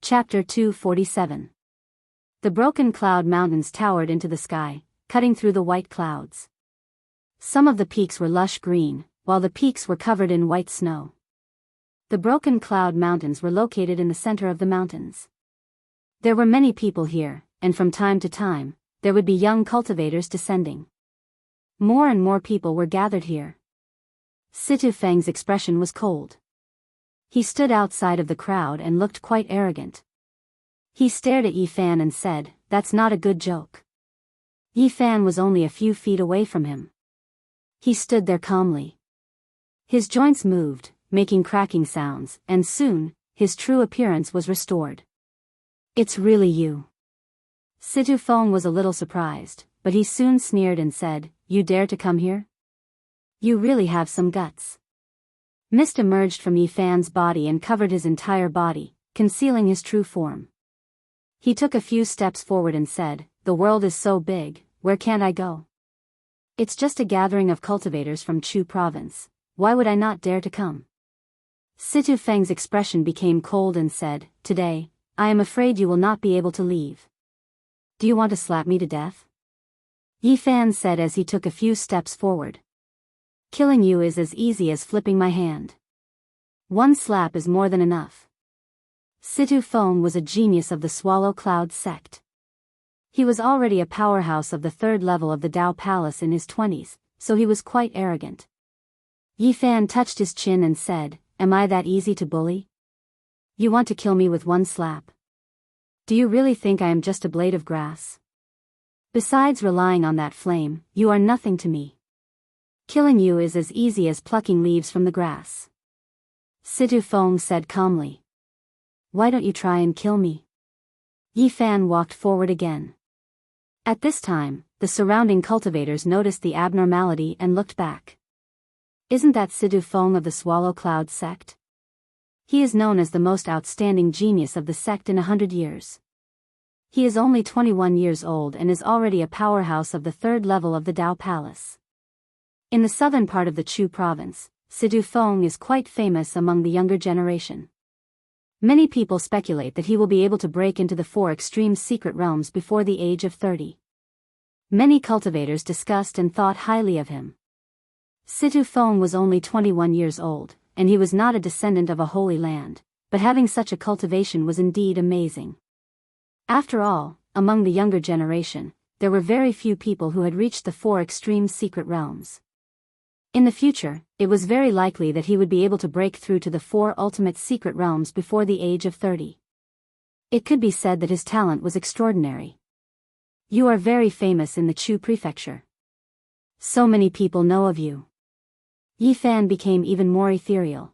Chapter 247. The broken cloud mountains towered into the sky, cutting through the white clouds. Some of the peaks were lush green, while the peaks were covered in white snow. The broken cloud mountains were located in the center of the mountains. There were many people here, and from time to time, there would be young cultivators descending. More and more people were gathered here. Situ Feng's expression was cold. He stood outside of the crowd and looked quite arrogant. He stared at Yi Fan and said, "That's not a good joke." Yi Fan was only a few feet away from him. He stood there calmly. His joints moved, making cracking sounds, and soon, his true appearance was restored. "It's really you." Situ Feng was a little surprised, but he soon sneered and said, "You dare to come here? You really have some guts." Mist emerged from Yi Fan's body and covered his entire body, concealing his true form. He took a few steps forward and said, "The world is so big, where can't I go? It's just a gathering of cultivators from Chu province, why would I not dare to come?" Situ Feng's expression became cold and said, "Today, I am afraid you will not be able to leave. Do you want to slap me to death?" Yi Fan said as he took a few steps forward. "Killing you is as easy as flipping my hand. One slap is more than enough." Situ Feng was a genius of the Swallow Cloud sect. He was already a powerhouse of the third level of the Dao Palace in his 20s, so he was quite arrogant. Yi Fan touched his chin and said, "Am I that easy to bully? You want to kill me with one slap? Do you really think I am just a blade of grass? Besides relying on that flame, you are nothing to me. Killing you is as easy as plucking leaves from the grass." Situ Feng said calmly. "Why don't you try and kill me?" Yi Fan walked forward again. At this time, the surrounding cultivators noticed the abnormality and looked back. "Isn't that Situ Feng of the Swallow Cloud sect? He is known as the most outstanding genius of the sect in 100 years. He is only 21 years old and is already a powerhouse of the third level of the Dao Palace." In the southern part of the Chu province, Situ Feng is quite famous among the younger generation. Many people speculate that he will be able to break into the 4 extreme secret realms before the age of 30. Many cultivators discussed and thought highly of him. Situ Feng was only 21 years old, and he was not a descendant of a holy land, but having such a cultivation was indeed amazing. After all, among the younger generation, there were very few people who had reached the 4 extreme secret realms. In the future, it was very likely that he would be able to break through to the 4 ultimate secret realms before the age of 30. It could be said that his talent was extraordinary. "You are very famous in the Chu prefecture. So many people know of you." Yi Fan became even more ethereal.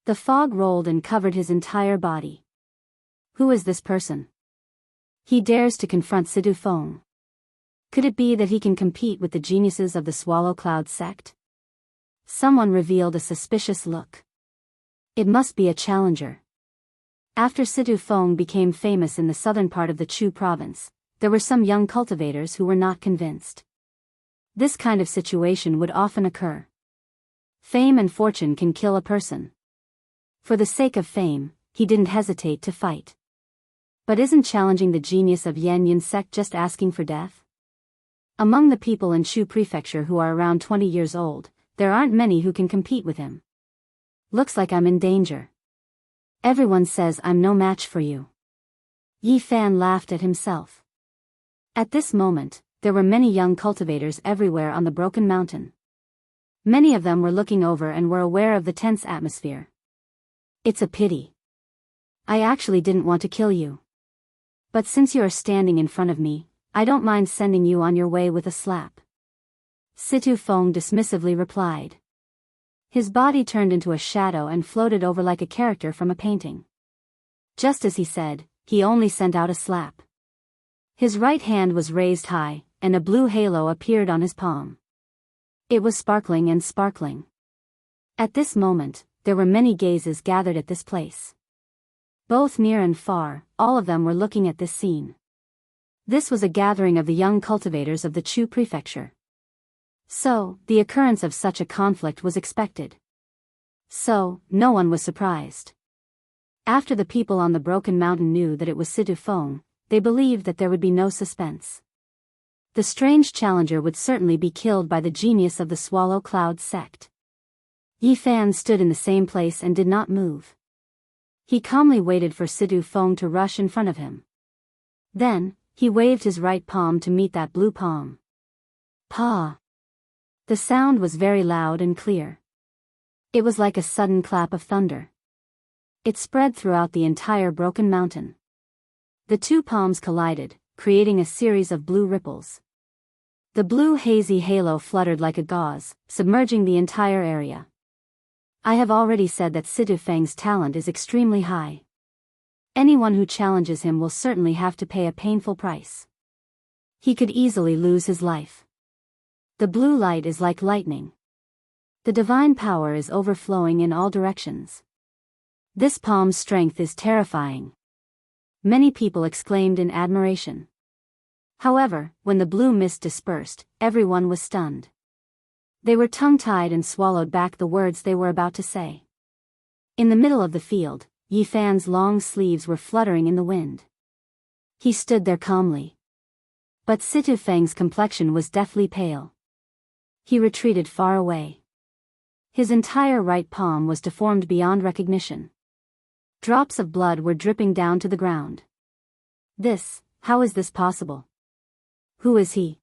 The fog rolled and covered his entire body. Who is this person? He dares to confront Situ Feng. Could it be that he can compete with the geniuses of the Swallow Cloud sect? Someone revealed a suspicious look. It must be a challenger. After Situ Feng became famous in the southern part of the Chu province, there were some young cultivators who were not convinced. This kind of situation would often occur. Fame and fortune can kill a person. For the sake of fame, he didn't hesitate to fight. But isn't challenging the genius of Yan Yin sect just asking for death? Among the people in Chu prefecture who are around 20 years old, there aren't many who can compete with him. Looks like I'm in danger. Everyone says I'm no match for you. Yi Fan laughed at himself. At this moment, there were many young cultivators everywhere on the broken mountain. Many of them were looking over and were aware of the tense atmosphere. "It's a pity. I actually didn't want to kill you. But since you are standing in front of me, I don't mind sending you on your way with a slap." Situ Feng dismissively replied. His body turned into a shadow and floated over like a character from a painting. Just as he said, he only sent out a slap. His right hand was raised high, and a blue halo appeared on his palm. It was sparkling and sparkling. At this moment, there were many gazes gathered at this place. Both near and far, all of them were looking at this scene. This was a gathering of the young cultivators of the Chu prefecture. So, the occurrence of such a conflict was expected. So, no one was surprised. After the people on the broken mountain knew that it was Situ Feng, they believed that there would be no suspense. The strange challenger would certainly be killed by the genius of the Swallow Cloud sect. Yi Fan stood in the same place and did not move. He calmly waited for Situ Feng to rush in front of him. Then, he waved his right palm to meet that blue palm. Pa! The sound was very loud and clear. It was like a sudden clap of thunder. It spread throughout the entire broken mountain. The two palms collided, creating a series of blue ripples. The blue hazy halo fluttered like a gauze, submerging the entire area. I have already said that Situ Feng's talent is extremely high. Anyone who challenges him will certainly have to pay a painful price. He could easily lose his life. The blue light is like lightning. The divine power is overflowing in all directions. This palm's strength is terrifying. Many people exclaimed in admiration. However, when the blue mist dispersed, everyone was stunned. They were tongue-tied and swallowed back the words they were about to say. In the middle of the field, Yi Fan's long sleeves were fluttering in the wind. He stood there calmly. But Situ Feng's complexion was deathly pale. He retreated far away. His entire right palm was deformed beyond recognition. Drops of blood were dripping down to the ground. How is this possible? Who is he?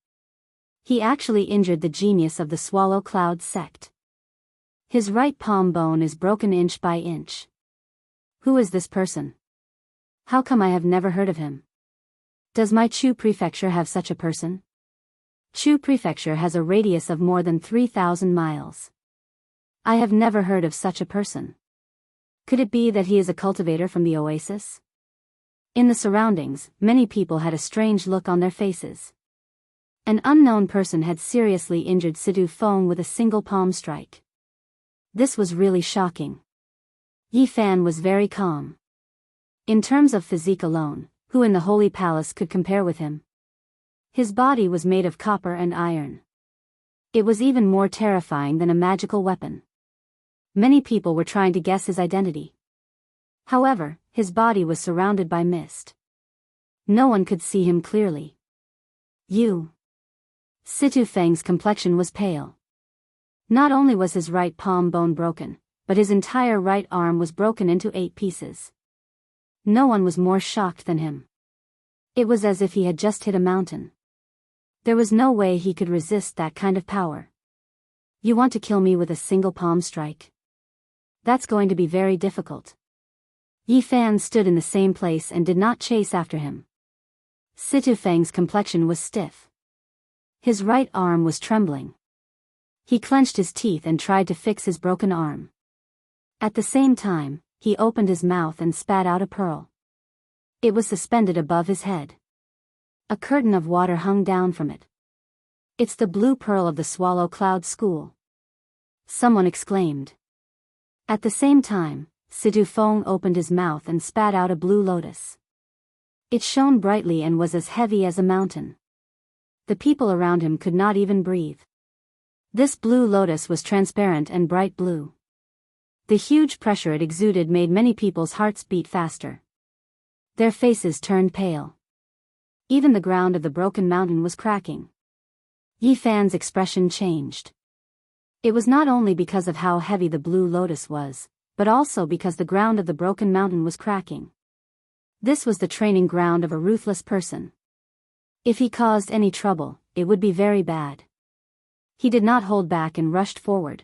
He actually injured the genius of the Swallow Cloud sect. His right palm bone is broken inch by inch. Who is this person? How come I have never heard of him? Does my Chu prefecture have such a person? Chu prefecture has a radius of more than 3,000 miles. I have never heard of such a person. Could it be that he is a cultivator from the oasis? In the surroundings, many people had a strange look on their faces. An unknown person had seriously injured Situ Feng with a single palm strike. This was really shocking. Yi Fan was very calm. In terms of physique alone, who in the Holy Palace could compare with him? His body was made of copper and iron. It was even more terrifying than a magical weapon. Many people were trying to guess his identity. However, his body was surrounded by mist. No one could see him clearly. Situ Feng's complexion was pale. Not only was his right palm bone broken, but his entire right arm was broken into 8 pieces. No one was more shocked than him. It was as if he had just hit a mountain. There was no way he could resist that kind of power. You want to kill me with a single palm strike? That's going to be very difficult. Yi Fan stood in the same place and did not chase after him. Situ Feng's complexion was stiff. His right arm was trembling. He clenched his teeth and tried to fix his broken arm. At the same time, he opened his mouth and spat out a pearl. It was suspended above his head. A curtain of water hung down from it. It's the blue pearl of the Swallow Cloud School. Someone exclaimed. At the same time, Situ Feng opened his mouth and spat out a blue lotus. It shone brightly and was as heavy as a mountain. The people around him could not even breathe. This blue lotus was transparent and bright blue. The huge pressure it exuded made many people's hearts beat faster. Their faces turned pale. Even the ground of the broken mountain was cracking. Yi Fan's expression changed. It was not only because of how heavy the blue lotus was, but also because the ground of the broken mountain was cracking. This was the training ground of a ruthless person. If he caused any trouble, it would be very bad. He did not hold back and rushed forward.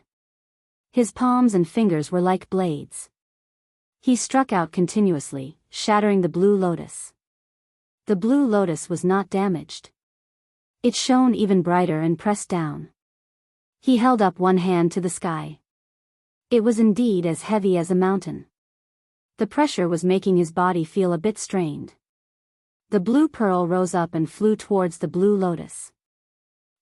His palms and fingers were like blades. He struck out continuously, shattering the blue lotus. The blue lotus was not damaged. It shone even brighter and pressed down. He held up one hand to the sky. It was indeed as heavy as a mountain. The pressure was making his body feel a bit strained. The blue pearl rose up and flew towards the blue lotus.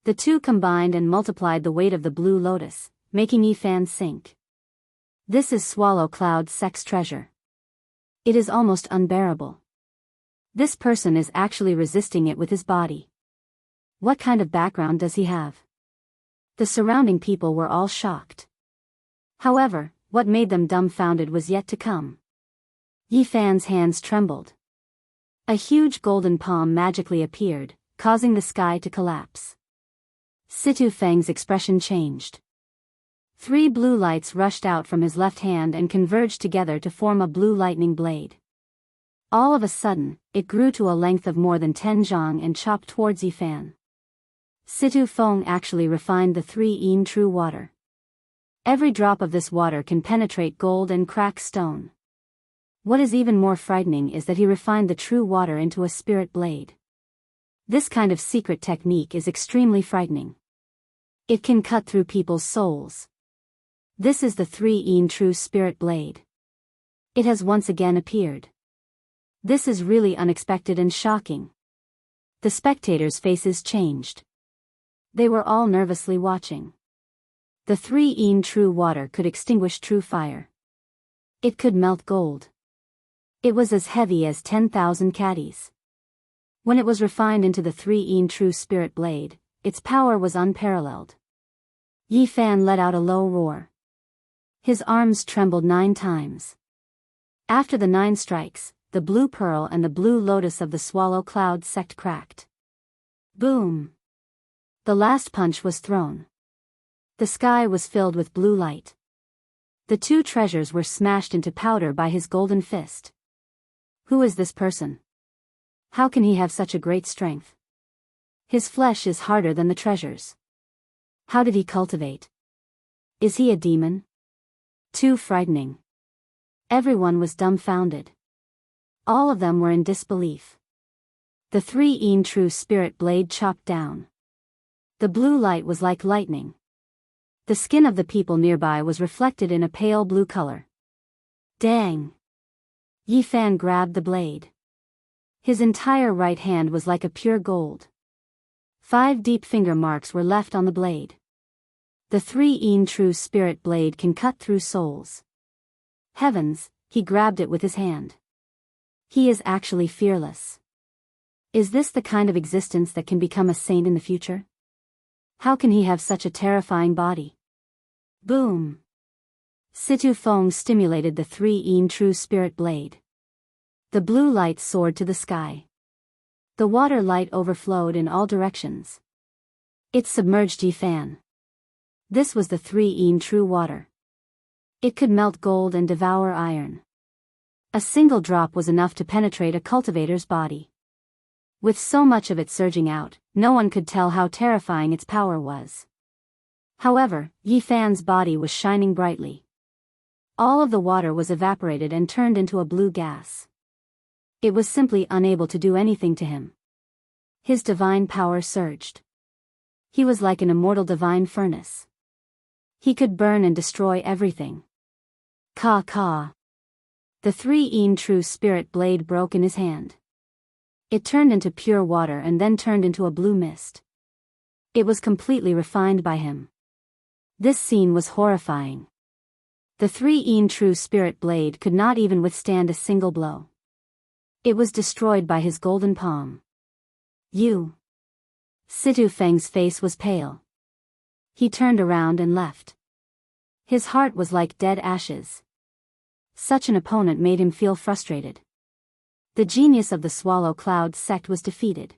The two combined and multiplied the weight of the blue lotus, making Yi Fan sink. This is Swallow Cloud Sect's treasure. It is almost unbearable. This person is actually resisting it with his body. What kind of background does he have? The surrounding people were all shocked. However, what made them dumbfounded was yet to come. Yifan's hands trembled. A huge golden palm magically appeared, causing the sky to collapse. Situ Feng's expression changed. 3 blue lights rushed out from his left hand and converged together to form a blue lightning blade. All of a sudden, it grew to a length of more than 10 zhang and chopped towards Yifan. Situ Feng actually refined the 3 true water. Every drop of this water can penetrate gold and crack stone. What is even more frightening is that he refined the true water into a spirit blade. This kind of secret technique is extremely frightening. It can cut through people's souls. This is the 3 true spirit blade. It has once again appeared. This is really unexpected and shocking. The spectators' faces changed. They were all nervously watching. The 3 true water could extinguish true fire. It could melt gold. It was as heavy as 10,000 caddies. When it was refined into the 3 true spirit blade, its power was unparalleled. Yifan let out a low roar. His arms trembled 9 times. After the 9 strikes, the blue pearl and the blue lotus of the swallow cloud sect cracked. Boom! The last punch was thrown. The sky was filled with blue light. The 2 treasures were smashed into powder by his golden fist. Who is this person? How can he have such a great strength? His flesh is harder than the treasures. How did he cultivate? Is he a demon? Too frightening. Everyone was dumbfounded. All of them were in disbelief. The 3 true spirit blade chopped down. The blue light was like lightning. The skin of the people nearby was reflected in a pale blue color. Dang! Yifan grabbed the blade. His entire right hand was like a pure gold. 5 deep finger marks were left on the blade. The 3 true spirit blade can cut through souls. Heavens, he grabbed it with his hand. He is actually fearless. Is this the kind of existence that can become a saint in the future? How can he have such a terrifying body? Boom! Situ Feng stimulated the 3 true spirit blade. The blue light soared to the sky. The water light overflowed in all directions. It submerged Yifan. This was the 3 true water. It could melt gold and devour iron. A single drop was enough to penetrate a cultivator's body. With so much of it surging out, no one could tell how terrifying its power was. However, Yifan's body was shining brightly. All of the water was evaporated and turned into a blue gas. It was simply unable to do anything to him. His divine power surged. He was like an immortal divine furnace. He could burn and destroy everything. Ka. The 3 true spirit blade broke in his hand. It turned into pure water and then turned into a blue mist. It was completely refined by him. This scene was horrifying. The 3 true spirit blade could not even withstand a single blow. It was destroyed by his golden palm. You. Situ Feng's face was pale. He turned around and left. His heart was like dead ashes. Such an opponent made him feel frustrated. The genius of the Swallow Cloud sect was defeated.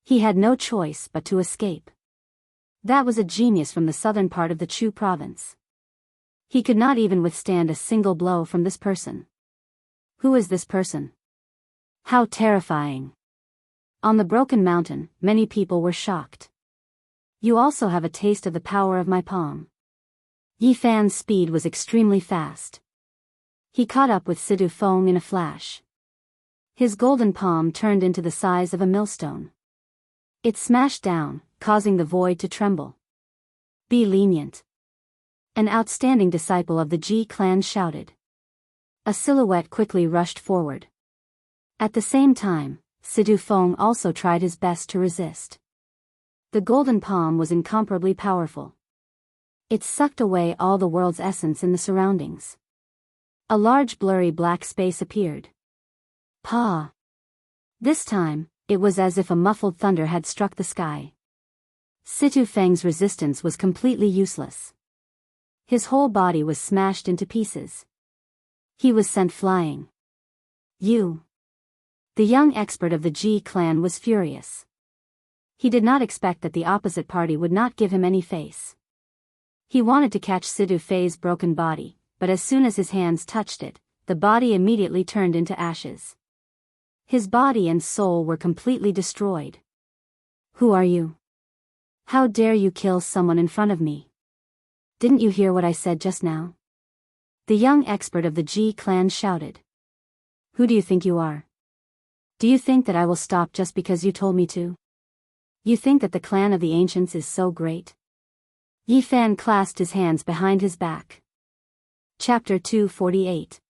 He had no choice but to escape. That was a genius from the southern part of the Chu province. He could not even withstand a single blow from this person. Who is this person? How terrifying. On the broken mountain, many people were shocked. You also have a taste of the power of my palm. Yifan's speed was extremely fast. He caught up with Situ Feng in a flash. His golden palm turned into the size of a millstone. It smashed down, causing the void to tremble. Be lenient. An outstanding disciple of the Ji clan shouted. A silhouette quickly rushed forward. At the same time, Situ Feng also tried his best to resist. The golden palm was incomparably powerful. It sucked away all the world's essence in the surroundings. A large blurry black space appeared. Pa! This time, it was as if a muffled thunder had struck the sky. Situ Feng's resistance was completely useless. His whole body was smashed into pieces. He was sent flying. You. The young expert of the G clan was furious. He did not expect that the opposite party would not give him any face. He wanted to catch Sidu Fei's broken body, but as soon as his hands touched it, the body immediately turned into ashes. His body and soul were completely destroyed. Who are you? How dare you kill someone in front of me? Didn't you hear what I said just now? The young expert of the G clan shouted. Who do you think you are? Do you think that I will stop just because you told me to? You think that the clan of the ancients is so great? Yi Fan clasped his hands behind his back. Chapter 248.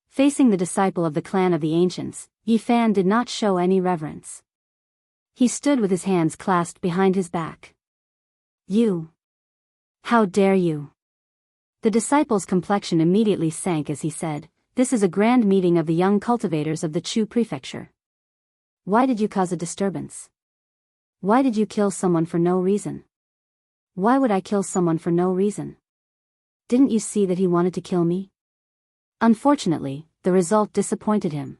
Facing the disciple of the clan of the ancients, Yi Fan did not show any reverence. He stood with his hands clasped behind his back. You! How dare you! The disciple's complexion immediately sank as he said, This is a grand meeting of the young cultivators of the Chu prefecture. Why did you cause a disturbance? Why did you kill someone for no reason? Why would I kill someone for no reason? Didn't you see that he wanted to kill me? Unfortunately, the result disappointed him.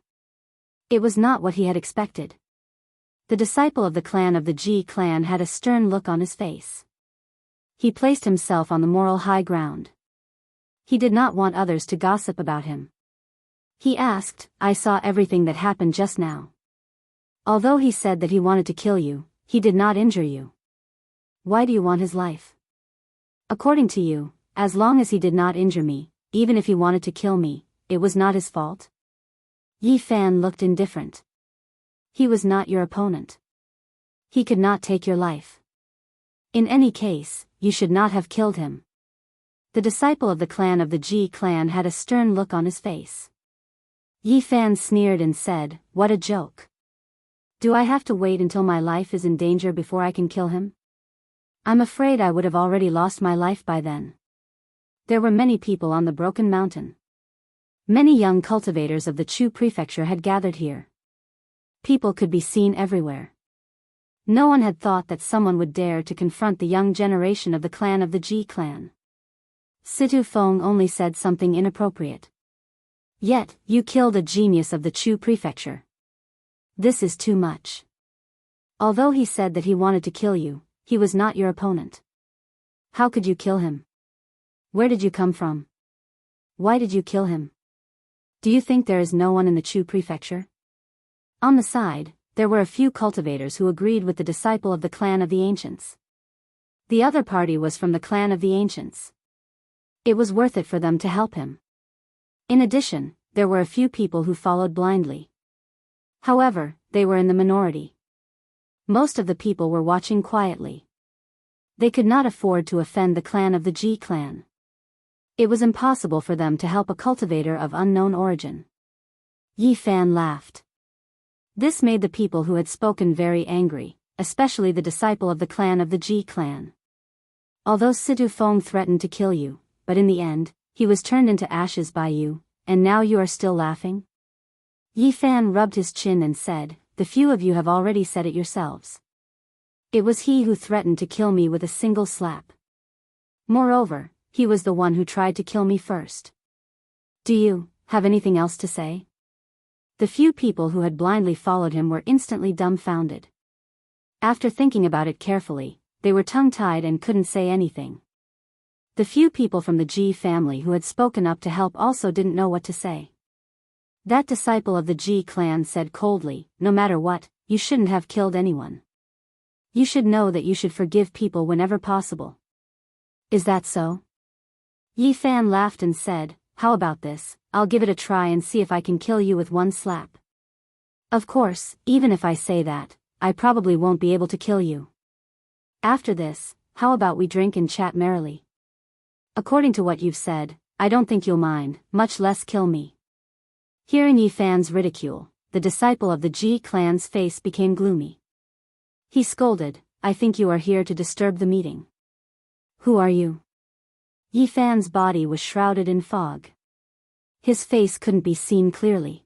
It was not what he had expected. The disciple of the clan of the G clan had a stern look on his face. He placed himself on the moral high ground. He did not want others to gossip about him. He asked, I saw everything that happened just now. Although he said that he wanted to kill you, he did not injure you. Why do you want his life? According to you, as long as he did not injure me, even if he wanted to kill me, it was not his fault? Yi Fan looked indifferent. He was not your opponent. He could not take your life. In any case, you should not have killed him. The disciple of the clan of the G clan had a stern look on his face. Yi Fan sneered and said, What a joke. Do I have to wait until my life is in danger before I can kill him? I'm afraid I would have already lost my life by then. There were many people on the broken mountain. Many young cultivators of the Chu prefecture had gathered here. People could be seen everywhere. No one had thought that someone would dare to confront the young generation of the clan of the G clan. Situ Feng only said something inappropriate. Yet, you killed a genius of the Chu prefecture. This is too much. Although he said that he wanted to kill you, he was not your opponent. How could you kill him? Where did you come from? Why did you kill him? Do you think there is no one in the Chu prefecture? On the side, there were a few cultivators who agreed with the disciple of the clan of the ancients. The other party was from the clan of the ancients. It was worth it for them to help him. In addition, there were a few people who followed blindly. However, they were in the minority. Most of the people were watching quietly. They could not afford to offend the clan of the G clan. It was impossible for them to help a cultivator of unknown origin. Yi Fan laughed. This made the people who had spoken very angry, especially the disciple of the clan of the G clan. Although Situ Feng threatened to kill you, but in the end, he was turned into ashes by you, and now you are still laughing? Yi Fan rubbed his chin and said, The few of you have already said it yourselves. It was he who threatened to kill me with a single slap. Moreover, he was the one who tried to kill me first. Do you have anything else to say? The few people who had blindly followed him were instantly dumbfounded. After thinking about it carefully, they were tongue-tied and couldn't say anything. The few people from the G family who had spoken up to help also didn't know what to say. That disciple of the G clan said coldly, No matter what, you shouldn't have killed anyone. You should know that you should forgive people whenever possible. Is that so? Yi Fan laughed and said, How about this, I'll give it a try and see if I can kill you with one slap. Of course, even if I say that, I probably won't be able to kill you. After this, how about we drink and chat merrily? According to what you've said, I don't think you'll mind, much less kill me. Hearing Yi Fan's ridicule, the disciple of the G clan's face became gloomy. He scolded, I think you are here to disturb the meeting. Who are you? Yi Fan's body was shrouded in fog. His face couldn't be seen clearly.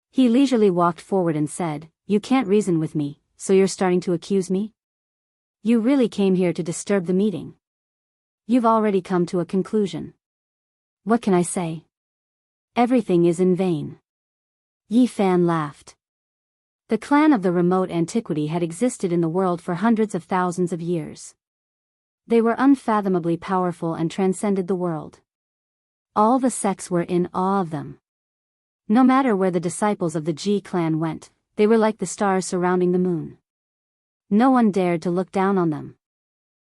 He leisurely walked forward and said, You can't reason with me, so you're starting to accuse me? You really came here to disturb the meeting. You've already come to a conclusion. What can I say? Everything is in vain. Yi Fan laughed. The clan of the remote antiquity had existed in the world for hundreds of thousands of years. They were unfathomably powerful and transcended the world. All the sects were in awe of them. No matter where the disciples of the Ji clan went, they were like the stars surrounding the moon. No one dared to look down on them.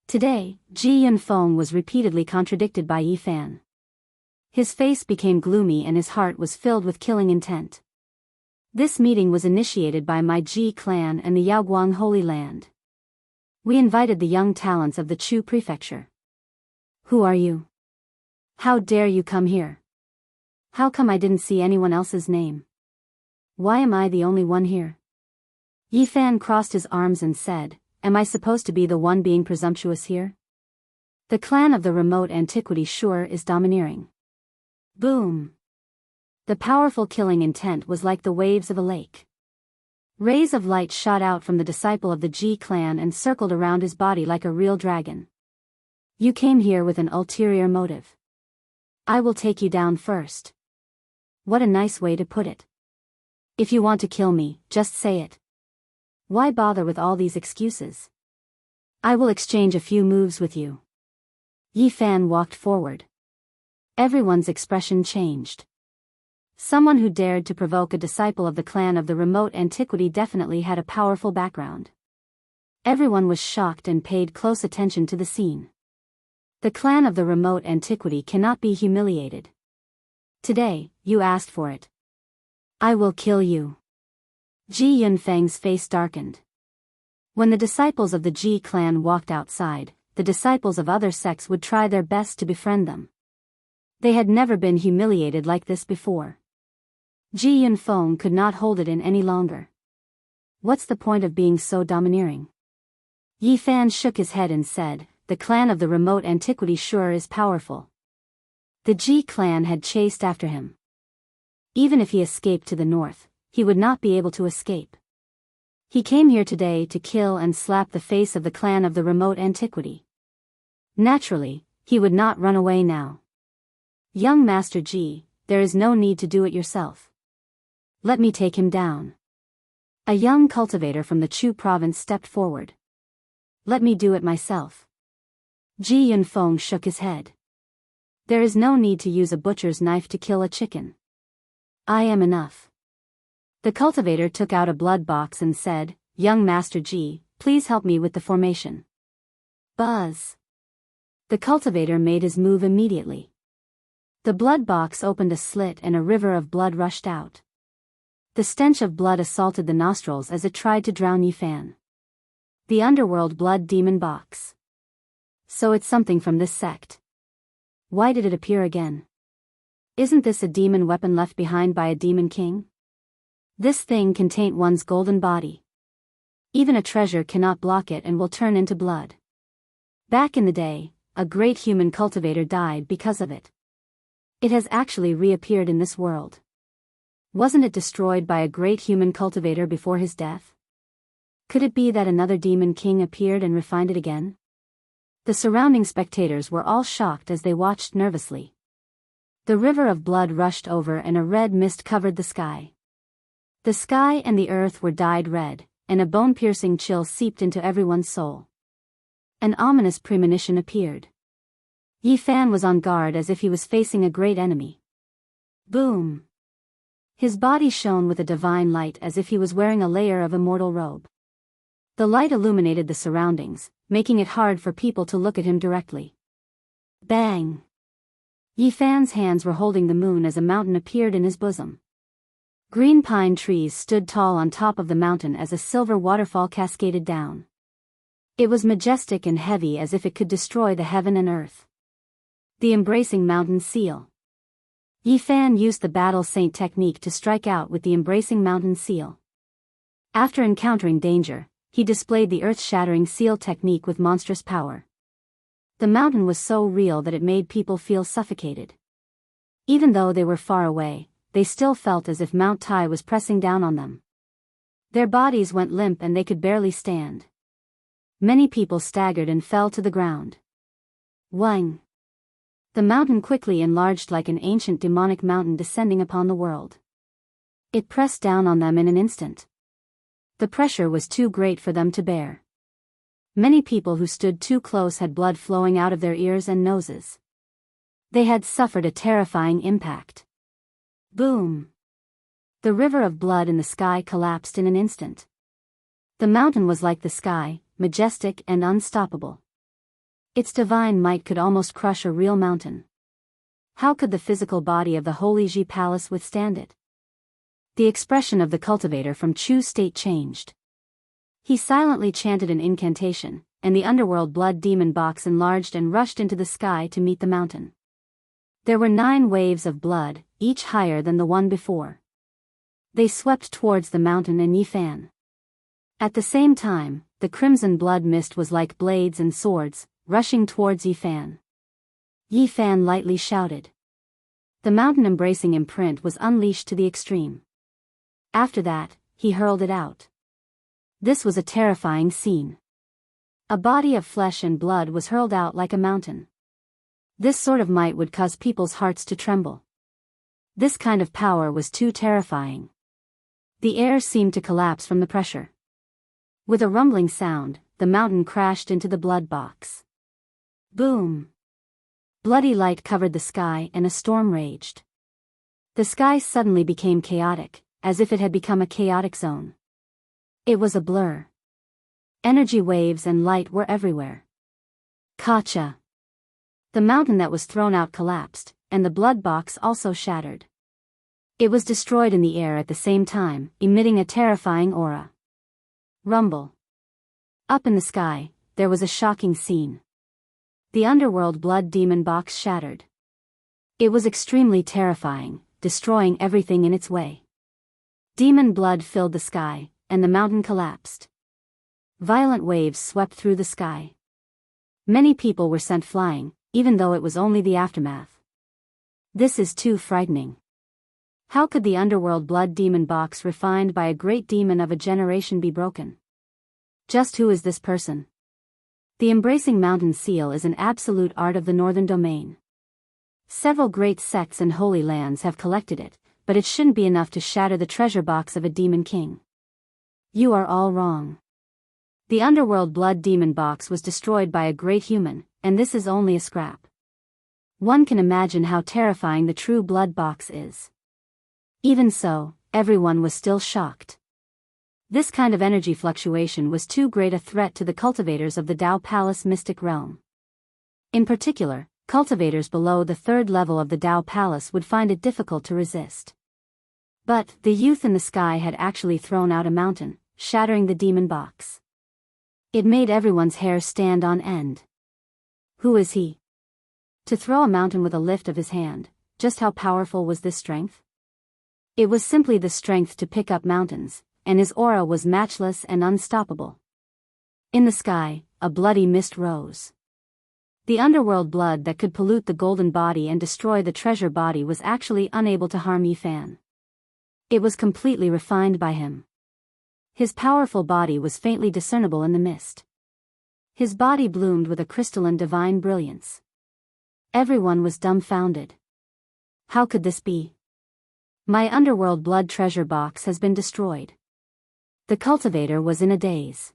Today, Ji Yunfeng was repeatedly contradicted by Yi Fan. His face became gloomy and his heart was filled with killing intent. This meeting was initiated by my Ji clan and the Yaoguang Holy Land. We invited the young talents of the Chu prefecture. Who are you? How dare you come here? How come I didn't see anyone else's name? Why am I the only one here? Yi Fan crossed his arms and said, am I supposed to be the one being presumptuous here? The clan of the remote antiquity sure is domineering. Boom! The powerful killing intent was like the waves of a lake. Rays of light shot out from the disciple of the Ji clan and circled around his body like a real dragon. You came here with an ulterior motive. I will take you down first. What a nice way to put it. If you want to kill me, just say it. Why bother with all these excuses? I will exchange a few moves with you. Yi Fan walked forward. Everyone's expression changed. Someone who dared to provoke a disciple of the clan of the remote antiquity definitely had a powerful background. Everyone was shocked and paid close attention to the scene. The clan of the remote antiquity cannot be humiliated. Today, you asked for it. I will kill you. Ji Yunfeng's face darkened. When the disciples of the Ji clan walked outside, the disciples of other sects would try their best to befriend them. They had never been humiliated like this before. Ji Yunfeng could not hold it in any longer. What's the point of being so domineering? Yi Fan shook his head and said, the clan of the remote antiquity sure is powerful. The Ji clan had chased after him. Even if he escaped to the north, he would not be able to escape. He came here today to kill and slap the face of the clan of the remote antiquity. Naturally, he would not run away now. Young Master Ji, there is no need to do it yourself. Let me take him down. A young cultivator from the Chu province stepped forward. Let me do it myself. Ji Yunfeng shook his head. There is no need to use a butcher's knife to kill a chicken. I am enough. The cultivator took out a blood box and said, young Master Ji, please help me with the formation. Buzz. The cultivator made his move immediately. The blood box opened a slit and a river of blood rushed out. The stench of blood assaulted the nostrils as it tried to drown Yi Fan. The underworld blood demon box. So it's something from this sect. Why did it appear again? Isn't this a demon weapon left behind by a demon king? This thing can taint one's golden body. Even a treasure cannot block it and will turn into blood. Back in the day, a great human cultivator died because of it. It has actually reappeared in this world. Wasn't it destroyed by a great human cultivator before his death? Could it be that another demon king appeared and refined it again? The surrounding spectators were all shocked as they watched nervously. The river of blood rushed over and a red mist covered the sky. The sky and the earth were dyed red, and a bone-piercing chill seeped into everyone's soul. An ominous premonition appeared. Yi Fan was on guard as if he was facing a great enemy. Boom! His body shone with a divine light as if he was wearing a layer of immortal robe. The light illuminated the surroundings, making it hard for people to look at him directly. Bang! Yi Fan's hands were holding the moon as a mountain appeared in his bosom. Green pine trees stood tall on top of the mountain as a silver waterfall cascaded down. It was majestic and heavy as if it could destroy the heaven and earth. The embracing mountain seal. Yi Fan used the battle saint technique to strike out with the embracing mountain seal. After encountering danger, he displayed the earth-shattering seal technique with monstrous power. The mountain was so real that it made people feel suffocated. Even though they were far away, they still felt as if Mount Tai was pressing down on them. Their bodies went limp and they could barely stand. Many people staggered and fell to the ground. Wang! The mountain quickly enlarged like an ancient demonic mountain descending upon the world. It pressed down on them in an instant. The pressure was too great for them to bear. Many people who stood too close had blood flowing out of their ears and noses. They had suffered a terrifying impact. Boom! The river of blood in the sky collapsed in an instant. The mountain was like the sky, majestic and unstoppable. Its divine might could almost crush a real mountain. How could the physical body of the Holy Ji Palace withstand it? The expression of the cultivator from Chu state changed. He silently chanted an incantation, and the underworld blood demon box enlarged and rushed into the sky to meet the mountain. There were 9 waves of blood, each higher than the one before. They swept towards the mountain and Yifan. At the same time, the crimson blood mist was like blades and swords, rushing towards Yifan. Yifan lightly shouted. The mountain-embracing imprint was unleashed to the extreme. After that, he hurled it out. This was a terrifying scene. A body of flesh and blood was hurled out like a mountain. This sort of might would cause people's hearts to tremble. This kind of power was too terrifying. The air seemed to collapse from the pressure. With a rumbling sound, the mountain crashed into the blood box. Boom! Bloody light covered the sky and a storm raged. The sky suddenly became chaotic, as if it had become a chaotic zone. It was a blur. Energy waves and light were everywhere. Kacha! The mountain that was thrown out collapsed, and the blood box also shattered. It was destroyed in the air at the same time, emitting a terrifying aura. Rumble. Up in the sky, there was a shocking scene. The underworld blood demon box shattered. It was extremely terrifying, destroying everything in its way. Demon blood filled the sky, and the mountain collapsed. Violent waves swept through the sky. Many people were sent flying, even though it was only the aftermath. This is too frightening. How could the underworld blood demon box refined by a great demon of a generation be broken? Just who is this person? The embracing mountain seal is an absolute art of the northern domain. Several great sects and holy lands have collected it, but it shouldn't be enough to shatter the treasure box of a demon king. You are all wrong. The underworld blood demon box was destroyed by a great human, and this is only a scrap. One can imagine how terrifying the true blood box is. Even so, everyone was still shocked. This kind of energy fluctuation was too great a threat to the cultivators of the Dao Palace mystic realm. In particular, cultivators below the 3rd level of the Dao Palace would find it difficult to resist. But the youth in the sky had actually thrown out a mountain, shattering the demon box. It made everyone's hair stand on end. Who is he? To throw a mountain with a lift of his hand, just how powerful was this strength? It was simply the strength to pick up mountains, and his aura was matchless and unstoppable. In the sky, a bloody mist rose. The underworld blood that could pollute the golden body and destroy the treasure body was actually unable to harm Yifan. It was completely refined by him. His powerful body was faintly discernible in the mist. His body bloomed with a crystalline divine brilliance. Everyone was dumbfounded. How could this be? My underworld blood treasure box has been destroyed. The cultivator was in a daze.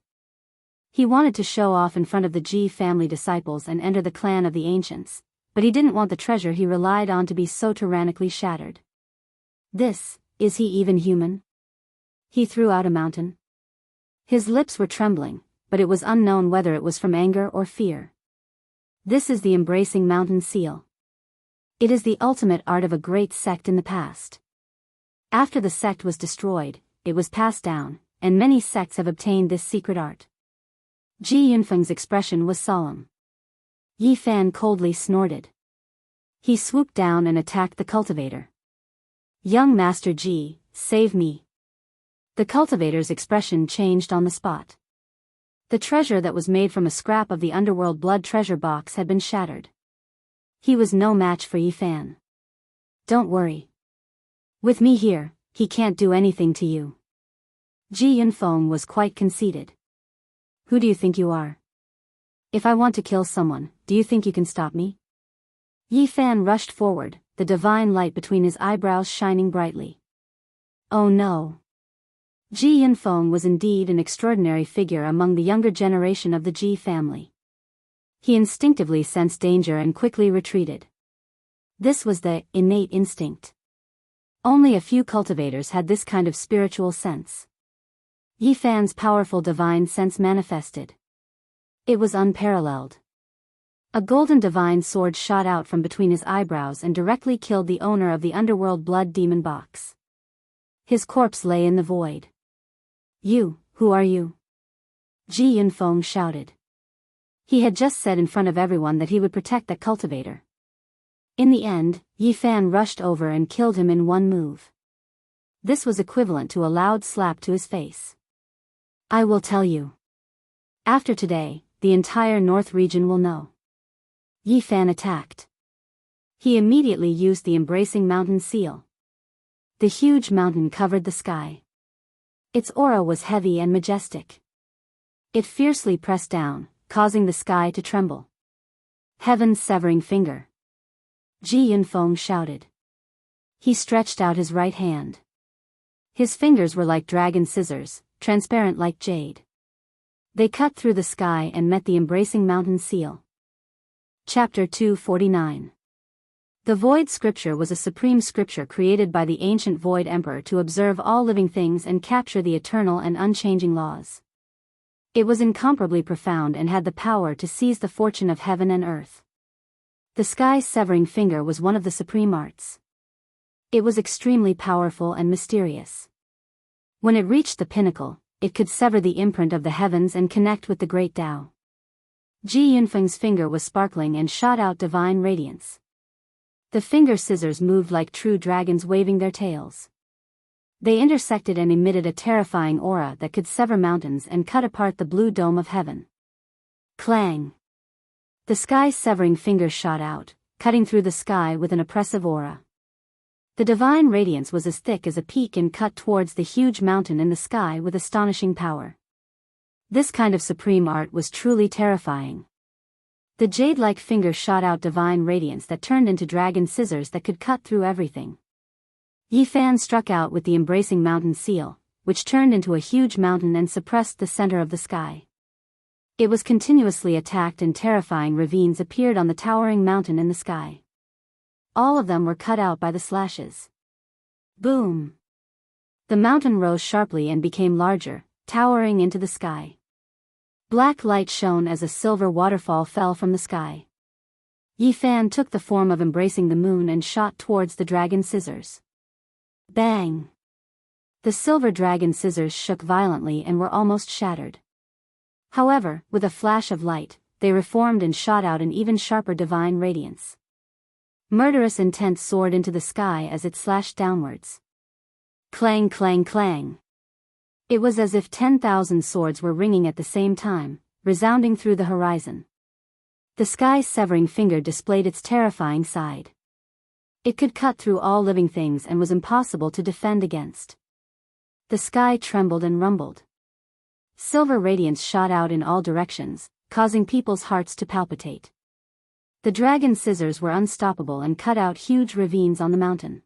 He wanted to show off in front of the Ji family disciples and enter the clan of the ancients, but he didn't want the treasure he relied on to be so tyrannically shattered. Is he even human? He threw out a mountain. His lips were trembling, but it was unknown whether it was from anger or fear. This is the embracing mountain seal. It is the ultimate art of a great sect in the past. After the sect was destroyed, it was passed down, and many sects have obtained this secret art. Ji Yunfeng's expression was solemn. Yifan coldly snorted. He swooped down and attacked the cultivator. Young Master Ji, save me. The cultivator's expression changed on the spot. The treasure that was made from a scrap of the underworld blood treasure box had been shattered. He was no match for Yifan. Don't worry. With me here, he can't do anything to you. Ji Yunfeng was quite conceited. Who do you think you are? If I want to kill someone, do you think you can stop me? Yifan rushed forward, the divine light between his eyebrows shining brightly. Oh no. Ji Yunfeng was indeed an extraordinary figure among the younger generation of the Ji family. He instinctively sensed danger and quickly retreated. This was the innate instinct. Only a few cultivators had this kind of spiritual sense. Yi Fan's powerful divine sense manifested. It was unparalleled. A golden divine sword shot out from between his eyebrows and directly killed the owner of the underworld blood demon box. His corpse lay in the void. You, who are you? Ji Yunfeng shouted. He had just said in front of everyone that he would protect that cultivator. In the end, Yi Fan rushed over and killed him in one move. This was equivalent to a loud slap to his face. I will tell you. After today, the entire North region will know. Yi Fan attacked. He immediately used the embracing mountain seal. The huge mountain covered the sky. Its aura was heavy and majestic. It fiercely pressed down, causing the sky to tremble. Heaven's severing finger. Ji Yunfeng shouted. He stretched out his right hand. His fingers were like dragon scissors, transparent like jade. They cut through the sky and met the embracing mountain seal. Chapter 249. The Void Scripture was a supreme scripture created by the ancient Void Emperor to observe all living things and capture the eternal and unchanging laws. It was incomparably profound and had the power to seize the fortune of heaven and earth. The sky's severing finger was one of the supreme arts. It was extremely powerful and mysterious. When it reached the pinnacle, it could sever the imprint of the heavens and connect with the great Tao. Ji Yunfeng's finger was sparkling and shot out divine radiance. The finger scissors moved like true dragons waving their tails. They intersected and emitted a terrifying aura that could sever mountains and cut apart the blue dome of heaven. Clang! The sky's severing finger shot out, cutting through the sky with an oppressive aura. The divine radiance was as thick as a peak and cut towards the huge mountain in the sky with astonishing power. This kind of supreme art was truly terrifying. The jade-like finger shot out divine radiance that turned into dragon scissors that could cut through everything. Yi Fan struck out with the embracing mountain seal, which turned into a huge mountain and suppressed the center of the sky. It was continuously attacked and terrifying ravines appeared on the towering mountain in the sky. All of them were cut out by the slashes. Boom! The mountain rose sharply and became larger, towering into the sky. Black light shone as a silver waterfall fell from the sky. Yi Fan took the form of embracing the moon and shot towards the dragon scissors. Bang! The silver dragon scissors shook violently and were almost shattered. However, with a flash of light, they reformed and shot out an even sharper divine radiance. Murderous intent soared into the sky as it slashed downwards. Clang, clang, clang. It was as if 10,000 swords were ringing at the same time, resounding through the horizon. The sky's severing finger displayed its terrifying side. It could cut through all living things and was impossible to defend against. The sky trembled and rumbled. Silver radiance shot out in all directions, causing people's hearts to palpitate. The dragon scissors were unstoppable and cut out huge ravines on the mountain.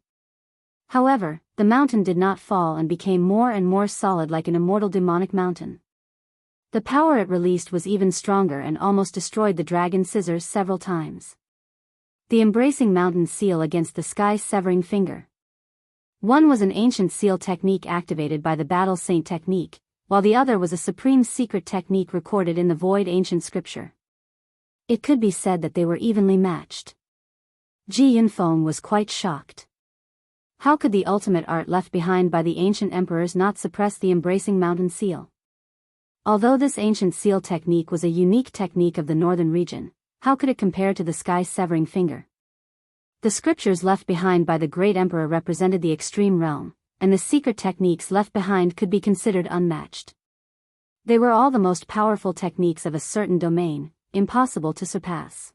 However, the mountain did not fall and became more and more solid like an immortal demonic mountain. The power it released was even stronger and almost destroyed the dragon scissors several times. The embracing mountain seal against the sky's severing finger. One was an ancient seal technique activated by the Battle Saint technique, while the other was a supreme secret technique recorded in the Void ancient scripture. It could be said that they were evenly matched. Ji Yunfeng was quite shocked. How could the ultimate art left behind by the ancient emperors not suppress the embracing mountain seal? Although this ancient seal technique was a unique technique of the northern region, how could it compare to the sky's severing finger? The scriptures left behind by the great emperor represented the extreme realm, and the secret techniques left behind could be considered unmatched. They were all the most powerful techniques of a certain domain, impossible to surpass.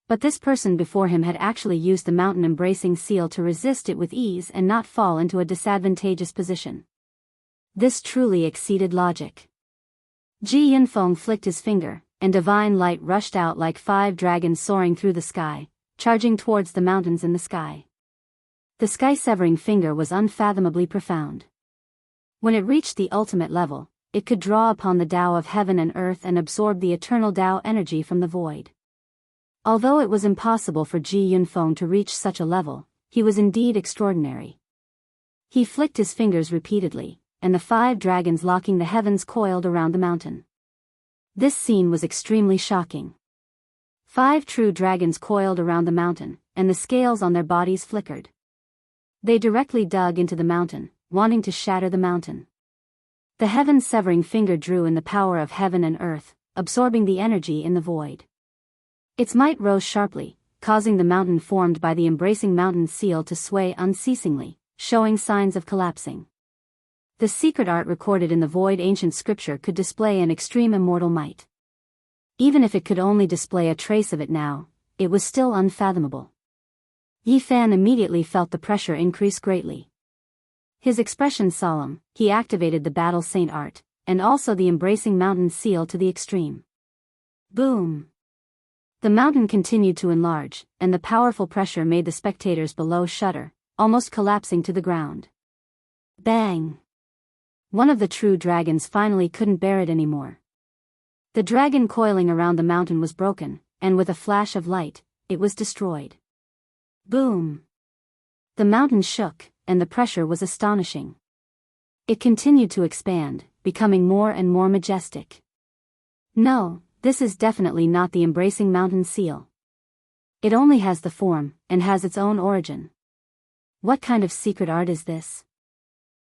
But this person before him had actually used the mountain embracing seal to resist it with ease and not fall into a disadvantageous position. This truly exceeded logic. Ji Yunfeng flicked his finger, and divine light rushed out like 5 dragons soaring through the sky, charging towards the mountains in the sky. The sky-severing finger was unfathomably profound. When it reached the ultimate level, it could draw upon the Tao of heaven and earth and absorb the eternal Tao energy from the void. Although it was impossible for Ji Yunfeng to reach such a level, he was indeed extraordinary. He flicked his fingers repeatedly, and the 5 dragons locking the heavens coiled around the mountain. This scene was extremely shocking. 5 true dragons coiled around the mountain, and the scales on their bodies flickered. They directly dug into the mountain, wanting to shatter the mountain. The heaven-severing finger drew in the power of heaven and earth, absorbing the energy in the void. Its might rose sharply, causing the mountain formed by the embracing mountain seal to sway unceasingly, showing signs of collapsing. The secret art recorded in the void ancient scripture could display an extreme immortal might. Even if it could only display a trace of it now, it was still unfathomable. Yi Fan immediately felt the pressure increase greatly. His expression solemn, he activated the battle saint art, and also the embracing mountain seal to the extreme. Boom! The mountain continued to enlarge, and the powerful pressure made the spectators below shudder, almost collapsing to the ground. Bang! One of the true dragons finally couldn't bear it anymore. The dragon coiling around the mountain was broken, and with a flash of light, it was destroyed. Boom! The mountain shook, and the pressure was astonishing. It continued to expand, becoming more and more majestic. No, this is definitely not the embracing mountain seal. It only has the form, and has its own origin. What kind of secret art is this?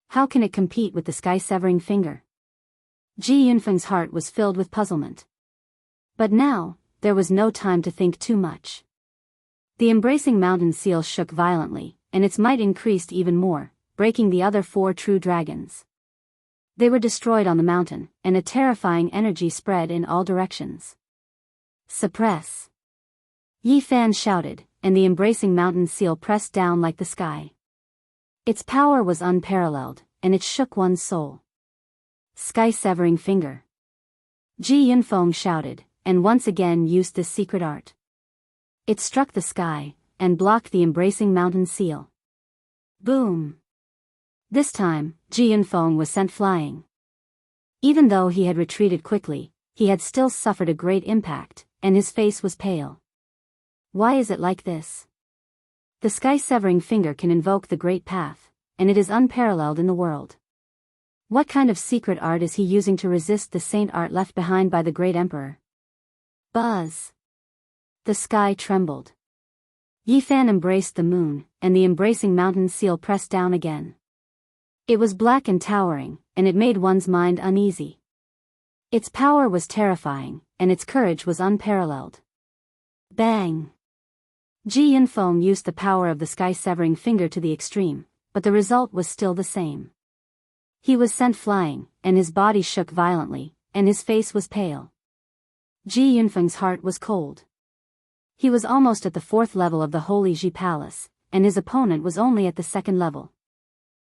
How can it compete with the sky-severing finger? Ji Yunfeng's heart was filled with puzzlement. But now, there was no time to think too much. The embracing mountain seal shook violently, and its might increased even more, breaking the other 4 true dragons. They were destroyed on the mountain, and a terrifying energy spread in all directions. Suppress! Yi Fan shouted, and the embracing mountain seal pressed down like the sky. Its power was unparalleled, and it shook one's soul. Sky-severing finger! Ji Yunfeng shouted, and once again used this secret art. It struck the sky, and blocked the embracing mountain seal. Boom! This time, Ji Yunfeng was sent flying. Even though he had retreated quickly, he had still suffered a great impact, and his face was pale. Why is it like this? The sky-severing finger can invoke the great path, and it is unparalleled in the world. What kind of secret art is he using to resist the saint art left behind by the great emperor? Buzz! The sky trembled. Yi Fan embraced the moon, and the embracing mountain seal pressed down again. It was black and towering, and it made one's mind uneasy. Its power was terrifying, and its courage was unparalleled. Bang! Ji Yunfeng used the power of the sky-severing finger to the extreme, but the result was still the same. He was sent flying, and his body shook violently, and his face was pale. Ji Yunfeng's heart was cold. He was almost at the 4th level of the Holy Ji Palace, and his opponent was only at the 2nd level.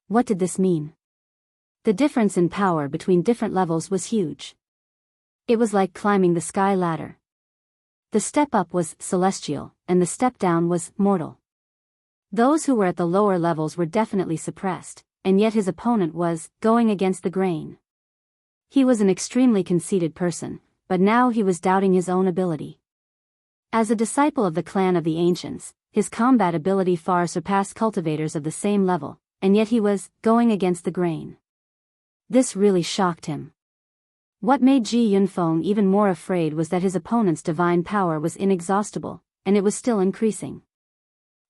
What did this mean? The difference in power between different levels was huge. It was like climbing the sky ladder. The step up was celestial, and the step down was mortal. Those who were at the lower levels were definitely suppressed, and yet his opponent was going against the grain. He was an extremely conceited person, but now he was doubting his own ability. As a disciple of the clan of the ancients, his combat ability far surpassed cultivators of the same level, and yet he was going against the grain. This really shocked him. What made Ji Yunfeng even more afraid was that his opponent's divine power was inexhaustible, and it was still increasing.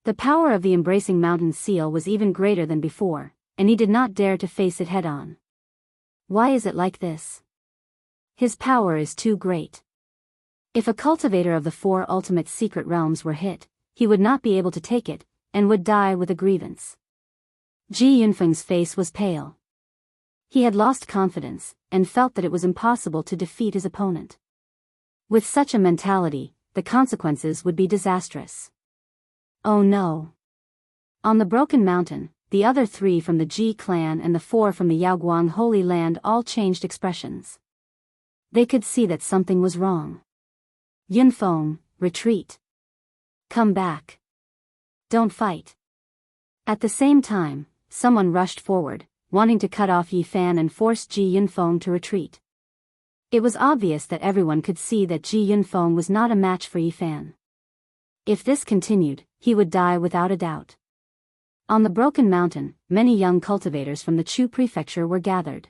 The power of the embracing mountain seal was even greater than before, and he did not dare to face it head-on. Why is it like this? His power is too great. If a cultivator of the 4 ultimate secret realms were hit, he would not be able to take it, and would die with a grievance. Ji Yunfeng's face was pale. He had lost confidence, and felt that it was impossible to defeat his opponent. With such a mentality, the consequences would be disastrous. Oh no! On the broken mountain, the other 3 from the Ji clan and the 4 from the Yaoguang Holy Land all changed expressions. They could see that something was wrong. Yunfeng, retreat. Come back. Don't fight. At the same time, someone rushed forward, wanting to cut off Yi Fan and force Ji Yunfeng to retreat. It was obvious that everyone could see that Ji Yunfeng was not a match for Yi Fan. If this continued, he would die without a doubt. On the broken mountain, many young cultivators from the Chu prefecture were gathered.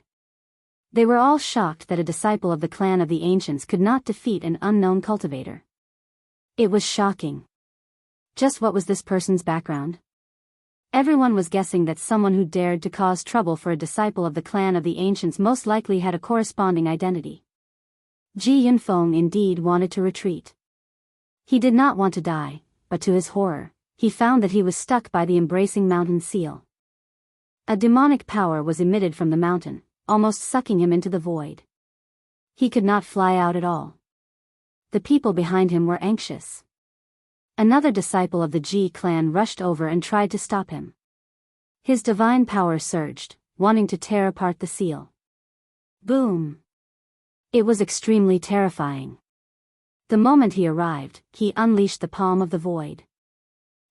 They were all shocked that a disciple of the clan of the ancients could not defeat an unknown cultivator. It was shocking. Just what was this person's background? Everyone was guessing that someone who dared to cause trouble for a disciple of the clan of the ancients most likely had a corresponding identity. Ji Yunfeng indeed wanted to retreat. He did not want to die, but to his horror, he found that he was stuck by the embracing mountain seal. A demonic power was emitted from the mountain, almost sucking him into the void. He could not fly out at all. The people behind him were anxious. Another disciple of the Ji clan rushed over and tried to stop him. His divine power surged, wanting to tear apart the seal. Boom! It was extremely terrifying. The moment he arrived, he unleashed the palm of the void.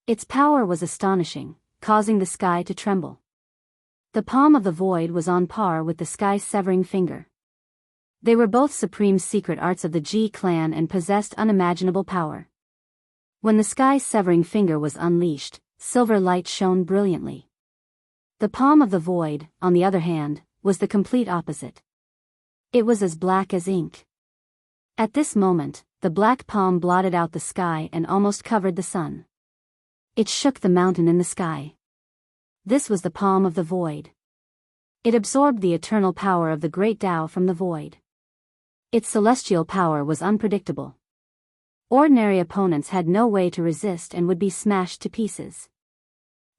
Its power was astonishing, causing the sky to tremble. The palm of the void was on par with the sky's severing finger. They were both supreme secret arts of the Ji clan and possessed unimaginable power. When the sky's severing finger was unleashed, silver light shone brilliantly. The palm of the void, on the other hand, was the complete opposite. It was as black as ink. At this moment, the black palm blotted out the sky and almost covered the sun. It shook the mountain in the sky. This was the palm of the void. It absorbed the eternal power of the great Tao from the void. Its celestial power was unpredictable. Ordinary opponents had no way to resist and would be smashed to pieces.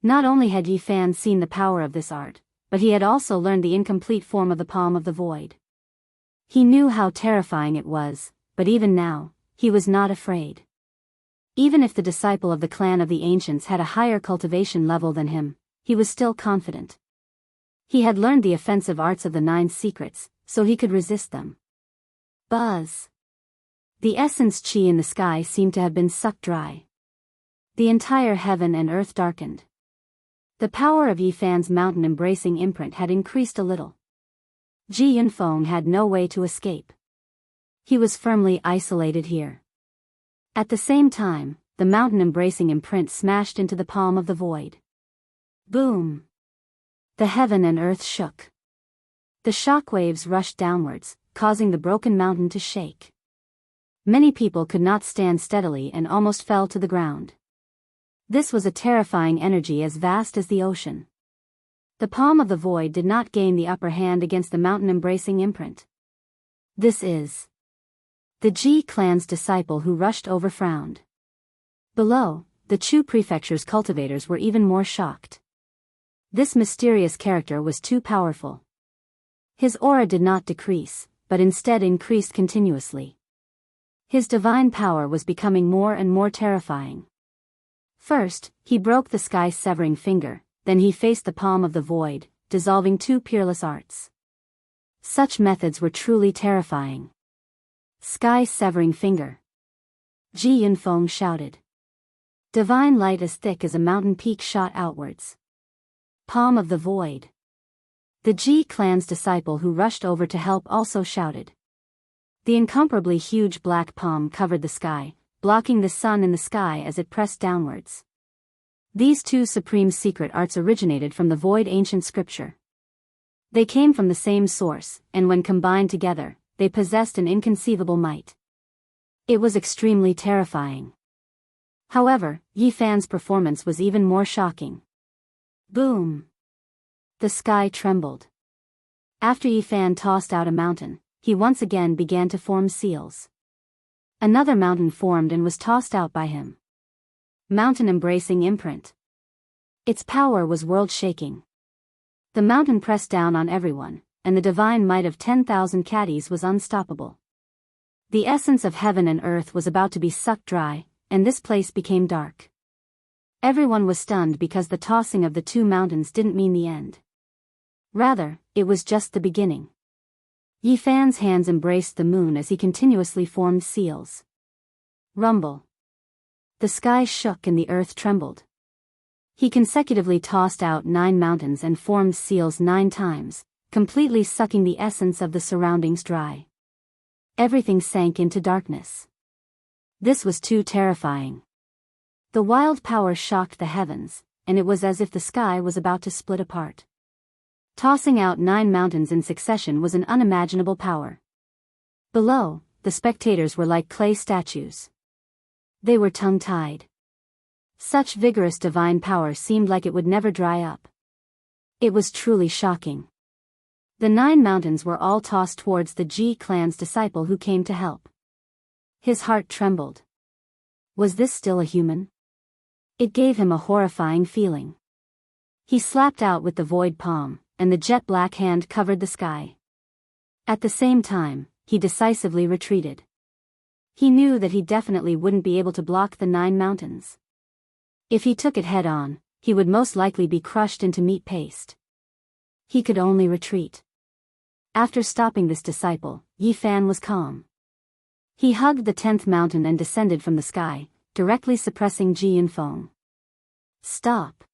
Not only had Yi Fan seen the power of this art, but he had also learned the incomplete form of the palm of the void. He knew how terrifying it was, but even now, he was not afraid. Even if the disciple of the clan of the ancients had a higher cultivation level than him, he was still confident. He had learned the offensive arts of the 9 secrets, so he could resist them. Buzz! The essence chi in the sky seemed to have been sucked dry. The entire heaven and earth darkened. The power of Yi Fan's mountain-embracing imprint had increased a little. Ji Yunfeng had no way to escape. He was firmly isolated here. At the same time, the mountain-embracing imprint smashed into the palm of the void. Boom! The heaven and earth shook. The shock waves rushed downwards, causing the broken mountain to shake. Many people could not stand steadily and almost fell to the ground. This was a terrifying energy as vast as the ocean. The palm of the void did not gain the upper hand against the mountain-embracing imprint. This is the Ji clan's disciple who rushed over frowned. Below, the Chu prefecture's cultivators were even more shocked. This mysterious character was too powerful. His aura did not decrease, but instead increased continuously. His divine power was becoming more and more terrifying. First, he broke the sky's severing finger, then he faced the palm of the void, dissolving 2 peerless arts. Such methods were truly terrifying. Sky's severing finger. Ji Yunfeng shouted. Divine light as thick as a mountain peak shot outwards. Palm of the void. The Ji clan's disciple who rushed over to help also shouted. The incomparably huge black palm covered the sky, blocking the sun in the sky as it pressed downwards. These 2 supreme secret arts originated from the void ancient scripture. They came from the same source, and when combined together, they possessed an inconceivable might. It was extremely terrifying. However, Yi Fan's performance was even more shocking. Boom! The sky trembled. After Yi Fan tossed out a mountain, he once again began to form seals. Another mountain formed and was tossed out by him. Mountain-embracing imprint. Its power was world-shaking. The mountain pressed down on everyone, and the divine might of 10,000 caddies was unstoppable. The essence of heaven and earth was about to be sucked dry, and this place became dark. Everyone was stunned because the tossing of the 2 mountains didn't mean the end. Rather, it was just the beginning. Yi Fan's hands embraced the moon as he continuously formed seals. Rumble. The sky shook and the earth trembled. He consecutively tossed out 9 mountains and formed seals 9 times, completely sucking the essence of the surroundings dry. Everything sank into darkness. This was too terrifying. The wild power shocked the heavens, and it was as if the sky was about to split apart. Tossing out 9 mountains in succession was an unimaginable power. Below, the spectators were like clay statues. They were tongue-tied. Such vigorous divine power seemed like it would never dry up. It was truly shocking. The 9 mountains were all tossed towards the G clan's disciple who came to help. His heart trembled. Was this still a human? It gave him a horrifying feeling. He slapped out with the void palm, and the jet-black hand covered the sky. At the same time, he decisively retreated. He knew that he definitely wouldn't be able to block the 9 mountains. If he took it head-on, he would most likely be crushed into meat paste. He could only retreat. After stopping this disciple, Yi Fan was calm. He hugged the 10th mountain and descended from the sky, directly suppressing Ji Yunfeng. Stop!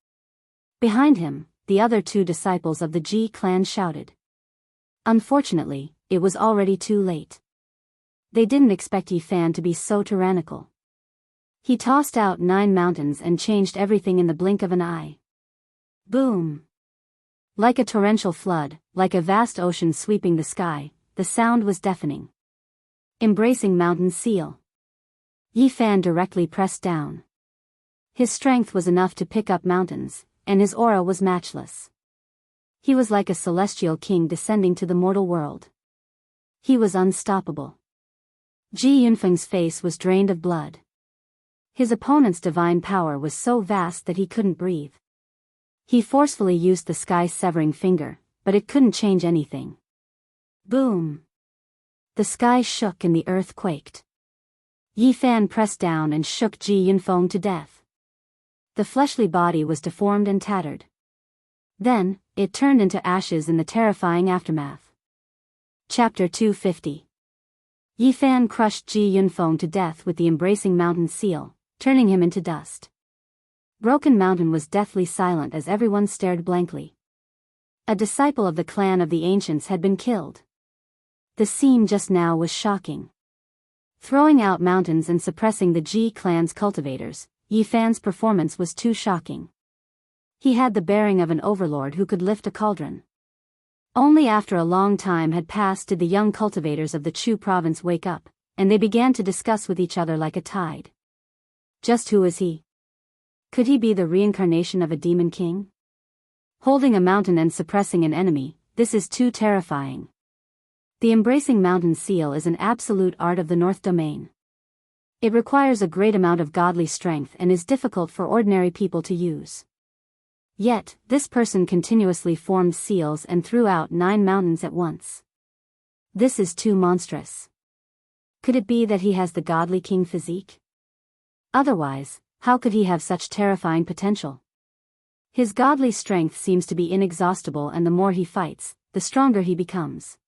Behind him, the other 2 disciples of the Ji clan shouted. Unfortunately, it was already too late. They didn't expect Yi Fan to be so tyrannical. He tossed out 9 mountains and changed everything in the blink of an eye. Boom! Like a torrential flood, like a vast ocean sweeping the sky, the sound was deafening. Embracing mountain seal. Yi Fan directly pressed down. His strength was enough to pick up mountains, and his aura was matchless. He was like a celestial king descending to the mortal world. He was unstoppable. Ji Yunfeng's face was drained of blood. His opponent's divine power was so vast that he couldn't breathe. He forcefully used the sky-severing finger, but it couldn't change anything. Boom! The sky shook and the earth quaked. Yi Fan pressed down and shook Ji Yunfeng to death. The fleshly body was deformed and tattered. Then, it turned into ashes in the terrifying aftermath. Chapter 250. Yi Fan crushed Ji Yunfeng to death with the embracing mountain seal, turning him into dust. Broken Mountain was deathly silent as everyone stared blankly. A disciple of the clan of the ancients had been killed. The scene just now was shocking. Throwing out mountains and suppressing the Ji clan's cultivators, Yi Fan's performance was too shocking. He had the bearing of an overlord who could lift a cauldron. Only after a long time had passed did the young cultivators of the Chu province wake up, and they began to discuss with each other like a tide. Just who is he? Could he be the reincarnation of a demon king? Holding a mountain and suppressing an enemy, this is too terrifying. The embracing mountain seal is an absolute art of the North Domain. It requires a great amount of godly strength and is difficult for ordinary people to use. Yet, this person continuously formed seals and threw out 9 mountains at once. This is too monstrous. Could it be that he has the godly king physique? Otherwise, how could he have such terrifying potential? His godly strength seems to be inexhaustible, and the more he fights, the stronger he becomes.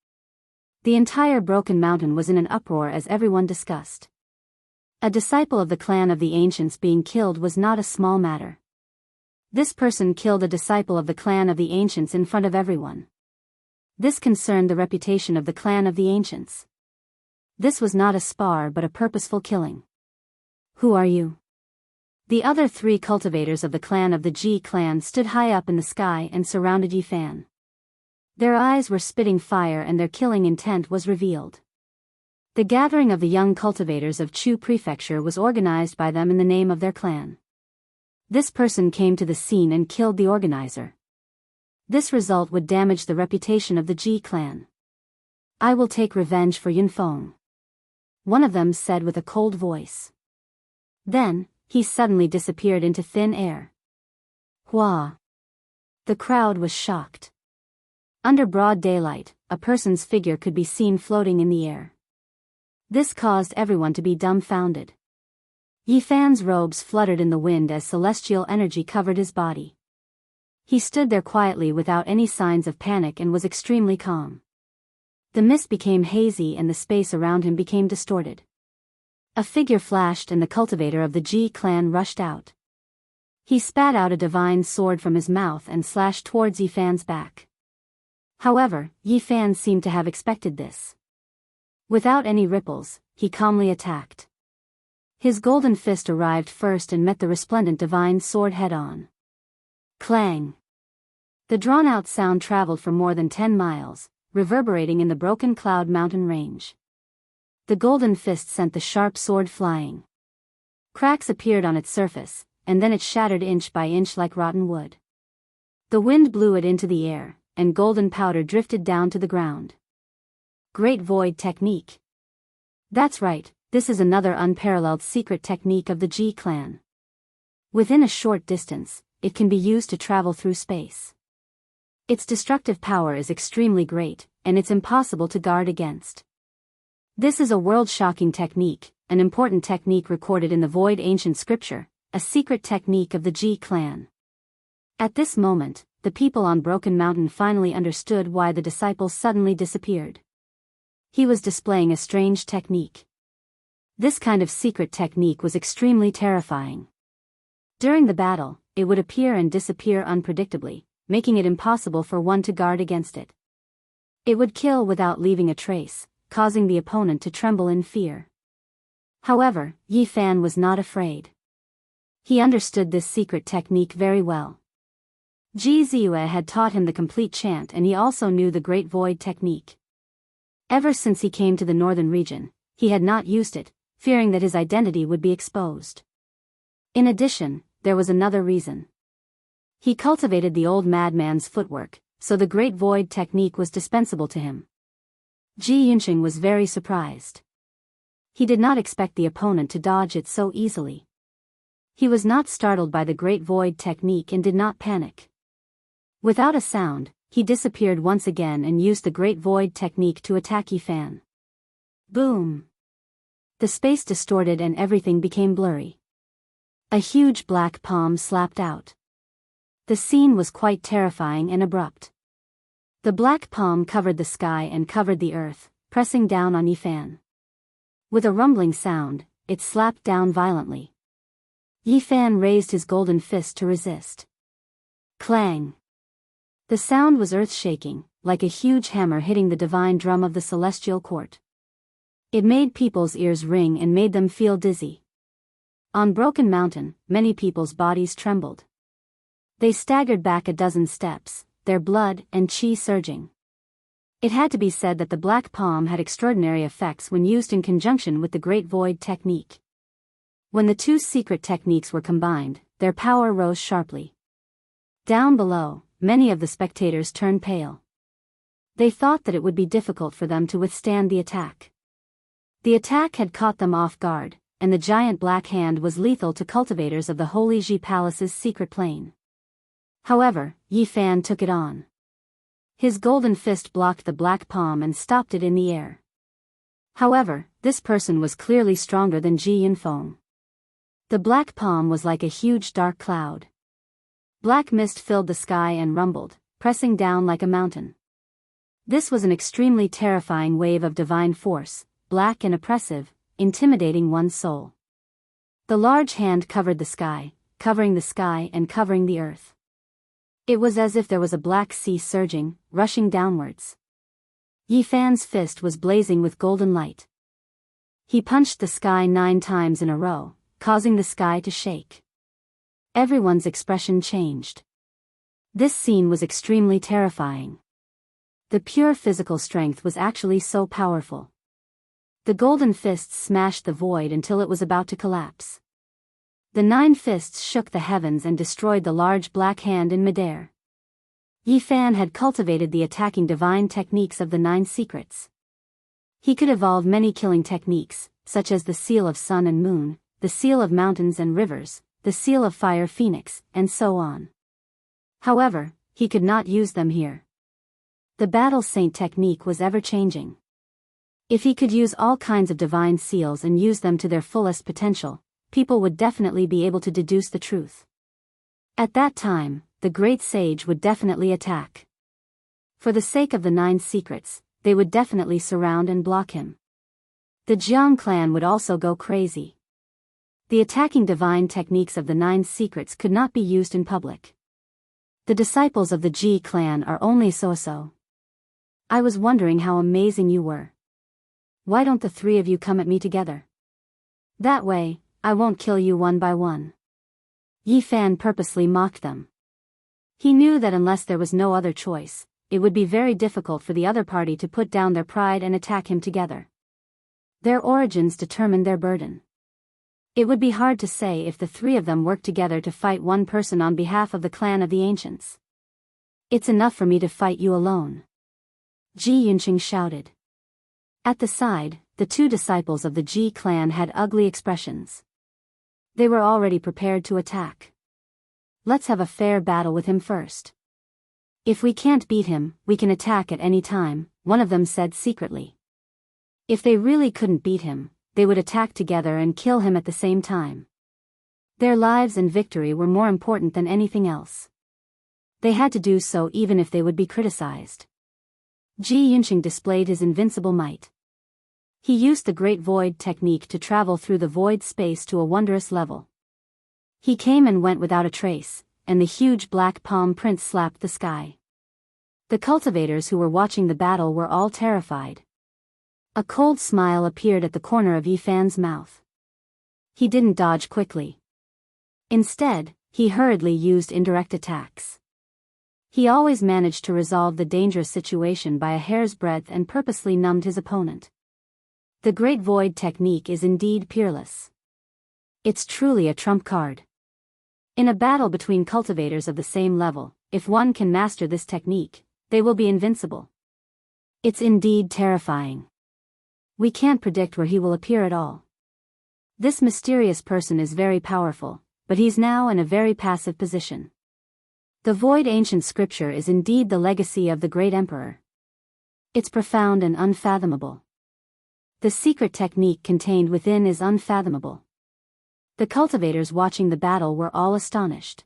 The entire Broken Mountain was in an uproar as everyone discussed. A disciple of the clan of the ancients being killed was not a small matter. This person killed a disciple of the clan of the ancients in front of everyone. This concerned the reputation of the clan of the ancients. This was not a spar but a purposeful killing. Who are you? The other 3 cultivators of the clan of the Ji clan stood high up in the sky and surrounded Yi Fan. Their eyes were spitting fire and their killing intent was revealed. The gathering of the young cultivators of Chu Prefecture was organized by them in the name of their clan. This person came to the scene and killed the organizer. This result would damage the reputation of the Ji clan. I will take revenge for Yunfeng. One of them said with a cold voice. Then, he suddenly disappeared into thin air. Hua! The crowd was shocked. Under broad daylight, a person's figure could be seen floating in the air. This caused everyone to be dumbfounded. Yi Fan's robes fluttered in the wind as celestial energy covered his body. He stood there quietly without any signs of panic and was extremely calm. The mist became hazy and the space around him became distorted. A figure flashed and the cultivator of the Ji clan rushed out. He spat out a divine sword from his mouth and slashed towards Yi Fan's back. However, Yi Fan seemed to have expected this. Without any ripples, he calmly attacked. His golden fist arrived first and met the resplendent divine sword head-on. Clang! The drawn-out sound traveled for more than 10 miles, reverberating in the broken cloud mountain range. The golden fist sent the sharp sword flying. Cracks appeared on its surface, and then it shattered inch by inch like rotten wood. The wind blew it into the air, and golden powder drifted down to the ground. Great Void Technique. That's right, this is another unparalleled secret technique of the Ji clan. Within a short distance, it can be used to travel through space. Its destructive power is extremely great, and it's impossible to guard against. This is a world-shocking technique, an important technique recorded in the Void ancient scripture, a secret technique of the Ji clan. At this moment, the people on Broken Mountain finally understood why the disciple suddenly disappeared. He was displaying a strange technique. This kind of secret technique was extremely terrifying. During the battle, it would appear and disappear unpredictably, making it impossible for one to guard against it. It would kill without leaving a trace, causing the opponent to tremble in fear. However, Yi Fan was not afraid. He understood this secret technique very well. Ji Ziyue had taught him the complete chant, and he also knew the Great Void technique. Ever since he came to the northern region, he had not used it, fearing that his identity would be exposed. In addition, there was another reason. He cultivated the old madman's footwork, so the Great Void technique was dispensable to him. Ji Yunqing was very surprised. He did not expect the opponent to dodge it so easily. He was not startled by the Great Void technique and did not panic. Without a sound, he disappeared once again and used the Great Void technique to attack Yi Fan. Boom! The space distorted and everything became blurry. A huge black palm slapped out. The scene was quite terrifying and abrupt. The black palm covered the sky and covered the earth, pressing down on Yi Fan. With a rumbling sound, it slapped down violently. Yi Fan raised his golden fist to resist. Clang! The sound was earth-shaking, like a huge hammer hitting the divine drum of the celestial court. It made people's ears ring and made them feel dizzy. On Broken Mountain, many people's bodies trembled. They staggered back a dozen steps, their blood and chi surging. It had to be said that the black palm had extraordinary effects when used in conjunction with the Great Void technique. When the two secret techniques were combined, their power rose sharply. Down below, many of the spectators turned pale. They thought that it would be difficult for them to withstand the attack. The attack had caught them off guard, and the giant black hand was lethal to cultivators of the Holy Ji Palace's secret plane. However, Yi Fan took it on. His golden fist blocked the black palm and stopped it in the air. However, this person was clearly stronger than Ji Yunfeng. The black palm was like a huge dark cloud. Black mist filled the sky and rumbled, pressing down like a mountain. This was an extremely terrifying wave of divine force, black and oppressive, intimidating one's soul. The large hand covered the sky and covering the earth. It was as if there was a black sea surging, rushing downwards. Yi Fan's fist was blazing with golden light. He punched the sky 9 times in a row, causing the sky to shake. Everyone's expression changed. This scene was extremely terrifying. The pure physical strength was actually so powerful. The golden fists smashed the void until it was about to collapse. The 9 fists shook the heavens and destroyed the large black hand in midair. Yi Fan had cultivated the attacking divine techniques of the 9 secrets. He could evolve many killing techniques, such as the seal of sun and moon, the seal of mountains and rivers, the seal of fire phoenix, and so on. However, he could not use them here. The battle saint technique was ever-changing. If he could use all kinds of divine seals and use them to their fullest potential, people would definitely be able to deduce the truth. At that time, the great sage would definitely attack. For the sake of the 9 secrets, they would definitely surround and block him. The Jiang clan would also go crazy. The attacking divine techniques of the 9 secrets could not be used in public. The disciples of the G clan are only so-so. I was wondering how amazing you were. Why don't the 3 of you come at me together? That way, I won't kill you one by one. Yi Fan purposely mocked them. He knew that unless there was no other choice, it would be very difficult for the other party to put down their pride and attack him together. Their origins determined their burden. It would be hard to say if the 3 of them worked together to fight one person on behalf of the clan of the ancients. It's enough for me to fight you alone. Ji Yunqing shouted. At the side, the 2 disciples of the Ji clan had ugly expressions. They were already prepared to attack. Let's have a fair battle with him first. If we can't beat him, we can attack at any time, one of them said secretly. If they really couldn't beat him, they would attack together and kill him at the same time. Their lives and victory were more important than anything else. They had to do so even if they would be criticized. Ji Yunqing displayed his invincible might. He used the Great Void technique to travel through the void space to a wondrous level. He came and went without a trace, and the huge black palm prints slapped the sky. The cultivators who were watching the battle were all terrified. A cold smile appeared at the corner of Yi Fan's mouth. He didn't dodge quickly. Instead, he hurriedly used indirect attacks. He always managed to resolve the dangerous situation by a hair's breadth and purposely numbed his opponent. The Great Void technique is indeed peerless. It's truly a trump card. In a battle between cultivators of the same level, if one can master this technique, they will be invincible. It's indeed terrifying. We can't predict where he will appear at all. This mysterious person is very powerful, but he's now in a very passive position. The Void ancient scripture is indeed the legacy of the great emperor. It's profound and unfathomable. The secret technique contained within is unfathomable. The cultivators watching the battle were all astonished.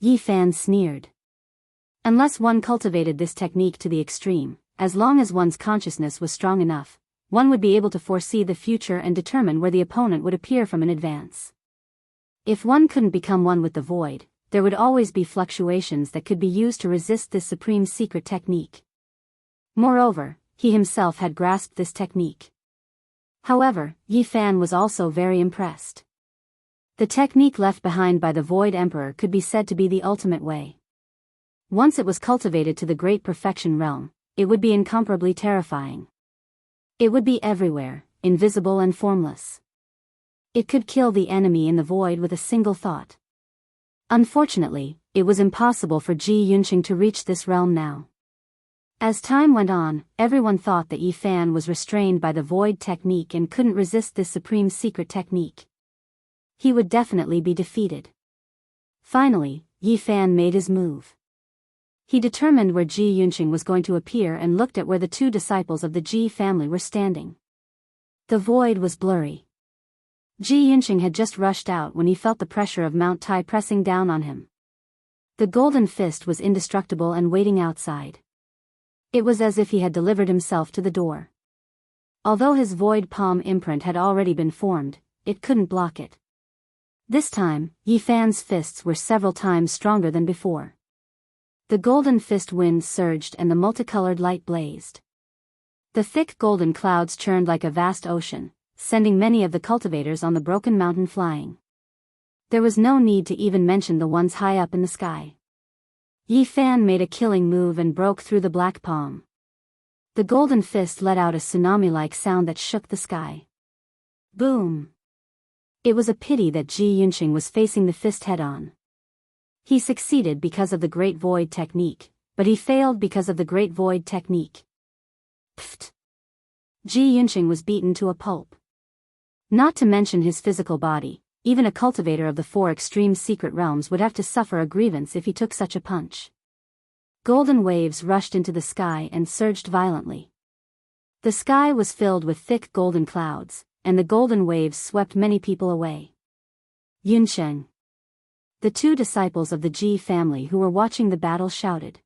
Yi Fan sneered. Unless one cultivated this technique to the extreme, as long as one's consciousness was strong enough, one would be able to foresee the future and determine where the opponent would appear from in advance. If one couldn't become one with the void, there would always be fluctuations that could be used to resist this supreme secret technique. Moreover, he himself had grasped this technique. However, Yi Fan was also very impressed. The technique left behind by the Void Emperor could be said to be the ultimate way. Once it was cultivated to the great perfection realm, it would be incomparably terrifying. It would be everywhere, invisible and formless. It could kill the enemy in the void with a single thought. Unfortunately, it was impossible for Ji Yunqing to reach this realm now. As time went on, everyone thought that Yi Fan was restrained by the void technique and couldn't resist this supreme secret technique. He would definitely be defeated. Finally, Yi Fan made his move. He determined where Ji Yunqing was going to appear and looked at where the 2 disciples of the Ji family were standing. The void was blurry. Ji Yunqing had just rushed out when he felt the pressure of Mount Tai pressing down on him. The golden fist was indestructible and waiting outside. It was as if he had delivered himself to the door. Although his void palm imprint had already been formed, it couldn't block it. This time, Yi Fan's fists were several times stronger than before. The golden fist wind surged and the multicolored light blazed. The thick golden clouds churned like a vast ocean, sending many of the cultivators on the broken mountain flying. There was no need to even mention the ones high up in the sky. Yi Fan made a killing move and broke through the black palm. The golden fist let out a tsunami-like sound that shook the sky. Boom! It was a pity that Ji Yunqing was facing the fist head-on. He succeeded because of the Great Void technique, but he failed because of the Great Void technique. Pfft! Ji Yunqing was beaten to a pulp. Not to mention his physical body, even a cultivator of the 4 extreme secret realms would have to suffer a grievance if he took such a punch. Golden waves rushed into the sky and surged violently. The sky was filled with thick golden clouds, and the golden waves swept many people away. Yunqing. The 2 disciples of the Ji family who were watching the battle shouted.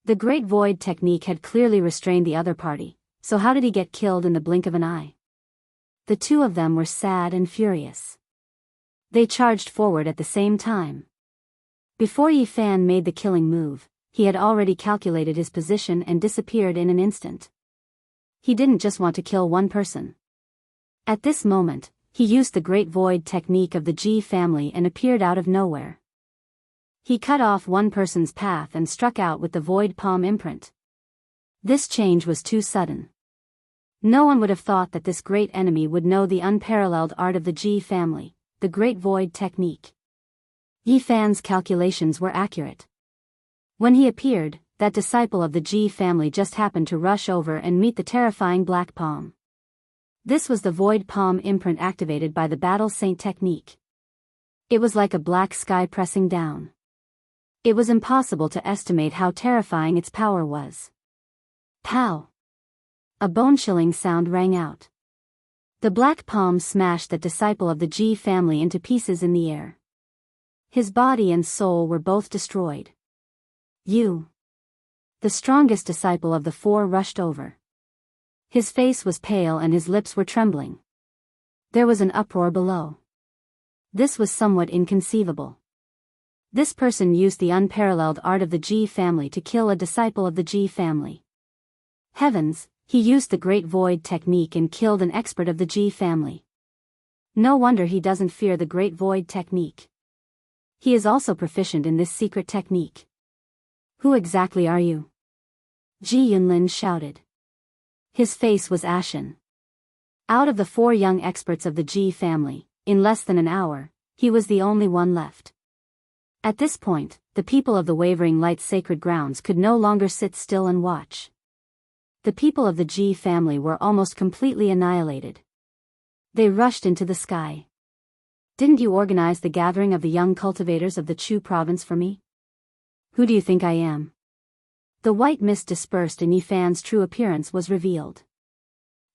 The Great Void technique had clearly restrained the other party, so how did he get killed in the blink of an eye? The 2 of them were sad and furious. They charged forward at the same time. Before Yi Fan made the killing move, he had already calculated his position and disappeared in an instant. He didn't just want to kill one person. At this moment, he used the Great Void technique of the Ji family and appeared out of nowhere. He cut off one person's path and struck out with the Void Palm imprint. This change was too sudden. No one would have thought that this great enemy would know the unparalleled art of the Ji family, the Great Void technique. Yi Fan's calculations were accurate. When he appeared, that disciple of the Ji family just happened to rush over and meet the terrifying Black Palm. This was the Void Palm imprint activated by the Battle Saint technique. It was like a black sky pressing down. It was impossible to estimate how terrifying its power was. Pow! A bone-chilling sound rang out. The Black Palm smashed that disciple of the Ji family into pieces in the air. His body and soul were both destroyed. You. The strongest disciple of the four rushed over. His face was pale and his lips were trembling. There was an uproar below. This was somewhat inconceivable. This person used the unparalleled art of the Ji family to kill a disciple of the Ji family. Heavens, he used the Great Void technique and killed an expert of the Ji family. No wonder he doesn't fear the Great Void technique. He is also proficient in this secret technique. Who exactly are you? Ji Yunlin shouted. His face was ashen. Out of the four young experts of the Ji family, in less than an hour, he was the only one left. At this point, the people of the Wavering Light Sacred Grounds could no longer sit still and watch. The people of the Ji family were almost completely annihilated. They rushed into the sky. Didn't you organize the gathering of the young cultivators of the Chu province for me? Who do you think I am? The white mist dispersed and Yi Fan's true appearance was revealed.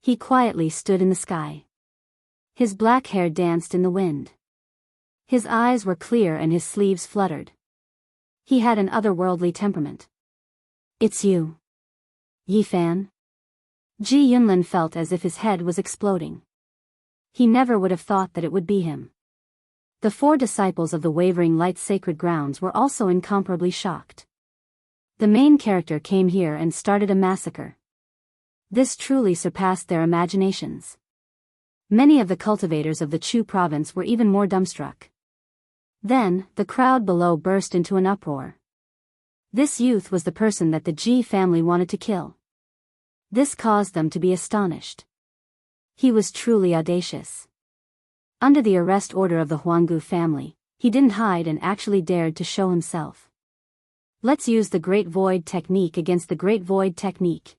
He quietly stood in the sky. His black hair danced in the wind. His eyes were clear and his sleeves fluttered. He had an otherworldly temperament. It's you. Yi Fan? Ji Yunlin felt as if his head was exploding. He never would have thought that it would be him. The four disciples of the Wavering Light Sacred Grounds were also incomparably shocked. The main character came here and started a massacre. This truly surpassed their imaginations. Many of the cultivators of the Chu province were even more dumbstruck. Then, the crowd below burst into an uproar. This youth was the person that the Ji family wanted to kill. This caused them to be astonished. He was truly audacious. Under the arrest order of the Huanggu family, he didn't hide and actually dared to show himself. Let's use the Great Void technique against the Great Void technique.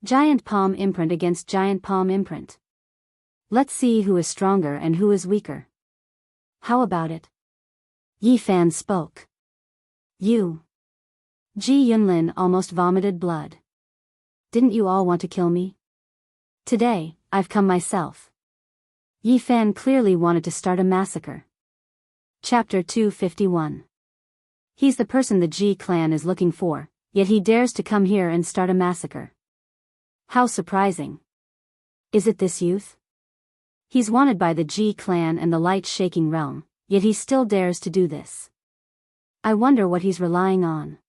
Giant Palm imprint against Giant Palm imprint. Let's see who is stronger and who is weaker. How about it? Yi Fan spoke. You. Ji Yunlin almost vomited blood. Didn't you all want to kill me? Today, I've come myself. Yi Fan clearly wanted to start a massacre. Chapter 251. He's the person the Ji clan is looking for, yet he dares to come here and start a massacre. How surprising. Is it this youth? He's wanted by the Ji clan and the light-shaking realm, yet he still dares to do this. I wonder what he's relying on.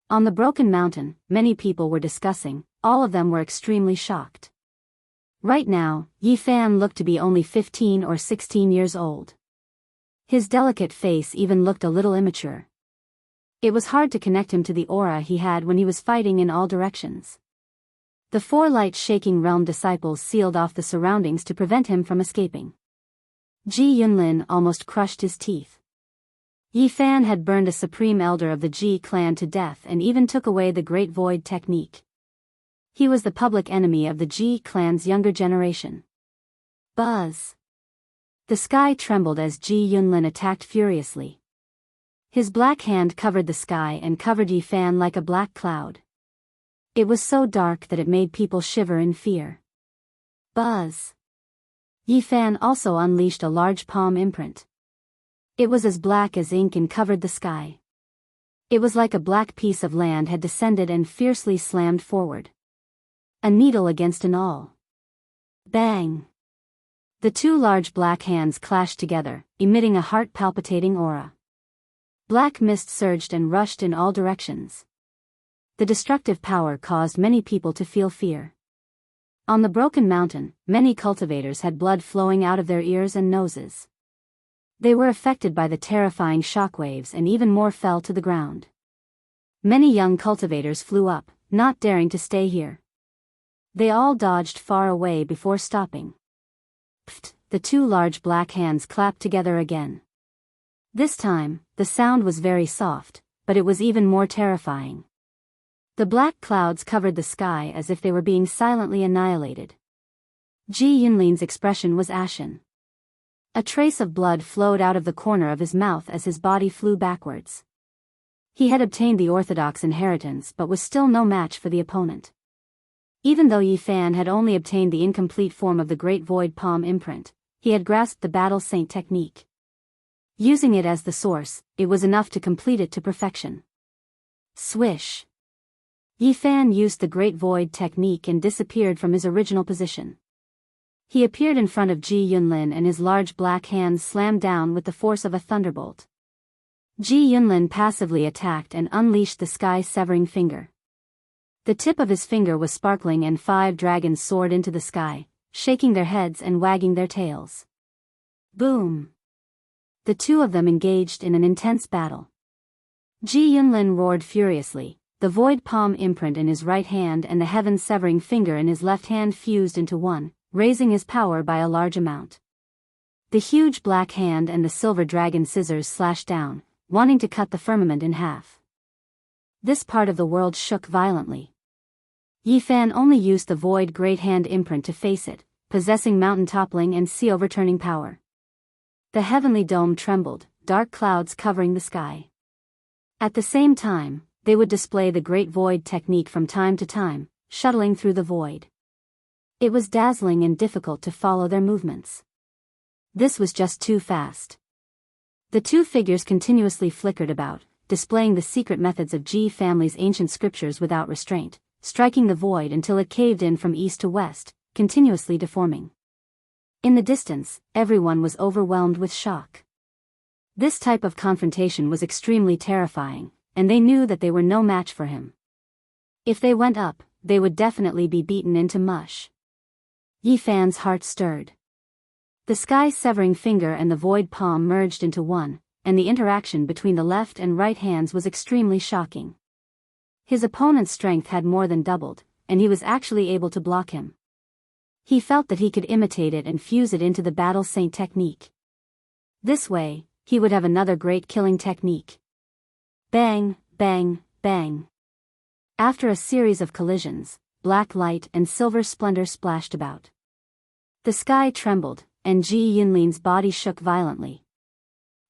On the Broken Mountain, many people were discussing, all of them were extremely shocked. Right now, Yi Fan looked to be only 15 or 16 years old. His delicate face even looked a little immature. It was hard to connect him to the aura he had when he was fighting in all directions. The four light-shaking realm disciples sealed off the surroundings to prevent him from escaping. Ji Yunlin almost crushed his teeth. Yi Fan had burned a supreme elder of the Ji clan to death and even took away the Great Void technique. He was the public enemy of the Ji clan's younger generation. Buzz! The sky trembled as Ji Yunlin attacked furiously. His black hand covered the sky and covered Yi Fan like a black cloud. It was so dark that it made people shiver in fear. Buzz! Yi Fan also unleashed a large palm imprint. It was as black as ink and covered the sky. It was like a black piece of land had descended and fiercely slammed forward. A needle against an awl. Bang! The two large black hands clashed together, emitting a heart-palpitating aura. Black mist surged and rushed in all directions. The destructive power caused many people to feel fear. On the broken mountain, many cultivators had blood flowing out of their ears and noses. They were affected by the terrifying shockwaves and even more fell to the ground. Many young cultivators flew up, not daring to stay here. They all dodged far away before stopping. Pfft, the two large black hands clapped together again. This time, the sound was very soft, but it was even more terrifying. The black clouds covered the sky as if they were being silently annihilated. Ji Yunlin's expression was ashen. A trace of blood flowed out of the corner of his mouth as his body flew backwards. He had obtained the orthodox inheritance but was still no match for the opponent. Even though Yi Fan had only obtained the incomplete form of the Great Void Palm imprint, he had grasped the Battle Saint technique. Using it as the source, it was enough to complete it to perfection. Swish! Yi Fan used the Great Void technique and disappeared from his original position. He appeared in front of Ji Yunlin and his large black hands slammed down with the force of a thunderbolt. Ji Yunlin passively attacked and unleashed the sky-severing finger. The tip of his finger was sparkling and 5 dragons soared into the sky, shaking their heads and wagging their tails. Boom! The two of them engaged in an intense battle. Ji Yunlin roared furiously. The void palm imprint in his right hand and the heaven-severing finger in his left hand fused into one, raising his power by a large amount. The huge black hand and the silver dragon scissors slashed down, wanting to cut the firmament in half. This part of the world shook violently. Yi Fan only used the void great hand imprint to face it, possessing mountain-toppling and sea-overturning power. The heavenly dome trembled, dark clouds covering the sky. At the same time, they would display the Great Void technique from time to time, shuttling through the void. It was dazzling and difficult to follow their movements. This was just too fast. The two figures continuously flickered about, displaying the secret methods of Ji family's ancient scriptures without restraint, striking the void until it caved in from east to west, continuously deforming. In the distance, everyone was overwhelmed with shock. This type of confrontation was extremely terrifying, and they knew that they were no match for him. If they went up, they would definitely be beaten into mush. Yi Fan's heart stirred. The sky-severing finger and the void palm merged into one, and the interaction between the left and right hands was extremely shocking. His opponent's strength had more than doubled, and he was actually able to block him. He felt that he could imitate it and fuse it into the Battle Saint technique. This way, he would have another great killing technique. Bang, bang, bang. After a series of collisions, black light and silver splendor splashed about. The sky trembled, and Ji Yunlin's body shook violently.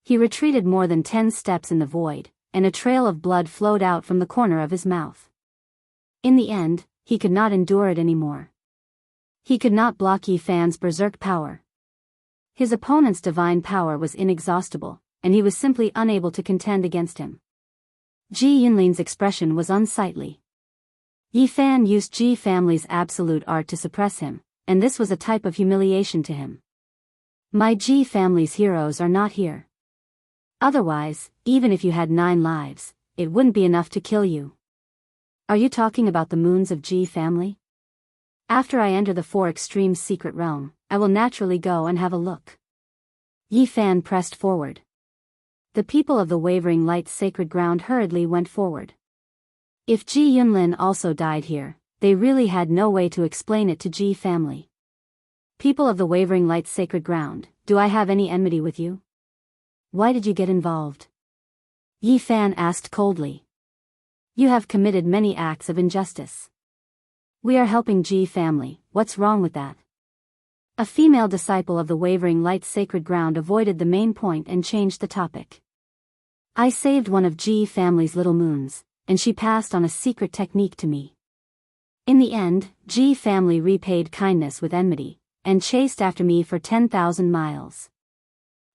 He retreated more than 10 steps in the void, and a trail of blood flowed out from the corner of his mouth. In the end, he could not endure it anymore. He could not block Yi Fan's berserk power. His opponent's divine power was inexhaustible, and he was simply unable to contend against him. Ji Yunlin's expression was unsightly. Yi Fan used Ji family's absolute art to suppress him, and this was a type of humiliation to him. My Ji family's heroes are not here. Otherwise, even if you had 9 lives, it wouldn't be enough to kill you. Are you talking about the moons of Ji family? After I enter the 4 extremes secret realm, I will naturally go and have a look. Yi Fan pressed forward. The people of the Wavering Light's sacred ground hurriedly went forward. If Ji Yunlin also died here, they really had no way to explain it to Ji family. People of the Wavering Light's sacred ground, do I have any enmity with you? Why did you get involved? Yi Fan asked coldly. You have committed many acts of injustice. We are helping Ji family, what's wrong with that? A female disciple of the Wavering Light's sacred ground avoided the main point and changed the topic. I saved one of Ji family's little moons, and she passed on a secret technique to me. In the end, Ji family repaid kindness with enmity, and chased after me for 10,000 miles.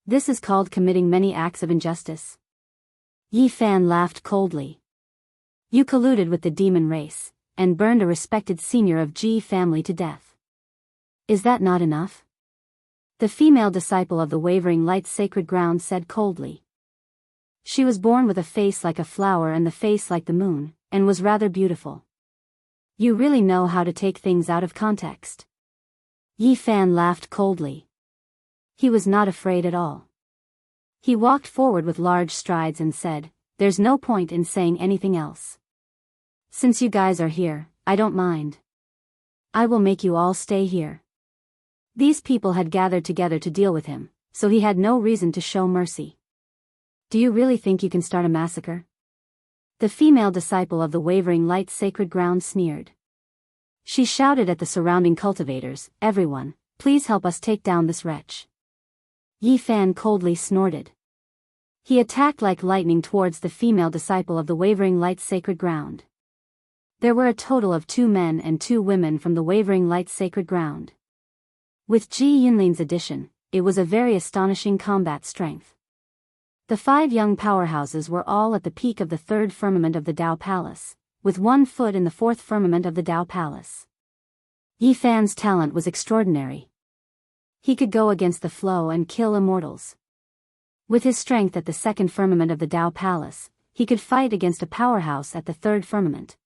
This is called committing many acts of injustice. Yi Fan laughed coldly. You colluded with the demon race, and burned a respected senior of Ji family to death. Is that not enough? The female disciple of the wavering light's sacred ground said coldly. She was born with a face like a flower and the face like the moon, and was rather beautiful. You really know how to take things out of context. Yi Fan laughed coldly. He was not afraid at all. He walked forward with large strides and said, "There's no point in saying anything else. Since you guys are here, I don't mind. I will make you all stay here." These people had gathered together to deal with him, so he had no reason to show mercy. Do you really think you can start a massacre? The female disciple of the wavering light's sacred ground sneered. She shouted at the surrounding cultivators, "Everyone, please help us take down this wretch." Yi Fan coldly snorted. He attacked like lightning towards the female disciple of the wavering light's sacred ground. There were a total of 2 men and 2 women from the wavering light's sacred ground. With Ji Yunlin's addition, it was a very astonishing combat strength. The 5 young powerhouses were all at the peak of the 3rd firmament of the Tao Palace, with 1 foot in the 4th firmament of the Tao Palace. Yi Fan's talent was extraordinary. He could go against the flow and kill immortals. With his strength at the 2nd firmament of the Tao Palace, he could fight against a powerhouse at the 3rd firmament.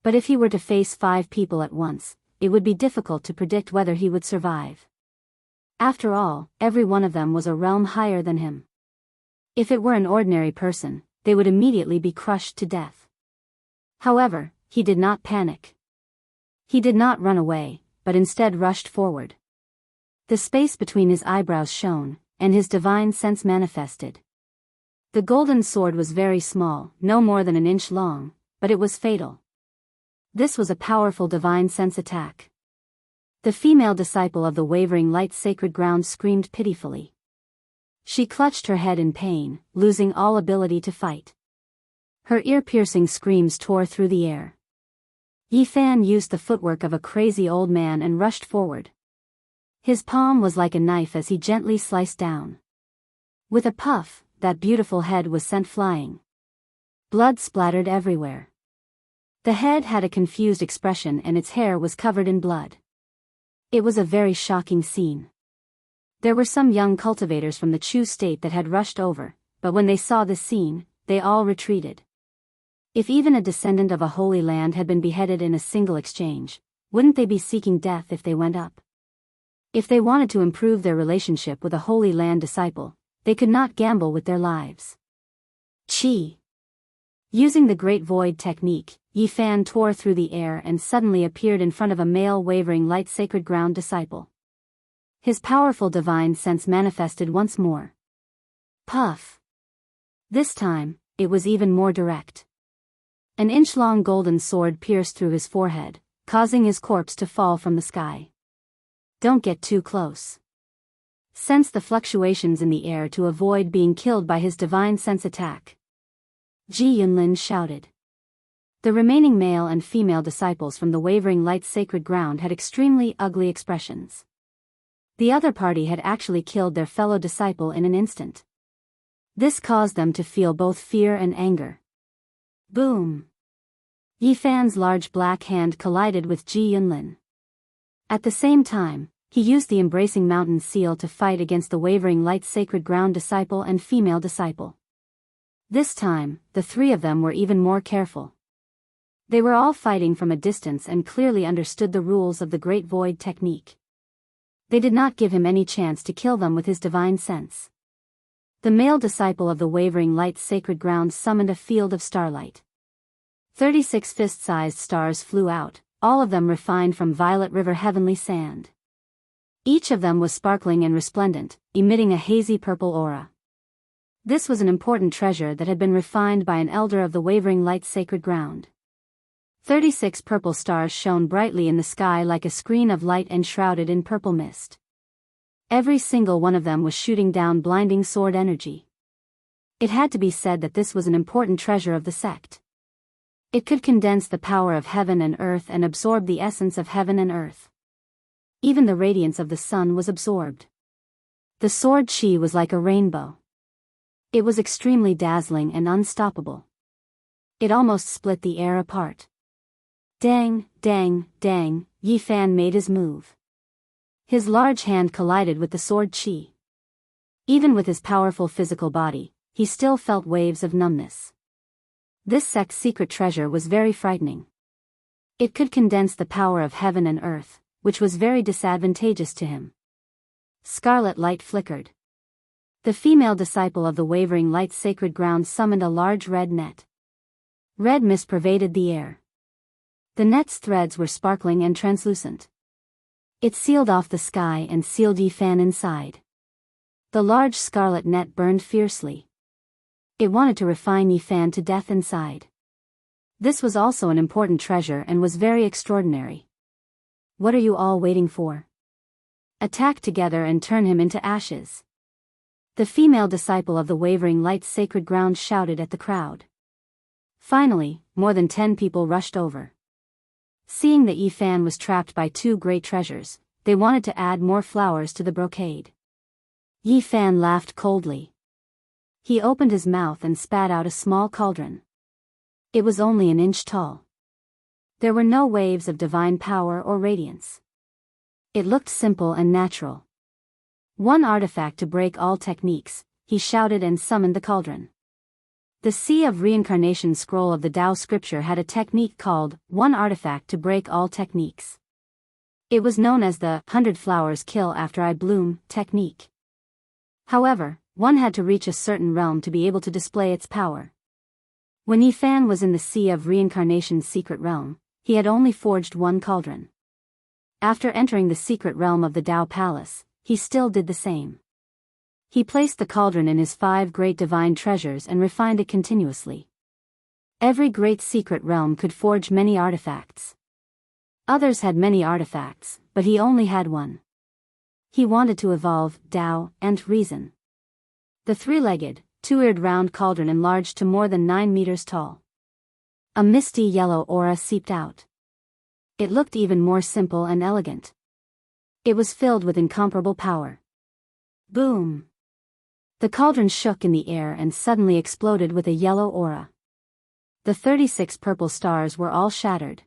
But if he were to face 5 people at once, it would be difficult to predict whether he would survive. After all, every one of them was a realm higher than him. If it were an ordinary person, they would immediately be crushed to death. However, he did not panic. He did not run away, but instead rushed forward. The space between his eyebrows shone, and his divine sense manifested. The golden sword was very small, no more than an inch long, but it was fatal. This was a powerful divine sense attack. The female disciple of the wavering light's sacred ground screamed pitifully. She clutched her head in pain, losing all ability to fight. Her ear-piercing screams tore through the air. Yi Fan used the footwork of a crazy old man and rushed forward. His palm was like a knife as he gently sliced down. With a puff, that beautiful head was sent flying. Blood splattered everywhere. The head had a confused expression and its hair was covered in blood. It was a very shocking scene. There were some young cultivators from the Chu state that had rushed over, but when they saw this scene, they all retreated. If even a descendant of a holy land had been beheaded in a single exchange, wouldn't they be seeking death if they went up? If they wanted to improve their relationship with a holy land disciple, they could not gamble with their lives. Chi. Using the Great Void technique, Yi Fan tore through the air and suddenly appeared in front of a male wavering light sacred ground disciple. His powerful divine sense manifested once more. Puff. This time, it was even more direct. An inch-long golden sword pierced through his forehead, causing his corpse to fall from the sky. Don't get too close. Sense the fluctuations in the air to avoid being killed by his divine sense attack. Ji Yunlin shouted. The remaining male and female disciples from the wavering light's sacred ground had extremely ugly expressions. The other party had actually killed their fellow disciple in an instant. This caused them to feel both fear and anger. Boom! Yi Fan's large black hand collided with Ji Yunlin. At the same time, he used the embracing mountain seal to fight against the wavering light's sacred ground disciple and female disciple. This time, the 3 of them were even more careful. They were all fighting from a distance and clearly understood the rules of the Great Void technique. They did not give him any chance to kill them with his divine sense. The male disciple of the wavering light's sacred ground summoned a field of starlight. 36 fist-sized stars flew out, all of them refined from Violet River heavenly sand. Each of them was sparkling and resplendent, emitting a hazy purple aura. This was an important treasure that had been refined by an elder of the wavering light's sacred ground. 36 purple stars shone brightly in the sky like a screen of light enshrouded in purple mist. Every single one of them was shooting down blinding sword energy. It had to be said that this was an important treasure of the sect. It could condense the power of heaven and earth and absorb the essence of heaven and earth. Even the radiance of the sun was absorbed. The sword chi was like a rainbow. It was extremely dazzling and unstoppable. It almost split the air apart. Dang, dang, dang, Yi Fan made his move. His large hand collided with the sword chi. Even with his powerful physical body, he still felt waves of numbness. This sect's secret treasure was very frightening. It could condense the power of heaven and earth, which was very disadvantageous to him. Scarlet light flickered. The female disciple of the wavering light's sacred ground summoned a large red net. Red mist pervaded the air. The net's threads were sparkling and translucent. It sealed off the sky and sealed Yi Fan inside. The large scarlet net burned fiercely. It wanted to refine Yi Fan to death inside. This was also an important treasure and was very extraordinary. What are you all waiting for? Attack together and turn him into ashes. The female disciple of the wavering light's sacred ground shouted at the crowd. Finally, more than 10 people rushed over. Seeing that Yi Fan was trapped by two great treasures, they wanted to add more flowers to the brocade. Yi Fan laughed coldly. He opened his mouth and spat out a small cauldron. It was only an inch tall. There were no waves of divine power or radiance. It looked simple and natural. One artifact to break all techniques, he shouted and summoned the cauldron. The Sea of Reincarnation scroll of the Tao scripture had a technique called, one artifact to break all techniques. It was known as the 100 flowers kill after I bloom technique. However, one had to reach a certain realm to be able to display its power. When Yi Fan was in the Sea of Reincarnation's secret realm, he had only forged one cauldron. After entering the secret realm of the Tao Palace, he still did the same. He placed the cauldron in his 5 great divine treasures and refined it continuously. Every great secret realm could forge many artifacts. Others had many artifacts, but he only had one. He wanted to evolve Tao and reason. The 3-legged, 2-eared round cauldron enlarged to more than 9 meters tall. A misty yellow aura seeped out. It looked even more simple and elegant. It was filled with incomparable power. Boom! The cauldron shook in the air and suddenly exploded with a yellow aura. The 36 purple stars were all shattered.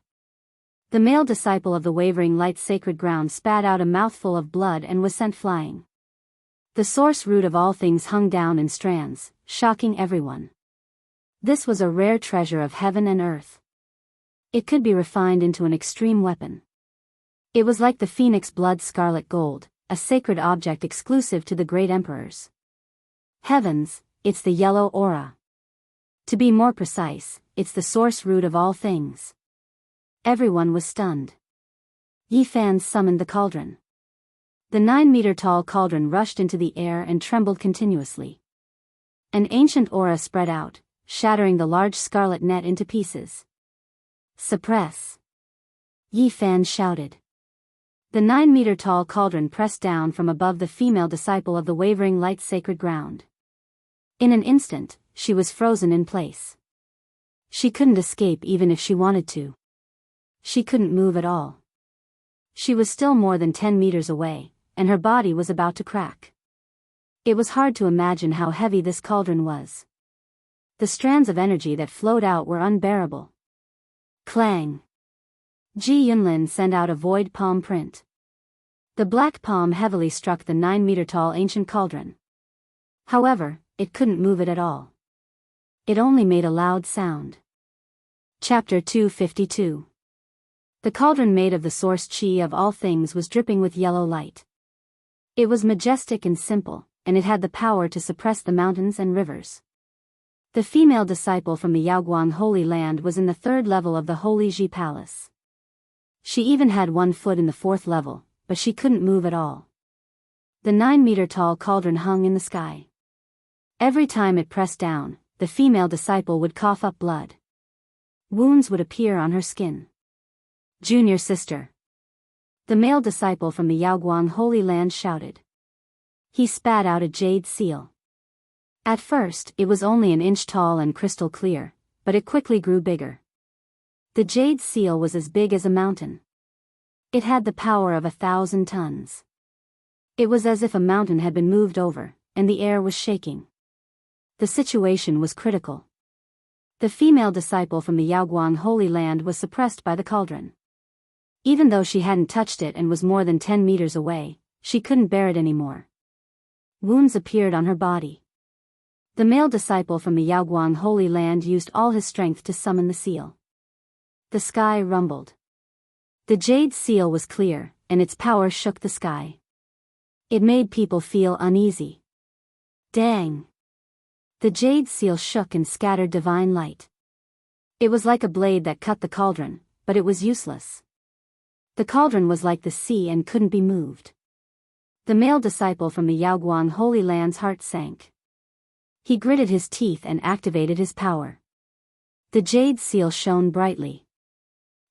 The male disciple of the wavering light's sacred ground spat out a mouthful of blood and was sent flying. The source root of all things hung down in strands, shocking everyone. This was a rare treasure of heaven and earth. It could be refined into an extreme weapon. It was like the phoenix blood scarlet gold, a sacred object exclusive to the great emperors. Heavens, it's the yellow aura. To be more precise, it's the source root of all things. Everyone was stunned. Yi Fan summoned the cauldron. The 9-meter-tall cauldron rushed into the air and trembled continuously. An ancient aura spread out, shattering the large scarlet net into pieces. Suppress! Yi Fan shouted. The 9-meter-tall cauldron pressed down from above the female disciple of the wavering light's sacred ground. In an instant, she was frozen in place. She couldn't escape even if she wanted to. She couldn't move at all. She was still more than 10 meters away, and her body was about to crack. It was hard to imagine how heavy this cauldron was. The strands of energy that flowed out were unbearable. Clang! Ji Yunlin sent out a void palm print. The black palm heavily struck the 9-meter-tall ancient cauldron. However, it couldn't move it at all. It only made a loud sound. Chapter 252. The cauldron made of the source chi of all things was dripping with yellow light. It was majestic and simple, and it had the power to suppress the mountains and rivers. The female disciple from the Yaoguang Holy Land was in the 3rd level of the Holy Ji Palace. She even had 1 foot in the 4th level, but she couldn't move at all. The 9-meter-tall cauldron hung in the sky. Every time it pressed down, the female disciple would cough up blood. Wounds would appear on her skin. Junior sister. The male disciple from the Yaoguang Holy Land shouted. He spat out a jade seal. At first, it was only an inch tall and crystal clear, but it quickly grew bigger. The jade seal was as big as a mountain. It had the power of 1,000 tons. It was as if a mountain had been moved over, and the air was shaking. The situation was critical. The female disciple from the Yaoguang Holy Land was suppressed by the cauldron. Even though she hadn't touched it and was more than 10 meters away, she couldn't bear it anymore. Wounds appeared on her body. The male disciple from the Yaoguang Holy Land used all his strength to summon the seal. The sky rumbled. The jade seal was clear, and its power shook the sky. It made people feel uneasy. Dang! The jade seal shook and scattered divine light. It was like a blade that cut the cauldron, but it was useless. The cauldron was like the sea and couldn't be moved. The male disciple from the Yaoguang Holy Land's heart sank. He gritted his teeth and activated his power. The jade seal shone brightly.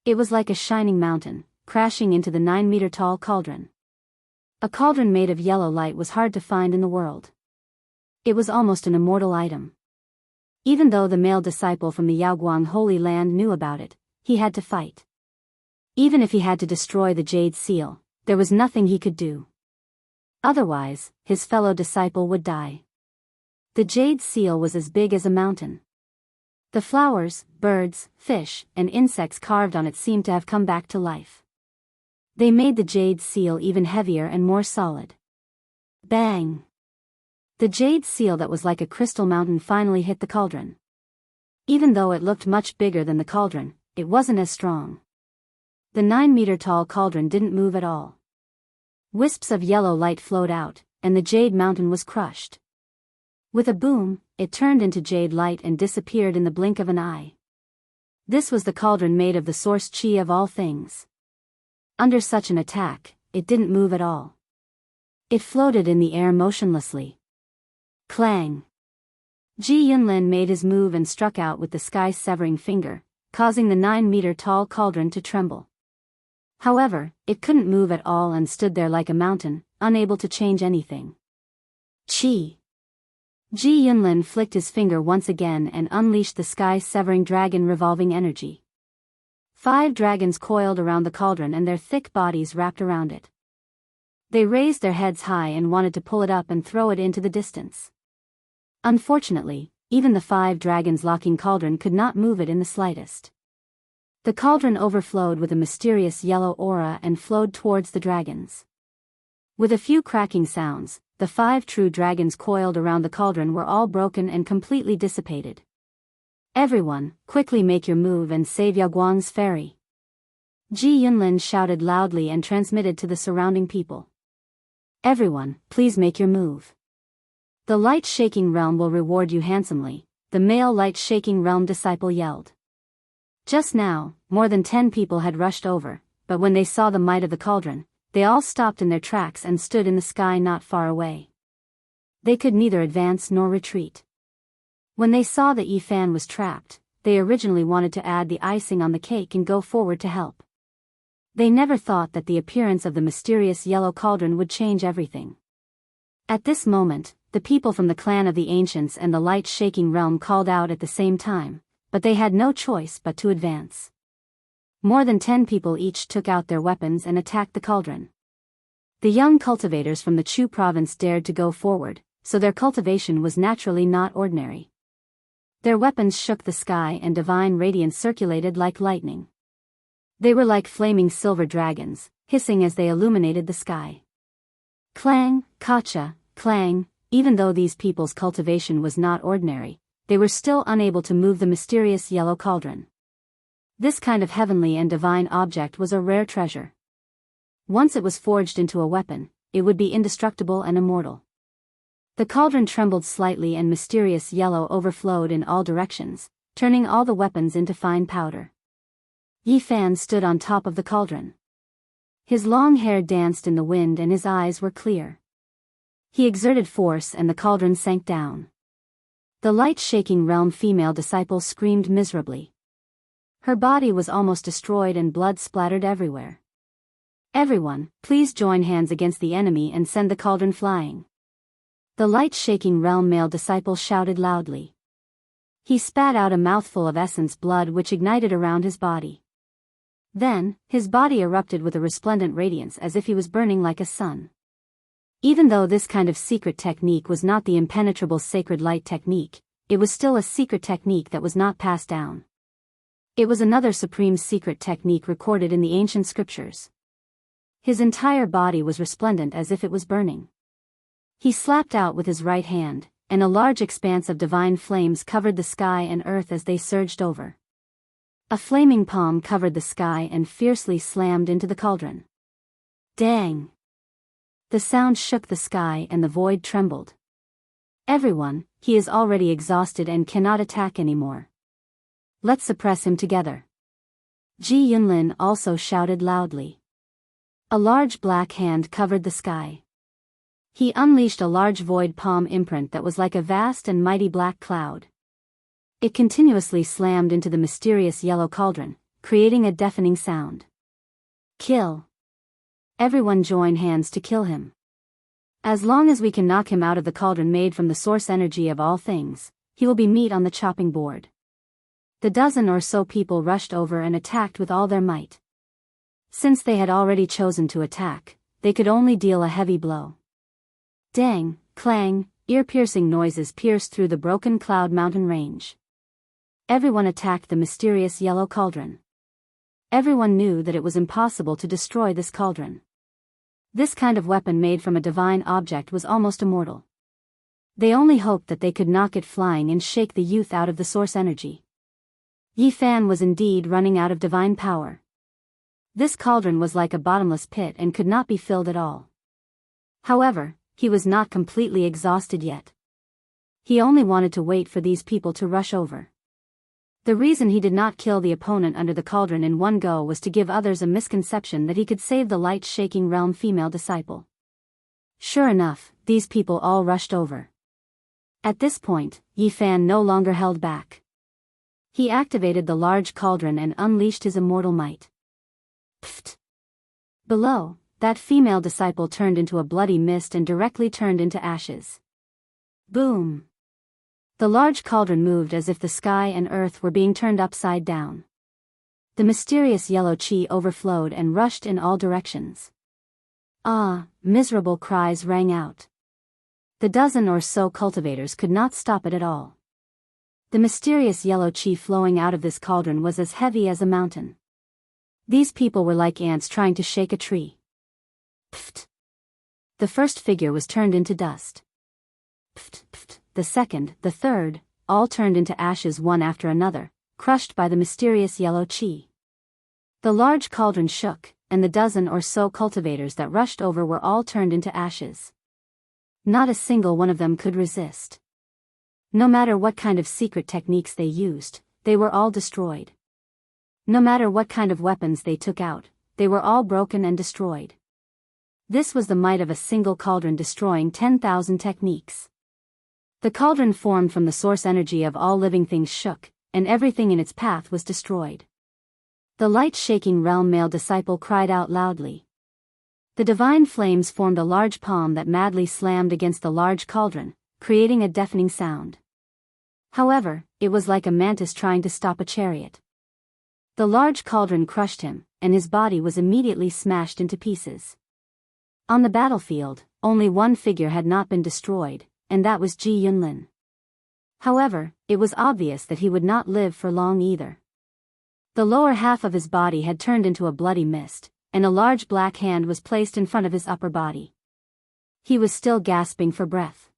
It was like a shining mountain, crashing into the 9-meter-tall cauldron. A cauldron made of yellow light was hard to find in the world. It was almost an immortal item. Even though the male disciple from the Yaoguang Holy Land knew about it, he had to fight. Even if he had to destroy the jade seal, there was nothing he could do. Otherwise, his fellow disciple would die. The jade seal was as big as a mountain. The flowers, birds, fish, and insects carved on it seemed to have come back to life. They made the jade seal even heavier and more solid. Bang! The jade seal that was like a crystal mountain finally hit the cauldron. Even though it looked much bigger than the cauldron, it wasn't as strong. The 9-meter-tall cauldron didn't move at all. Wisps of yellow light flowed out, and the jade mountain was crushed. With a boom, it turned into jade light and disappeared in the blink of an eye. This was the cauldron made of the source chi of all things. Under such an attack, it didn't move at all. It floated in the air motionlessly. Clang! Ji Yunlin made his move and struck out with the sky-severing finger, causing the 9-meter-tall cauldron to tremble. However, it couldn't move at all and stood there like a mountain, unable to change anything. Chi! Ji Yunlin flicked his finger once again and unleashed the sky-severing dragon revolving energy. 5 dragons coiled around the cauldron and their thick bodies wrapped around it. They raised their heads high and wanted to pull it up and throw it into the distance. Unfortunately, even the 5 dragons locking cauldron could not move it in the slightest. The cauldron overflowed with a mysterious yellow aura and flowed towards the dragons. With a few cracking sounds, the 5 true dragons coiled around the cauldron were all broken and completely dissipated. Everyone, quickly make your move and save Yaoguang's ferry. Ji Yunlin shouted loudly and transmitted to the surrounding people. Everyone, please make your move. The light-shaking realm will reward you handsomely, the male light-shaking realm disciple yelled. Just now, more than 10 people had rushed over, but when they saw the might of the cauldron, they all stopped in their tracks and stood in the sky not far away. They could neither advance nor retreat. When they saw that Yifan was trapped, they originally wanted to add the icing on the cake and go forward to help. They never thought that the appearance of the mysterious yellow cauldron would change everything. At this moment, the people from the clan of the ancients and the light-shaking realm called out at the same time, but they had no choice but to advance. More than 10 people each took out their weapons and attacked the cauldron. The young cultivators from the Chu province dared to go forward, so their cultivation was naturally not ordinary. Their weapons shook the sky and divine radiance circulated like lightning. They were like flaming silver dragons, hissing as they illuminated the sky. Clang, kacha, clang, even though these people's cultivation was not ordinary, they were still unable to move the mysterious yellow cauldron. This kind of heavenly and divine object was a rare treasure. Once it was forged into a weapon, it would be indestructible and immortal. The cauldron trembled slightly and mysterious yellow overflowed in all directions, turning all the weapons into fine powder. Yifan stood on top of the cauldron. His long hair danced in the wind and his eyes were clear. He exerted force and the cauldron sank down. The light-shaking realm female disciple screamed miserably. Her body was almost destroyed and blood splattered everywhere. Everyone, please join hands against the enemy and send the cauldron flying. The light-shaking realm male disciple shouted loudly. He spat out a mouthful of essence blood which ignited around his body. Then, his body erupted with a resplendent radiance as if he was burning like a sun. Even though this kind of secret technique was not the impenetrable sacred light technique, it was still a secret technique that was not passed down. It was another supreme secret technique recorded in the ancient scriptures. His entire body was resplendent as if it was burning. He slapped out with his right hand, and a large expanse of divine flames covered the sky and earth as they surged over. A flaming palm covered the sky and fiercely slammed into the cauldron. Dang! The sound shook the sky and the void trembled. Everyone, he is already exhausted and cannot attack anymore. Let's suppress him together. Ji Yunlin also shouted loudly. A large black hand covered the sky. He unleashed a large void palm imprint that was like a vast and mighty black cloud. It continuously slammed into the mysterious yellow cauldron, creating a deafening sound. Kill! Everyone join hands to kill him. As long as we can knock him out of the cauldron made from the source energy of all things, he will be meat on the chopping board. The dozen or so people rushed over and attacked with all their might. Since they had already chosen to attack, they could only deal a heavy blow. Dang, clang, ear-piercing noises pierced through the broken cloud mountain range. Everyone attacked the mysterious yellow cauldron. Everyone knew that it was impossible to destroy this cauldron. This kind of weapon made from a divine object was almost immortal. They only hoped that they could knock it flying and shake the youth out of the source energy. Yi Fan was indeed running out of divine power. This cauldron was like a bottomless pit and could not be filled at all. However, he was not completely exhausted yet. He only wanted to wait for these people to rush over. The reason he did not kill the opponent under the cauldron in one go was to give others a misconception that he could save the light-shaking realm female disciple. Sure enough, these people all rushed over. At this point, Yi Fan no longer held back. He activated the large cauldron and unleashed his immortal might. Pfft! Below, that female disciple turned into a bloody mist and directly turned into ashes. Boom! The large cauldron moved as if the sky and earth were being turned upside down. The mysterious yellow chi overflowed and rushed in all directions. Ah, miserable cries rang out. The dozen or so cultivators could not stop it at all. The mysterious yellow chi flowing out of this cauldron was as heavy as a mountain. These people were like ants trying to shake a tree. Pfft! The first figure was turned into dust. Pfft, pfft. The second, the third, all turned into ashes one after another, crushed by the mysterious yellow chi. The large cauldron shook, and the dozen or so cultivators that rushed over were all turned into ashes. Not a single one of them could resist. No matter what kind of secret techniques they used, they were all destroyed. No matter what kind of weapons they took out, they were all broken and destroyed. This was the might of a single cauldron destroying 10,000 techniques. The cauldron formed from the source energy of all living things shook, and everything in its path was destroyed. The light-shaking realm male disciple cried out loudly. The divine flames formed a large palm that madly slammed against the large cauldron, creating a deafening sound. However, it was like a mantis trying to stop a chariot. The large cauldron crushed him, and his body was immediately smashed into pieces. On the battlefield, only one figure had not been destroyed, and that was Ji Yunlin. However, it was obvious that he would not live for long either. The lower half of his body had turned into a bloody mist, and a large black hand was placed in front of his upper body. He was still gasping for breath.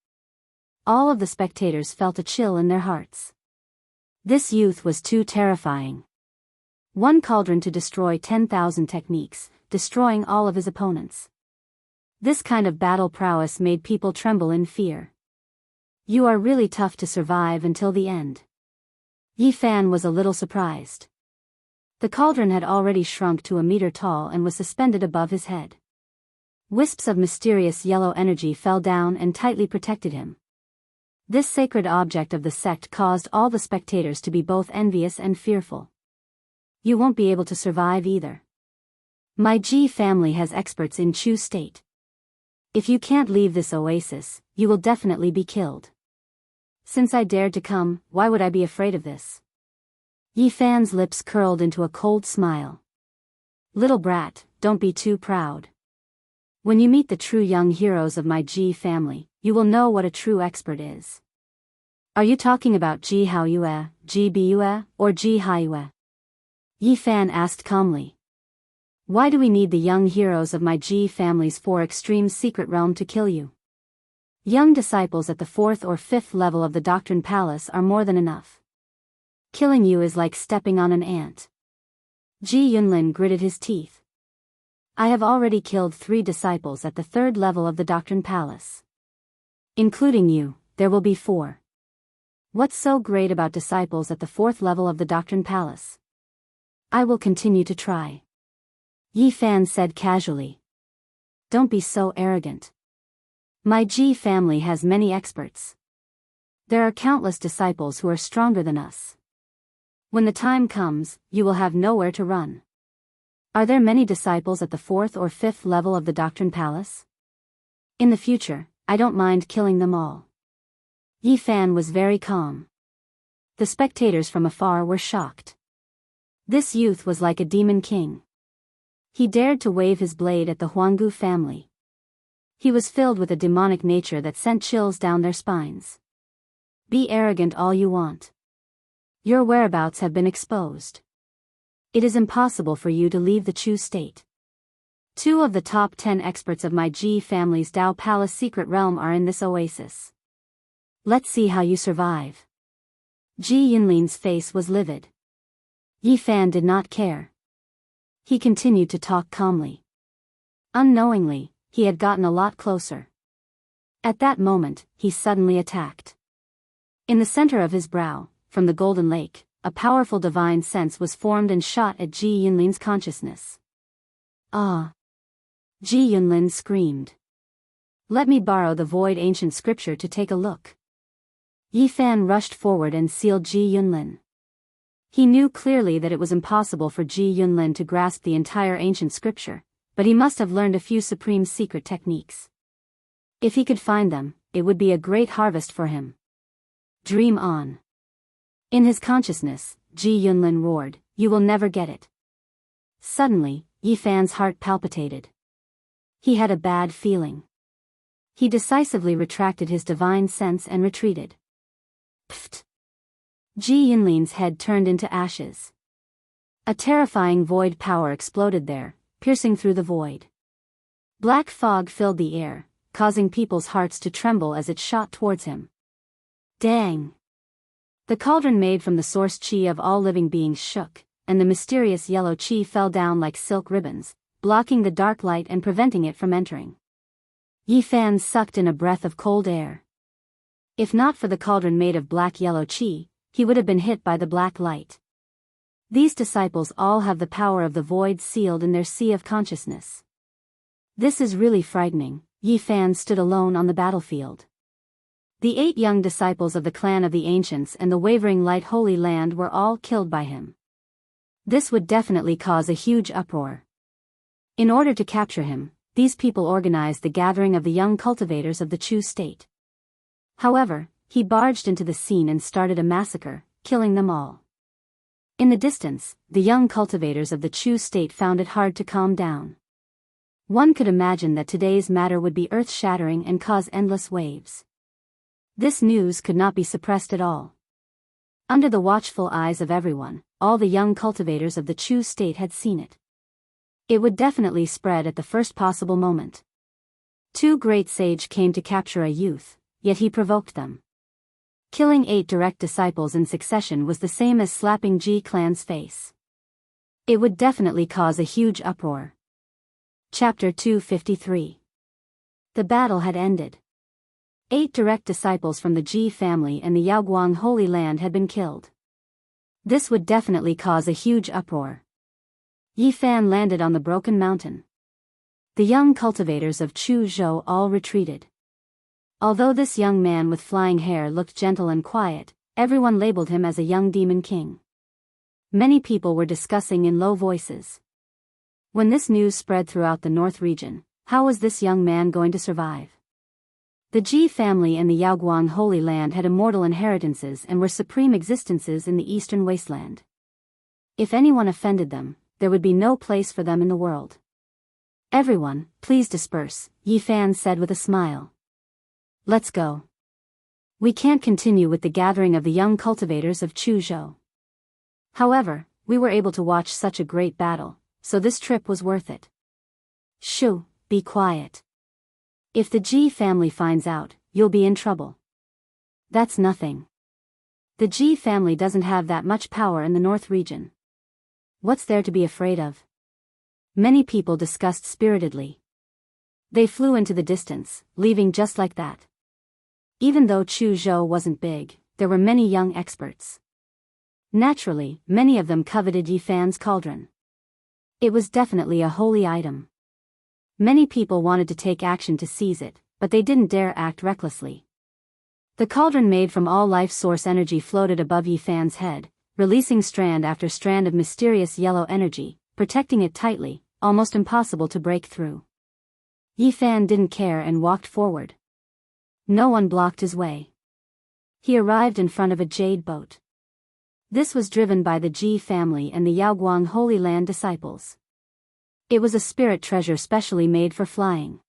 All of the spectators felt a chill in their hearts. This youth was too terrifying. One cauldron to destroy 10,000 techniques, destroying all of his opponents. This kind of battle prowess made people tremble in fear. You are really tough to survive until the end. Yi Fan was a little surprised. The cauldron had already shrunk to a meter tall and was suspended above his head. Wisps of mysterious yellow energy fell down and tightly protected him. This sacred object of the sect caused all the spectators to be both envious and fearful. You won't be able to survive either. My Ji family has experts in Chu state. If you can't leave this oasis, you will definitely be killed. Since I dared to come, why would I be afraid of this? Yi Fan's lips curled into a cold smile. Little brat, don't be too proud. When you meet the true young heroes of my Ji family, you will know what a true expert is. Are you talking about Ji Haoyue, Ji Biyue, or Ji Haiyue? Yi Fan asked calmly. Why do we need the young heroes of my Ji family's 4 extreme secret realm to kill you? Young disciples at the 4th or 5th level of the Doctrine Palace are more than enough. Killing you is like stepping on an ant. Ji Yunlin gritted his teeth. I have already killed 3 disciples at the 3rd level of the Doctrine Palace. Including you, there will be 4. What's so great about disciples at the 4th level of the Doctrine Palace? I will continue to try. Yi Fan said casually. Don't be so arrogant. My Ji family has many experts. There are countless disciples who are stronger than us. When the time comes, you will have nowhere to run. Are there many disciples at the 4th or 5th level of the Doctrine Palace? In the future, I don't mind killing them all. Yi Fan was very calm. The spectators from afar were shocked. This youth was like a demon king. He dared to wave his blade at the Huanggu family. He was filled with a demonic nature that sent chills down their spines. Be arrogant all you want. Your whereabouts have been exposed. It is impossible for you to leave the Chu state. 2 of the top 10 experts of my Ji family's Dao Palace secret realm are in this oasis. Let's see how you survive. Ji Yunlin's face was livid. Yi Fan did not care. He continued to talk calmly. Unknowingly, he had gotten a lot closer. At that moment, he suddenly attacked. In the center of his brow, from the Golden Lake, a powerful divine sense was formed and shot at Ji Yunlin's consciousness. Ah! Ji Yunlin screamed. Let me borrow the void ancient scripture to take a look. Yi Fan rushed forward and sealed Ji Yunlin. He knew clearly that it was impossible for Ji Yunlin to grasp the entire ancient scripture, but he must have learned a few supreme secret techniques. If he could find them, it would be a great harvest for him. Dream on. In his consciousness, Ji Yunlin roared, You will never get it. Suddenly, Yi Fan's heart palpitated. He had a bad feeling. He decisively retracted his divine sense and retreated. Pfft! Ji Yunlin's head turned into ashes. A terrifying void power exploded there, piercing through the void. Black fog filled the air, causing people's hearts to tremble as it shot towards him. Dang! The cauldron made from the source chi of all living beings shook, and the mysterious yellow chi fell down like silk ribbons, blocking the dark light and preventing it from entering. Yi Fan sucked in a breath of cold air. If not for the cauldron made of black yellow chi, he would have been hit by the black light. These disciples all have the power of the void sealed in their sea of consciousness. This is really frightening. Yi Fan stood alone on the battlefield. The 8 young disciples of the clan of the ancients and the wavering light Holy Land were all killed by him. This would definitely cause a huge uproar. In order to capture him, these people organized the gathering of the young cultivators of the Chu state. However, he barged into the scene and started a massacre, killing them all. In the distance, the young cultivators of the Chu state found it hard to calm down. One could imagine that today's matter would be earth-shattering and cause endless waves. This news could not be suppressed at all. Under the watchful eyes of everyone, all the young cultivators of the Chu state had seen it. It would definitely spread at the first possible moment. 2 great sage came to capture a youth, yet he provoked them. Killing 8 direct disciples in succession was the same as slapping Ji clan's face. It would definitely cause a huge uproar. Chapter 253. The battle had ended. 8 direct disciples from the Ji family and the Yaoguang Holy Land had been killed. This would definitely cause a huge uproar. Yi Fan landed on the broken mountain. The young cultivators of Chu Zhou all retreated. Although this young man with flying hair looked gentle and quiet, everyone labeled him as a young demon king. Many people were discussing in low voices. When this news spread throughout the north region, how was this young man going to survive? The Ji family and the Yaoguang Holy Land had immortal inheritances and were supreme existences in the eastern wasteland. If anyone offended them, there would be no place for them in the world. Everyone, please disperse, Yi Fan said with a smile. Let's go. We can't continue with the gathering of the young cultivators of Chu Zhou. However, we were able to watch such a great battle, so this trip was worth it. Shoo, be quiet. If the G family finds out, you'll be in trouble. That's nothing. The G family doesn't have that much power in the North region. What's there to be afraid of? Many people discussed spiritedly. They flew into the distance, leaving just like that. Even though Chuzhou wasn't big, there were many young experts. Naturally, many of them coveted Yifan's cauldron. It was definitely a holy item. Many people wanted to take action to seize it, but they didn't dare act recklessly. The cauldron made from all life source energy floated above Yifan's head, releasing strand after strand of mysterious yellow energy, protecting it tightly, almost impossible to break through. Yifan didn't care and walked forward. No one blocked his way. He arrived in front of a jade boat. This was driven by the Ji family and the Yaoguang Holy Land disciples. It was a spirit treasure specially made for flying.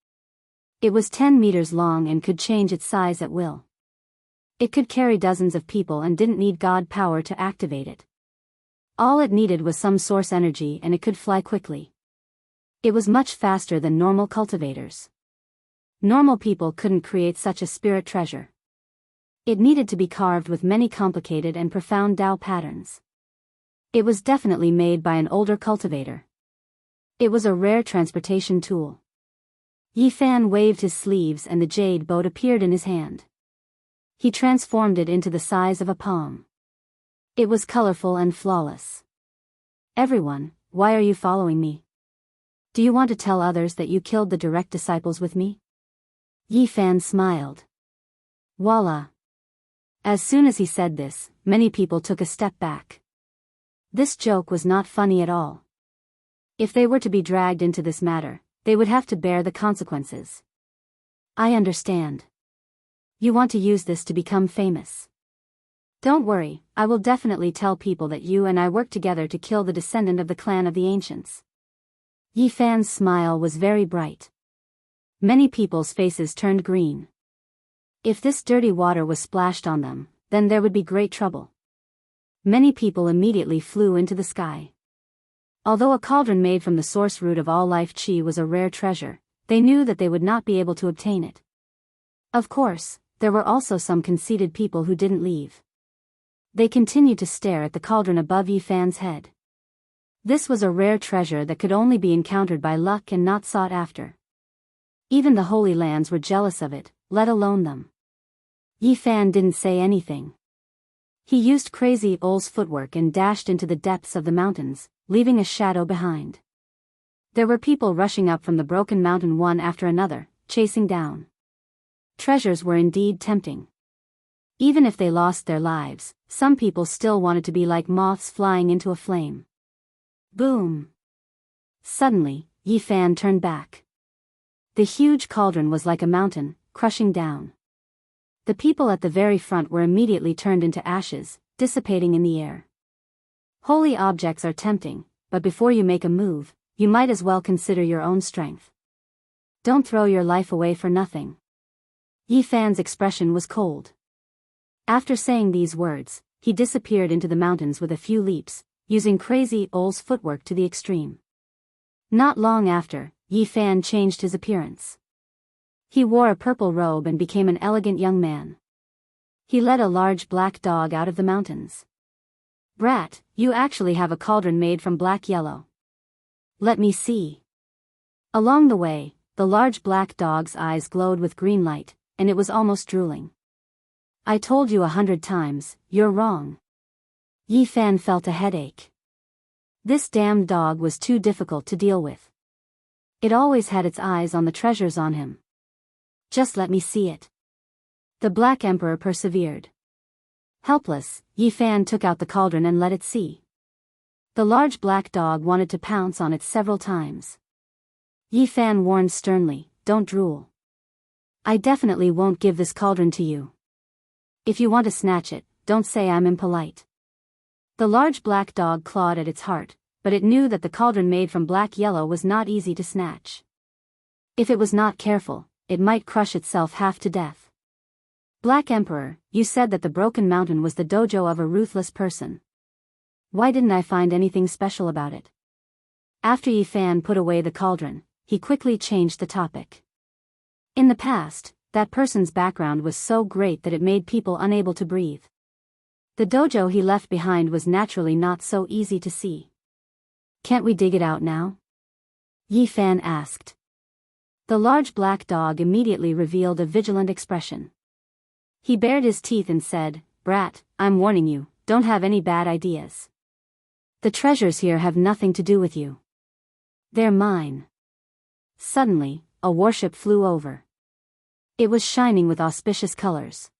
It was 10 meters long and could change its size at will. It could carry dozens of people and didn't need God power to activate it. All it needed was some source energy and it could fly quickly. It was much faster than normal cultivators. Normal people couldn't create such a spirit treasure. It needed to be carved with many complicated and profound Tao patterns. It was definitely made by an older cultivator. It was a rare transportation tool. Yifan waved his sleeves and the jade boat appeared in his hand. He transformed it into the size of a palm. It was colorful and flawless. Everyone, why are you following me? Do you want to tell others that you killed the direct disciples with me? Yifan smiled. Voila. As soon as he said this, many people took a step back. This joke was not funny at all. If they were to be dragged into this matter, they would have to bear the consequences. I understand. You want to use this to become famous. Don't worry, I will definitely tell people that you and I worked together to kill the descendant of the clan of the ancients. Yifan's smile was very bright. Many people's faces turned green. If this dirty water was splashed on them, then there would be great trouble. Many people immediately flew into the sky. Although a cauldron made from the source root of all life chi was a rare treasure, they knew that they would not be able to obtain it. Of course, there were also some conceited people who didn't leave. They continued to stare at the cauldron above Yifan's head. This was a rare treasure that could only be encountered by luck and not sought after. Even the Holy Lands were jealous of it, let alone them. Yifan didn't say anything. He used Crazy Ole's footwork and dashed into the depths of the mountains, leaving a shadow behind. There were people rushing up from the broken mountain one after another, chasing down. Treasures were indeed tempting. Even if they lost their lives, some people still wanted to be like moths flying into a flame. Boom! Suddenly, Yifan turned back. The huge cauldron was like a mountain, crushing down. The people at the very front were immediately turned into ashes, dissipating in the air. Holy objects are tempting, but before you make a move, you might as well consider your own strength. Don't throw your life away for nothing. Yifan's expression was cold. After saying these words, he disappeared into the mountains with a few leaps, using Crazy Ole's footwork to the extreme. Not long after, Yifan changed his appearance. He wore a purple robe and became an elegant young man. He led a large black dog out of the mountains. Brat, you actually have a cauldron made from black yellow. Let me see. Along the way, the large black dog's eyes glowed with green light, and it was almost drooling. I told you 100 times, you're wrong. Yifan felt a headache. This damned dog was too difficult to deal with. It always had its eyes on the treasures on him. Just let me see it. The Black Emperor persevered. Helpless, Yifan took out the cauldron and let it see. The large black dog wanted to pounce on it several times. Yifan warned sternly, don't drool. I definitely won't give this cauldron to you. If you want to snatch it, don't say I'm impolite. The large black dog clawed at its heart, but it knew that the cauldron made from black yellow was not easy to snatch. If it was not careful, it might crush itself half to death. Black Emperor, you said that the broken mountain was the dojo of a ruthless person. Why didn't I find anything special about it? After Yi Fan put away the cauldron, he quickly changed the topic. In the past, that person's background was so great that it made people unable to breathe. The dojo he left behind was naturally not so easy to see. Can't we dig it out now? Yi Fan asked. The large black dog immediately revealed a vigilant expression. He bared his teeth and said, "Brat, I'm warning you, don't have any bad ideas. The treasures here have nothing to do with you. They're mine." Suddenly, a warship flew over. It was shining with auspicious colors.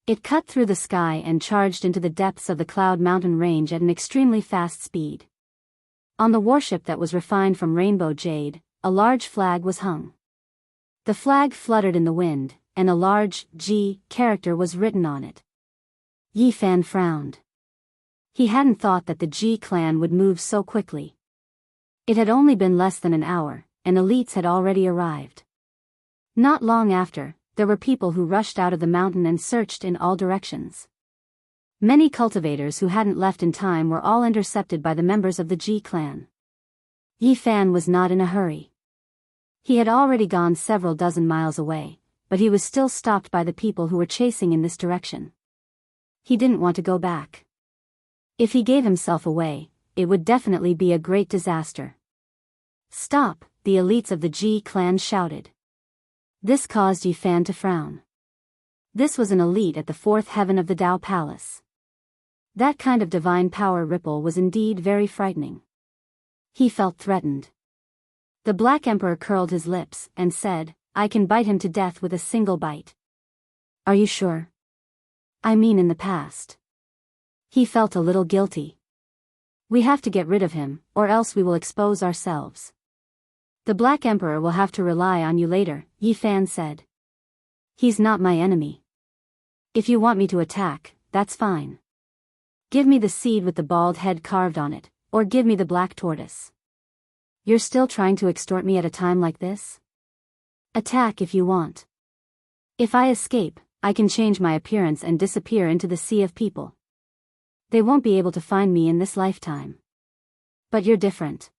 It cut through the sky and charged into the depths of the Cloud Mountain range at an extremely fast speed. On the warship that was refined from rainbow jade, a large flag was hung. The flag fluttered in the wind, and a large G character was written on it. Yi Fan frowned. He hadn't thought that the G clan would move so quickly. It had only been less than an hour, and elites had already arrived. Not long after, there were people who rushed out of the mountain and searched in all directions. Many cultivators who hadn't left in time were all intercepted by the members of the G clan. Yi Fan was not in a hurry. He had already gone several dozen miles away, but he was still stopped by the people who were chasing in this direction. He didn't want to go back. If he gave himself away, it would definitely be a great disaster. "Stop," the elites of the G clan shouted. This caused Yi Fan to frown. This was an elite at the fourth heaven of the Tao Palace. That kind of divine power ripple was indeed very frightening. He felt threatened. The Black Emperor curled his lips and said, "I can bite him to death with a single bite." "Are you sure?" "I mean in the past." He felt a little guilty. "We have to get rid of him, or else we will expose ourselves." "The Black Emperor will have to rely on you later," Yi Fan said. "He's not my enemy. If you want me to attack, that's fine. Give me the seed with the bald head carved on it, or give me the black tortoise. You're still trying to extort me at a time like this? Attack if you want. If I escape, I can change my appearance and disappear into the sea of people. They won't be able to find me in this lifetime. But you're different.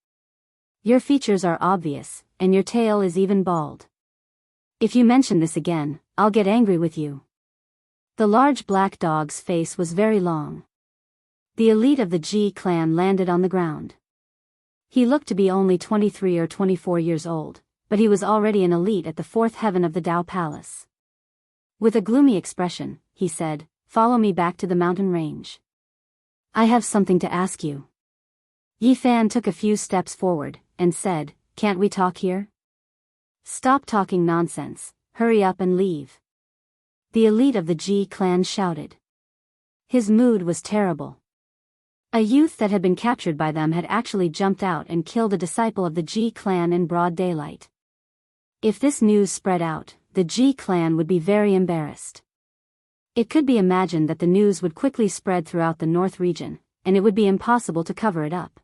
Your features are obvious, and your tail is even bald. If you mention this again, I'll get angry with you." The large black dog's face was very long. The elite of the G clan landed on the ground. He looked to be only 23 or 24 years old, but he was already an elite at the fourth heaven of the Tao Palace. With a gloomy expression, he said, "Follow me back to the mountain range. I have something to ask you." Yi Fan took a few steps forward, and said, "Can't we talk here?" "Stop talking nonsense, hurry up and leave." The elite of the G clan shouted. His mood was terrible. A youth that had been captured by them had actually jumped out and killed a disciple of the G clan in broad daylight. If this news spread out, the G clan would be very embarrassed. It could be imagined that the news would quickly spread throughout the north region, and it would be impossible to cover it up.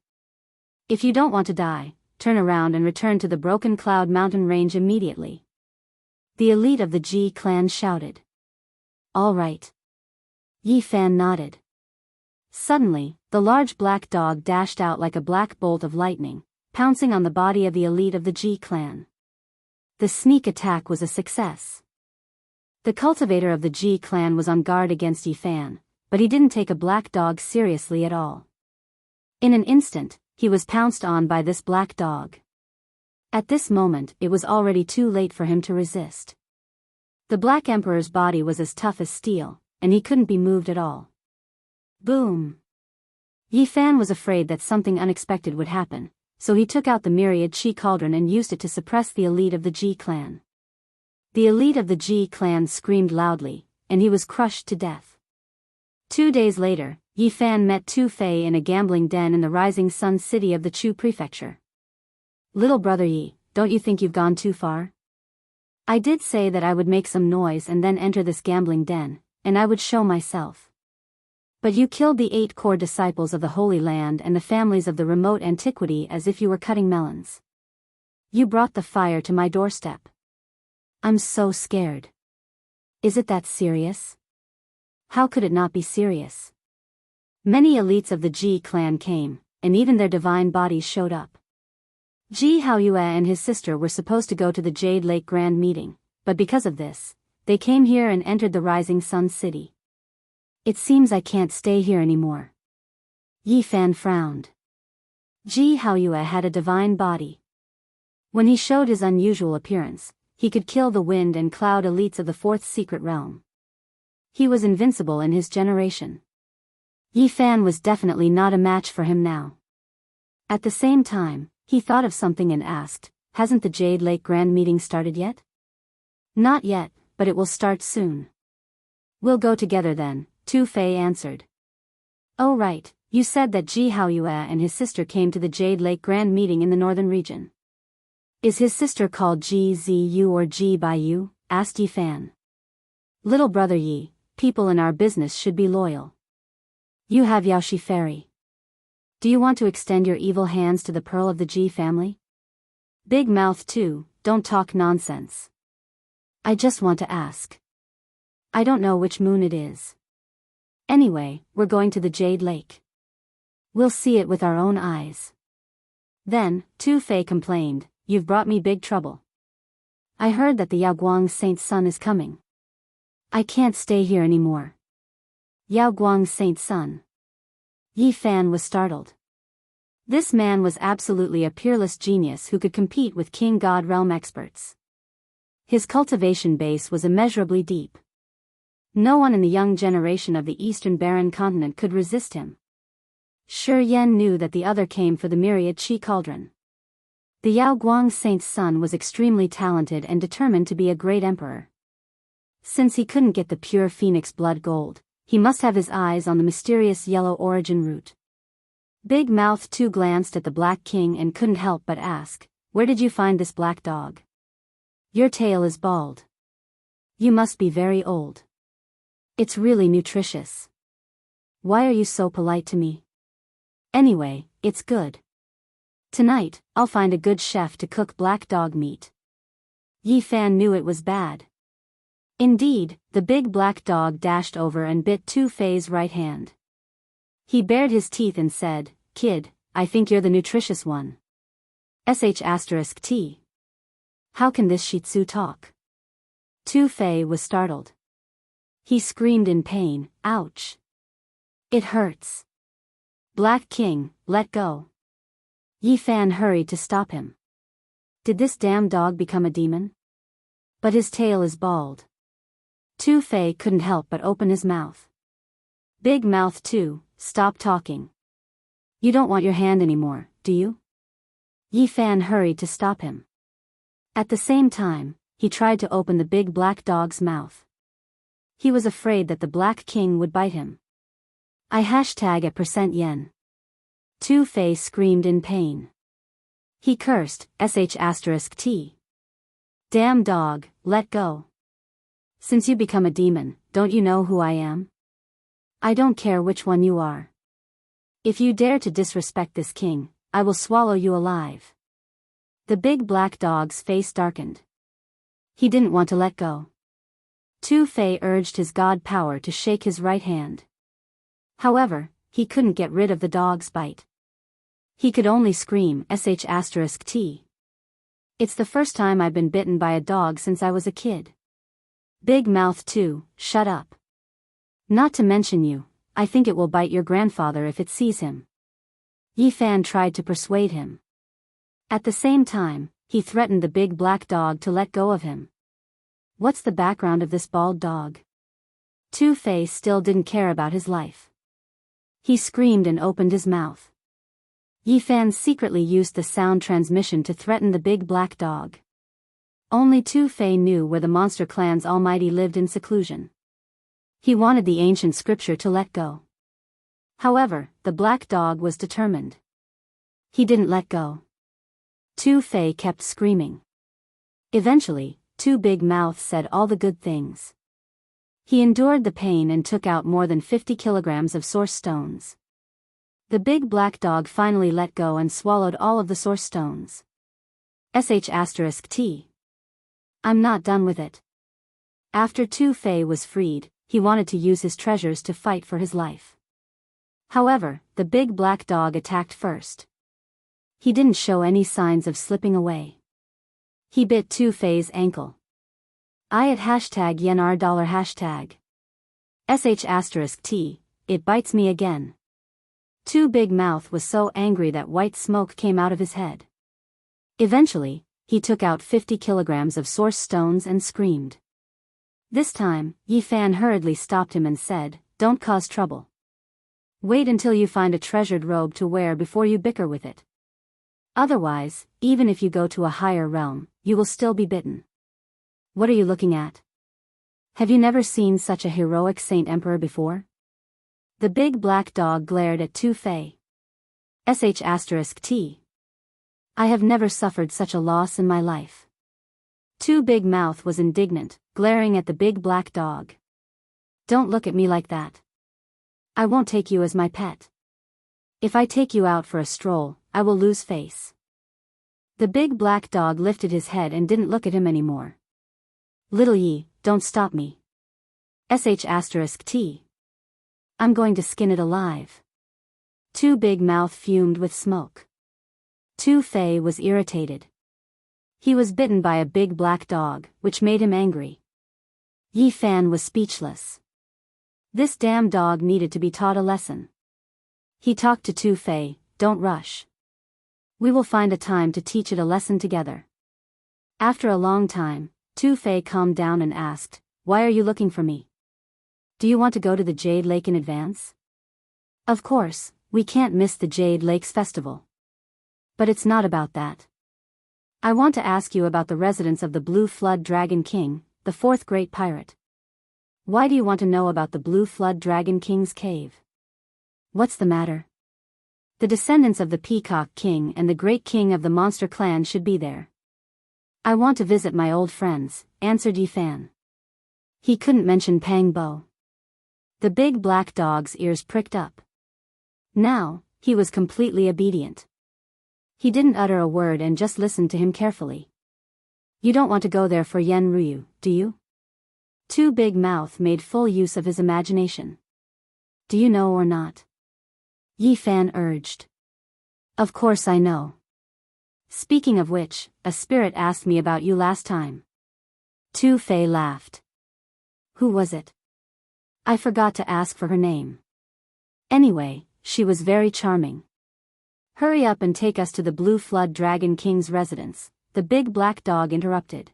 "If you don't want to die, turn around and return to the Broken Cloud Mountain range immediately." The elite of the G clan shouted. "All right." Yi Fan nodded. Suddenly, the large black dog dashed out like a black bolt of lightning, pouncing on the body of the elite of the G clan. The sneak attack was a success. The cultivator of the G clan was on guard against Yi Fan, but he didn't take a black dog seriously at all. In an instant, he was pounced on by this black dog. At this moment, it was already too late for him to resist. The Black Emperor's body was as tough as steel, and he couldn't be moved at all. Boom! Yi Fan was afraid that something unexpected would happen, so he took out the myriad chi cauldron and used it to suppress the elite of the G clan. The elite of the G clan screamed loudly, and he was crushed to death. 2 days later, Yi Fan met Tu Fei in a gambling den in the rising sun city of the Chu prefecture. "Little brother Yi, don't you think you've gone too far? I did say that I would make some noise and then enter this gambling den, and I would show myself. But you killed the 8 core disciples of the Holy Land and the families of the remote antiquity as if you were cutting melons. You brought the fire to my doorstep. I'm so scared. Is it that serious? How could it not be serious? Many elites of the Ji clan came, and even their divine bodies showed up. Ji Haoyue and his sister were supposed to go to the Jade Lake Grand Meeting, but because of this, they came here and entered the Rising Sun City. It seems I can't stay here anymore. Yi Fan frowned. Ji Haoyue had a divine body. When he showed his unusual appearance, he could kill the wind and cloud elites of the fourth secret realm. He was invincible in his generation. Yi Fan was definitely not a match for him now. At the same time, he thought of something and asked, "Hasn't the Jade Lake Grand Meeting started yet?" "Not yet, but it will start soon." "We'll go together then," Tu Fei answered. "Oh right, you said that Ji Haoyue and his sister came to the Jade Lake Grand Meeting in the northern region. Is his sister called Ji Ziyu or Ji Baiyu?" asked Yi Fan. "Little brother Yi, people in our business should be loyal. You have Yaoshi Fairy. Do you want to extend your evil hands to the pearl of the Ji family?" "Big mouth too, don't talk nonsense. I just want to ask. I don't know which moon it is. Anyway, we're going to the Jade Lake. We'll see it with our own eyes." Then, Tu Fei complained, "You've brought me big trouble. I heard that the Yaoguang Saint's son is coming. I can't stay here anymore." Yaoguang Saint's son. Yi Fan was startled. This man was absolutely a peerless genius who could compete with King God realm experts. His cultivation base was immeasurably deep. No one in the young generation of the Eastern Barren continent could resist him. Shi Yan knew that the other came for the myriad Qi cauldron. The Yaoguang Saint's son was extremely talented and determined to be a great emperor. Since he couldn't get the pure phoenix blood gold, he must have his eyes on the mysterious yellow origin root. Big Mouth too glanced at the Black King and couldn't help but ask, "Where did you find this black dog? Your tail is bald. You must be very old. It's really nutritious. Why are you so polite to me? Anyway, it's good. Tonight, I'll find a good chef to cook black dog meat." Yi Fan knew it was bad. Indeed, the big black dog dashed over and bit Tu Fei's right hand. He bared his teeth and said, "Kid, I think you're the nutritious one. *T. How can this Shih Tzu talk?" Tu Fei was startled. He screamed in pain, "Ouch! It hurts. Black King, let go." Yi Fan hurried to stop him. Did this damn dog become a demon? But his tail is bald. Tu Fei couldn't help but open his mouth. Big Mouth too, stop talking. You don't want your hand anymore, do you? Yi Fan hurried to stop him. At the same time, he tried to open the big black dog's mouth. He was afraid that the Black King would bite him. I #@%yen. Tu Fei screamed in pain. He cursed, *T. Damn dog, let go. Since you become a demon, don't you know who I am? I don't care which one you are. If you dare to disrespect this king, I will swallow you alive. The big black dog's face darkened. He didn't want to let go. Tu Fei urged his god power to shake his right hand. However, he couldn't get rid of the dog's bite. He could only scream, *T. It's the first time I've been bitten by a dog since I was a kid. Big Mouth too, shut up. Not to mention you, I think it will bite your grandfather if it sees him. Yi Fan tried to persuade him. At the same time, he threatened the big black dog to let go of him. What's the background of this bald dog? Tu Fei still didn't care about his life. He screamed and opened his mouth. Yi Fan secretly used the sound transmission to threaten the big black dog. Only Tu Fei knew where the monster clan's almighty lived in seclusion. He wanted the ancient scripture to let go. However, the black dog was determined. He didn't let go. Tu Fei kept screaming. Eventually, Tu Big Mouth said all the good things. He endured the pain and took out more than 50 kilograms of source stones. The big black dog finally let go and swallowed all of the source stones. *T. I'm not done with it. After Tu Fei was freed, he wanted to use his treasures to fight for his life. However, the big black dog attacked first. He didn't show any signs of slipping away. He bit Tu-Fei's ankle. I at hashtag #YenR hashtag. sh*t, it bites me again. Tu Big Mouth was so angry that white smoke came out of his head. Eventually, he took out 50 kilograms of source stones and screamed. This time, Yi Fan hurriedly stopped him and said, "Don't cause trouble. Wait until you find a treasured robe to wear before you bicker with it. Otherwise, even if you go to a higher realm, you will still be bitten. What are you looking at? Have you never seen such a heroic saint emperor before?" The big black dog glared at Tu-Fei. **t. I have never suffered such a loss in my life. Tu Big Mouth was indignant, glaring at the big black dog. "Don't look at me like that. I won't take you as my pet. If I take you out for a stroll, I will lose face." The big black dog lifted his head and didn't look at him anymore. "Little Yi, don't stop me. **t. I'm going to skin it alive." Tu Big Mouth fumed with smoke. Tu-Fei was irritated. He was bitten by a big black dog, which made him angry. Yi Fan was speechless. This damn dog needed to be taught a lesson. He talked to Tu-Fei, "Don't rush. We will find a time to teach it a lesson together." After a long time, Tu-Fei calmed down and asked, "Why are you looking for me? Do you want to go to the Jade Lake in advance?" "Of course, we can't miss the Jade Lake's festival. But it's not about that. I want to ask you about the residence of the Blue Flood Dragon King, the fourth great pirate. Why do you want to know about the Blue Flood Dragon King's cave? What's the matter?" "The descendants of the Peacock King and the Great King of the Monster Clan should be there. I want to visit my old friends," answered Yi Fan. He couldn't mention Pang Bo. The big black dog's ears pricked up. Now, he was completely obedient. He didn't utter a word and just listened to him carefully. "You don't want to go there for Yen Ryu, do you?" Tu Big Mouth made full use of his imagination. "Do you know or not?" Yi Fan urged. "Of course I know. Speaking of which, a spirit asked me about you last time." Tu-Fei laughed. "Who was it?" "I forgot to ask for her name. Anyway, she was very charming." "Hurry up and take us to the Blue Flood Dragon King's residence," the big black dog interrupted.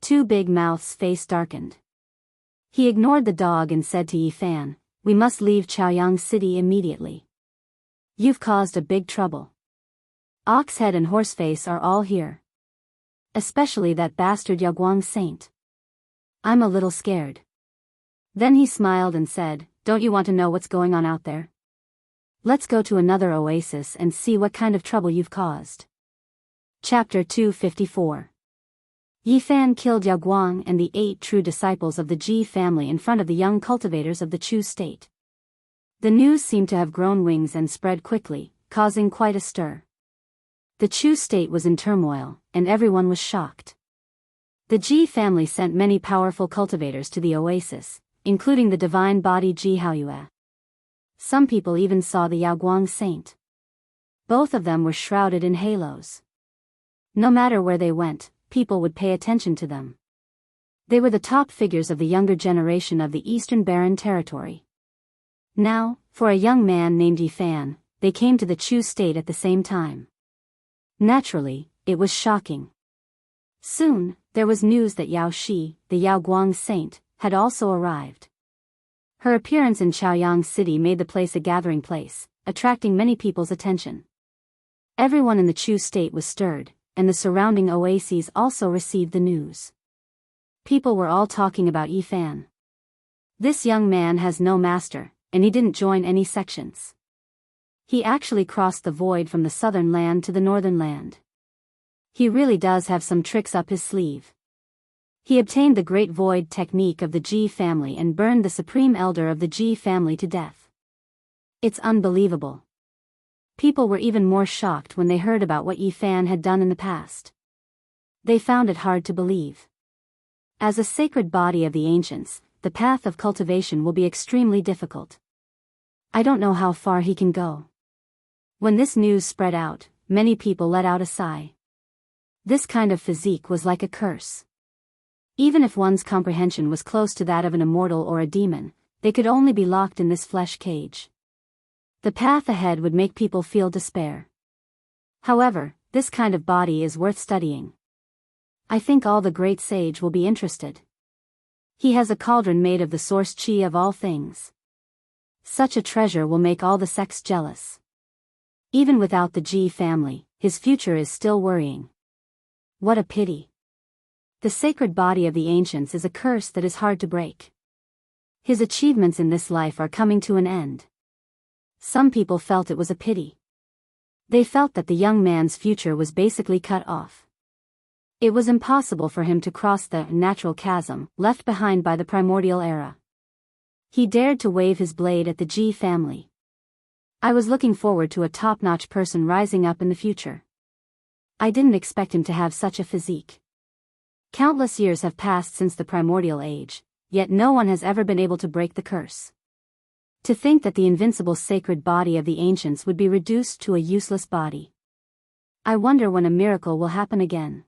Tu Big Mouth's face darkened. He ignored the dog and said to Yi Fan, "We must leave Chaoyang City immediately. You've caused a big trouble. Oxhead and Horseface are all here. Especially that bastard Yaguang Saint. I'm a little scared." Then he smiled and said, "Don't you want to know what's going on out there? Let's go to another oasis and see what kind of trouble you've caused." Chapter 254. Yi Fan killed Yaguang and the 8 true disciples of the Ji family in front of the young cultivators of the Chu state. The news seemed to have grown wings and spread quickly, causing quite a stir. The Chu state was in turmoil, and everyone was shocked. The Ji family sent many powerful cultivators to the oasis, including the divine body Ji Haoyue. Some people even saw the Yaoguang saint. Both of them were shrouded in halos. No matter where they went, people would pay attention to them. They were the top figures of the younger generation of the Eastern Barren Territory. Now, for a young man named Yi Fan, they came to the Chu state at the same time. Naturally, it was shocking. Soon, there was news that Yao Shi, the Yaoguang saint, had also arrived. Her appearance in Chaoyang City made the place a gathering place, attracting many people's attention. Everyone in the Chu state was stirred, and the surrounding oases also received the news. People were all talking about Yi Fan. This young man has no master, and he didn't join any sections. He actually crossed the void from the southern land to the northern land. He really does have some tricks up his sleeve. He obtained the Great Void technique of the Ji family and burned the supreme elder of the Ji family to death. It's unbelievable. People were even more shocked when they heard about what Yi Fan had done in the past. They found it hard to believe. As a sacred body of the ancients, the path of cultivation will be extremely difficult. I don't know how far he can go. When this news spread out, many people let out a sigh. This kind of physique was like a curse. Even if one's comprehension was close to that of an immortal or a demon, they could only be locked in this flesh cage. The path ahead would make people feel despair. However, this kind of body is worth studying. I think all the great sage will be interested. He has a cauldron made of the source chi of all things. Such a treasure will make all the sects jealous. Even without the Ji family, his future is still worrying. What a pity. The sacred body of the ancients is a curse that is hard to break. His achievements in this life are coming to an end. Some people felt it was a pity. They felt that the young man's future was basically cut off. It was impossible for him to cross the natural chasm left behind by the primordial era. He dared to wave his blade at the Ji family. I was looking forward to a top-notch person rising up in the future. I didn't expect him to have such a physique. Countless years have passed since the primordial age, yet no one has ever been able to break the curse. To think that the invincible sacred body of the ancients would be reduced to a useless body. I wonder when a miracle will happen again.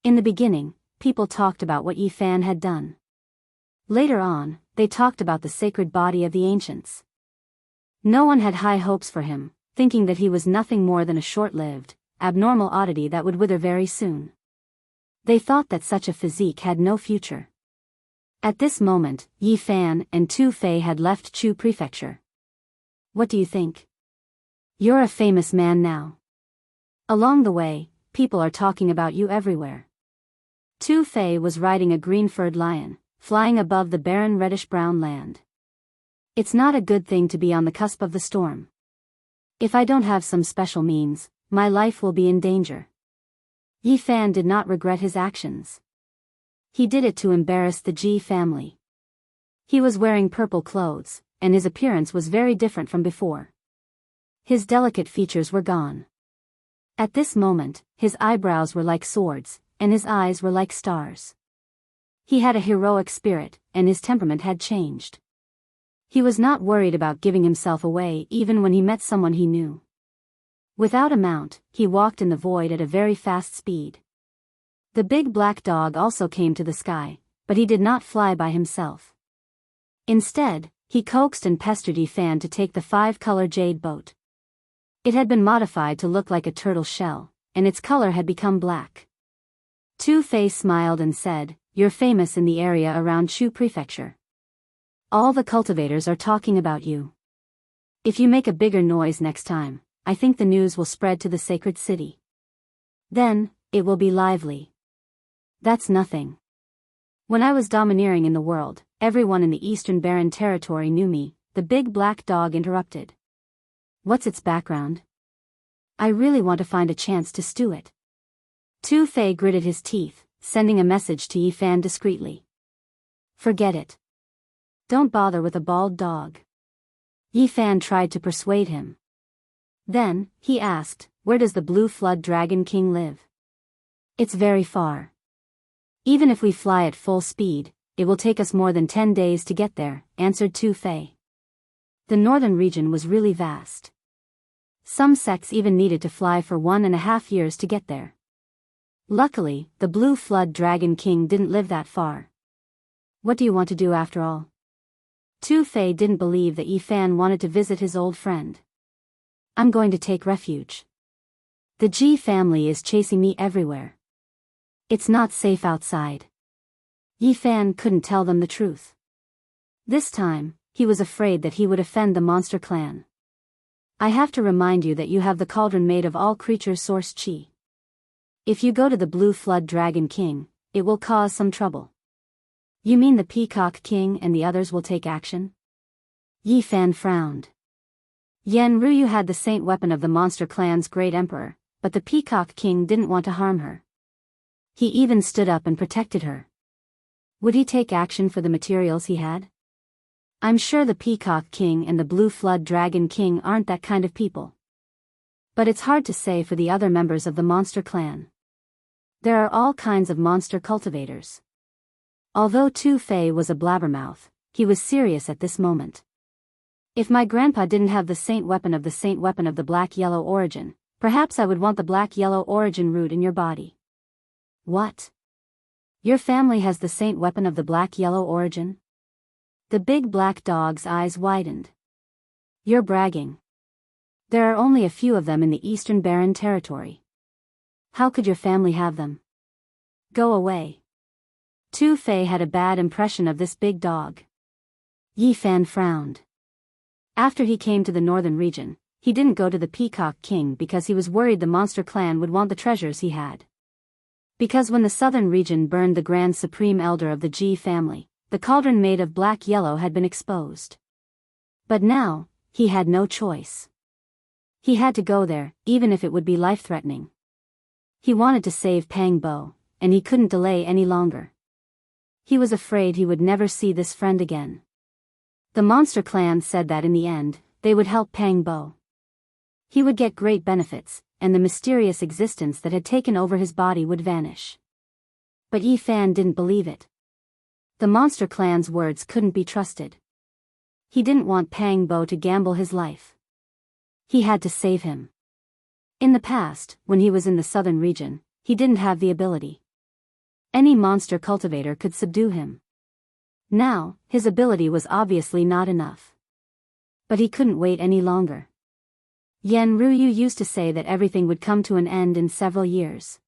In the beginning, people talked about what Yi Fan had done. Later on, they talked about the sacred body of the ancients. No one had high hopes for him, thinking that he was nothing more than a short-lived, abnormal oddity that would wither very soon. They thought that such a physique had no future. At this moment, Yi Fan and Tu Fei had left Chu Prefecture. What do you think? You're a famous man now. Along the way, people are talking about you everywhere. Tu Fei was riding a green-furred lion, flying above the barren reddish-brown land. It's not a good thing to be on the cusp of the storm. If I don't have some special means, my life will be in danger. Yi Fan did not regret his actions. He did it to embarrass the Ji family. He was wearing purple clothes, and his appearance was very different from before. His delicate features were gone. At this moment, his eyebrows were like swords, and his eyes were like stars. He had a heroic spirit, and his temperament had changed. He was not worried about giving himself away even when he met someone he knew. Without a mount, he walked in the void at a very fast speed. The big black dog also came to the sky, but he did not fly by himself. Instead, he coaxed and pestered Yi Fan to take the 5-color jade boat. It had been modified to look like a turtle shell, and its color had become black. Tu Fei smiled and said, "You're famous in the area around Chu Prefecture. All the cultivators are talking about you. If you make a bigger noise next time, I think the news will spread to the sacred city. Then, it will be lively." That's nothing. When I was domineering in the world, everyone in the Eastern Barren Territory knew me, the big black dog interrupted. What's its background? I really want to find a chance to stew it. Tu Fei gritted his teeth, sending a message to Yi Fan discreetly. Forget it. Don't bother with a bald dog. Yi Fan tried to persuade him. Then, he asked, where does the Blue Flood Dragon King live? It's very far. Even if we fly at full speed, it will take us more than 10 days to get there, answered Tu Fei. The northern region was really vast. Some sects even needed to fly for 1.5 years to get there. Luckily, the Blue Flood Dragon King didn't live that far. What do you want to do after all? Tu Fei didn't believe that Yi Fan wanted to visit his old friend. I'm going to take refuge. The Ji family is chasing me everywhere. It's not safe outside. Yi Fan couldn't tell them the truth. This time, he was afraid that he would offend the monster clan. I have to remind you that you have the cauldron made of all creatures' source chi. If you go to the Blue Flood Dragon King, it will cause some trouble. You mean the Peacock King and the others will take action? Yi Fan frowned. Yen Ruyu had the saint weapon of the monster clan's great emperor, but the Peacock King didn't want to harm her. He even stood up and protected her. Would he take action for the materials he had? I'm sure the Peacock King and the Blue Flood Dragon King aren't that kind of people. But it's hard to say for the other members of the monster clan. There are all kinds of monster cultivators. Although Tu Fei was a blabbermouth, he was serious at this moment. If my grandpa didn't have the saint weapon of the black-yellow origin, perhaps I would want the black-yellow origin root in your body. What? Your family has the saint weapon of the black-yellow origin? The big black dog's eyes widened. You're bragging. There are only a few of them in the Eastern Barren Territory. How could your family have them? Go away. Tu Fei had a bad impression of this big dog. Yi Fan frowned. After he came to the northern region, he didn't go to the Peacock King because he was worried the monster clan would want the treasures he had. Because when the southern region burned the Grand Supreme Elder of the Ji family, the cauldron made of black-yellow had been exposed. But now, he had no choice. He had to go there, even if it would be life-threatening. He wanted to save Pang Bo, and he couldn't delay any longer. He was afraid he would never see this friend again. The monster clan said that in the end, they would help Pang Bo. He would get great benefits, and the mysterious existence that had taken over his body would vanish. But Yi Fan didn't believe it. The monster clan's words couldn't be trusted. He didn't want Pang Bo to gamble his life. He had to save him. In the past, when he was in the southern region, he didn't have the ability. Any monster cultivator could subdue him. Now, his ability was obviously not enough. But he couldn't wait any longer. Yan Ruyu used to say that everything would come to an end in several years.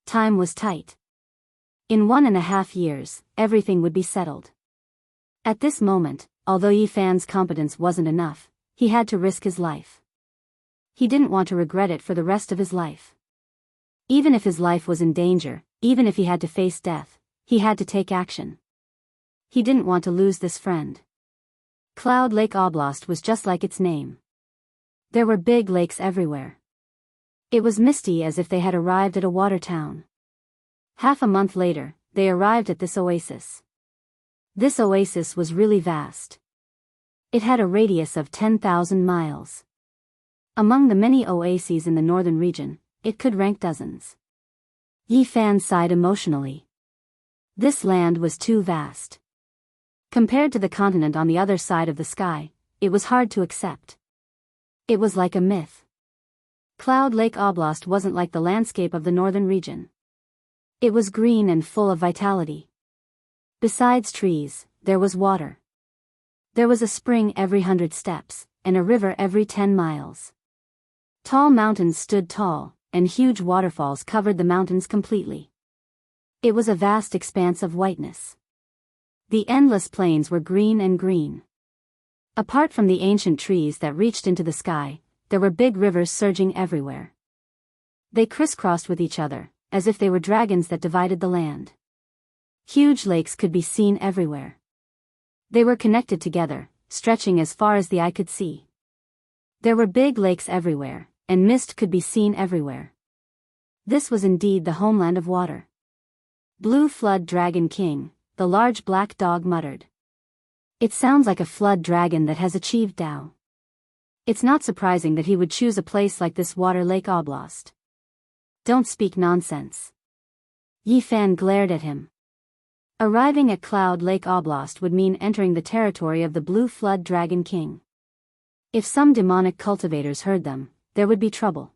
Time was tight. In 1.5 years, everything would be settled. At this moment, although Yi Fan's competence wasn't enough, he had to risk his life. He didn't want to regret it for the rest of his life. Even if his life was in danger, even if he had to face death, he had to take action. He didn't want to lose this friend. Cloud Lake Oblast was just like its name. There were big lakes everywhere. It was misty as if they had arrived at a water town. Half a month later, they arrived at this oasis. This oasis was really vast. It had a radius of 10,000 miles. Among the many oases in the northern region, it could rank dozens. Yi Fan sighed emotionally. This land was too vast. Compared to the continent on the other side of the sky, it was hard to accept. It was like a myth. Cloud Lake Oblast wasn't like the landscape of the northern region. It was green and full of vitality. Besides trees, there was water. There was a spring every 100 steps, and a river every 10 miles. Tall mountains stood tall, and huge waterfalls covered the mountains completely. It was a vast expanse of whiteness. The endless plains were green and green. Apart from the ancient trees that reached into the sky, there were big rivers surging everywhere. They crisscrossed with each other, as if they were dragons that divided the land. Huge lakes could be seen everywhere. They were connected together, stretching as far as the eye could see. There were big lakes everywhere, and mist could be seen everywhere. This was indeed the homeland of water. Blue Flood Dragon King, the large black dog muttered. It sounds like a flood dragon that has achieved Tao. It's not surprising that he would choose a place like this Water Lake Oblast. Don't speak nonsense. Yi Fan glared at him. Arriving at Cloud Lake Oblast would mean entering the territory of the Blue Flood Dragon King. If some demonic cultivators heard them, there would be trouble.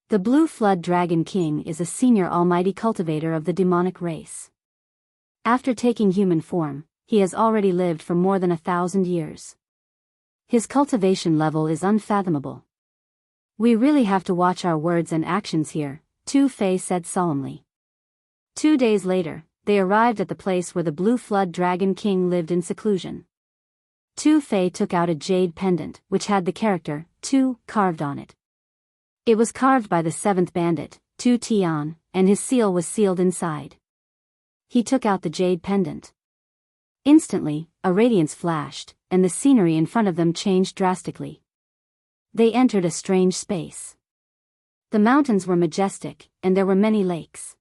The Blue Flood Dragon King is a senior almighty cultivator of the demonic race. After taking human form, he has already lived for more than 1,000 years. His cultivation level is unfathomable. We really have to watch our words and actions here, Tu Fei said solemnly. 2 days later, they arrived at the place where the Blue Flood Dragon King lived in seclusion. Tu Fei took out a jade pendant, which had the character, Tu, carved on it. It was carved by the 7th bandit, Tu Tian, and his seal was sealed inside. He took out the jade pendant. Instantly, a radiance flashed, and the scenery in front of them changed drastically. They entered a strange space. The mountains were majestic, and there were many lakes.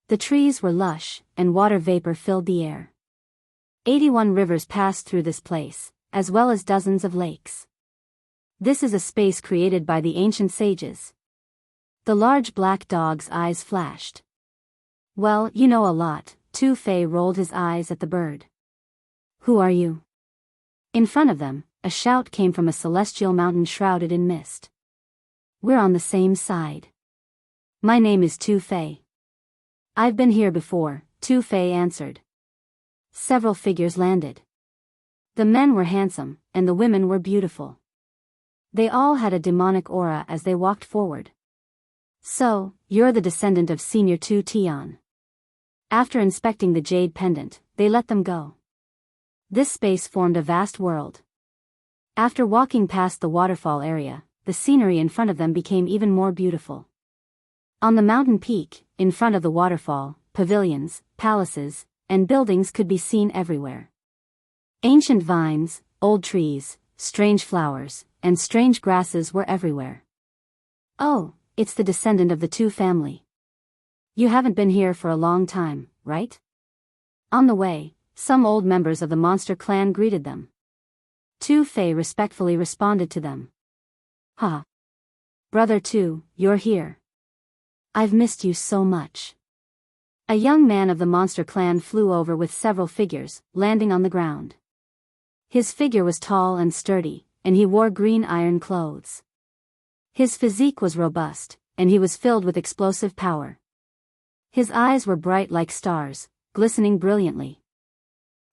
The trees were lush, and water vapor filled the air. 81 rivers passed through this place, as well as dozens of lakes. This is a space created by the ancient sages. The large black dog's eyes flashed. Well, you know a lot. Tu Fei rolled his eyes at the bird. Who are you? In front of them, a shout came from a celestial mountain shrouded in mist. "We're on the same side. My name is Tu Fei." "I've been here before," Tu Fei answered. Several figures landed. The men were handsome, and the women were beautiful. They all had a demonic aura as they walked forward. "So, you're the descendant of Senior Tu Tian." After inspecting the jade pendant, they let them go. This space formed a vast world. After walking past the waterfall area, the scenery in front of them became even more beautiful. On the mountain peak, in front of the waterfall, pavilions, palaces, and buildings could be seen everywhere. Ancient vines, old trees, strange flowers, and strange grasses were everywhere. "Oh, it's the descendant of the Tu family. You haven't been here for a long time, right?" On the way, some old members of the monster clan greeted them. Tu Fei respectfully responded to them. "Ha! Brother Tu, you're here. I've missed you so much." A young man of the monster clan flew over with several figures, landing on the ground. His figure was tall and sturdy, and he wore green iron clothes. His physique was robust, and he was filled with explosive power. His eyes were bright like stars, glistening brilliantly.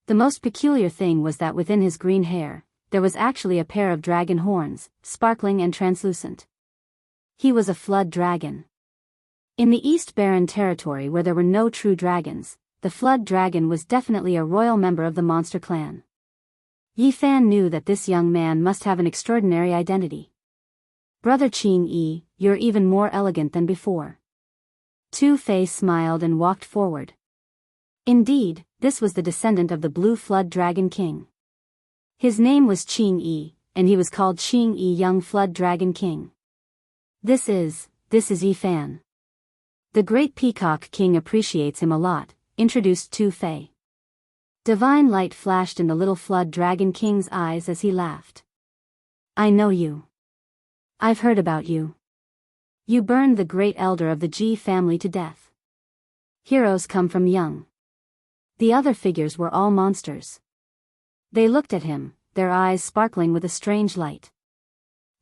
The most peculiar thing was that within his green hair, there was actually a pair of dragon horns, sparkling and translucent. He was a flood dragon. In the East Barren territory where there were no true dragons, the flood dragon was definitely a royal member of the monster clan. Yi Fan knew that this young man must have an extraordinary identity. "Brother Qing Yi, you're even more elegant than before." Tu Fei smiled and walked forward. Indeed, this was the descendant of the Blue Flood Dragon King. His name was Qing Yi, and he was called Qing Yi Young Flood Dragon King. This is Yi Fan. The Great Peacock King appreciates him a lot," introduced Tu Fei. Divine light flashed in the little Flood Dragon King's eyes as he laughed. "I know you. I've heard about you. You burned the great elder of the Ji family to death. Heroes come from young." The other figures were all monsters. They looked at him, their eyes sparkling with a strange light.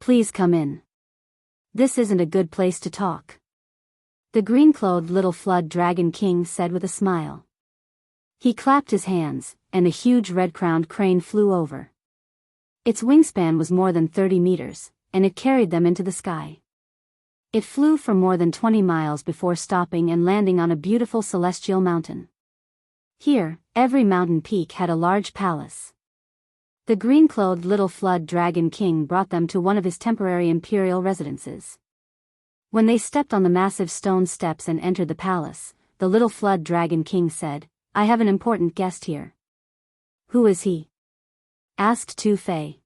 "Please come in. This isn't a good place to talk," the green-clothed little Flood Dragon King said with a smile. He clapped his hands, and a huge red-crowned crane flew over. Its wingspan was more than 30 meters, and it carried them into the sky. It flew for more than 20 miles before stopping and landing on a beautiful celestial mountain. Here, every mountain peak had a large palace. The green-clothed little Flood Dragon King brought them to one of his temporary imperial residences. When they stepped on the massive stone steps and entered the palace, the little Flood Dragon King said, "I have an important guest here." "Who is he?" asked Tu Fei.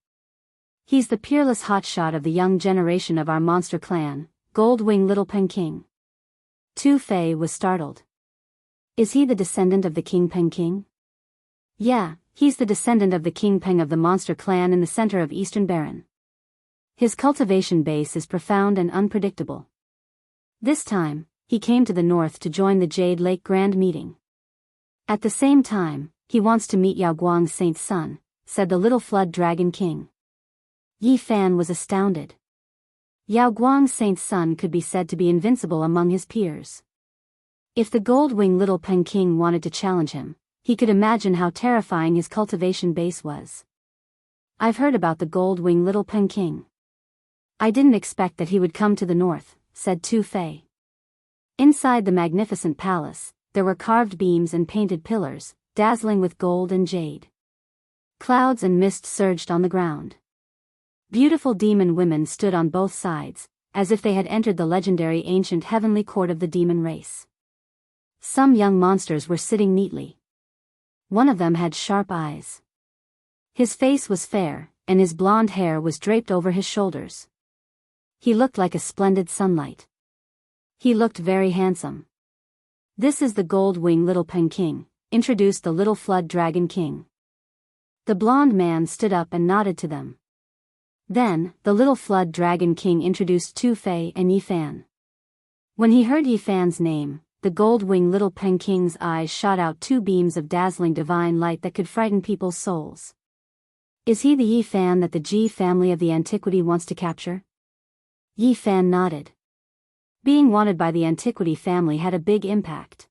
"He's the peerless hotshot of the young generation of our monster clan, Goldwing Little Pen King." Tu Fei was startled. "Is he the descendant of the King Peng King?" "Yeah, he's the descendant of the King Peng of the monster clan in the center of Eastern Barren. His cultivation base is profound and unpredictable. This time, he came to the north to join the Jade Lake Grand Meeting. At the same time, he wants to meet Yao Guang Saint's son," said the little Flood Dragon King. Yi Fan was astounded. Yao Guang Saint's son could be said to be invincible among his peers. If the Goldwing Little Pen King wanted to challenge him, he could imagine how terrifying his cultivation base was. "I've heard about the Goldwing Little Pen King. I didn't expect that he would come to the north," said Tu Fei. Inside the magnificent palace, there were carved beams and painted pillars, dazzling with gold and jade. Clouds and mist surged on the ground. Beautiful demon women stood on both sides, as if they had entered the legendary ancient heavenly court of the demon race. Some young monsters were sitting neatly. One of them had sharp eyes. His face was fair, and his blonde hair was draped over his shoulders. He looked like a splendid sunlight. He looked very handsome. "This is the Goldwing Little Pen King," introduced the little Flood Dragon King. The blonde man stood up and nodded to them. Then, the little Flood Dragon King introduced Tu Fei and Yi Fan. When he heard Yi Fan's name, the Goldwing Little Pen King's eyes shot out two beams of dazzling divine light that could frighten people's souls. Is he the Yi Fan that the Ji family of the antiquity wants to capture? Yi Fan nodded. Being wanted by the antiquity family had a big impact.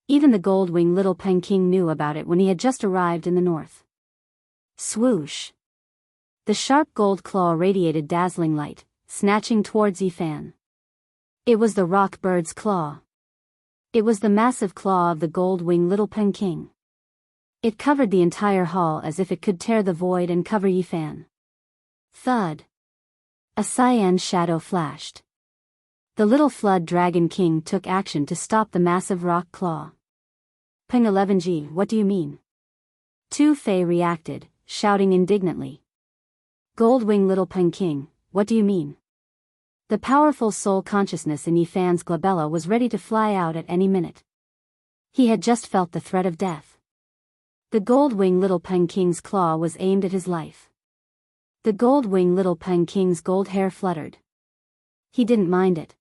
Even the gold-winged little Peking knew about it when he had just arrived in the north. Swoosh! The sharp gold claw radiated dazzling light, snatching towards Yi Fan. It was the rock bird's claw. It was the massive claw of the gold-winged little Peking. It covered the entire hall as if it could tear the void and cover Yi Fan. Thud! A cyan shadow flashed. The little flood dragon king took action to stop the massive rock claw. Peng 11G, what do you mean? Tu Fei reacted, shouting indignantly. Gold-winged little Peking, what do you mean? The powerful soul consciousness in Yi Fan's glabella was ready to fly out at any minute. He had just felt the threat of death. The gold-winged little Peking's claw was aimed at his life. The gold-winged little Peking's gold hair fluttered. He didn't mind it.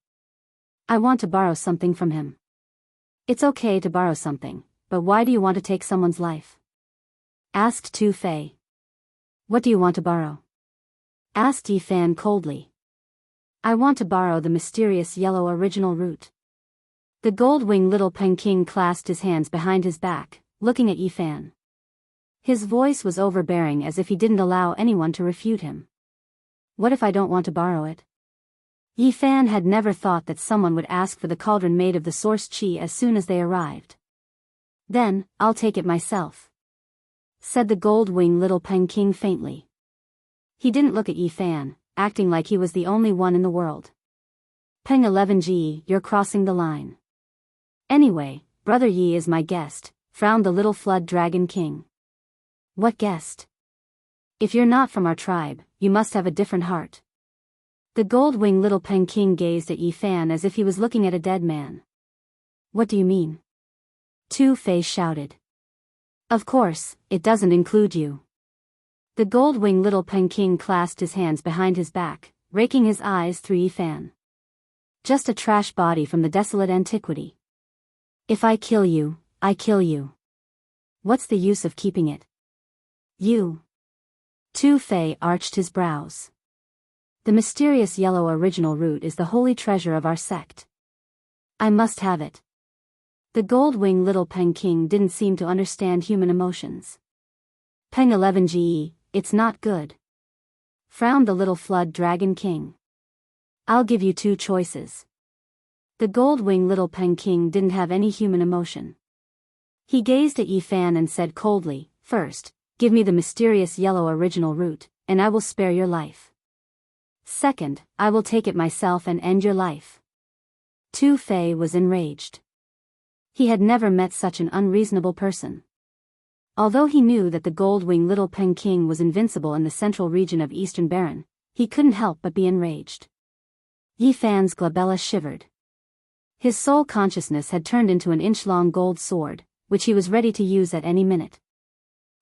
I want to borrow something from him. It's okay to borrow something, but why do you want to take someone's life? Asked Tu Fei. What do you want to borrow? Asked Yi Fan coldly. I want to borrow the mysterious yellow original root. The gold-winged little Peking clasped his hands behind his back, looking at Yi Fan. His voice was overbearing as if he didn't allow anyone to refute him. What if I don't want to borrow it? Yi Fan had never thought that someone would ask for the cauldron made of the source chi as soon as they arrived. Then, I'll take it myself, said the gold-winged little Peking faintly. He didn't look at Yi Fan, acting like he was the only one in the world. Peng 11G, you're crossing the line. Anyway, Brother Yi is my guest, frowned the little flood dragon king. What guest? If you're not from our tribe, you must have a different heart. The gold-winged little Peking gazed at Yi Fan as if he was looking at a dead man. What do you mean? Tu Fei shouted. Of course, it doesn't include you. The gold-winged little Peking clasped his hands behind his back, raking his eyes through Yi Fan. Just a trash body from the desolate antiquity. If I kill you, I kill you. What's the use of keeping it? You. Tu Fei arched his brows. The mysterious yellow original root is the holy treasure of our sect. I must have it. The gold-winged little Peking didn't seem to understand human emotions. Peng 11Ge, it's not good, frowned the little flood dragon king. I'll give you two choices. The gold-winged little Peking didn't have any human emotion. He gazed at Yi Fan and said coldly, first, give me the mysterious yellow original root, and I will spare your life. Second, I will take it myself and end your life. Tu Fei was enraged. He had never met such an unreasonable person. Although he knew that the gold-winged little Peking was invincible in the central region of Eastern Baron, he couldn't help but be enraged. Yi Fan's glabella shivered. His soul consciousness had turned into an inch-long gold sword, which he was ready to use at any minute.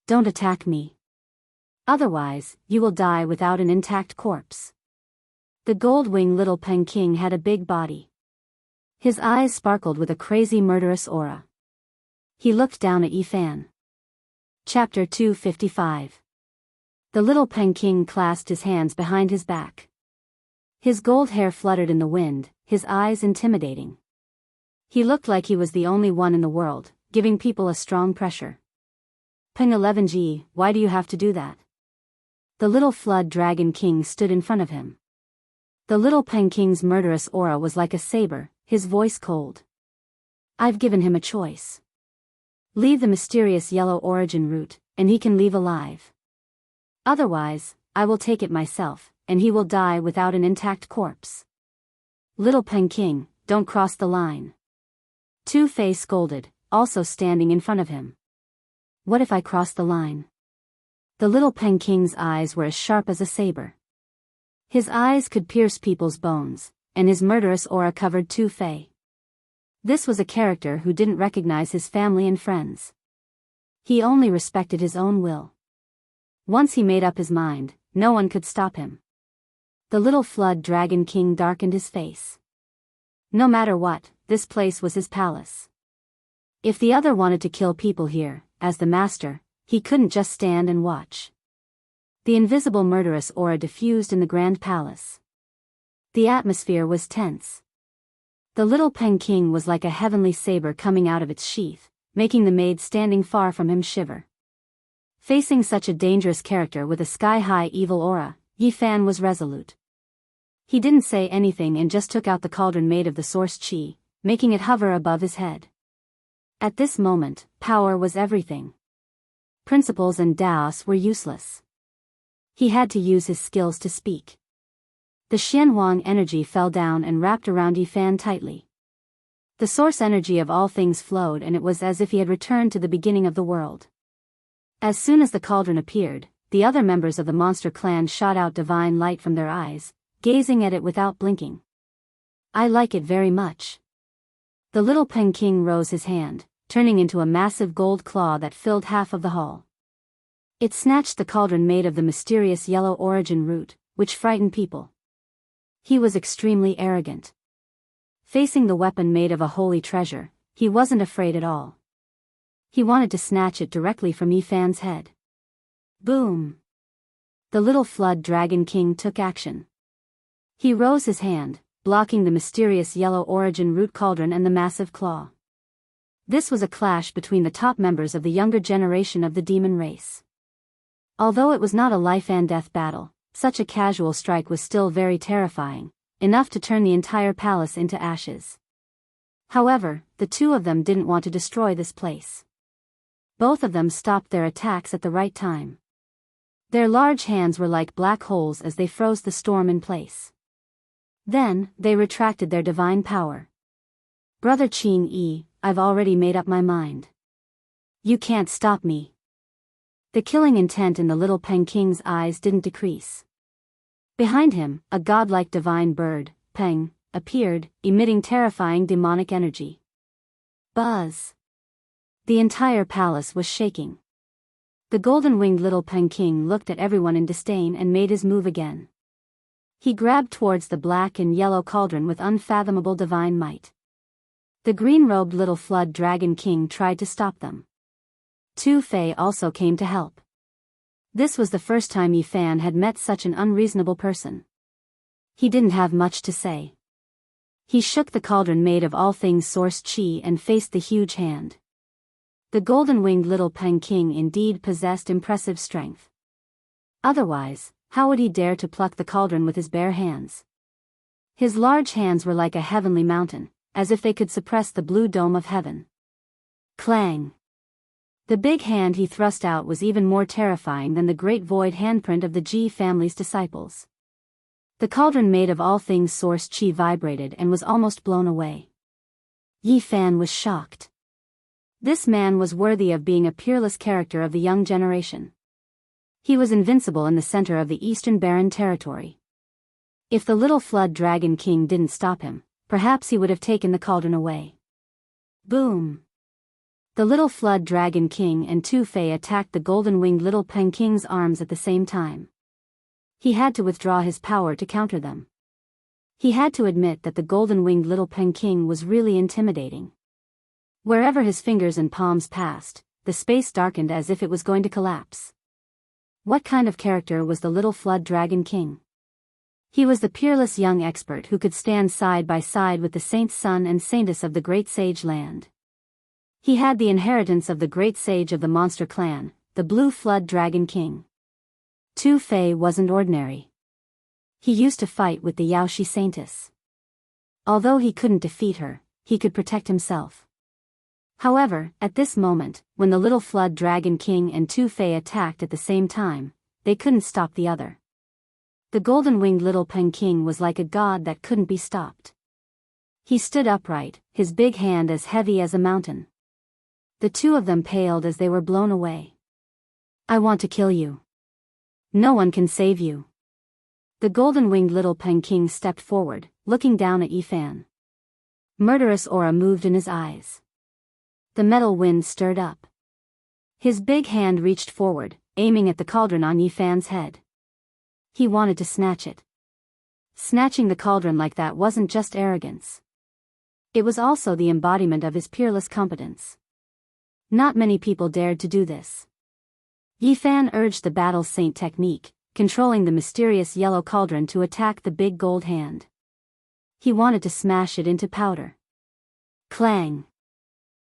Don't attack me. Otherwise, you will die without an intact corpse. The gold-winged little Peking had a big body. His eyes sparkled with a crazy murderous aura. He looked down at Yi Fan. Chapter 255. The little Peking clasped his hands behind his back. His gold hair fluttered in the wind, his eyes intimidating. He looked like he was the only one in the world, giving people a strong pressure. Peng 11G, why do you have to do that? The little flood dragon king stood in front of him. The little Peking's murderous aura was like a saber, his voice cold. I've given him a choice. Leave the mysterious yellow origin root, and he can leave alive. Otherwise, I will take it myself, and he will die without an intact corpse. Little Peking, don't cross the line. Tu Fei scolded, also standing in front of him. What if I cross the line? The little Peking's eyes were as sharp as a saber. His eyes could pierce people's bones, and his murderous aura covered Tu Fei. This was a character who didn't recognize his family and friends. He only respected his own will. Once he made up his mind, no one could stop him. The little flood dragon king darkened his face. No matter what, this place was his palace. If the other wanted to kill people here, as the master, he couldn't just stand and watch. The invisible murderous aura diffused in the grand palace. The atmosphere was tense. The little Pen King was like a heavenly saber coming out of its sheath, making the maid standing far from him shiver. Facing such a dangerous character with a sky-high evil aura, Yi Fan was resolute. He didn't say anything and just took out the cauldron made of the source chi, making it hover above his head. At this moment, power was everything. Principles and Daos were useless. He had to use his skills to speak. The Xianhuang energy fell down and wrapped around Yi Fan tightly. The source energy of all things flowed, and it was as if he had returned to the beginning of the world. As soon as the cauldron appeared, the other members of the monster clan shot out divine light from their eyes, gazing at it without blinking. I like it very much. The little Pen King rose his hand, turning into a massive gold claw that filled half of the hall. It snatched the cauldron made of the mysterious yellow origin root, which frightened people. He was extremely arrogant. Facing the weapon made of a holy treasure, he wasn't afraid at all. He wanted to snatch it directly from Yi Fan's head. Boom! The little Flood Dragon King took action. He rose his hand, blocking the mysterious yellow origin root cauldron and the massive claw. This was a clash between the top members of the younger generation of the demon race. Although it was not a life and death battle, such a casual strike was still very terrifying, enough to turn the entire palace into ashes. However, the two of them didn't want to destroy this place. Both of them stopped their attacks at the right time. Their large hands were like black holes as they froze the storm in place. Then, they retracted their divine power. Brother Qing Yi, I've already made up my mind. You can't stop me. The killing intent in the little Pen King's eyes didn't decrease. Behind him, a godlike divine bird, Peng, appeared, emitting terrifying demonic energy. Buzz! The entire palace was shaking. The golden-winged little Pen King looked at everyone in disdain and made his move again. He grabbed towards the black and yellow cauldron with unfathomable divine might. The green-robed little Flood Dragon King tried to stop them. Tu Fei also came to help. This was the first time Yi Fan had met such an unreasonable person. He didn't have much to say. He shook the cauldron made of all things source chi and faced the huge hand. The golden-winged little Pen King indeed possessed impressive strength. Otherwise, how would he dare to pluck the cauldron with his bare hands? His large hands were like a heavenly mountain, as if they could suppress the blue dome of heaven. Clang! The big hand he thrust out was even more terrifying than the great void handprint of the Ji family's disciples. The cauldron made of all things source chi vibrated and was almost blown away. Yi Fan was shocked. This man was worthy of being a peerless character of the young generation. He was invincible in the center of the Eastern Barren territory. If the little Flood Dragon King didn't stop him, perhaps he would have taken the cauldron away. Boom! The little Flood Dragon King and Tu Fei attacked the golden-winged little Pen King's arms at the same time. He had to withdraw his power to counter them. He had to admit that the golden-winged little Pen King was really intimidating. Wherever his fingers and palms passed, the space darkened as if it was going to collapse. What kind of character was the little Flood Dragon King? He was the peerless young expert who could stand side by side with the saint's son and saintess of the great sage land. He had the inheritance of the great sage of the monster clan, the Blue Flood Dragon King. Tu Fei wasn't ordinary. He used to fight with the Yaoshi saintess. Although he couldn't defeat her, he could protect himself. However, at this moment, when the little Flood Dragon King and Tu Fei attacked at the same time, they couldn't stop the other. The golden-winged little Pen King was like a god that couldn't be stopped. He stood upright, his big hand as heavy as a mountain. The two of them paled as they were blown away. I want to kill you. No one can save you. The golden-winged little Pen King stepped forward, looking down at Yi Fan. Murderous aura moved in his eyes. The metal wind stirred up. His big hand reached forward, aiming at the cauldron on Yi Fan's head. He wanted to snatch it. Snatching the cauldron like that wasn't just arrogance. It was also the embodiment of his peerless competence. Not many people dared to do this. Yifan urged the battle saint technique, controlling the mysterious yellow cauldron to attack the big gold hand. He wanted to smash it into powder. Clang!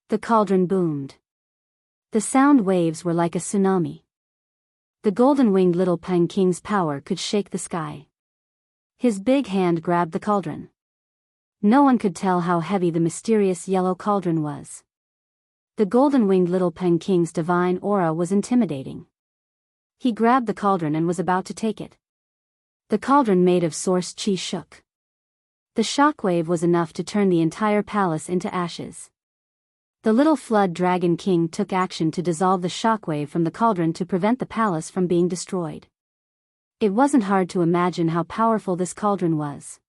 The cauldron boomed. The sound waves were like a tsunami. The golden-winged little Peng King's power could shake the sky. His big hand grabbed the cauldron. No one could tell how heavy the mysterious yellow cauldron was. The golden-winged little Peng King's divine aura was intimidating. He grabbed the cauldron and was about to take it. The cauldron made of source chi shook. The shockwave was enough to turn the entire palace into ashes. The little flood dragon king took action to dissolve the shockwave from the cauldron to prevent the palace from being destroyed. It wasn't hard to imagine how powerful this cauldron was.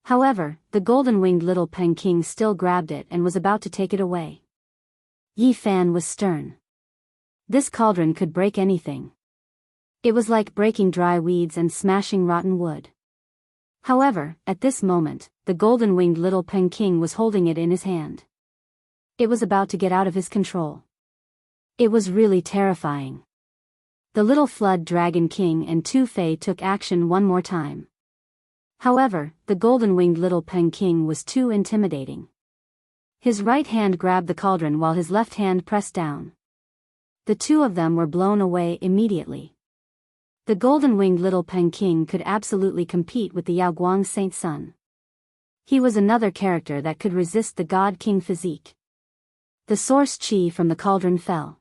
However, the golden-winged little Peng King still grabbed it and was about to take it away. Yifan was stern. This cauldron could break anything. It was like breaking dry weeds and smashing rotten wood. However, at this moment, the golden-winged little Peng King was holding it in his hand. It was about to get out of his control. It was really terrifying. The little flood dragon king and Tu Fei took action one more time. However, the golden-winged little Peng King was too intimidating. His right hand grabbed the cauldron while his left hand pressed down. The two of them were blown away immediately. The golden-winged little Peng King could absolutely compete with the Yaoguang Saint Sun. He was another character that could resist the God King physique. The source chi from the cauldron fell.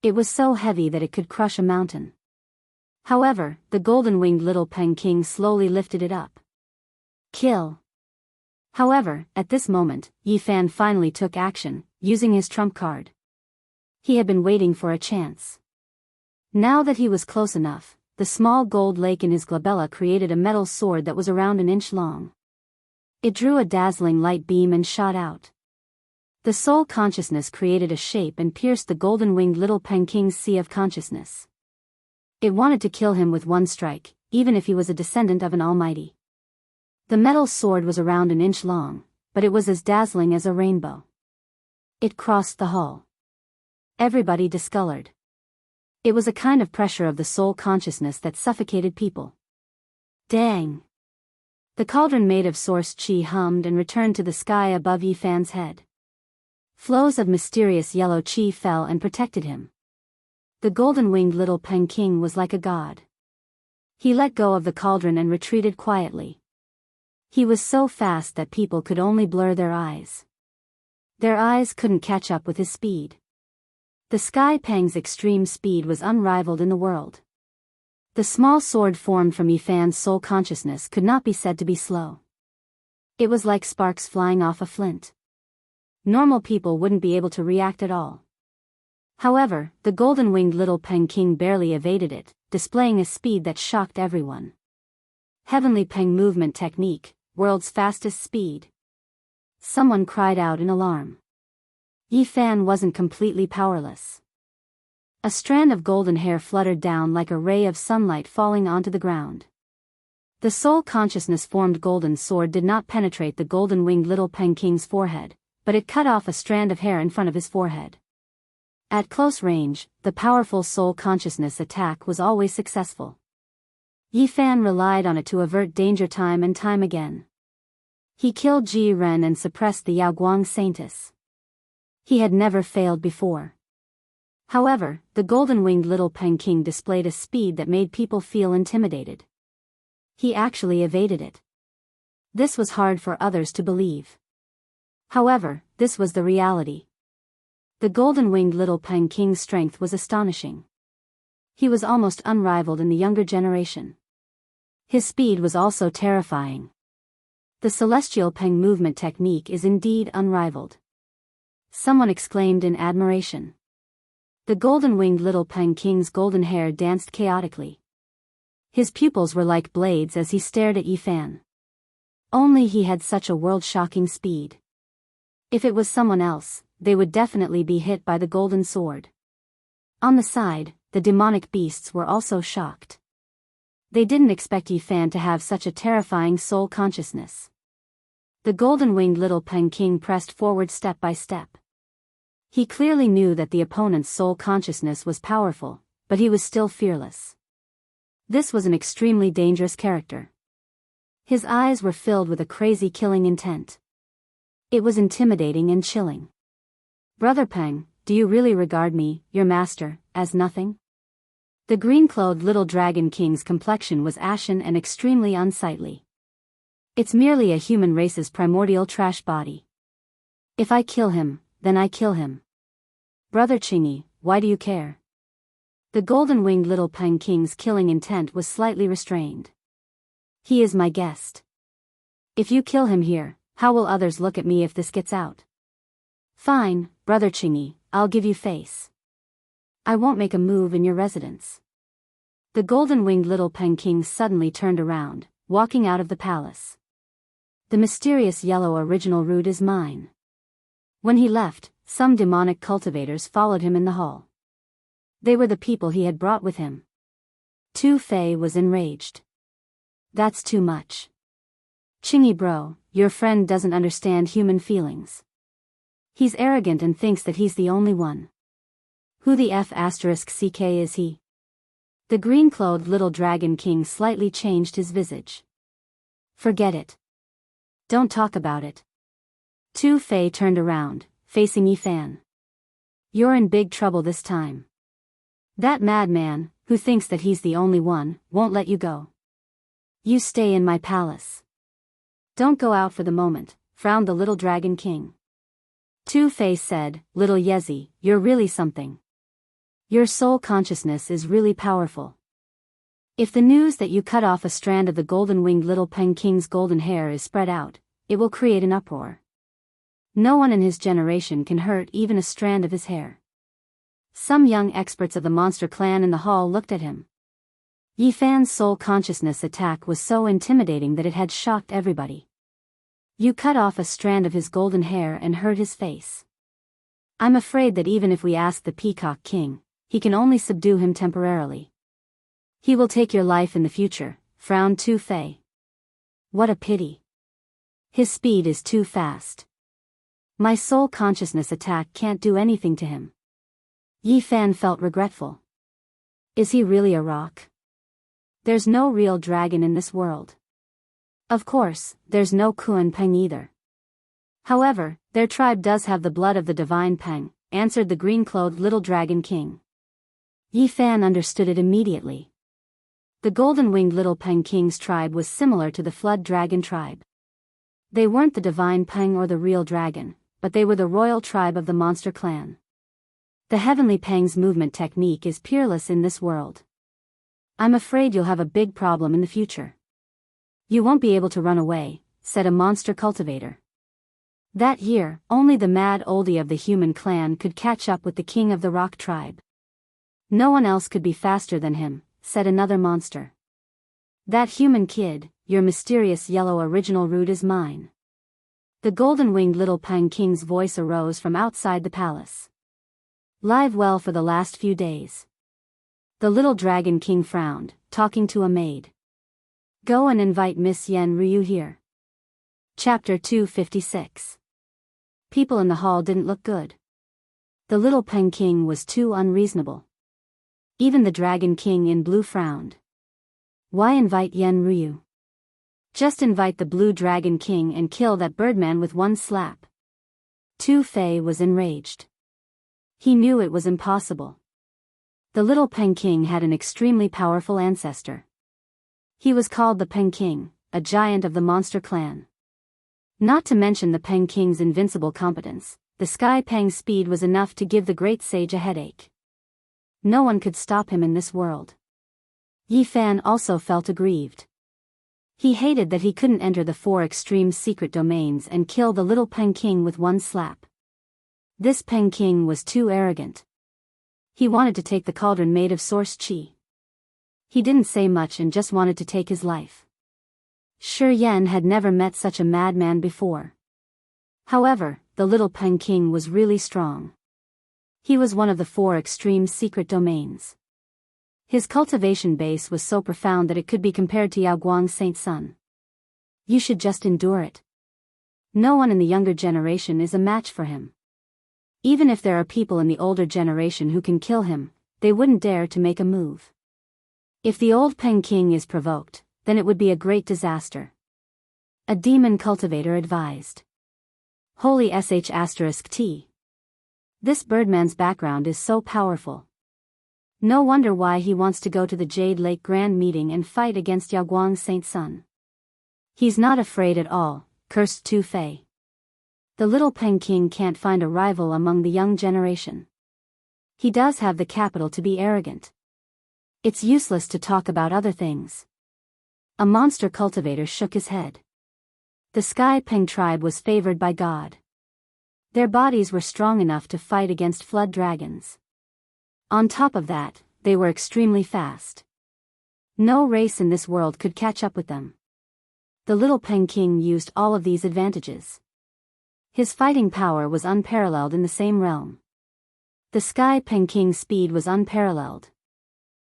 It was so heavy that it could crush a mountain. However, the golden-winged little Peng King slowly lifted it up. Kill! However, at this moment, Yifan finally took action, using his trump card. He had been waiting for a chance. Now that he was close enough, the small gold lake in his glabella created a metal sword that was around an inch long. It drew a dazzling light beam and shot out. The soul consciousness created a shape and pierced the golden-winged little Peng King's sea of consciousness. It wanted to kill him with one strike, even if he was a descendant of an almighty. The metal sword was around an inch long, but it was as dazzling as a rainbow. It crossed the hull. Everybody discolored. It was a kind of pressure of the soul consciousness that suffocated people. Dang! The cauldron made of source chi hummed and returned to the sky above Yifan's head. Flows of mysterious yellow chi fell and protected him. The golden-winged little Peng King was like a god. He let go of the cauldron and retreated quietly. He was so fast that people could only blur their eyes. Their eyes couldn't catch up with his speed. The Sky Peng's extreme speed was unrivaled in the world. The small sword formed from Yifan's soul consciousness could not be said to be slow. It was like sparks flying off a flint. Normal people wouldn't be able to react at all. However, the golden-winged little Peng King barely evaded it, displaying a speed that shocked everyone. Heavenly Peng movement technique, world's fastest speed. Someone cried out in alarm. Yifan wasn't completely powerless. A strand of golden hair fluttered down like a ray of sunlight falling onto the ground. The soul consciousness-formed golden sword did not penetrate the golden-winged little Peng King's forehead, but it cut off a strand of hair in front of his forehead. At close range, the powerful soul consciousness attack was always successful. Yifan relied on it to avert danger time and time again. He killed Ji Ren and suppressed the Yaoguang Saintess. He had never failed before. However, the golden-winged little Peng King displayed a speed that made people feel intimidated. He actually evaded it. This was hard for others to believe. However, this was the reality. The golden-winged little Peng King's strength was astonishing. He was almost unrivaled in the younger generation. His speed was also terrifying. The celestial Peng movement technique is indeed unrivaled. Someone exclaimed in admiration. The golden-winged little Peng King's golden hair danced chaotically. His pupils were like blades as he stared at Yifan. Only he had such a world-shocking speed. If it was someone else, they would definitely be hit by the golden sword. On the side, the demonic beasts were also shocked. They didn't expect Yifan to have such a terrifying soul consciousness. The golden-winged little Peng King pressed forward step by step. He clearly knew that the opponent's soul consciousness was powerful, but he was still fearless. This was an extremely dangerous character. His eyes were filled with a crazy killing intent. It was intimidating and chilling. "Brother Peng, do you really regard me, your master, as nothing?" The green-clothed little dragon king's complexion was ashen and extremely unsightly. "It's merely a human race's primordial trash body. If I kill him, then I kill him. Brother Chingy, why do you care?" The golden-winged little Peng king's killing intent was slightly restrained. "He is my guest. If you kill him here, how will others look at me if this gets out?" "Fine, Brother Chingy, I'll give you face. I won't make a move in your residence." The golden-winged little Peng king suddenly turned around, walking out of the palace. "The mysterious yellow original root is mine." When he left, some demonic cultivators followed him in the hall. They were the people he had brought with him. Tu Fei was enraged. "That's too much. Chingy bro, your friend doesn't understand human feelings. He's arrogant and thinks that he's the only one. Who the F***ck is he?" The green-clothed little dragon king slightly changed his visage. "Forget it. Don't talk about it." Tu Fei turned around, facing Yi Fan. "You're in big trouble this time. That madman, who thinks that he's the only one, won't let you go. You stay in my palace. Don't go out for the moment," frowned the little dragon king. Tu Fei said, "Little Yezi, you're really something. Your soul consciousness is really powerful. If the news that you cut off a strand of the golden-winged little Peng king's golden hair is spread out, it will create an uproar. No one in his generation can hurt even a strand of his hair." Some young experts of the monster clan in the hall looked at him. Yi Fan's soul consciousness attack was so intimidating that it had shocked everybody. You cut off a strand of his golden hair and hurt his face. I'm afraid that even if we ask the Peacock King, he can only subdue him temporarily. He will take your life in the future, frowned Tu Fei. What a pity. His speed is too fast. My soul consciousness attack can't do anything to him. Yi Fan felt regretful. Is he really a rock? There's no real dragon in this world. Of course, there's no Kuan Peng either. However, their tribe does have the blood of the divine Peng, answered the green-clothed little dragon king. Yi Fan understood it immediately. The golden-winged little Peng king's tribe was similar to the flood dragon tribe. They weren't the divine Peng or the real dragon, but they were the royal tribe of the monster clan. The heavenly Peng's movement technique is peerless in this world. I'm afraid you'll have a big problem in the future. You won't be able to run away, said a monster cultivator. That year, only the mad oldie of the human clan could catch up with the king of the rock tribe. No one else could be faster than him, said another monster. That human kid, your mysterious yellow original root is mine. The golden-winged little Peng king's voice arose from outside the palace. Live well for the last few days. The little dragon king frowned, talking to a maid. Go and invite Miss Yen Ryu here. Chapter 256. People in the hall didn't look good. The little Peng king was too unreasonable. Even the dragon king in blue frowned. Why invite Yen Ryu? Just invite the blue dragon king and kill that birdman with one slap. Tu Fei was enraged. He knew it was impossible. The little Peng king had an extremely powerful ancestor. He was called the Peng King, a giant of the monster clan. Not to mention the Peng King's invincible competence, the Sky Peng's speed was enough to give the great sage a headache. No one could stop him in this world. Yi Fan also felt aggrieved. He hated that he couldn't enter the 4 extreme secret domains and kill the little Peng King with one slap. This Peng King was too arrogant. He wanted to take the cauldron made of source chi. He didn't say much and just wanted to take his life. Shi Yen had never met such a madman before. However, the little Peng King was really strong. He was one of the 4 extreme secret domains. His cultivation base was so profound that it could be compared to Yao Guang's Saint Sun. You should just endure it. No one in the younger generation is a match for him. Even if there are people in the older generation who can kill him, they wouldn't dare to make a move. If the old Peng King is provoked, then it would be a great disaster. A demon cultivator advised. Holy sh*t. This birdman's background is so powerful. No wonder why he wants to go to the Jade Lake Grand Meeting and fight against Yaoguang's Saint Sun. He's not afraid at all, cursed Tu Fei. The little Peng King can't find a rival among the young generation. He does have the capital to be arrogant. It's useless to talk about other things. A monster cultivator shook his head. The Sky Peng tribe was favored by God. Their bodies were strong enough to fight against flood dragons. On top of that, they were extremely fast. No race in this world could catch up with them. The little Peng King used all of these advantages. His fighting power was unparalleled in the same realm. The Sky Peng King's speed was unparalleled.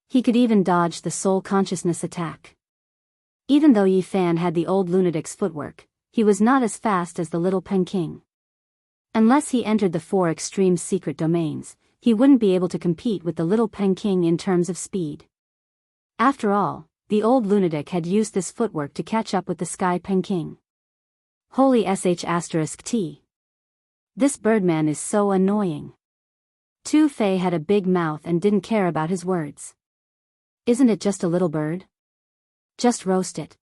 He could even dodge the soul consciousness attack. Even though Yi Fan had the old lunatic's footwork, he was not as fast as the little Peng King. Unless he entered the 4 extreme secret domains, he wouldn't be able to compete with the little Peng King in terms of speed. After all, the old lunatic had used this footwork to catch up with the Sky Peng King. Holy sh*t. This birdman is so annoying. Tu Fei had a big mouth and didn't care about his words. Isn't it just a little bird? Just roast it.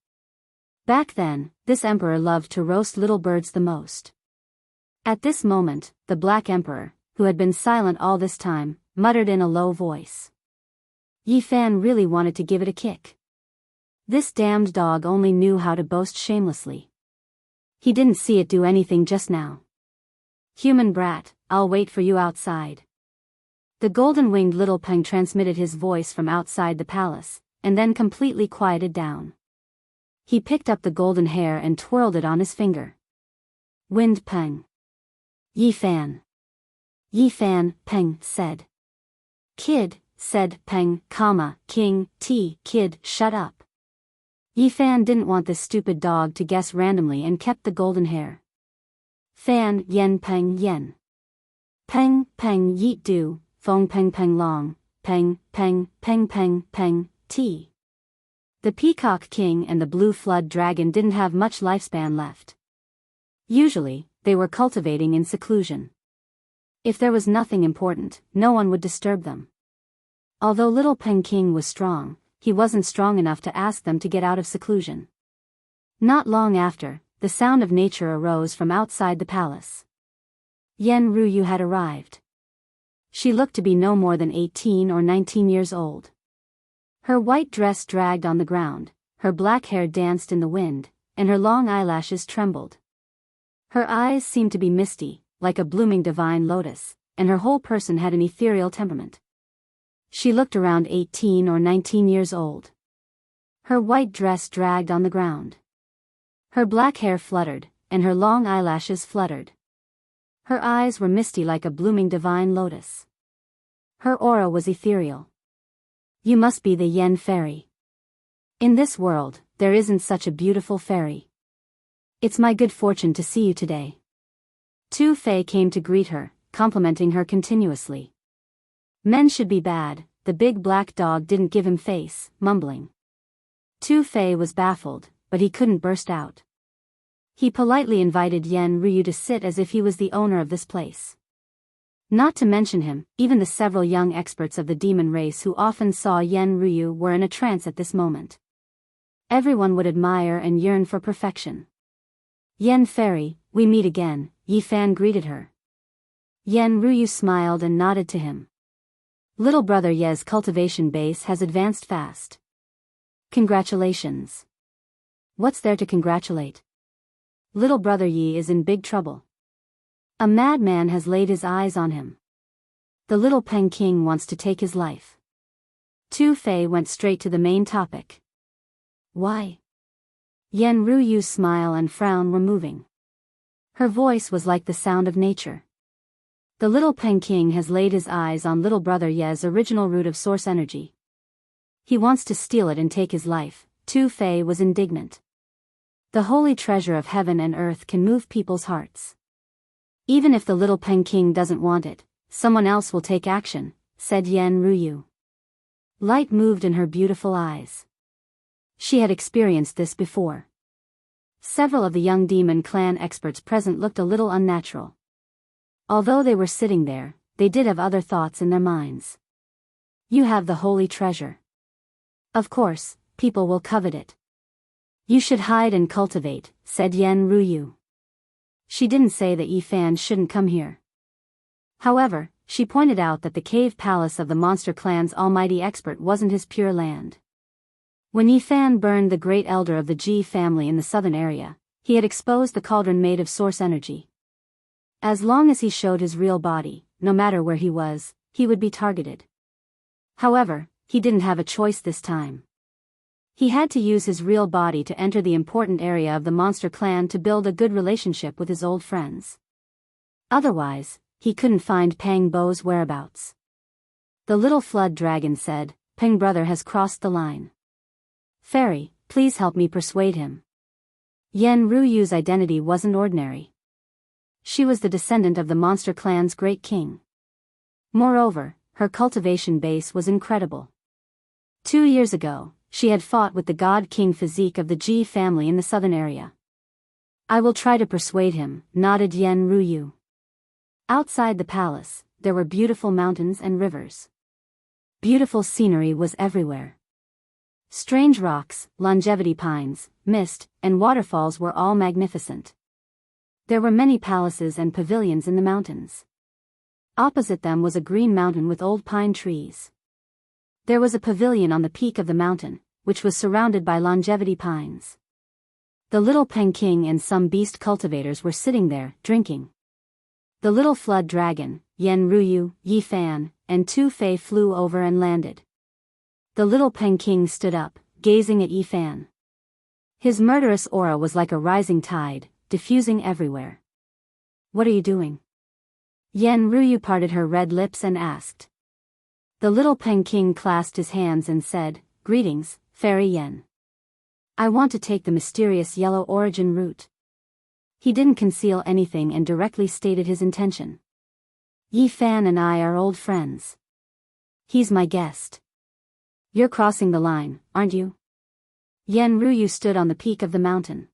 Back then, this emperor loved to roast little birds the most. At this moment, the Black Emperor, who had been silent all this time, muttered in a low voice. Yi Fan really wanted to give it a kick. This damned dog only knew how to boast shamelessly. He didn't see it do anything just now. Human brat, I'll wait for you outside. The golden-winged little Peng transmitted his voice from outside the palace, and then completely quieted down. He picked up the golden hair and twirled it on his finger. Wind Peng. Yi Fan. Yi Fan, Peng said. Kid, said Peng, King, kid, shut up. Yi Fan didn't want this stupid dog to guess randomly and kept the golden hair. Fan, yen Peng, yen. Peng, yeet do. Fong Peng long, Peng, T. The Peacock King and the Blue Flood Dragon didn't have much lifespan left. Usually, they were cultivating in seclusion. If there was nothing important, no one would disturb them. Although little Peng King was strong, he wasn't strong enough to ask them to get out of seclusion. Not long after, the sound of nature arose from outside the palace. Yen Ruyu had arrived. She looked to be no more than 18 or 19 years old. Her white dress dragged on the ground, her black hair danced in the wind, and her long eyelashes trembled. Her eyes seemed to be misty, like a blooming divine lotus, and her whole person had an ethereal temperament. She looked around 18 or 19 years old. Her white dress dragged on the ground. Her black hair fluttered, and her long eyelashes fluttered. Her eyes were misty like a blooming divine lotus. Her aura was ethereal. You must be the Yen fairy. In this world, there isn't such a beautiful fairy. It's my good fortune to see you today. Tu Fei came to greet her, complimenting her continuously. Men should be bad, the big black dog didn't give him face, mumbling. Tu Fei was baffled, but he couldn't burst out. He politely invited Yen Ruyu to sit as if he was the owner of this place. Not to mention him, even the several young experts of the demon race who often saw Yen Ruyu were in a trance at this moment. Everyone would admire and yearn for perfection. Yen Fairy, we meet again, Yi Fan greeted her. Yen Ruyu smiled and nodded to him. Little brother Ye's cultivation base has advanced fast. Congratulations. What's there to congratulate? Little brother Yi is in big trouble. A madman has laid his eyes on him. The little Peng King wants to take his life. Tu Fei went straight to the main topic. Why? Yen Ruyu's smile and frown were moving. Her voice was like the sound of nature. The little Peng King has laid his eyes on little brother Ye's original root of source energy. He wants to steal it and take his life. Tu Fei was indignant. The holy treasure of heaven and earth can move people's hearts. Even if the little Peng King doesn't want it, someone else will take action, said Yen Ruyu. Light moved in her beautiful eyes. She had experienced this before. Several of the young demon clan experts present looked a little unnatural. Although they were sitting there, they did have other thoughts in their minds. You have the holy treasure. Of course, people will covet it. You should hide and cultivate, said Yen Ruyu. She didn't say that Yi Fan shouldn't come here. However, she pointed out that the cave palace of the monster clan's almighty expert wasn't his pure land. When Yi Fan burned the great elder of the Ji family in the southern area, he had exposed the cauldron made of source energy. As long as he showed his real body, no matter where he was, he would be targeted. However, he didn't have a choice this time. He had to use his real body to enter the important area of the monster clan to build a good relationship with his old friends. Otherwise, he couldn't find Pang Bo's whereabouts. The little flood dragon said, Peng brother has crossed the line. Fairy, please help me persuade him. Yen Ruyu's identity wasn't ordinary. She was the descendant of the monster clan's great king. Moreover, her cultivation base was incredible. 2 years ago, she had fought with the God King physique of the Ji family in the southern area. I will try to persuade him, nodded Yen Ruyu. Outside the palace, there were beautiful mountains and rivers. Beautiful scenery was everywhere. Strange rocks, longevity pines, mist, and waterfalls were all magnificent. There were many palaces and pavilions in the mountains. Opposite them was a green mountain with old pine trees. There was a pavilion on the peak of the mountain, which was surrounded by longevity pines. The little Peng King and some beast cultivators were sitting there, drinking. The little flood dragon, Yen Ruyu, Yi Fan, and Tu Fei flew over and landed. The little Peng King stood up, gazing at Yi Fan. His murderous aura was like a rising tide, diffusing everywhere. What are you doing? Yen Ruyu parted her red lips and asked. The little Peng King clasped his hands and said, Greetings, Fairy Yen. I want to take the mysterious yellow origin route. He didn't conceal anything and directly stated his intention. Yi Fan and I are old friends. He's my guest. You're crossing the line, aren't you? Yen Ruyu stood on the peak of the mountain.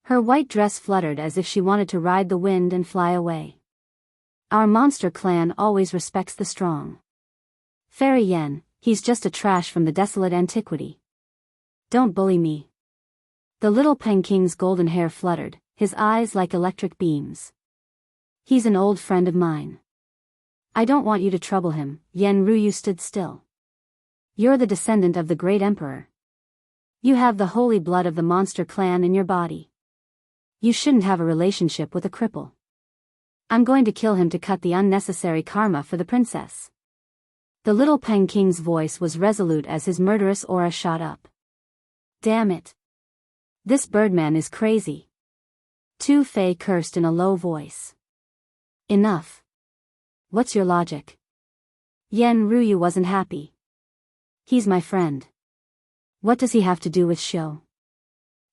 Her white dress fluttered as if she wanted to ride the wind and fly away. Our monster clan always respects the strong. Fairy Yen, he's just a trash from the desolate antiquity. Don't bully me. The little Peng King's golden hair fluttered, his eyes like electric beams. He's an old friend of mine. I don't want you to trouble him. Yen Ruyu stood still. You're the descendant of the great emperor. You have the holy blood of the monster clan in your body. You shouldn't have a relationship with a cripple. I'm going to kill him to cut the unnecessary karma for the princess. The little Peng King's voice was resolute as his murderous aura shot up. Damn it. This birdman is crazy. Tu Fei cursed in a low voice. Enough. What's your logic? Yen Ruyu wasn't happy. He's my friend. What does he have to do with show?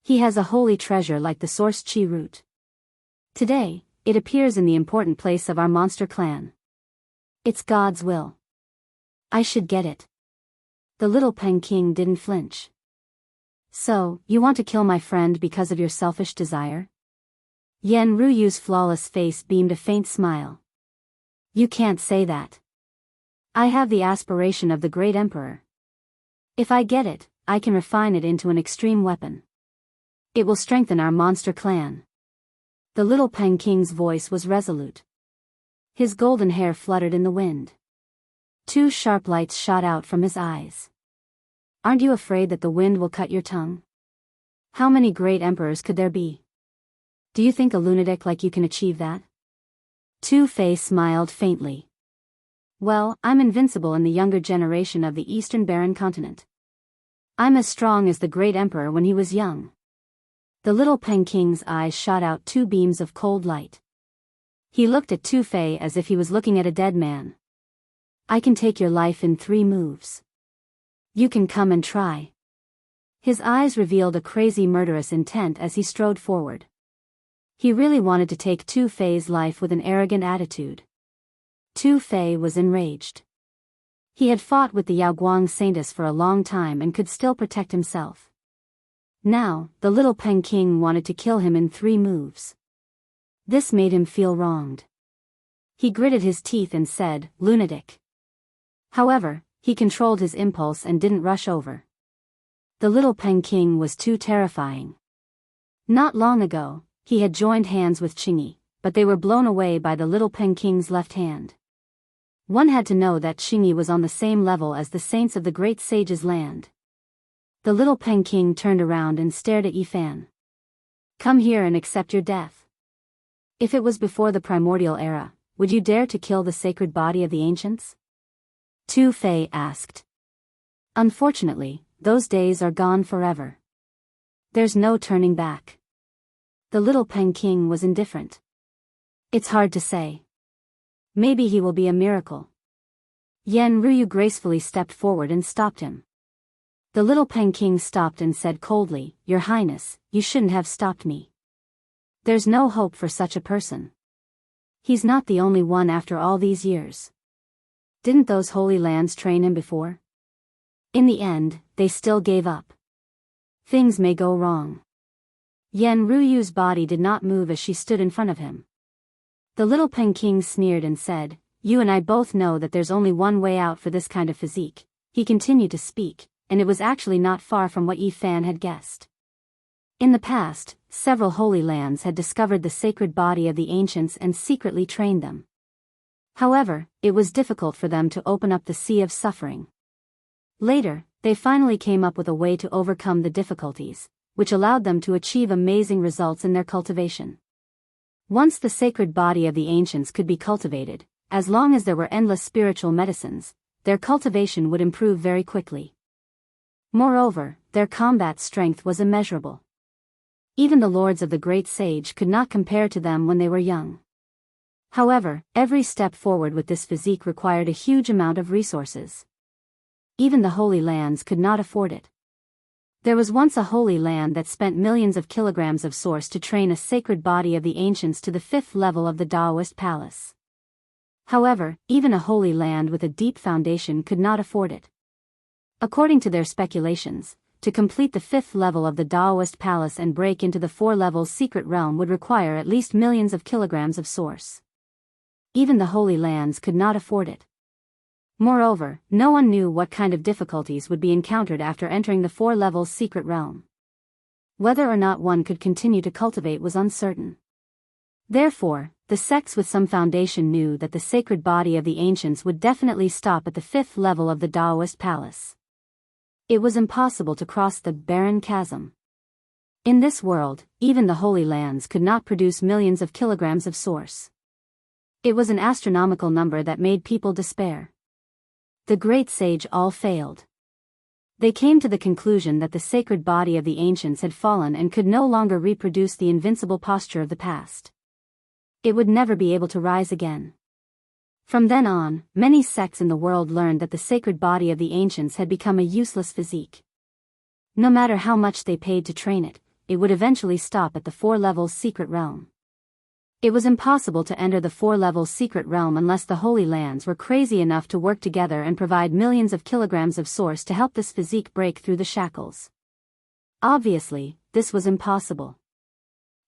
He has a holy treasure like the source chi root. Today, it appears in the important place of our monster clan. It's God's will. I should get it. The little Peng King didn't flinch. So, you want to kill my friend because of your selfish desire? Yen Ruyu's flawless face beamed a faint smile. You can't say that. I have the aspiration of the great emperor. If I get it, I can refine it into an extreme weapon. It will strengthen our monster clan. The little Peng King's voice was resolute. His golden hair fluttered in the wind. 2 sharp lights shot out from his eyes. Aren't you afraid that the wind will cut your tongue? How many great emperors could there be? Do you think a lunatic like you can achieve that? Tu Fei smiled faintly. Well, I'm invincible in the younger generation of the Eastern Barren Continent. I'm as strong as the great emperor when he was young. The little Peng King's eyes shot out 2 beams of cold light. He looked at Tu Fei as if he was looking at a dead man. I can take your life in 3 moves. You can come and try. His eyes revealed a crazy murderous intent as he strode forward. He really wanted to take Tu Fei's life with an arrogant attitude. Tu Fei was enraged. He had fought with the Yaoguang Saintess for a long time and could still protect himself. Now, the little Pen King wanted to kill him in 3 moves. This made him feel wronged. He gritted his teeth and said, "Lunatic." However, he controlled his impulse and didn't rush over. The little Pen King was too terrifying. Not long ago, he had joined hands with Qingyi, but they were blown away by the little Pen King's left hand. One had to know that Qingyi was on the same level as the saints of the great sage's land. The little Pen King turned around and stared at Yifan. "Come here and accept your death. If it was before the primordial era, would you dare to kill the sacred body of the ancients?" Tu Fei asked. "Unfortunately, those days are gone forever. There's no turning back." The little Pen King was indifferent. "It's hard to say. Maybe he will be a miracle." Yan Ruyu gracefully stepped forward and stopped him. The little Pen King stopped and said coldly, "Your Highness, you shouldn't have stopped me. There's no hope for such a person. He's not the only one after all these years. Didn't those holy lands train him before? In the end, they still gave up. Things may go wrong." Yan Ruyu's body did not move as she stood in front of him. The little Pen King sneered and said, "You and I both know that there's only one way out for this kind of physique." He continued to speak, and it was actually not far from what Yifan had guessed. In the past, several holy lands had discovered the sacred body of the ancients and secretly trained them. However, it was difficult for them to open up the sea of suffering. Later, they finally came up with a way to overcome the difficulties, which allowed them to achieve amazing results in their cultivation. Once the sacred body of the ancients could be cultivated, as long as there were endless spiritual medicines, their cultivation would improve very quickly. Moreover, their combat strength was immeasurable. Even the lords of the great sage could not compare to them when they were young. However, every step forward with this physique required a huge amount of resources. Even the holy lands could not afford it. There was once a holy land that spent millions of kilograms of source to train a sacred body of the ancients to the 5th level of the Taoist palace. However, even a holy land with a deep foundation could not afford it. According to their speculations, to complete the 5th level of the Taoist palace and break into the 4-level secret realm would require at least millions of kilograms of source. Even the holy lands could not afford it. Moreover, no one knew what kind of difficulties would be encountered after entering the 4-level secret realm. Whether or not one could continue to cultivate was uncertain. Therefore, the sects with some foundation knew that the sacred body of the ancients would definitely stop at the 5th level of the Taoist palace. It was impossible to cross the barren chasm. In this world, even the holy lands could not produce millions of kilograms of source. It was an astronomical number that made people despair. The great sage all failed. They came to the conclusion that the sacred body of the ancients had fallen and could no longer reproduce the invincible posture of the past. It would never be able to rise again. From then on, many sects in the world learned that the sacred body of the ancients had become a useless physique. No matter how much they paid to train it, it would eventually stop at the 4-level secret realm. It was impossible to enter the 4-level secret realm unless the holy lands were crazy enough to work together and provide millions of kilograms of source to help this physique break through the shackles. Obviously, this was impossible.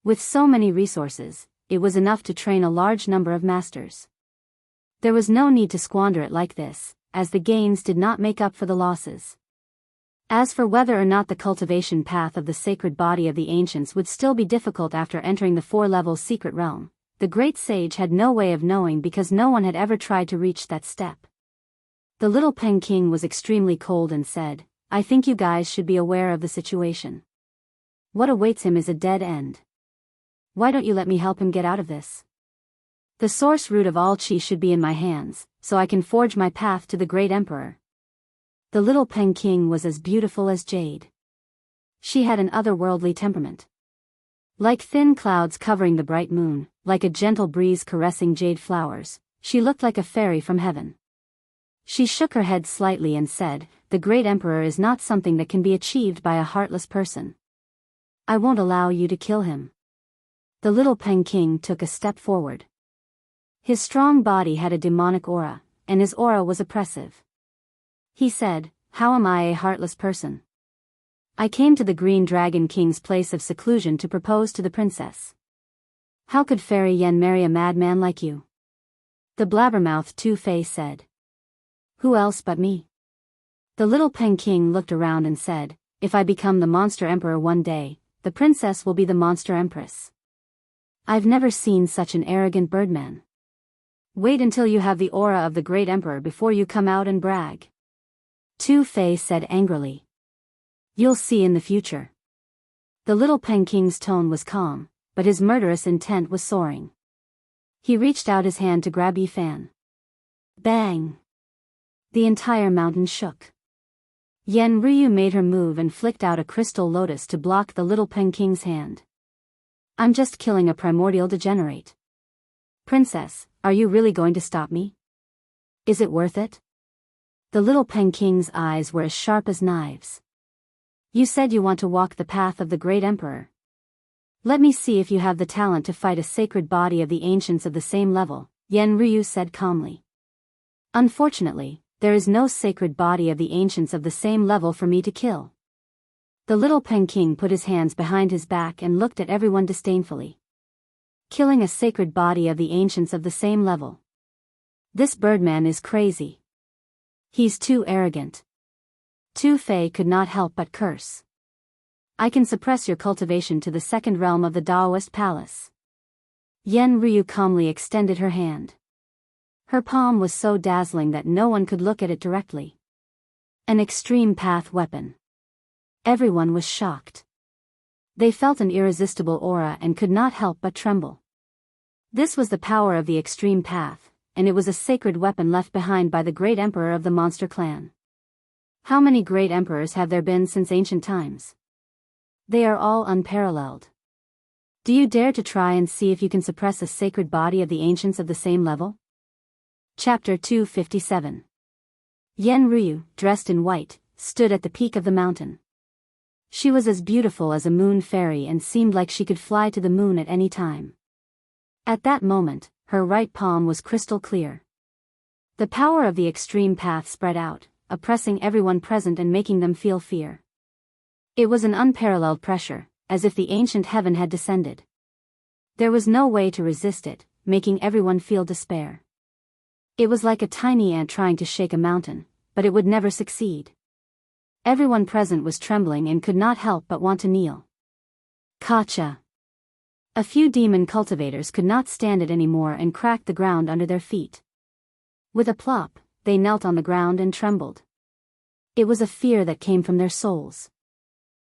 With so many resources, it was enough to train a large number of masters. There was no need to squander it like this, as the gains did not make up for the losses. As for whether or not the cultivation path of the sacred body of the ancients would still be difficult after entering the 4-level secret realm, the great sage had no way of knowing because no one had ever tried to reach that step. The little Pen King was extremely cold and said, "I think you guys should be aware of the situation. What awaits him is a dead end. Why don't you let me help him get out of this? The source root of all chi should be in my hands, so I can forge my path to the great emperor." The little Pen King was as beautiful as jade. She had an otherworldly temperament. Like thin clouds covering the bright moon, like a gentle breeze caressing jade flowers, she looked like a fairy from heaven. She shook her head slightly and said, "The great emperor is not something that can be achieved by a heartless person. I won't allow you to kill him." The little Pen King took a step forward. His strong body had a demonic aura, and his aura was oppressive. He said, "How am I a heartless person? I came to the Green Dragon King's place of seclusion to propose to the princess. How could Fairy Yen marry a madman like you?" The blabbermouth Two-Fei said. "Who else but me?" The little Pen King looked around and said, "If I become the Monster Emperor one day, the princess will be the Monster Empress. I've never seen such an arrogant birdman. Wait until you have the aura of the great emperor before you come out and brag." Two-Fei said angrily. "You'll see in the future." The little Pen King's tone was calm, but his murderous intent was soaring. He reached out his hand to grab Yifan. Bang! The entire mountain shook. Yen Ryu made her move and flicked out a crystal lotus to block the little Pen King's hand. "I'm just killing a primordial degenerate. Princess, are you really going to stop me? Is it worth it?" The little Pen King's eyes were as sharp as knives. "You said you want to walk the path of the great emperor. Let me see if you have the talent to fight a sacred body of the ancients of the same level," Yen Ryu said calmly. "Unfortunately, there is no sacred body of the ancients of the same level for me to kill." The little Pen King put his hands behind his back and looked at everyone disdainfully. Killing a sacred body of the ancients of the same level. This birdman is crazy. He's too arrogant. Two-Fei could not help but curse. "I can suppress your cultivation to the second realm of the Taoist palace." Yen Ryu calmly extended her hand. Her palm was so dazzling that no one could look at it directly. An extreme path weapon. Everyone was shocked. They felt an irresistible aura and could not help but tremble. This was the power of the extreme path, and it was a sacred weapon left behind by the great emperor of the monster clan. How many great emperors have there been since ancient times? They are all unparalleled. Do you dare to try and see if you can suppress a sacred body of the ancients of the same level? Chapter 257. Yen Ryu, dressed in white, stood at the peak of the mountain. She was as beautiful as a moon fairy and seemed like she could fly to the moon at any time. At that moment, her right palm was crystal clear. The power of the extreme path spread out, oppressing everyone present and making them feel fear. It was an unparalleled pressure, as if the ancient heaven had descended. There was no way to resist it, making everyone feel despair. It was like a tiny ant trying to shake a mountain, but it would never succeed. Everyone present was trembling and could not help but want to kneel. Kacha! A few demon cultivators could not stand it anymore and cracked the ground under their feet. With a plop, they knelt on the ground and trembled. It was a fear that came from their souls.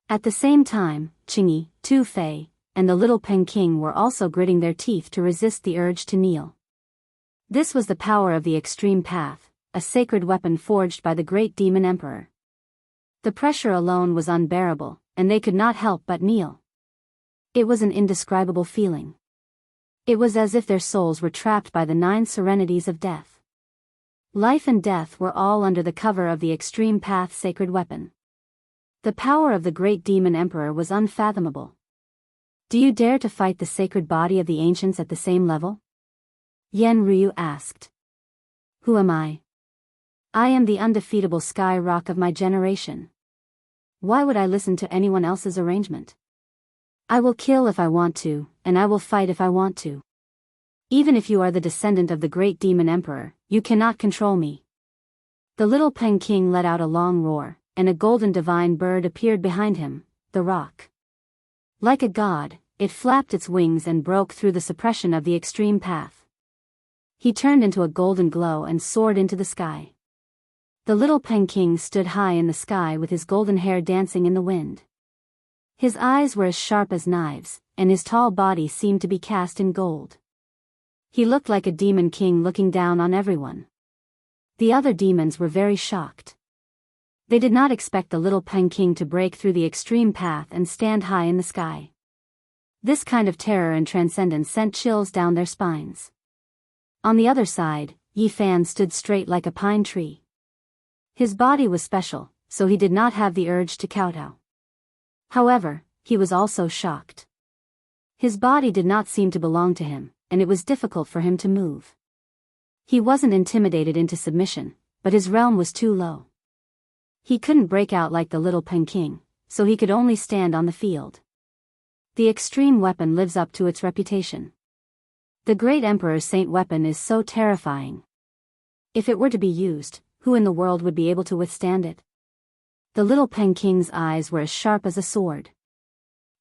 At the same time, Qingyi, Two-Fei, and the little Pen King were also gritting their teeth to resist the urge to kneel. This was the power of the extreme path, a sacred weapon forged by the great demon emperor. The pressure alone was unbearable, and they could not help but kneel. It was an indescribable feeling. It was as if their souls were trapped by the 9 serenities of death. Life and death were all under the cover of the extreme path sacred weapon. The power of the great demon emperor was unfathomable. Do you dare to fight the sacred body of the ancients at the same level? Yen Ryu asked. Who am I? I am the undefeatable sky rock of my generation. Why would I listen to anyone else's arrangement? I will kill if I want to, and I will fight if I want to. Even if you are the descendant of the great demon emperor, you cannot control me. The little Pen King let out a long roar, and a golden divine bird appeared behind him, the rock. Like a god, it flapped its wings and broke through the suppression of the extreme path. He turned into a golden glow and soared into the sky. The little Pen King stood high in the sky with his golden hair dancing in the wind. His eyes were as sharp as knives, and his tall body seemed to be cast in gold. He looked like a demon king looking down on everyone. The other demons were very shocked. They did not expect the little Pen King to break through the extreme path and stand high in the sky. This kind of terror and transcendence sent chills down their spines. On the other side, Yifan stood straight like a pine tree. His body was special, so he did not have the urge to kowtow. However, he was also shocked. His body did not seem to belong to him, and it was difficult for him to move. He wasn't intimidated into submission, but his realm was too low. He couldn't break out like the little Peking, so he could only stand on the field. The extreme weapon lives up to its reputation. The great Emperor's Saint weapon is so terrifying. If it were to be used, who in the world would be able to withstand it? The little Peking's eyes were as sharp as a sword.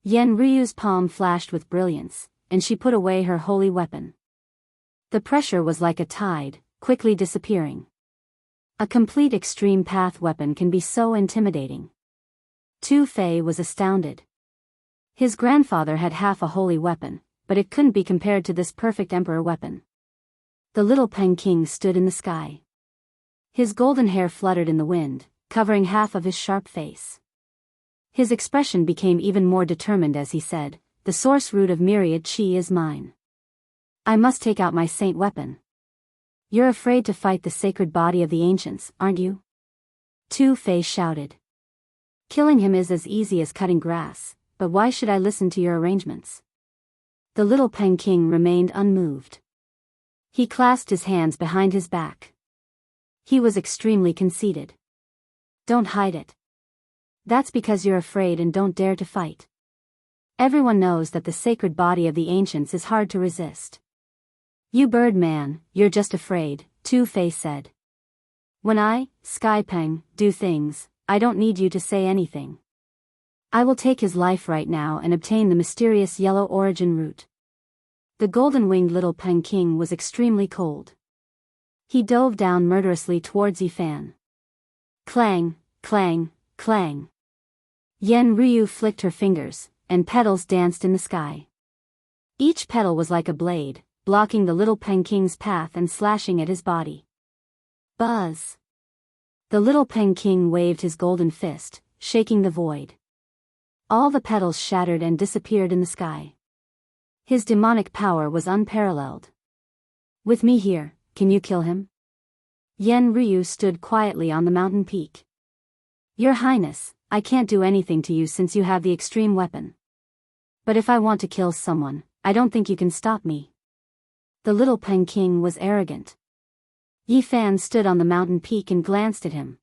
Yen Ryu's palm flashed with brilliance, and she put away her holy weapon. The pressure was like a tide, quickly disappearing. A complete extreme path weapon can be so intimidating. Tu Fei was astounded. His grandfather had half a holy weapon, but it couldn't be compared to this perfect emperor weapon. The little Peking stood in the sky. His golden hair fluttered in the wind, covering half of his sharp face. His expression became even more determined as he said, "The source root of myriad chi is mine. I must take out my saint weapon." "You're afraid to fight the sacred body of the ancients, aren't you?" Tu Fei shouted. "Killing him is as easy as cutting grass, but why should I listen to your arrangements?" The little Peking remained unmoved. He clasped his hands behind his back. He was extremely conceited. "Don't hide it. That's because you're afraid and don't dare to fight. Everyone knows that the sacred body of the ancients is hard to resist." "You bird man, you're just afraid," Tu Fei said. "When I, Sky Peng, do things, I don't need you to say anything. I will take his life right now and obtain the mysterious yellow origin root." The golden-winged little Peking was extremely cold. He dove down murderously towards Yifan. Clang, clang, clang. Yen Ryu flicked her fingers, and petals danced in the sky. Each petal was like a blade, blocking the little Peking's path and slashing at his body. Buzz! The little Peking waved his golden fist, shaking the void. All the petals shattered and disappeared in the sky. His demonic power was unparalleled. "With me here, can you kill him?" Yen Ryu stood quietly on the mountain peak. "Your Highness, I can't do anything to you since you have the extreme weapon. But if I want to kill someone, I don't think you can stop me." The little Peking was arrogant. Yifan stood on the mountain peak and glanced at him.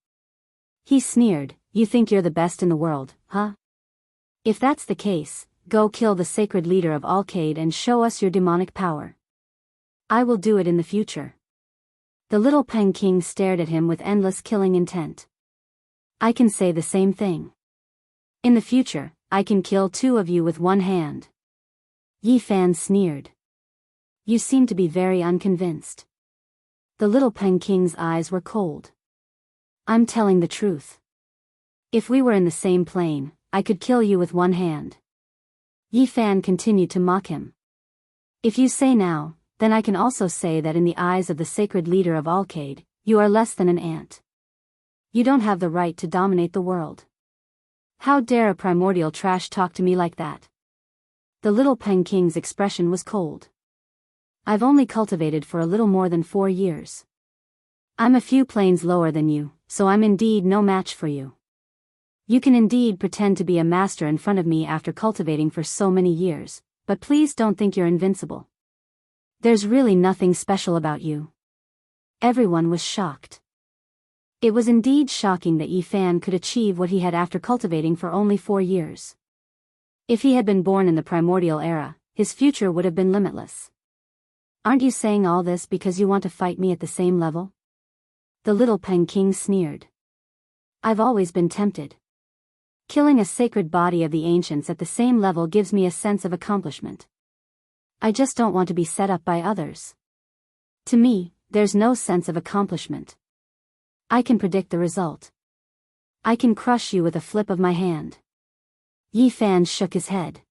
He sneered, "You think you're the best in the world, huh? If that's the case, go kill the sacred leader of Alcade and show us your demonic power. I will do it in the future." The little Peking stared at him with endless killing intent. "I can say the same thing. In the future, I can kill two of you with one hand." Yifan sneered. "You seem to be very unconvinced." The little Peking's eyes were cold. "I'm telling the truth. If we were in the same plane, I could kill you with one hand." Yifan continued to mock him. "If you say now, then I can also say that in the eyes of the sacred leader of Alcade, you are less than an ant. You don't have the right to dominate the world. How dare a primordial trash talk to me like that?" The little Peking's expression was cold. "I've only cultivated for a little more than 4 years. I'm a few planes lower than you, so I'm indeed no match for you. You can indeed pretend to be a master in front of me after cultivating for so many years, but please don't think you're invincible. There's really nothing special about you." Everyone was shocked. It was indeed shocking that Yifan could achieve what he had after cultivating for only 4 years. If he had been born in the primordial era, his future would have been limitless. "Aren't you saying all this because you want to fight me at the same level?" The little Peking sneered. "I've always been tempted. Killing a sacred body of the ancients at the same level gives me a sense of accomplishment. I just don't want to be set up by others. To me, there's no sense of accomplishment. I can predict the result. I can crush you with a flip of my hand." Yifan shook his head.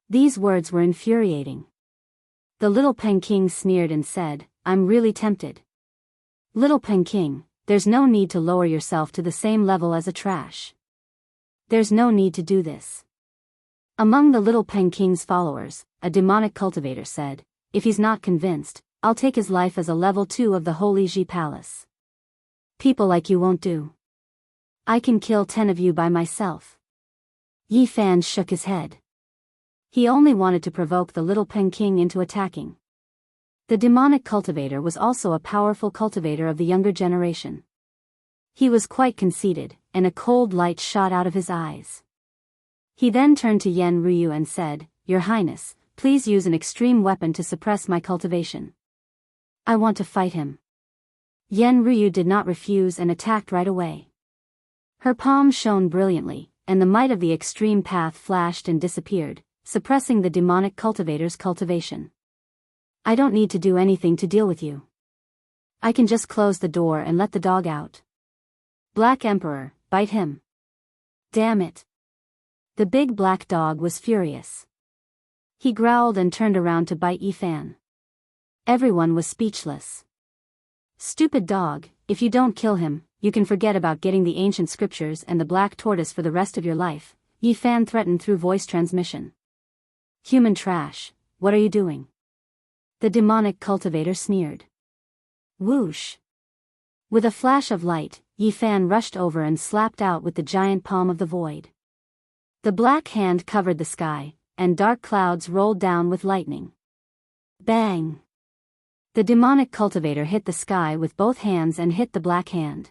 These words were infuriating. The little Peking sneered and said, "I'm really tempted. Little Peking, there's no need to lower yourself to the same level as a trash. There's no need to do this." Among the little Peking's followers, a demonic cultivator said, "If he's not convinced, I'll take his life as a level 2 of the Holy Ji Palace. People like you won't do. I can kill 10 of you by myself." Yifan shook his head. He only wanted to provoke the little Peking into attacking. The demonic cultivator was also a powerful cultivator of the younger generation. He was quite conceited, and a cold light shot out of his eyes. He then turned to Yen Ryu and said, "Your Highness, please use an extreme weapon to suppress my cultivation. I want to fight him." Yen Ryu did not refuse and attacked right away. Her palm shone brilliantly, and the might of the extreme path flashed and disappeared, suppressing the demonic cultivator's cultivation. "I don't need to do anything to deal with you. I can just close the door and let the dog out. Black Emperor, bite him." "Damn it." The big black dog was furious. He growled and turned around to bite Yifan. Everyone was speechless. "Stupid dog, if you don't kill him, you can forget about getting the ancient scriptures and the black tortoise for the rest of your life," Yifan threatened through voice transmission. "Human trash, what are you doing?" The demonic cultivator sneered. Whoosh! With a flash of light, Yifan rushed over and slapped out with the giant palm of the void. The black hand covered the sky, and dark clouds rolled down with lightning. Bang! The demonic cultivator hit the sky with both hands and hit the black hand.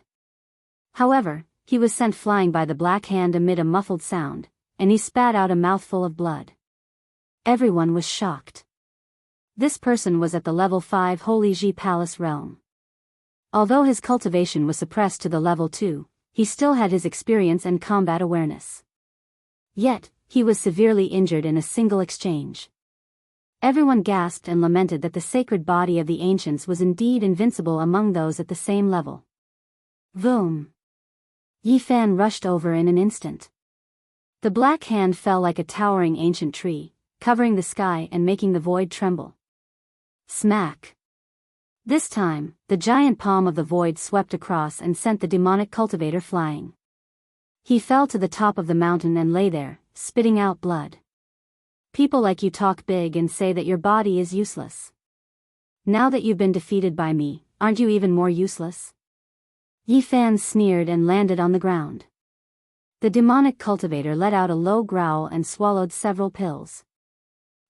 However, he was sent flying by the black hand amid a muffled sound, and he spat out a mouthful of blood. Everyone was shocked. This person was at the level 5 Holy Ji Palace realm. Although his cultivation was suppressed to the level 2, he still had his experience and combat awareness. Yet, he was severely injured in a single exchange. Everyone gasped and lamented that the sacred body of the ancients was indeed invincible among those at the same level. Boom! Yifan rushed over in an instant. The black hand fell like a towering ancient tree, covering the sky and making the void tremble. Smack! This time, the giant palm of the void swept across and sent the demonic cultivator flying. He fell to the top of the mountain and lay there, spitting out blood. "People like you talk big and say that your body is useless. Now that you've been defeated by me, aren't you even more useless?" Yifan sneered and landed on the ground. The demonic cultivator let out a low growl and swallowed several pills.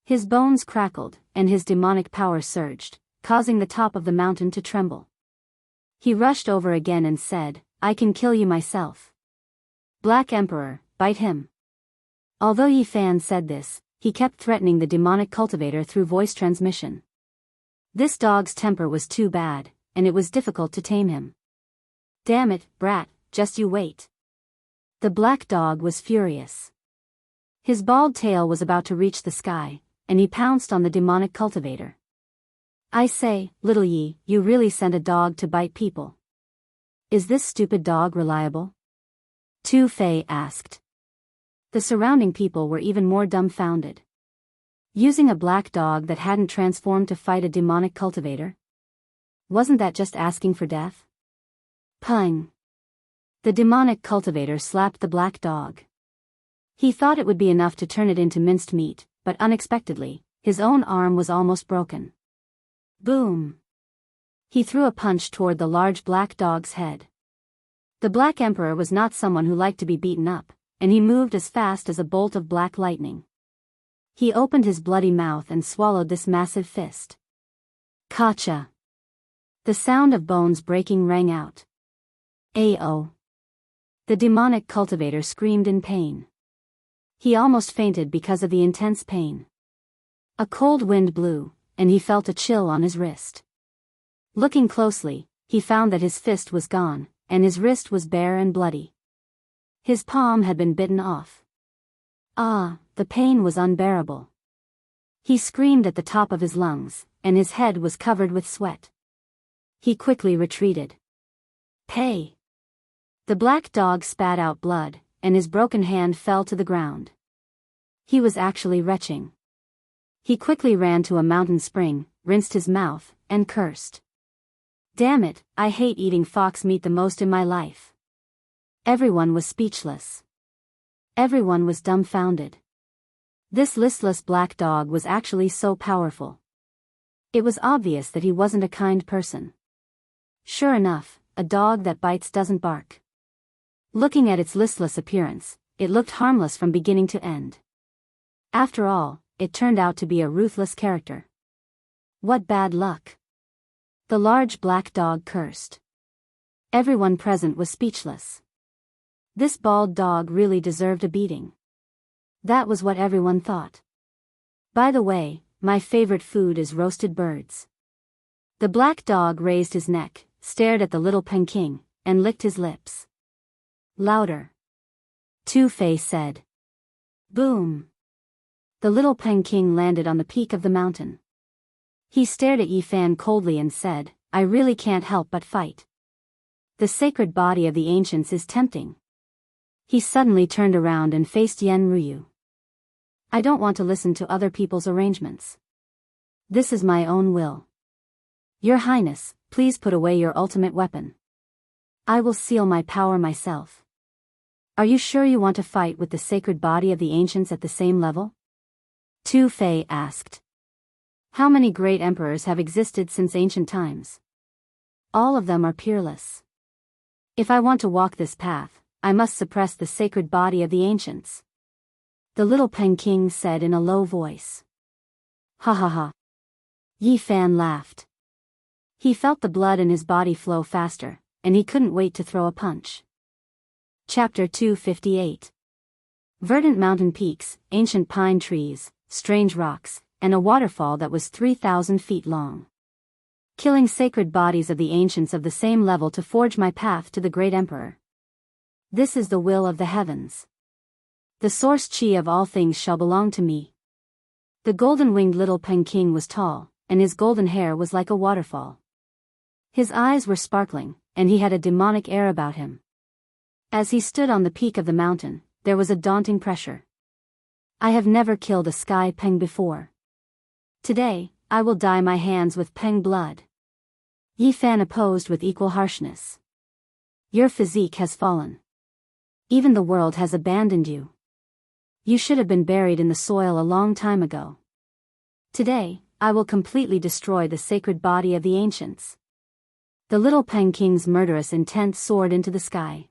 His bones crackled, and his demonic power surged, causing the top of the mountain to tremble. He rushed over again and said, "I can kill you myself. Black Emperor, bite him." Although Yifan said this, he kept threatening the demonic cultivator through voice transmission. This dog's temper was too bad, and it was difficult to tame him. "Damn it, brat, just you wait." The black dog was furious. His bald tail was about to reach the sky, and he pounced on the demonic cultivator. "I say, little Yi, you really sent a dog to bite people. Is this stupid dog reliable?" Tu Fei asked. The surrounding people were even more dumbfounded. Using a black dog that hadn't transformed to fight a demonic cultivator? Wasn't that just asking for death? Pung! The demonic cultivator slapped the black dog. He thought it would be enough to turn it into minced meat, but unexpectedly, his own arm was almost broken. Boom! He threw a punch toward the large black dog's head. The Black Emperor was not someone who liked to be beaten up, and he moved as fast as a bolt of black lightning. He opened his bloody mouth and swallowed this massive fist. Kacha! The sound of bones breaking rang out. Ayo! The demonic cultivator screamed in pain. He almost fainted because of the intense pain. A cold wind blew, and he felt a chill on his wrist. Looking closely, he found that his fist was gone, and his wrist was bare and bloody. His palm had been bitten off. Ah, the pain was unbearable. He screamed at the top of his lungs, and his head was covered with sweat. He quickly retreated. Pay! The black dog spat out blood, and his broken hand fell to the ground. He was actually retching. He quickly ran to a mountain spring, rinsed his mouth, and cursed. Damn it, I hate eating fox meat the most in my life. Everyone was speechless. Everyone was dumbfounded. This listless black dog was actually so powerful. It was obvious that he wasn't a kind person. Sure enough, a dog that bites doesn't bark. Looking at its listless appearance, it looked harmless from beginning to end. After all, it turned out to be a ruthless character. What bad luck! The large black dog cursed. Everyone present was speechless. This bald dog really deserved a beating. That was what everyone thought. By the way, my favorite food is roasted birds. The black dog raised his neck, stared at the little Peking, and licked his lips. Louder. Two-Fei said. Boom. The little Peking landed on the peak of the mountain. He stared at Yi Fan coldly and said, I really can't help but fight. The sacred body of the ancients is tempting. He suddenly turned around and faced Yen Ruyu. I don't want to listen to other people's arrangements. This is my own will. Your Highness, please put away your ultimate weapon. I will seal my power myself. Are you sure you want to fight with the sacred body of the ancients at the same level? Two-Fei asked. How many great emperors have existed since ancient times? All of them are peerless. If I want to walk this path, I must suppress the sacred body of the ancients. The little Peking said in a low voice. Ha ha ha. Yi Fan laughed. He felt the blood in his body flow faster, and he couldn't wait to throw a punch. Chapter 258. Verdant mountain peaks, ancient pine trees, strange rocks, and a waterfall that was 3,000 feet long. Killing sacred bodies of the ancients of the same level to forge my path to the great emperor. This is the will of the heavens. The source chi of all things shall belong to me. The golden-winged little Peking was tall, and his golden hair was like a waterfall. His eyes were sparkling, and he had a demonic air about him. As he stood on the peak of the mountain, there was a daunting pressure. I have never killed a sky Peng before. Today, I will dye my hands with Peng blood. Yi Fan opposed with equal harshness. Your physique has fallen. Even the world has abandoned you. You should have been buried in the soil a long time ago. Today, I will completely destroy the sacred body of the ancients. The little Peking's murderous intent soared into the sky.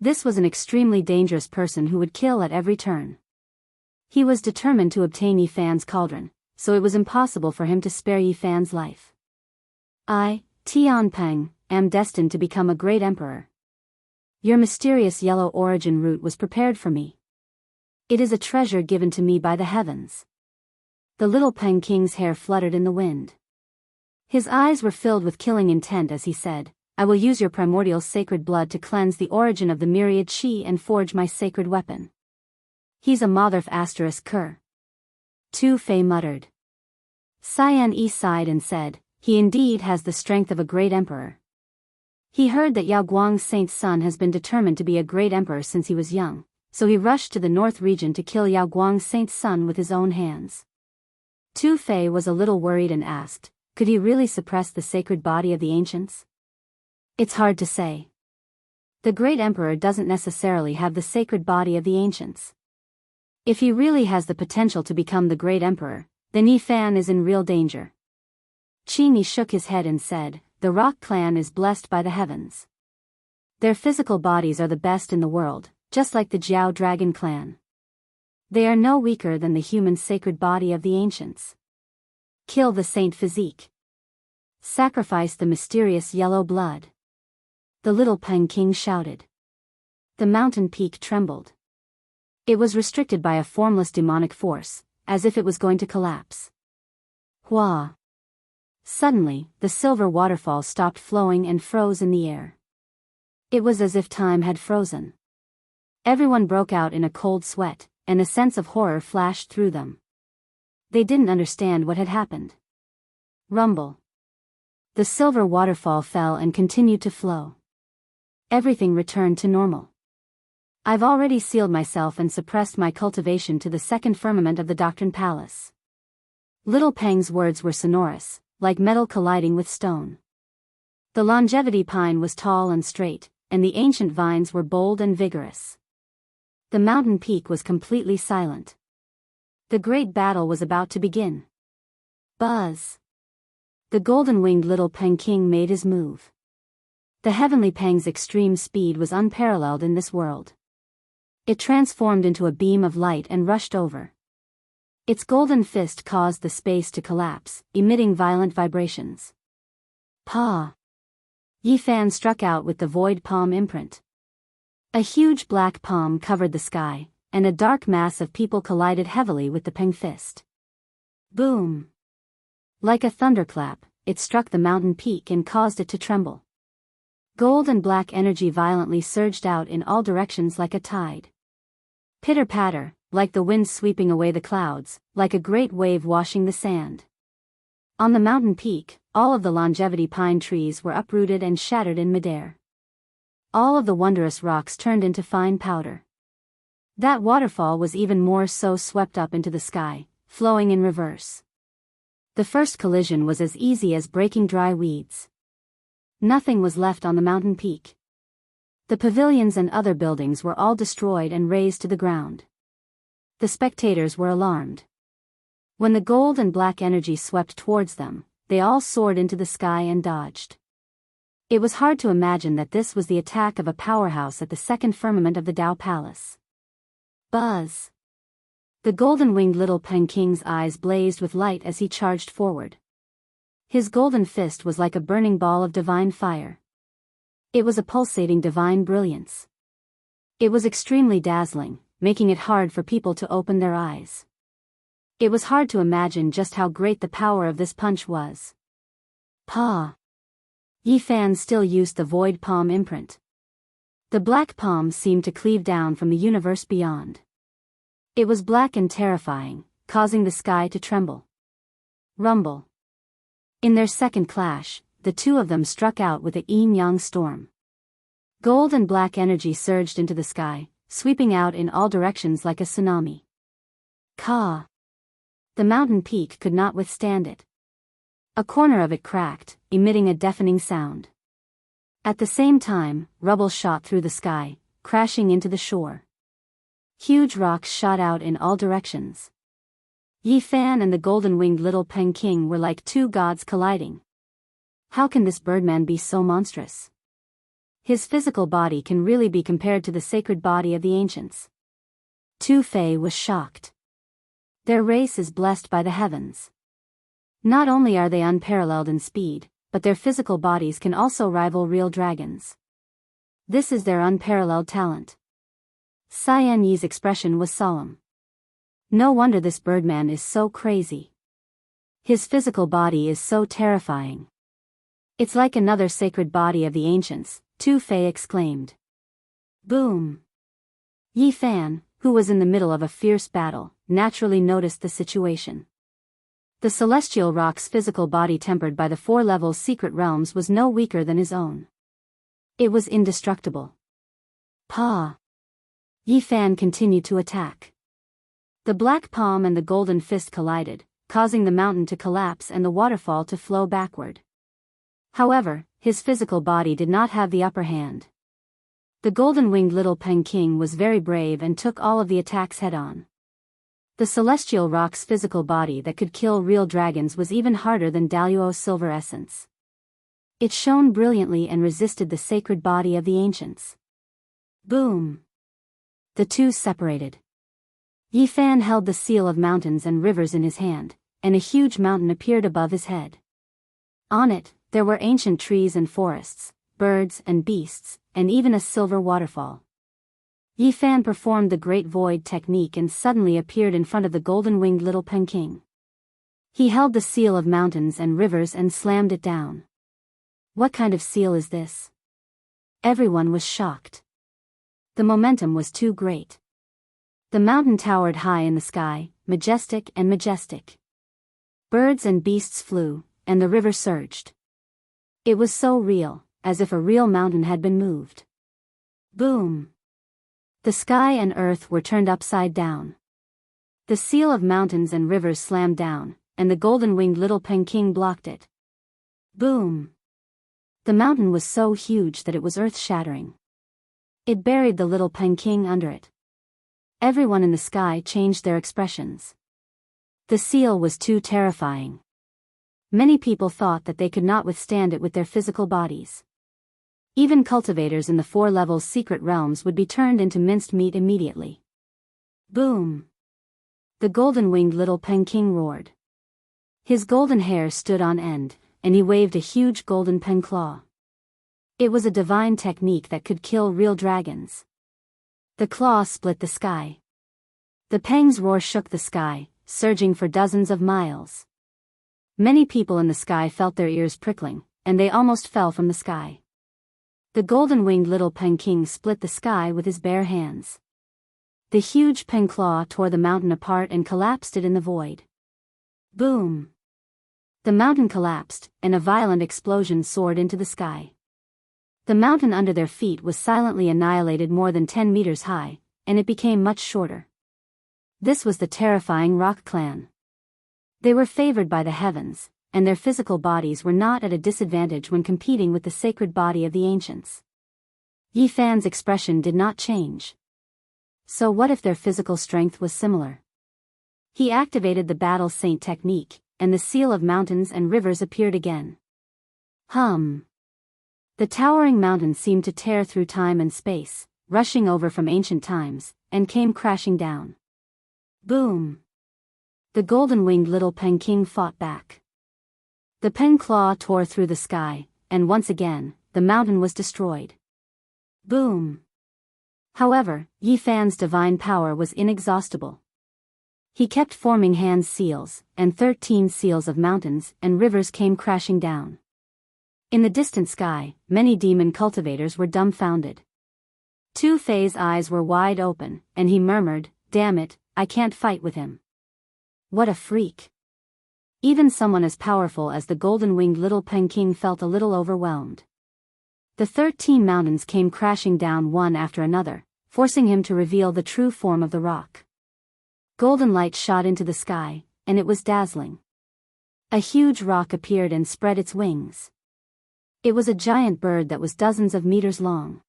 This was an extremely dangerous person who would kill at every turn. He was determined to obtain Yi Fan's cauldron, so it was impossible for him to spare Yi Fan's life. I, Tian Peng, am destined to become a great emperor. Your mysterious yellow origin root was prepared for me. It is a treasure given to me by the heavens. The little Peking's hair fluttered in the wind. His eyes were filled with killing intent as he said, I will use your primordial sacred blood to cleanse the origin of the myriad chi and forge my sacred weapon. He's a motherf asterisk cur. Two-Fei muttered. Cyan Yi sighed and said, he indeed has the strength of a great emperor. He heard that Yao Guang's saint's son has been determined to be a great emperor since he was young, so he rushed to the north region to kill Yao Guang's saint's son with his own hands. Two-Fei was a little worried and asked, could he really suppress the sacred body of the ancients? It's hard to say. The great emperor doesn't necessarily have the sacred body of the ancients. If he really has the potential to become the great emperor, then Yi Fan is in real danger. Qini shook his head and said, the Rock clan is blessed by the heavens. Their physical bodies are the best in the world, just like the Jiao Dragon clan. They are no weaker than the human sacred body of the ancients. Kill the saint physique. Sacrifice the mysterious yellow blood. The little Peking shouted. The mountain peak trembled. It was restricted by a formless demonic force, as if it was going to collapse. Hua! Suddenly, the silver waterfall stopped flowing and froze in the air. It was as if time had frozen. Everyone broke out in a cold sweat, and a sense of horror flashed through them. They didn't understand what had happened. Rumble. The silver waterfall fell and continued to flow. Everything returned to normal. I've already sealed myself and suppressed my cultivation to the second firmament of the Doctrine Palace. Little Peng's words were sonorous, like metal colliding with stone. The longevity pine was tall and straight, and the ancient vines were bold and vigorous. The mountain peak was completely silent. The great battle was about to begin. Buzz! The golden-winged little Peking made his move. The heavenly Peng's extreme speed was unparalleled in this world. It transformed into a beam of light and rushed over. Its golden fist caused the space to collapse, emitting violent vibrations. Pa! Yifan struck out with the void palm imprint. A huge black palm covered the sky, and a dark mass of people collided heavily with the Peng fist. Boom! Like a thunderclap, it struck the mountain peak and caused it to tremble. Gold and black energy violently surged out in all directions like a tide. Pitter-patter, like the wind sweeping away the clouds, like a great wave washing the sand. On the mountain peak, all of the longevity pine trees were uprooted and shattered in midair. All of the wondrous rocks turned into fine powder. That waterfall was even more so, swept up into the sky, flowing in reverse. The first collision was as easy as breaking dry weeds. Nothing was left on the mountain peak. The pavilions and other buildings were all destroyed and razed to the ground. The spectators were alarmed. When the gold and black energy swept towards them, they all soared into the sky and dodged. It was hard to imagine that this was the attack of a powerhouse at the second firmament of the Tao Palace. Buzz! The golden-winged little Peng King's eyes blazed with light as he charged forward. His golden fist was like a burning ball of divine fire. It was a pulsating divine brilliance. It was extremely dazzling, making it hard for people to open their eyes. It was hard to imagine just how great the power of this punch was. Pa! Yifan still used the void palm imprint. The black palm seemed to cleave down from the universe beyond. It was black and terrifying, causing the sky to tremble. Rumble. In their second clash, the two of them struck out with a yin-yang storm. Gold and black energy surged into the sky, sweeping out in all directions like a tsunami. Ka! The mountain peak could not withstand it. A corner of it cracked, emitting a deafening sound. At the same time, rubble shot through the sky, crashing into the shore. Huge rocks shot out in all directions. Yifan and the golden-winged little Peng King were like two gods colliding. How can this birdman be so monstrous? His physical body can really be compared to the sacred body of the ancients. Tu Fei was shocked. Their race is blessed by the heavens. Not only are they unparalleled in speed, but their physical bodies can also rival real dragons. This is their unparalleled talent. Cyan Yi's expression was solemn. No wonder this birdman is so crazy. His physical body is so terrifying. It's like another sacred body of the ancients, Tu Fei exclaimed. Boom! Yifan, who was in the middle of a fierce battle, naturally noticed the situation. The celestial rock's physical body, tempered by the 4 levels secret realms, was no weaker than his own. It was indestructible. Pa! Yifan continued to attack. The black palm and the golden fist collided, causing the mountain to collapse and the waterfall to flow backward. However, his physical body did not have the upper hand. The golden-winged little Peng King was very brave and took all of the attacks head-on. The celestial rock's physical body that could kill real dragons was even harder than Daluo's silver essence. It shone brilliantly and resisted the sacred body of the ancients. Boom! The two separated. Yifan held the seal of mountains and rivers in his hand, and a huge mountain appeared above his head. On it, there were ancient trees and forests, birds and beasts, and even a silver waterfall. Yifan performed the Great Void technique and suddenly appeared in front of the golden-winged little Peng King. He held the seal of mountains and rivers and slammed it down. What kind of seal is this? Everyone was shocked. The momentum was too great. The mountain towered high in the sky, majestic and majestic. Birds and beasts flew, and the river surged. It was so real, as if a real mountain had been moved. Boom! The sky and earth were turned upside down. The seal of mountains and rivers slammed down, and the golden-winged little Peng King blocked it. Boom! The mountain was so huge that it was earth-shattering. It buried the little Peng King under it. Everyone in the sky changed their expressions. The seal was too terrifying. Many people thought that they could not withstand it with their physical bodies. Even cultivators in the 4 levels secret realms would be turned into minced meat immediately. Boom! The golden-winged little Peking roared. His golden hair stood on end, and he waved a huge golden pen claw. It was a divine technique that could kill real dragons. The claw split the sky. The Peng's roar shook the sky, surging for dozens of miles. Many people in the sky felt their ears prickling, and they almost fell from the sky. The golden-winged little Peking split the sky with his bare hands. The huge pen claw tore the mountain apart and collapsed it in the void. Boom! The mountain collapsed, and a violent explosion soared into the sky. The mountain under their feet was silently annihilated more than 10 meters high, and it became much shorter. This was the terrifying Rock Clan. They were favored by the heavens, and their physical bodies were not at a disadvantage when competing with the sacred body of the ancients. Yi Fan's expression did not change. So what if their physical strength was similar? He activated the Battle Saint technique, and the seal of mountains and rivers appeared again. Hum! The towering mountain seemed to tear through time and space, rushing over from ancient times, and came crashing down. Boom! The golden-winged little Peking fought back. The pen claw tore through the sky, and once again, the mountain was destroyed. Boom! However, Yi Fan's divine power was inexhaustible. He kept forming hand seals, and 13 seals of mountains and rivers came crashing down. In the distant sky, many demon cultivators were dumbfounded. Tu Fei's eyes were wide open, and he murmured, "Damn it, I can't fight with him. What a freak." Even someone as powerful as the golden-winged little Peking felt a little overwhelmed. The 13 mountains came crashing down one after another, forcing him to reveal the true form of the rock. Golden light shot into the sky, and it was dazzling. A huge rock appeared and spread its wings. It was a giant bird that was dozens of meters long.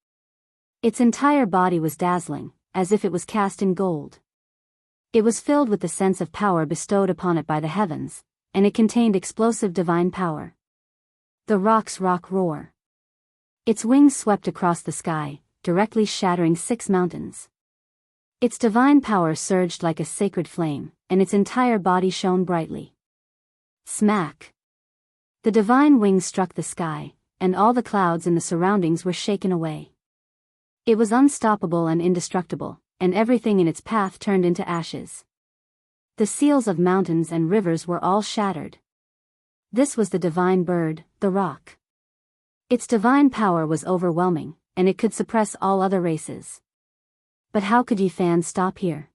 Its entire body was dazzling, as if it was cast in gold. It was filled with the sense of power bestowed upon it by the heavens, and it contained explosive divine power. The rock's rock roar. Its wings swept across the sky, directly shattering 6 mountains. Its divine power surged like a sacred flame, and its entire body shone brightly. Smack! The divine wings struck the sky, and all the clouds in the surroundings were shaken away. It was unstoppable and indestructible, and everything in its path turned into ashes. The seals of mountains and rivers were all shattered. This was the divine bird, the rock. Its divine power was overwhelming, and it could suppress all other races. But how could Yi Fan stop here?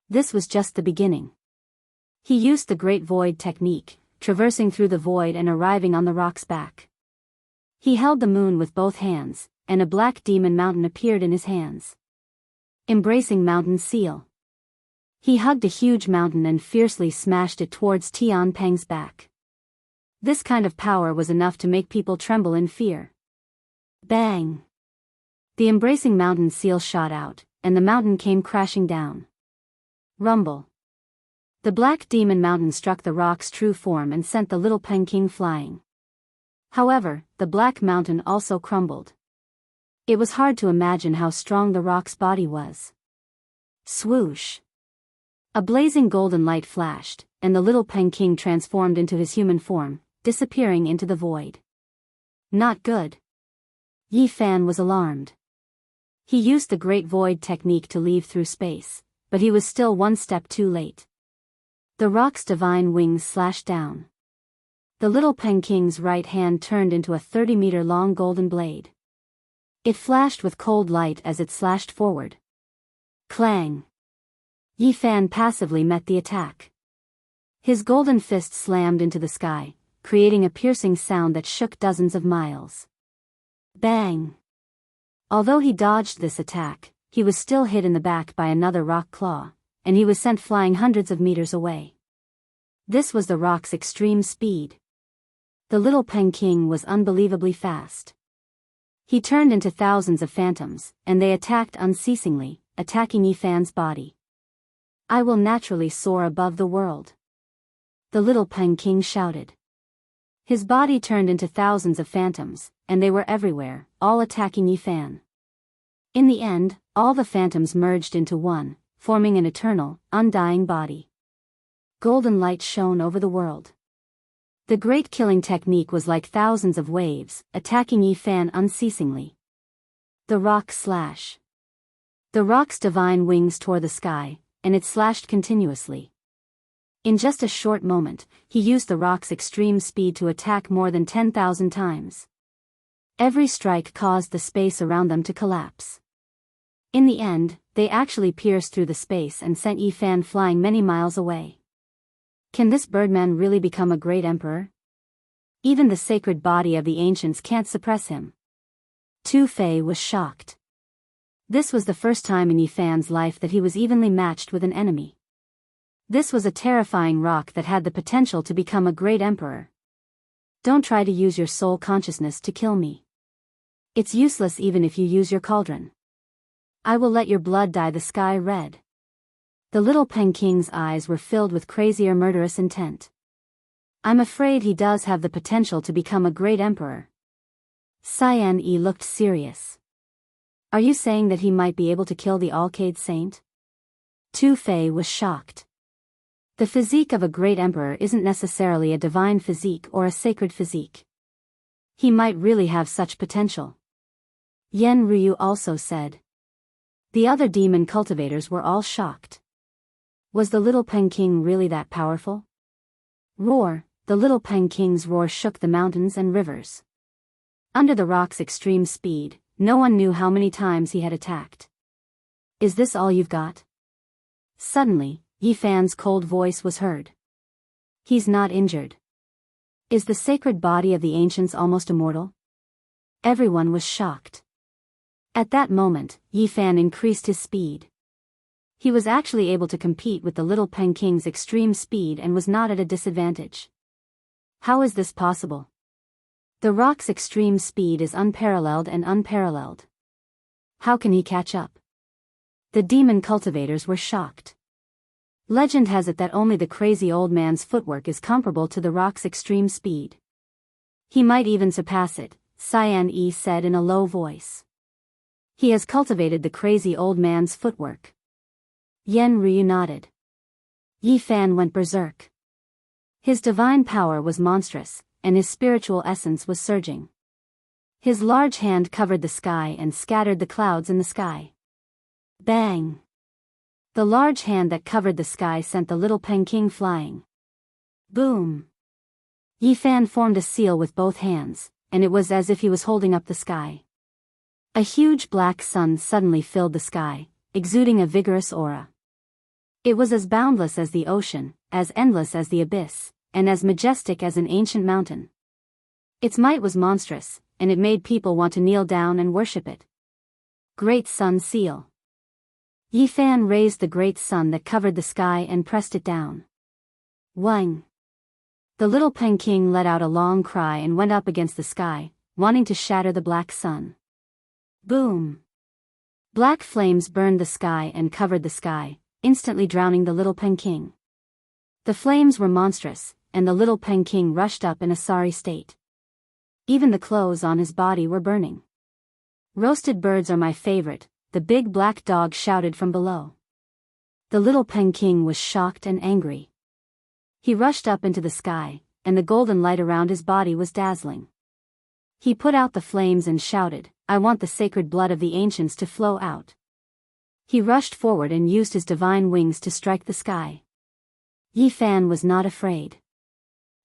This was just the beginning. He used the Great Void technique, traversing through the void and arriving on the rock's back. He held the moon with both hands, and a black demon mountain appeared in his hands. Embracing mountain seal. He hugged a huge mountain and fiercely smashed it towards Tian Peng's back. This kind of power was enough to make people tremble in fear. Bang! The embracing mountain seal shot out, and the mountain came crashing down. Rumble! The black demon mountain struck the rock's true form and sent the little Peking flying. However, the black mountain also crumbled. It was hard to imagine how strong the rock's body was. Swoosh! A blazing golden light flashed, and the little Peking transformed into his human form, disappearing into the void. Not good. Yi Fan was alarmed. He used the Great Void technique to leave through space, but he was still one step too late. The rock's divine wings slashed down. The little Peking's right hand turned into a 30-meter-long golden blade. It flashed with cold light as it slashed forward. Clang! Yi Fan passively met the attack. His golden fist slammed into the sky, creating a piercing sound that shook dozens of miles. Bang! Although he dodged this attack, he was still hit in the back by another rock claw, and he was sent flying hundreds of meters away. This was the rock's extreme speed. The little Peking was unbelievably fast. He turned into thousands of phantoms, and they attacked unceasingly, attacking Yi Fan's body. "I will naturally soar above the world," the little Peking shouted. His body turned into thousands of phantoms, and they were everywhere, all attacking Yi Fan. In the end, all the phantoms merged into one, forming an eternal, undying body. Golden light shone over the world. The great killing technique was like thousands of waves, attacking Yifan unceasingly. The rock slash. The rock's divine wings tore the sky, and it slashed continuously. In just a short moment, he used the rock's extreme speed to attack more than 10,000 times. Every strike caused the space around them to collapse. In the end, they actually pierced through the space and sent Yifan flying many miles away. Can this birdman really become a great emperor? Even the sacred body of the ancients can't suppress him. Tu Fei was shocked. This was the first time in Yifan's life that he was evenly matched with an enemy. This was a terrifying rock that had the potential to become a great emperor. Don't try to use your soul consciousness to kill me. It's useless even if you use your cauldron. I will let your blood dye the sky red. The little Pengking's eyes were filled with crazy or murderous intent. I'm afraid he does have the potential to become a great emperor. Cyan Yi looked serious. Are you saying that he might be able to kill the Alcade Saint? Tu Fei was shocked. The physique of a great emperor isn't necessarily a divine physique or a sacred physique. He might really have such potential. Yen Ryu also said. The other demon cultivators were all shocked. Was the little Pengking really that powerful? Roar! The little Pengking's roar shook the mountains and rivers. Under the rock's extreme speed, no one knew how many times he had attacked. Is this all you've got? Suddenly, Yifan's cold voice was heard. He's not injured. Is the sacred body of the ancients almost immortal? Everyone was shocked. At that moment, Yifan increased his speed. He was actually able to compete with the little Pengking's extreme speed and was not at a disadvantage. How is this possible? The rock's extreme speed is unparalleled and unparalleled. How can he catch up? The demon cultivators were shocked. Legend has it that only the crazy old man's footwork is comparable to the rock's extreme speed. He might even surpass it, Cyan Yi said in a low voice. He has cultivated the crazy old man's footwork. Yen Ryu nodded. Yifan went berserk. His divine power was monstrous, and his spiritual essence was surging. His large hand covered the sky and scattered the clouds in the sky. Bang! The large hand that covered the sky sent the little Pengking flying. Boom! Yifan formed a seal with both hands, and it was as if he was holding up the sky. A huge black sun suddenly filled the sky, exuding a vigorous aura. It was as boundless as the ocean, as endless as the abyss, and as majestic as an ancient mountain. Its might was monstrous, and it made people want to kneel down and worship it. Great Sun Seal. Yifan raised the great sun that covered the sky and pressed it down. Wang! The little Pengking let out a long cry and went up against the sky, wanting to shatter the black sun. Boom! Black flames burned the sky and covered the sky, instantly drowning the little Pengking. The flames were monstrous, and the little Pengking rushed up in a sorry state. Even the clothes on his body were burning. Roasted birds are my favorite, the big black dog shouted from below. The little Pengking was shocked and angry. He rushed up into the sky, and the golden light around his body was dazzling. He put out the flames and shouted, I want the sacred blood of the ancients to flow out. He rushed forward and used his divine wings to strike the sky. Yifan was not afraid.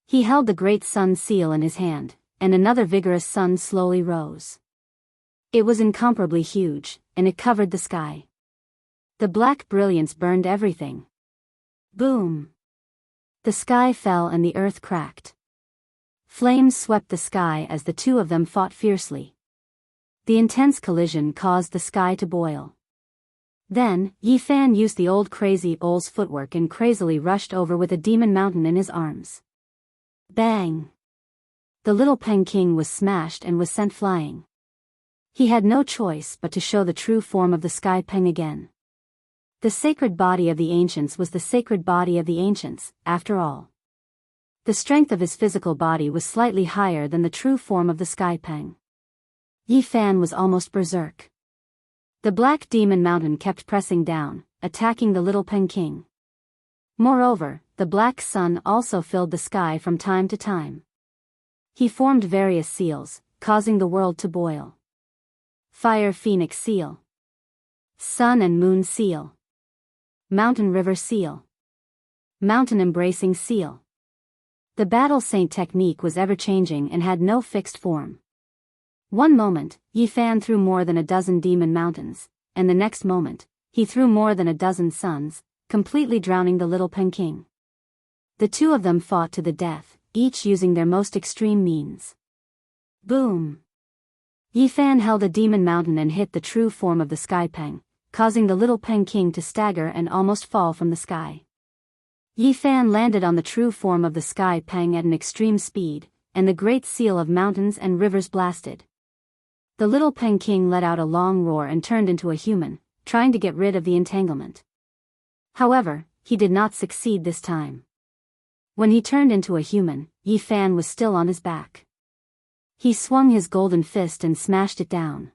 He held the great sun seal in his hand, and another vigorous sun slowly rose. It was incomparably huge, and it covered the sky. The black brilliance burned everything. Boom! The sky fell and the earth cracked. Flames swept the sky as the two of them fought fiercely. The intense collision caused the sky to boil. Then, Yifan used the old crazy old's footwork and crazily rushed over with a demon mountain in his arms. Bang! The little Pengking was smashed and was sent flying. He had no choice but to show the true form of the Sky Peng again. The sacred body of the ancients was the sacred body of the ancients, after all. The strength of his physical body was slightly higher than the true form of the Sky Peng. Yifan was almost berserk. The black demon mountain kept pressing down, attacking the little Peking. Moreover, the black sun also filled the sky from time to time. He formed various seals, causing the world to boil. Fire Phoenix Seal. Sun and Moon Seal. Mountain River Seal. Mountain Embracing Seal. The Battle Saint technique was ever-changing and had no fixed form. One moment, Yi Fan threw more than a dozen demon mountains, and the next moment, he threw more than a dozen suns, completely drowning the little Peking. The two of them fought to the death, each using their most extreme means. Boom! Yi Fan held a demon mountain and hit the true form of the Sky Peng, causing the little Peking to stagger and almost fall from the sky. Yi Fan landed on the true form of the Sky Peng at an extreme speed, and the great seal of mountains and rivers blasted. The little Peking let out a long roar and turned into a human, trying to get rid of the entanglement. However, he did not succeed this time. When he turned into a human, Yi Fan was still on his back. He swung his golden fist and smashed it down.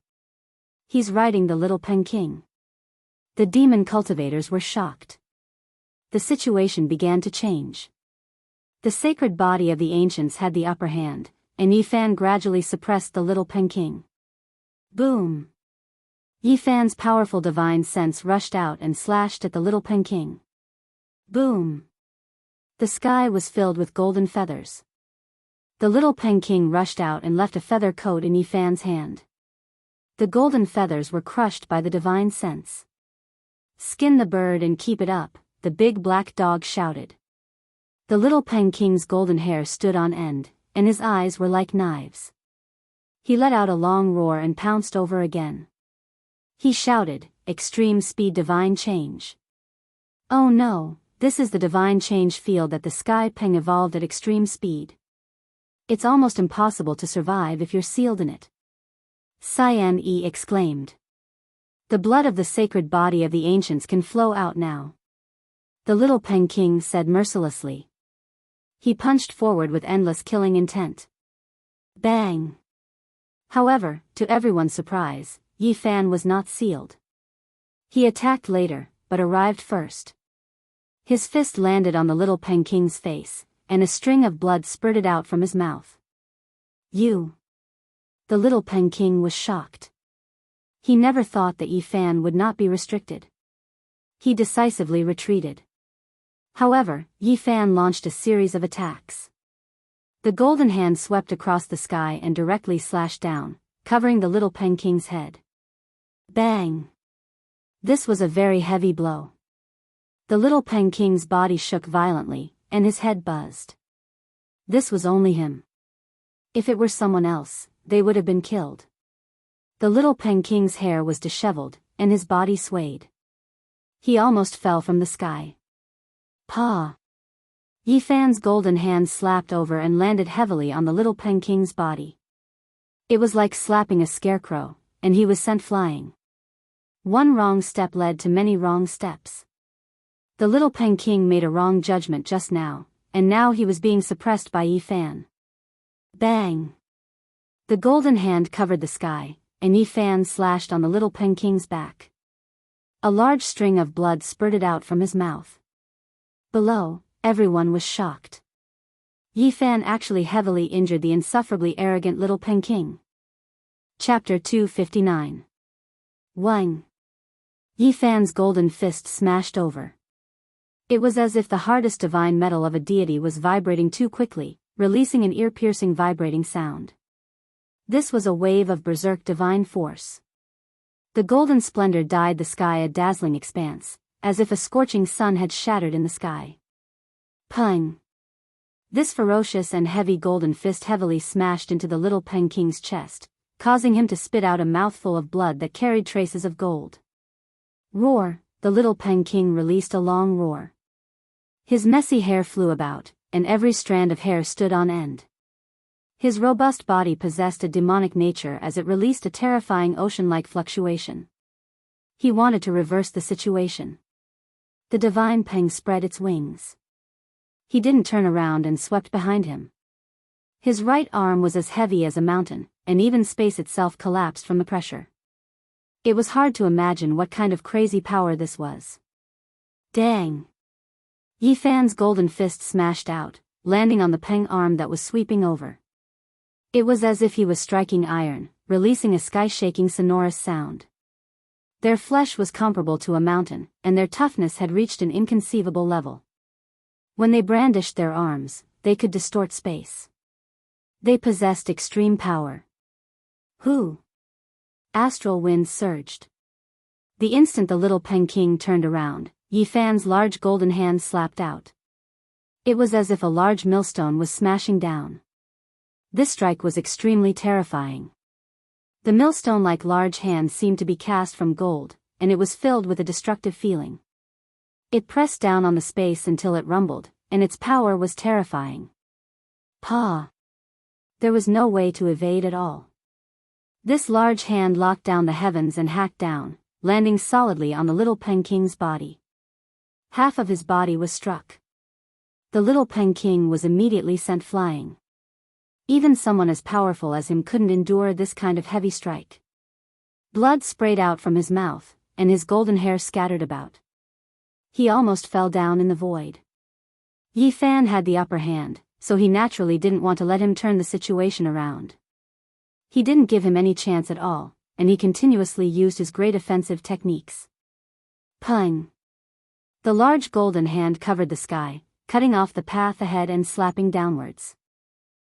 He's riding the little Peking. The demon cultivators were shocked. The situation began to change. The sacred body of the ancients had the upper hand, and Yi Fan gradually suppressed the little Peking. Boom! Yi Fan's powerful divine sense rushed out and slashed at the little Peking. Boom! The sky was filled with golden feathers. The little Peking rushed out and left a feather coat in Yi Fan's hand. The golden feathers were crushed by the divine sense. Skin the bird and keep it up, the big black dog shouted. The little Peking's golden hair stood on end, and his eyes were like knives. He let out a long roar and pounced over again. He shouted, "Extreme speed divine change." Oh no, this is the divine change field that the Sky Peng evolved at extreme speed. It's almost impossible to survive if you're sealed in it. Cyan E exclaimed. The blood of the sacred body of the ancients can flow out now. The little Peking said mercilessly. He punched forward with endless killing intent. Bang! However, to everyone's surprise, Yi Fan was not sealed. He attacked later, but arrived first. His fist landed on the little Peking's face, and a string of blood spurted out from his mouth. You! The little Peking was shocked. He never thought that Yi Fan would not be restricted. He decisively retreated. However, Yi Fan launched a series of attacks. The golden hand swept across the sky and directly slashed down, covering the little Peking's head. Bang! This was a very heavy blow. The little Peking's body shook violently, and his head buzzed. This was only him. If it were someone else, they would have been killed. The little Peking's hair was disheveled, and his body swayed. He almost fell from the sky. Pa! Yi Fan's golden hand slapped over and landed heavily on the little Peking's body. It was like slapping a scarecrow, and he was sent flying. One wrong step led to many wrong steps. The little Peking made a wrong judgment just now, and now he was being suppressed by Yi Fan. Bang! The golden hand covered the sky, and Yi Fan slashed on the little Peking's back. A large string of blood spurted out from his mouth. Below, everyone was shocked. Yi Fan actually heavily injured the insufferably arrogant little Peking. Chapter 259. Wang. Yi Fan's golden fist smashed over. It was as if the hardest divine metal of a deity was vibrating too quickly, releasing an ear-piercing vibrating sound. This was a wave of berserk divine force. The golden splendor dyed the sky a dazzling expanse, as if a scorching sun had shattered in the sky. Peng! This ferocious and heavy golden fist heavily smashed into the little Peking's chest, causing him to spit out a mouthful of blood that carried traces of gold. Roar! The little Peking released a long roar. His messy hair flew about, and every strand of hair stood on end. His robust body possessed a demonic nature as it released a terrifying ocean-like fluctuation. He wanted to reverse the situation. The divine Peng spread its wings. He didn't turn around and swept behind him. His right arm was as heavy as a mountain, and even space itself collapsed from the pressure. It was hard to imagine what kind of crazy power this was. Dang! Yi Fan's golden fist smashed out, landing on the Peng arm that was sweeping over. It was as if he was striking iron, releasing a sky-shaking sonorous sound. Their flesh was comparable to a mountain, and their toughness had reached an inconceivable level. When they brandished their arms, they could distort space. They possessed extreme power. Who? Astral winds surged. The instant the little Peng King turned around, Yi Fan's large golden hand slapped out. It was as if a large millstone was smashing down. This strike was extremely terrifying. The millstone-like large hand seemed to be cast from gold, and it was filled with a destructive feeling. It pressed down on the space until it rumbled, and its power was terrifying. Pah! There was no way to evade at all. This large hand locked down the heavens and hacked down, landing solidly on the little Peng King's body. Half of his body was struck. The little Peng King was immediately sent flying. Even someone as powerful as him couldn't endure this kind of heavy strike. Blood sprayed out from his mouth, and his golden hair scattered about. He almost fell down in the void. Yi Fan had the upper hand, so he naturally didn't want to let him turn the situation around. He didn't give him any chance at all, and he continuously used his great offensive techniques. Pung! The large golden hand covered the sky, cutting off the path ahead and slapping downwards.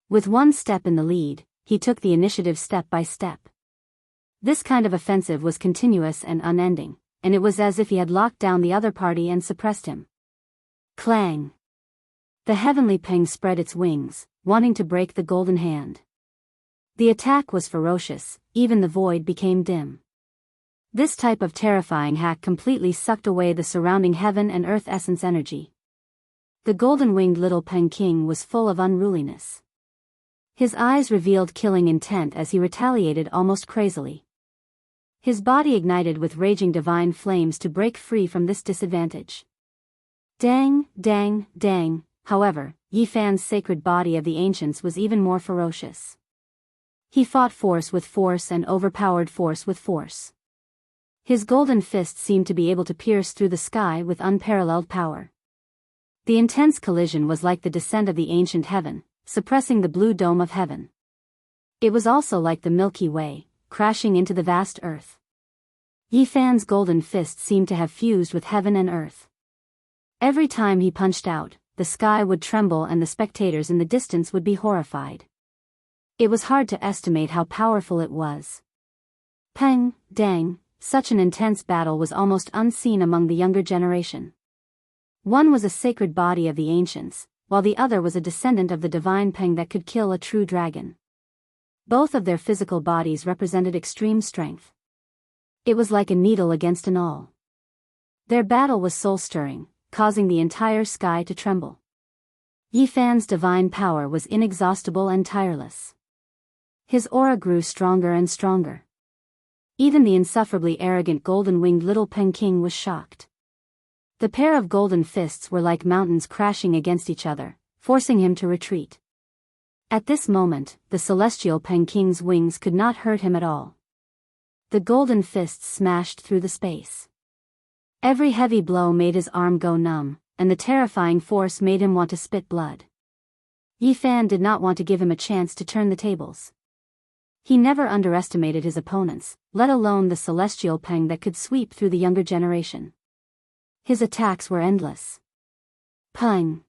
With one step in the lead, he took the initiative step by step. This kind of offensive was continuous and unending, and it was as if he had locked down the other party and suppressed him. Clang! The heavenly Peng spread its wings, wanting to break the golden hand. The attack was ferocious, even the void became dim. This type of terrifying hack completely sucked away the surrounding heaven and earth essence energy. The golden-winged little Peng King was full of unruliness. His eyes revealed killing intent as he retaliated almost crazily. His body ignited with raging divine flames to break free from this disadvantage. Dang, dang, dang! However, Yi Fan's sacred body of the ancients was even more ferocious. He fought force with force and overpowered force with force. His golden fist seemed to be able to pierce through the sky with unparalleled power. The intense collision was like the descent of the ancient heaven, suppressing the blue dome of heaven. It was also like the Milky Way, crashing into the vast earth. Yi Fan's golden fist seemed to have fused with heaven and earth. Every time he punched out, the sky would tremble and the spectators in the distance would be horrified. It was hard to estimate how powerful it was. Peng, dang, such an intense battle was almost unseen among the younger generation. One was a sacred body of the ancients, while the other was a descendant of the divine Peng that could kill a true dragon. Both of their physical bodies represented extreme strength. It was like a needle against an awl. Their battle was soul-stirring, causing the entire sky to tremble. Yi Fan's divine power was inexhaustible and tireless. His aura grew stronger and stronger. Even the insufferably arrogant golden-winged little Peng King was shocked. The pair of golden fists were like mountains crashing against each other, forcing him to retreat. At this moment, the celestial Peng King's wings could not hurt him at all. The golden fists smashed through the space. Every heavy blow made his arm go numb, and the terrifying force made him want to spit blood. Yi Fan did not want to give him a chance to turn the tables. He never underestimated his opponents, let alone the celestial Peng that could sweep through the younger generation. His attacks were endless. Peng!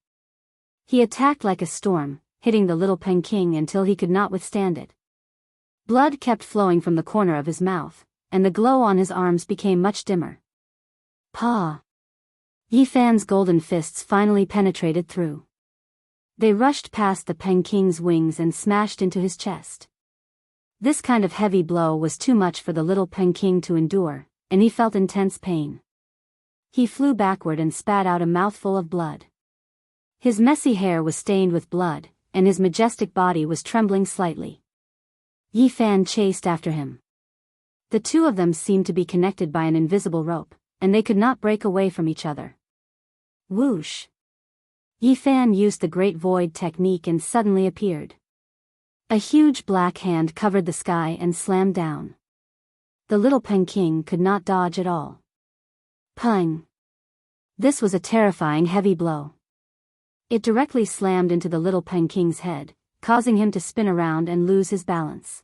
He attacked like a storm, hitting the little Peng King until he could not withstand it. Blood kept flowing from the corner of his mouth, and the glow on his arms became much dimmer. Pah! Yi Fan's golden fists finally penetrated through. They rushed past the Peng King's wings and smashed into his chest. This kind of heavy blow was too much for the little Peng King to endure, and he felt intense pain. He flew backward and spat out a mouthful of blood. His messy hair was stained with blood, and his majestic body was trembling slightly. Yi Fan chased after him. The two of them seemed to be connected by an invisible rope, and they could not break away from each other. Whoosh! Yi Fan used the Great Void technique and suddenly appeared. A huge black hand covered the sky and slammed down. The little Peng King could not dodge at all. Peng! This was a terrifying heavy blow. It directly slammed into the little Penking's head, causing him to spin around and lose his balance.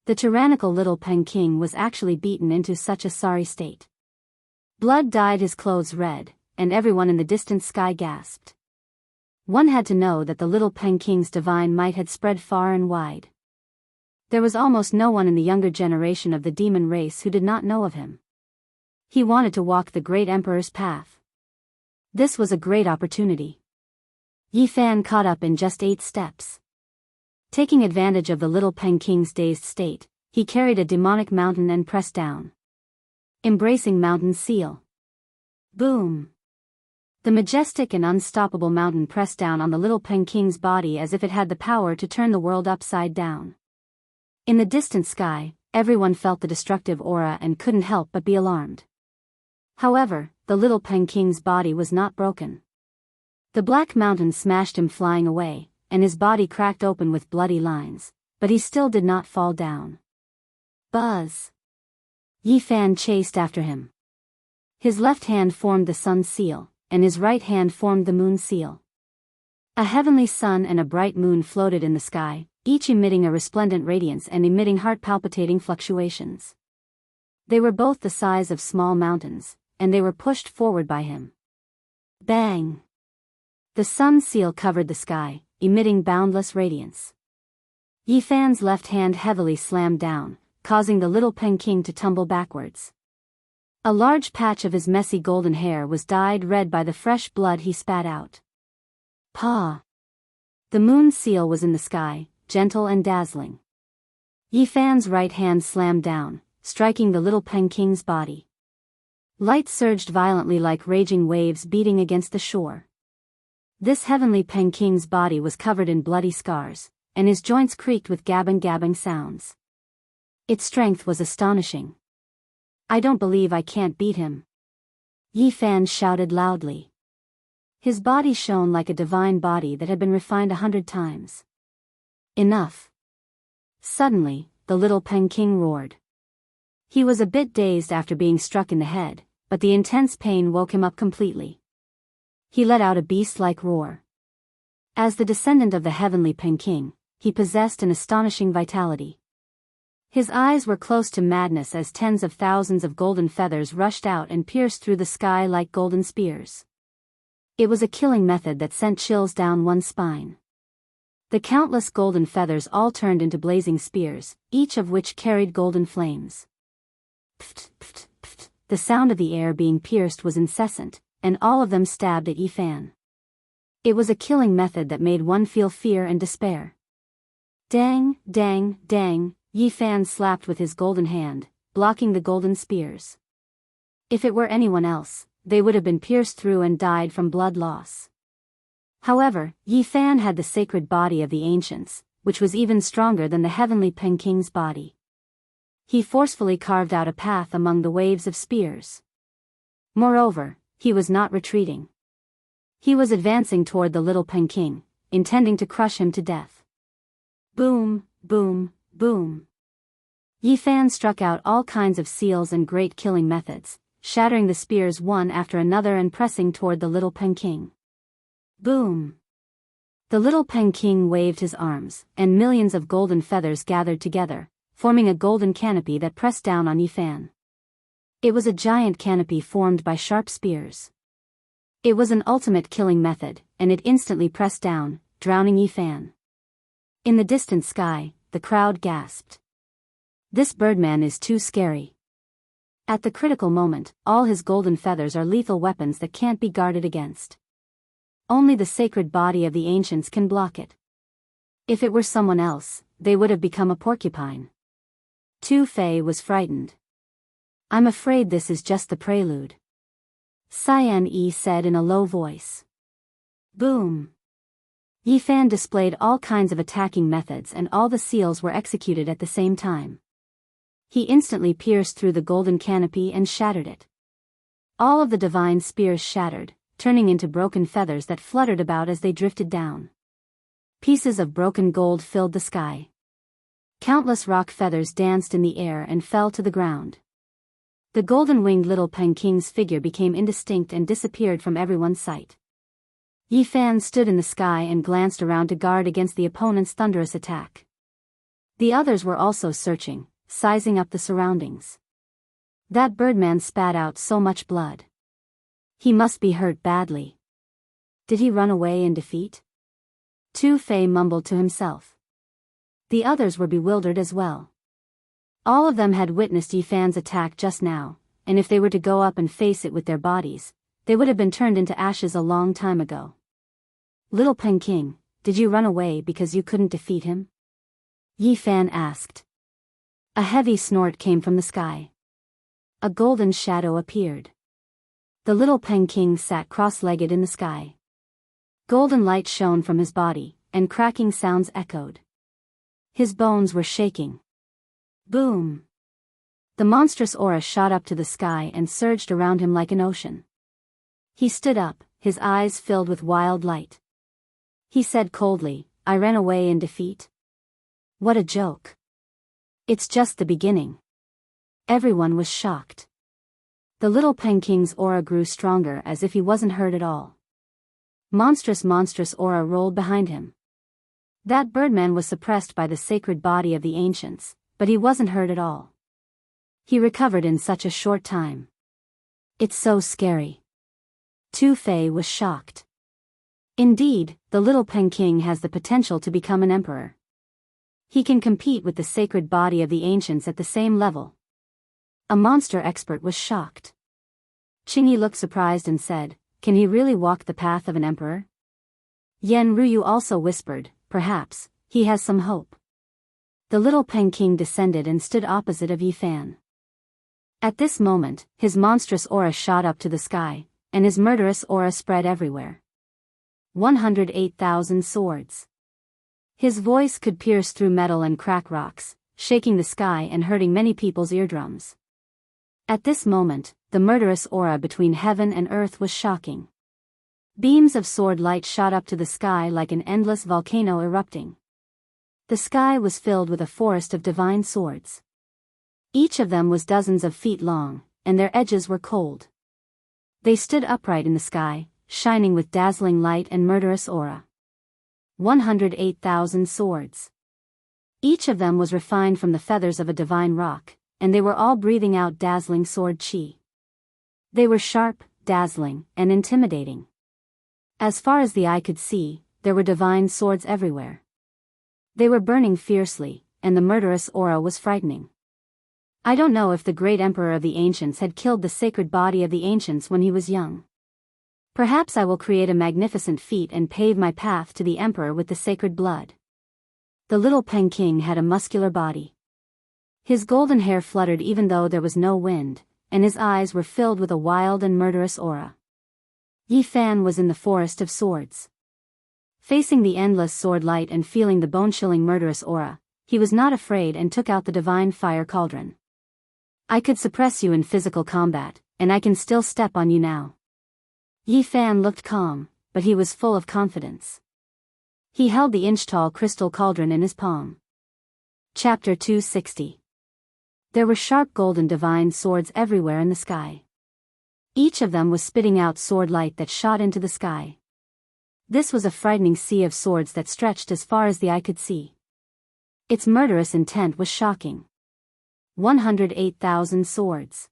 The tyrannical little Penking was actually beaten into such a sorry state. Blood dyed his clothes red, and everyone in the distant sky gasped. One had to know that the little Penking's divine might had spread far and wide. There was almost no one in the younger generation of the demon race who did not know of him. He wanted to walk the great emperor's path. This was a great opportunity. Yi Fan caught up in just 8 steps. Taking advantage of the little Penking's dazed state, he carried a demonic mountain and pressed down. Embracing mountain seal. Boom! The majestic and unstoppable mountain pressed down on the little Penking's body as if it had the power to turn the world upside down. In the distant sky, everyone felt the destructive aura and couldn't help but be alarmed. However, the little Penking's body was not broken. The black mountain smashed him flying away, and his body cracked open with bloody lines, but he still did not fall down. Buzz! Yi Fan chased after him. His left hand formed the sun seal, and his right hand formed the moon seal. A heavenly sun and a bright moon floated in the sky, each emitting a resplendent radiance and emitting heart-palpitating fluctuations. They were both the size of small mountains, and they were pushed forward by him. Bang! The sun seal covered the sky, emitting boundless radiance. Yi Fan's left hand heavily slammed down, causing the little Penking to tumble backwards. A large patch of his messy golden hair was dyed red by the fresh blood he spat out. Paw! The moon seal was in the sky, gentle and dazzling. Yi Fan's right hand slammed down, striking the little Penking's body. Light surged violently like raging waves beating against the shore. This heavenly Penking's body was covered in bloody scars, and his joints creaked with gabbing sounds. Its strength was astonishing. I don't believe I can't beat him. Yi Fan shouted loudly. His body shone like a divine body that had been refined 100 times. Enough. Suddenly, the little Penking roared. He was a bit dazed after being struck in the head, but the intense pain woke him up completely. He let out a beast-like roar. As the descendant of the heavenly Penking, he possessed an astonishing vitality. His eyes were close to madness as tens of thousands of golden feathers rushed out and pierced through the sky like golden spears. It was a killing method that sent chills down one's spine. The countless golden feathers all turned into blazing spears, each of which carried golden flames. Pft, pft, pft. The sound of the air being pierced was incessant, and all of them stabbed at Yi Fan. It was a killing method that made one feel fear and despair. Dang, dang, dang, Yi Fan slapped with his golden hand, blocking the golden spears. If it were anyone else, they would have been pierced through and died from blood loss. However, Yi Fan had the sacred body of the ancients, which was even stronger than the heavenly Penking's body. He forcefully carved out a path among the waves of spears. Moreover, he was not retreating. He was advancing toward the little Penking, intending to crush him to death. Boom, boom, boom. Yi Fan struck out all kinds of seals and great killing methods, shattering the spears one after another and pressing toward the little Penking. Boom! The little Penking waved his arms, and millions of golden feathers gathered together, forming a golden canopy that pressed down on Yi Fan. It was a giant canopy formed by sharp spears. It was an ultimate killing method, and it instantly pressed down, drowning Yi Fan. In the distant sky, the crowd gasped. This birdman is too scary. At the critical moment, all his golden feathers are lethal weapons that can't be guarded against. Only the sacred body of the ancients can block it. If it were someone else, they would have become a porcupine. Tu Fei was frightened. I'm afraid this is just the prelude. Cyan Yi said in a low voice. Boom! Yi Fan displayed all kinds of attacking methods and all the seals were executed at the same time. He instantly pierced through the golden canopy and shattered it. All of the divine spears shattered, turning into broken feathers that fluttered about as they drifted down. Pieces of broken gold filled the sky. Countless rock feathers danced in the air and fell to the ground. The golden-winged little Pengking's figure became indistinct and disappeared from everyone's sight. Yi Fan stood in the sky and glanced around to guard against the opponent's thunderous attack. The others were also searching, sizing up the surroundings. That birdman spat out so much blood. He must be hurt badly. Did he run away in defeat? Tu Fei mumbled to himself. The others were bewildered as well. All of them had witnessed Yi Fan's attack just now, and if they were to go up and face it with their bodies, they would have been turned into ashes a long time ago. Little Pengking, did you run away because you couldn't defeat him? Yi Fan asked. A heavy snort came from the sky. A golden shadow appeared. The little Pengking sat cross-legged in the sky. Golden light shone from his body, and cracking sounds echoed. His bones were shaking. Boom! The monstrous aura shot up to the sky and surged around him like an ocean. He stood up, his eyes filled with wild light. He said coldly, I ran away in defeat? What a joke. It's just the beginning. Everyone was shocked. The little Pengking's aura grew stronger as if he wasn't hurt at all. Monstrous aura rolled behind him. That birdman was suppressed by the sacred body of the ancients, but he wasn't hurt at all. He recovered in such a short time. It's so scary. Tu Fei was shocked. Indeed, the little Pengking has the potential to become an emperor. He can compete with the sacred body of the ancients at the same level. A monster expert was shocked. Qingyi looked surprised and said, can he really walk the path of an emperor? Yan Ruyu also whispered, perhaps, he has some hope. The little Pengking descended and stood opposite of Yi Fan. At this moment, his monstrous aura shot up to the sky, and his murderous aura spread everywhere. 108,000 swords. His voice could pierce through metal and crack rocks, shaking the sky and hurting many people's eardrums. At this moment, the murderous aura between heaven and earth was shocking. Beams of sword light shot up to the sky like an endless volcano erupting. The sky was filled with a forest of divine swords. Each of them was dozens of feet long, and their edges were cold. They stood upright in the sky, shining with dazzling light and murderous aura. 108,000 swords. Each of them was refined from the feathers of a divine rock, and they were all breathing out dazzling sword chi. They were sharp, dazzling, and intimidating. As far as the eye could see, there were divine swords everywhere. They were burning fiercely, and the murderous aura was frightening. I don't know if the great emperor of the ancients had killed the sacred body of the ancients when he was young. Perhaps I will create a magnificent feat and pave my path to the emperor with the sacred blood. The little Pengking had a muscular body. His golden hair fluttered even though there was no wind, and his eyes were filled with a wild and murderous aura. Yi Fan was in the forest of swords. Facing the endless sword light and feeling the bone-chilling murderous aura, he was not afraid and took out the divine fire cauldron. I could suppress you in physical combat, and I can still step on you now. Yi Fan looked calm, but he was full of confidence. He held the inch-tall crystal cauldron in his palm. Chapter 260. There were sharp golden divine swords everywhere in the sky. Each of them was spitting out sword light that shot into the sky. This was a frightening sea of swords that stretched as far as the eye could see. Its murderous intent was shocking. 108,000 swords.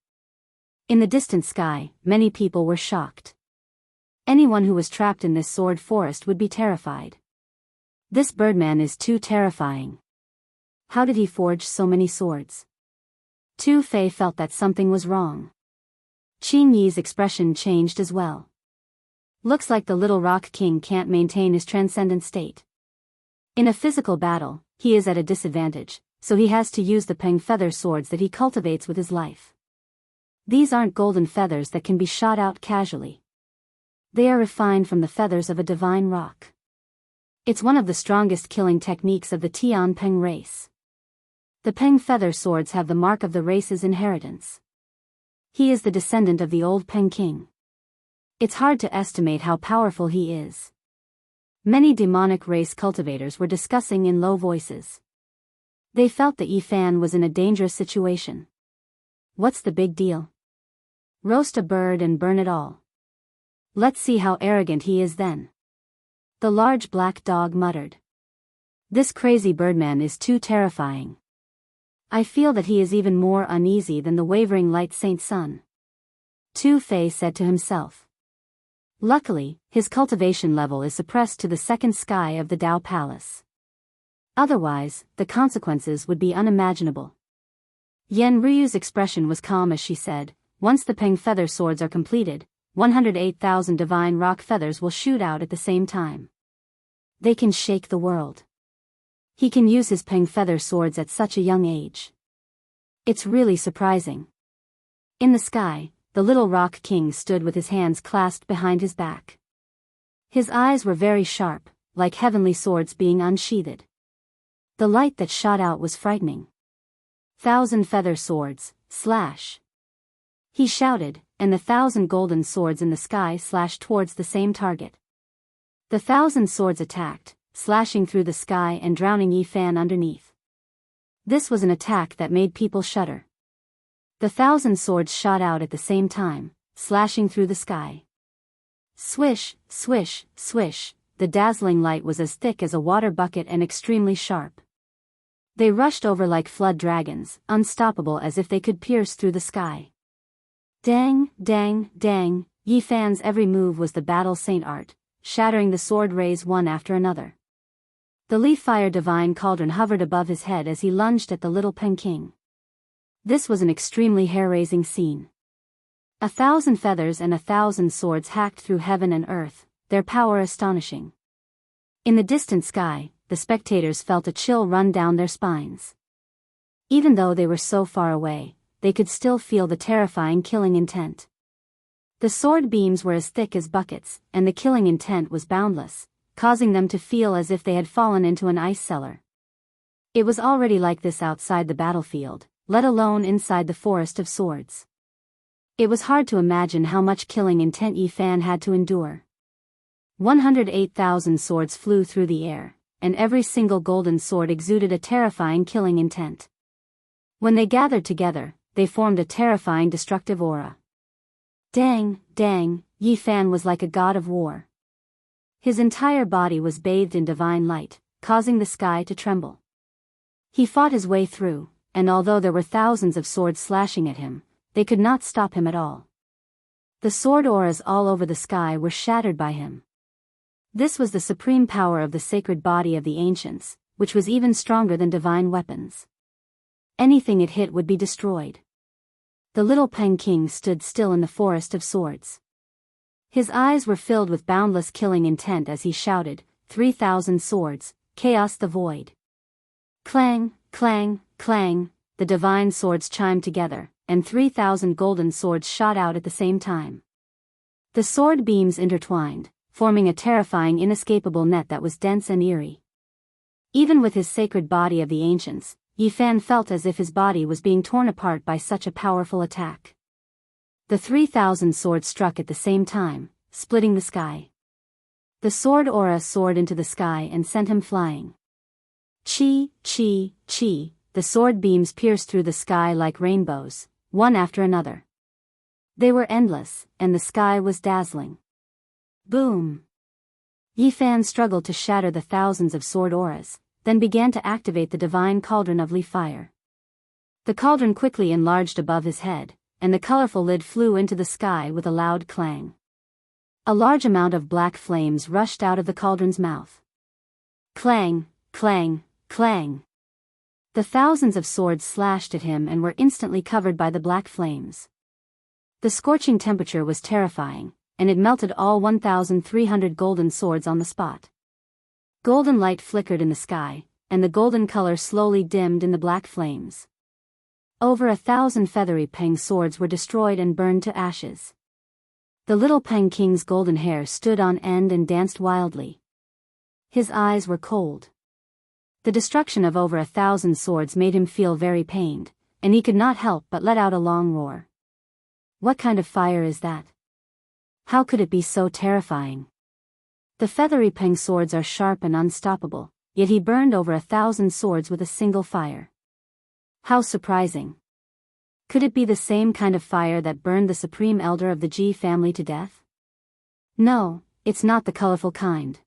In the distant sky, many people were shocked. Anyone who was trapped in this sword forest would be terrified. This birdman is too terrifying. How did he forge so many swords? Tu Fei felt that something was wrong. Qing Yi's expression changed as well. Looks like the little rock king can't maintain his transcendent state. In a physical battle, he is at a disadvantage, so he has to use the peng feather swords that he cultivates with his life. These aren't golden feathers that can be shot out casually. They are refined from the feathers of a divine rock. It's one of the strongest killing techniques of the Tian Peng race. The peng feather swords have the mark of the race's inheritance. He is the descendant of the old Peng king. It's hard to estimate how powerful he is. Many demonic race cultivators were discussing in low voices. They felt that Yi Fan was in a dangerous situation. What's the big deal? Roast a bird and burn it all. Let's see how arrogant he is then. The large black dog muttered. This crazy birdman is too terrifying. I feel that he is even more uneasy than the wavering light Saint Sun. Two-Fei said to himself. Luckily, his cultivation level is suppressed to the second sky of the Dao Palace. Otherwise, the consequences would be unimaginable. Yen Ryu's expression was calm as she said, once the Peng feather swords are completed, 108,000 divine rock feathers will shoot out at the same time. They can shake the world. He can use his Peng feather swords at such a young age. It's really surprising. In the sky, the little rock king stood with his hands clasped behind his back. His eyes were very sharp, like heavenly swords being unsheathed. The light that shot out was frightening. 1,000 feather swords, slash! He shouted, and the 1,000 golden swords in the sky slashed towards the same target. The 1,000 swords attacked, slashing through the sky and drowning Yi Fan underneath. This was an attack that made people shudder. The 1,000 swords shot out at the same time, slashing through the sky. Swish, swish, swish, the dazzling light was as thick as a water bucket and extremely sharp. They rushed over like flood dragons, unstoppable as if they could pierce through the sky. Dang, dang, dang, Yi Fan's every move was the battle saint art, shattering the sword rays one after another. The leaf fire divine cauldron hovered above his head as he lunged at the little Peng King. This was an extremely hair-raising scene. 1,000 feathers and 1,000 swords hacked through heaven and earth, their power astonishing. In the distant sky, the spectators felt a chill run down their spines. Even though they were so far away, they could still feel the terrifying killing intent. The sword beams were as thick as buckets, and the killing intent was boundless, causing them to feel as if they had fallen into an ice cellar. It was already like this outside the battlefield, let alone inside the forest of swords. It was hard to imagine how much killing intent Yi Fan had to endure. 108,000 swords flew through the air, and every single golden sword exuded a terrifying killing intent. When they gathered together, they formed a terrifying destructive aura. Dang, dang, Yi Fan was like a god of war. His entire body was bathed in divine light, causing the sky to tremble. He fought his way through, and although there were thousands of swords slashing at him, they could not stop him at all. The sword auras all over the sky were shattered by him. This was the supreme power of the sacred body of the ancients, which was even stronger than divine weapons. Anything it hit would be destroyed. The little Peng King stood still in the forest of swords. His eyes were filled with boundless killing intent as he shouted, 3,000 swords, chaos the void. Clang, clang, clang, the divine swords chimed together, and 3,000 golden swords shot out at the same time. The sword beams intertwined, forming a terrifying inescapable net that was dense and eerie. Even with his sacred body of the ancients, Yi Fan felt as if his body was being torn apart by such a powerful attack. The 3,000 swords struck at the same time, splitting the sky. The sword aura soared into the sky and sent him flying. Chi, chi, chi, the sword beams pierced through the sky like rainbows, one after another. They were endless, and the sky was dazzling. Boom! Yi Fan struggled to shatter the thousands of sword auras, then began to activate the divine cauldron of leaf fire. The cauldron quickly enlarged above his head, and the colorful lid flew into the sky with a loud clang. A large amount of black flames rushed out of the cauldron's mouth. Clang, clang, clang. The thousands of swords slashed at him and were instantly covered by the black flames. The scorching temperature was terrifying, and it melted all 1,300 golden swords on the spot. Golden light flickered in the sky, and the golden color slowly dimmed in the black flames. Over 1,000 feathery Peng swords were destroyed and burned to ashes. The little Peng King's golden hair stood on end and danced wildly. His eyes were cold. The destruction of over 1,000 swords made him feel very pained, and he could not help but let out a long roar. What kind of fire is that? How could it be so terrifying? The feathery Peng swords are sharp and unstoppable, yet he burned over 1,000 swords with a single fire. How surprising. Could it be the same kind of fire that burned the supreme elder of the Ji family to death? No, it's not the colorful kind.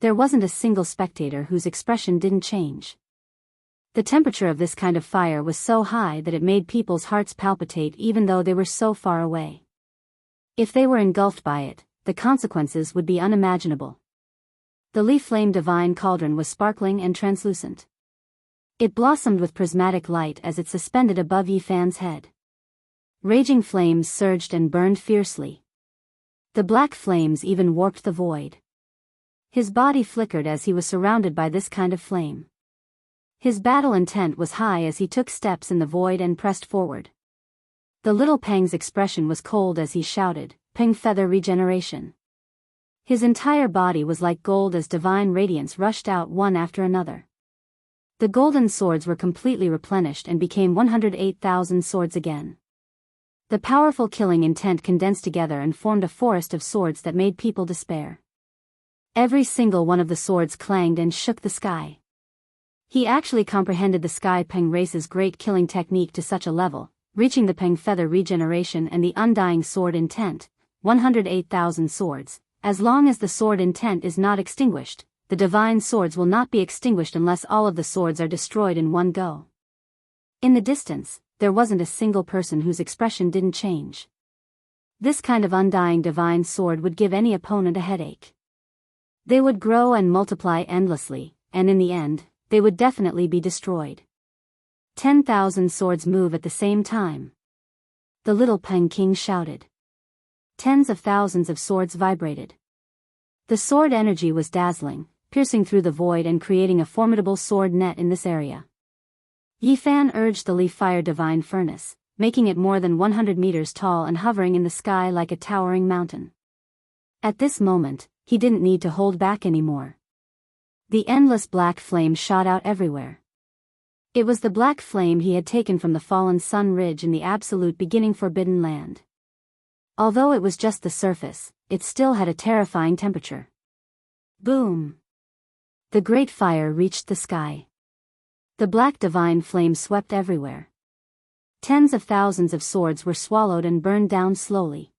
There wasn't a single spectator whose expression didn't change. The temperature of this kind of fire was so high that it made people's hearts palpitate even though they were so far away. If they were engulfed by it, the consequences would be unimaginable. The leaf flame divine cauldron was sparkling and translucent. It blossomed with prismatic light as it suspended above Yi Fan's head. Raging flames surged and burned fiercely. The black flames even warped the void. His body flickered as he was surrounded by this kind of flame. His battle intent was high as he took steps in the void and pressed forward. The little Peng's expression was cold as he shouted, "Peng feather regeneration." His entire body was like gold as divine radiance rushed out one after another. The golden swords were completely replenished and became 108,000 swords again. The powerful killing intent condensed together and formed a forest of swords that made people despair. Every single one of the swords clanged and shook the sky. He actually comprehended the Sky Peng race's great killing technique to such a level, reaching the Peng feather regeneration and the undying sword intent, 108,000 swords. As long as the sword intent is not extinguished, the divine swords will not be extinguished unless all of the swords are destroyed in one go. In the distance, there wasn't a single person whose expression didn't change. This kind of undying divine sword would give any opponent a headache. They would grow and multiply endlessly, and in the end, they would definitely be destroyed. 10,000 swords move at the same time. The little Peng King shouted. Tens of thousands of swords vibrated. The sword energy was dazzling, piercing through the void and creating a formidable sword net in this area. Yi Fan urged the leaf fire divine furnace, making it more than 100 meters tall and hovering in the sky like a towering mountain. At this moment, he didn't need to hold back anymore. The endless black flame shot out everywhere. It was the black flame he had taken from the fallen sun ridge in the absolute beginning Forbidden Land. Although it was just the surface, it still had a terrifying temperature. Boom! The great fire reached the sky. The black divine flame swept everywhere. Tens of thousands of swords were swallowed and burned down slowly.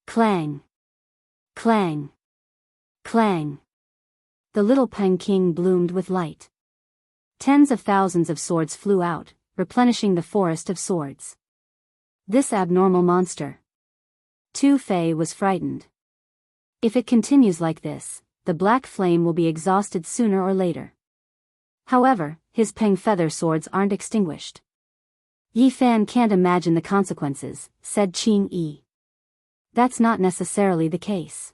Clang! Clang! Clang! The little Peng King bloomed with light. Tens of thousands of swords flew out, replenishing the forest of swords. This abnormal monster. Tu Fei was frightened. If it continues like this, the black flame will be exhausted sooner or later. However, his Peng feather swords aren't extinguished. Yi Fan can't imagine the consequences, said Qing Yi. That's not necessarily the case.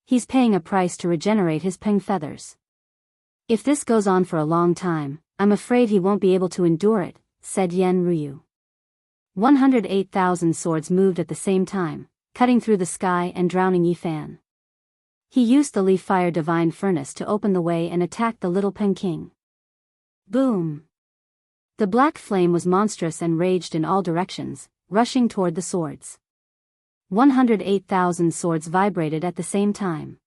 He's paying a price to regenerate his Peng feathers. If this goes on for a long time, I'm afraid he won't be able to endure it, said Yen Ryu. 108,000 swords moved at the same time, cutting through the sky and drowning Yi Fan. He used the leaf fire divine furnace to open the way and attacked the little Peng King. Boom! The black flame was monstrous and raged in all directions, rushing toward the swords. 108,000 swords vibrated at the same time.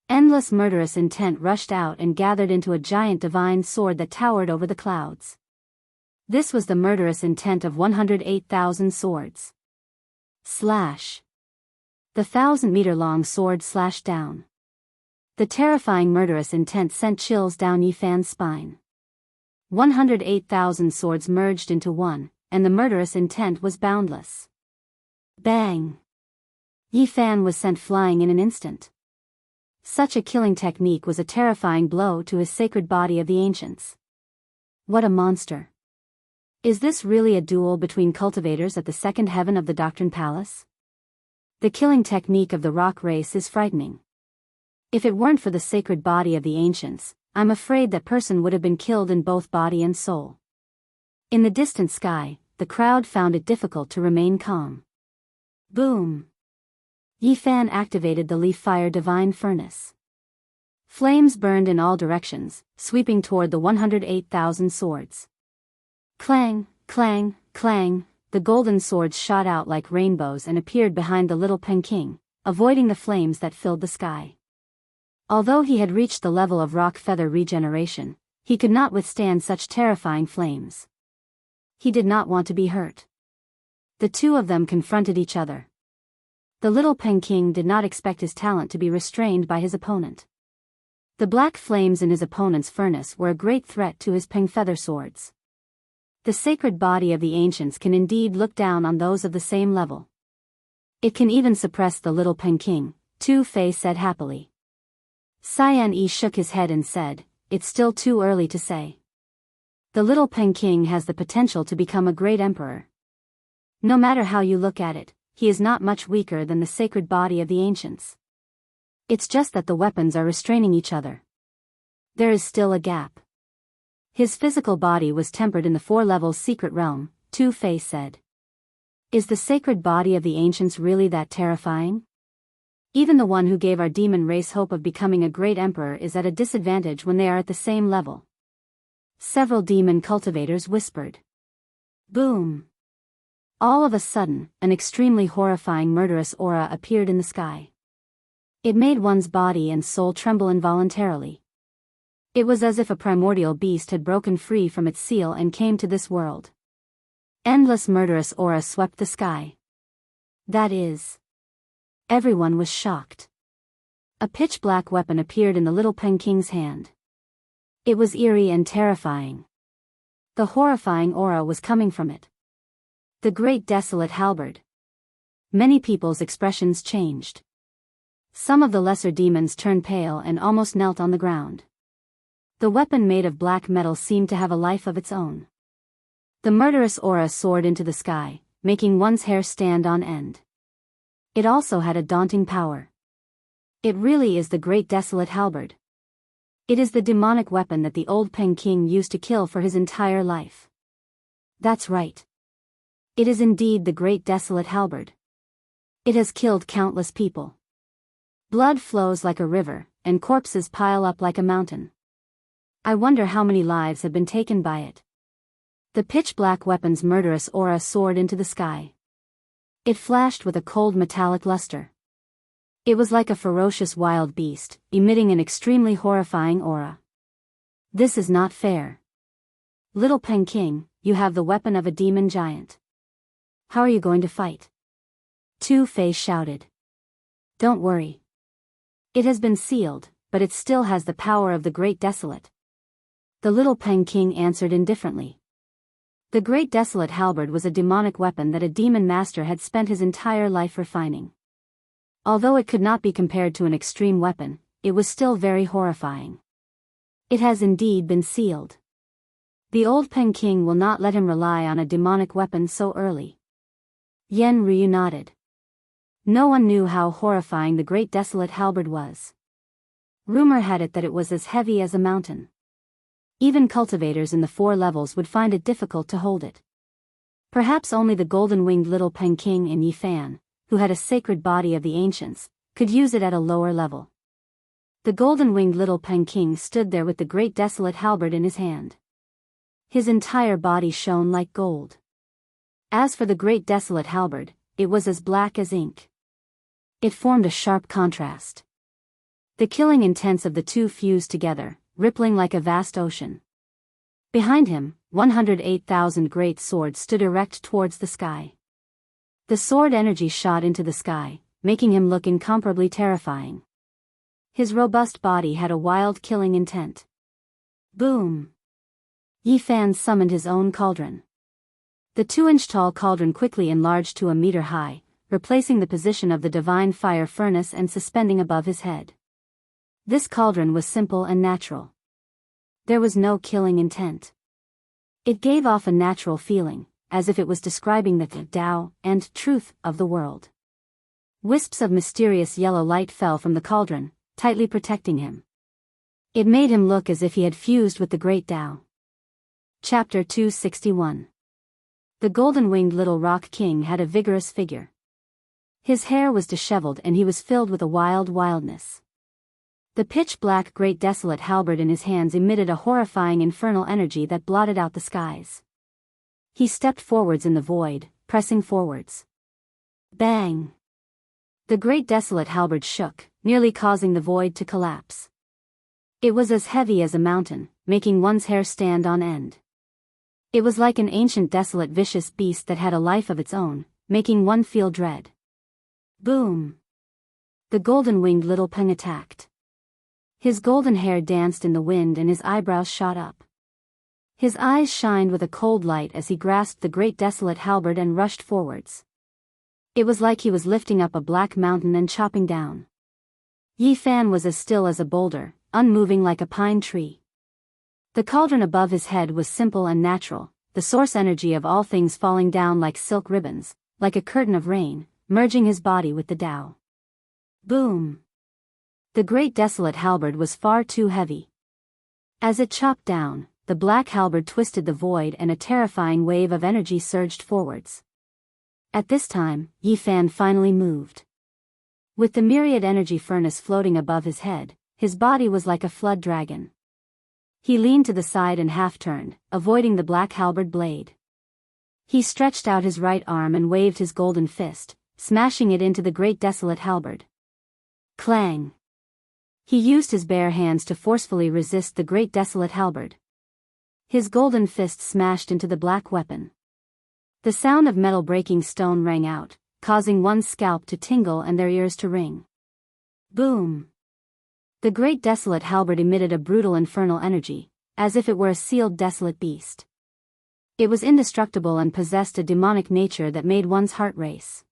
Endless murderous intent rushed out and gathered into a giant divine sword that towered over the clouds. This was the murderous intent of 108,000 swords. Slash! The 1,000-meter-long sword slashed down. The terrifying murderous intent sent chills down Yi Fan's spine. 108,000 swords merged into one, and the murderous intent was boundless. Bang! Yi Fan was sent flying in an instant. Such a killing technique was a terrifying blow to his sacred body of the ancients. What a monster! Is this really a duel between cultivators at the second heaven of the Doctrine Palace? The killing technique of the rock race is frightening. If it weren't for the sacred body of the ancients, I'm afraid that person would have been killed in both body and soul. In the distant sky, the crowd found it difficult to remain calm. Boom! Yi Fan activated the leaf fire divine furnace. Flames burned in all directions, sweeping toward the 108,000 swords. Clang, clang, clang, the golden swords shot out like rainbows and appeared behind the little Peng King, avoiding the flames that filled the sky. Although he had reached the level of rock feather regeneration, he could not withstand such terrifying flames. He did not want to be hurt. The two of them confronted each other. The little King did not expect his talent to be restrained by his opponent. The black flames in his opponent's furnace were a great threat to his feather swords. The sacred body of the ancients can indeed look down on those of the same level. It can even suppress the little King, Fei said happily. Cyan Yi shook his head and said, "It's still too early to say. The little King has the potential to become a great emperor. No matter how you look at it, he is not much weaker than the sacred body of the ancients. It's just that the weapons are restraining each other. There is still a gap." His physical body was tempered in the 4-level secret realm, Fei said. Is the sacred body of the ancients really that terrifying? Even the one who gave our demon race hope of becoming a great emperor is at a disadvantage when they are at the same level. Several demon cultivators whispered. Boom! All of a sudden, an extremely horrifying murderous aura appeared in the sky. It made one's body and soul tremble involuntarily. It was as if a primordial beast had broken free from its seal and came to this world. Endless murderous aura swept the sky. That is. Everyone was shocked. A pitch-black weapon appeared in the little King's hand. It was eerie and terrifying. The horrifying aura was coming from it. The great desolate halberd. Many people's expressions changed. Some of the lesser demons turned pale and almost knelt on the ground. The weapon made of black metal seemed to have a life of its own. The murderous aura soared into the sky, making one's hair stand on end. It also had a daunting power. It really is the great desolate halberd. It is the demonic weapon that the old King used to kill for his entire life. That's right. It is indeed the great desolate halberd. It has killed countless people. Blood flows like a river, and corpses pile up like a mountain. I wonder how many lives have been taken by it. The pitch-black weapon's murderous aura soared into the sky. It flashed with a cold metallic luster. It was like a ferocious wild beast, emitting an extremely horrifying aura. This is not fair. Little King, you have the weapon of a demon giant. How are you going to fight? Fei shouted. Don't worry. It has been sealed, but it still has the power of the Great Desolate. The little King answered indifferently. The Great Desolate halberd was a demonic weapon that a demon master had spent his entire life refining. Although it could not be compared to an extreme weapon, it was still very horrifying. It has indeed been sealed. The old King will not let him rely on a demonic weapon so early. Yen Ryu nodded. No one knew how horrifying the Great Desolate halberd was. Rumor had it that it was as heavy as a mountain. Even cultivators in the 4 levels would find it difficult to hold it. Perhaps only the golden-winged little King and Yifan, who had a sacred body of the ancients, could use it at a lower level. The golden-winged little King stood there with the Great Desolate halberd in his hand. His entire body shone like gold. As for the Great Desolate halberd, it was as black as ink. It formed a sharp contrast. The killing intents of the two fused together, rippling like a vast ocean. Behind him, 108,000 great swords stood erect towards the sky. The sword energy shot into the sky, making him look incomparably terrifying. His robust body had a wild killing intent. Boom! Yifan summoned his own cauldron. The 2-inch-tall cauldron quickly enlarged to a meter high, replacing the position of the divine fire furnace and suspending above his head. This cauldron was simple and natural. There was no killing intent. It gave off a natural feeling, as if it was describing the Tao and truth of the world. Wisps of mysterious yellow light fell from the cauldron, tightly protecting him. It made him look as if he had fused with the great Tao. Chapter 261. The golden-winged little rock king had a vigorous figure. His hair was disheveled and he was filled with a wild wildness. The pitch-black Great Desolate halberd in his hands emitted a horrifying infernal energy that blotted out the skies. He stepped forwards in the void, pressing forwards. Bang! The Great Desolate halberd shook, nearly causing the void to collapse. It was as heavy as a mountain, making one's hair stand on end. It was like an ancient desolate vicious beast that had a life of its own, making one feel dread. Boom! The golden-winged little Peng attacked. His golden hair danced in the wind and his eyebrows shot up. His eyes shined with a cold light as he grasped the great desolate halberd and rushed forwards. It was like he was lifting up a black mountain and chopping down. Yi Fan was as still as a boulder, unmoving like a pine tree. The cauldron above his head was simple and natural, the source energy of all things falling down like silk ribbons, like a curtain of rain, merging his body with the Tao. Boom! The great desolate halberd was far too heavy. As it chopped down, the black halberd twisted the void and a terrifying wave of energy surged forwards. At this time, Yi Fan finally moved. With the myriad energy furnace floating above his head, his body was like a flood dragon. He leaned to the side and half-turned, avoiding the black halberd blade. He stretched out his right arm and waved his golden fist, smashing it into the great desolate halberd. Clang! He used his bare hands to forcefully resist the great desolate halberd. His golden fist smashed into the black weapon. The sound of metal breaking stone rang out, causing one's scalp to tingle and their ears to ring. Boom! The great desolate halberd emitted a brutal infernal energy, as if it were a sealed desolate beast. It was indestructible and possessed a demonic nature that made one's heart race.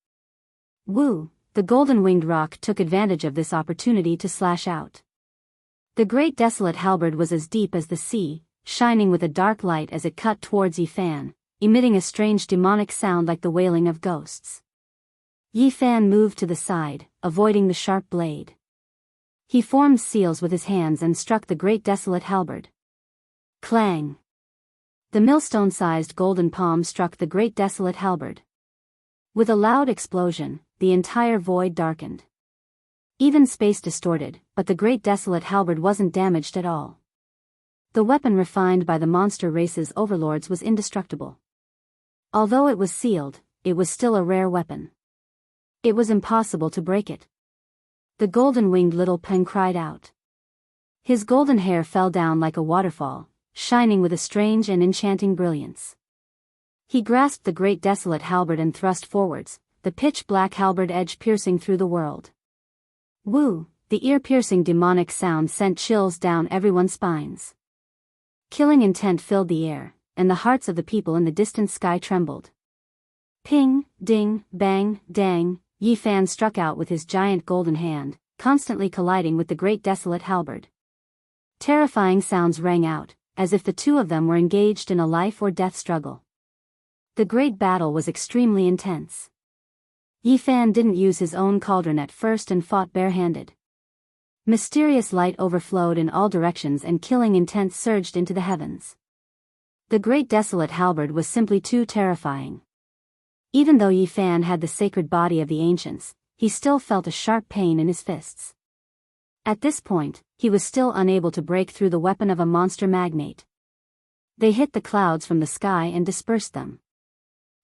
Woo! The golden-winged rock took advantage of this opportunity to slash out. The great desolate halberd was as deep as the sea, shining with a dark light as it cut towards Yi Fan, emitting a strange demonic sound like the wailing of ghosts. Yi Fan moved to the side, avoiding the sharp blade. He formed seals with his hands and struck the great desolate halberd. Clang! The millstone-sized golden palm struck the great desolate halberd. With a loud explosion, the entire void darkened. Even space distorted, but the great desolate halberd wasn't damaged at all. The weapon refined by the monster race's overlords was indestructible. Although it was sealed, it was still a rare weapon. It was impossible to break it. The golden-winged little Peng cried out. His golden hair fell down like a waterfall, shining with a strange and enchanting brilliance. He grasped the great desolate halberd and thrust forwards, the pitch-black halberd edge piercing through the world. Woo! The ear-piercing demonic sound sent chills down everyone's spines. Killing intent filled the air, and the hearts of the people in the distant sky trembled. Ping, ding, bang, dang, Yi Fan struck out with his giant golden hand, constantly colliding with the great desolate halberd. Terrifying sounds rang out, as if the two of them were engaged in a life-or-death struggle. The great battle was extremely intense. Yi Fan didn't use his own cauldron at first and fought barehanded. Mysterious light overflowed in all directions and killing intent surged into the heavens. The great desolate halberd was simply too terrifying. Even though Yi Fan had the sacred body of the ancients, he still felt a sharp pain in his fists. At this point, he was still unable to break through the weapon of a monster magnate. They hit the clouds from the sky and dispersed them.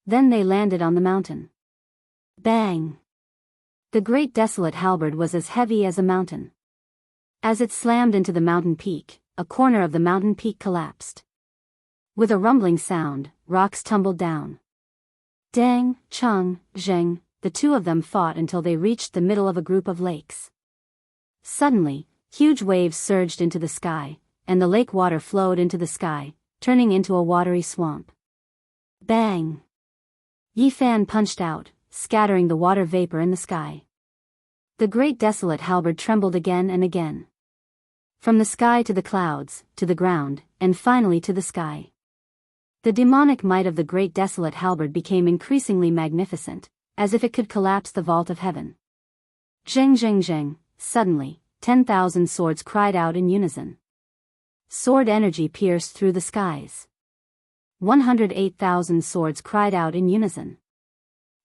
Then they landed on the mountain. Bang! The great desolate halberd was as heavy as a mountain. As it slammed into the mountain peak, a corner of the mountain peak collapsed. With a rumbling sound, rocks tumbled down. Dang, Cheng, Zheng, the two of them fought until they reached the middle of a group of lakes. Suddenly, huge waves surged into the sky, and the lake water flowed into the sky, turning into a watery swamp. Bang! Yi Fan punched out, scattering the water vapor in the sky. The great desolate halberd trembled again and again. From the sky to the clouds, to the ground, and finally to the sky. The demonic might of the great desolate halberd became increasingly magnificent, as if it could collapse the vault of heaven. Zheng zheng zheng, suddenly, 10,000 swords cried out in unison. Sword energy pierced through the skies. 108,000 swords cried out in unison.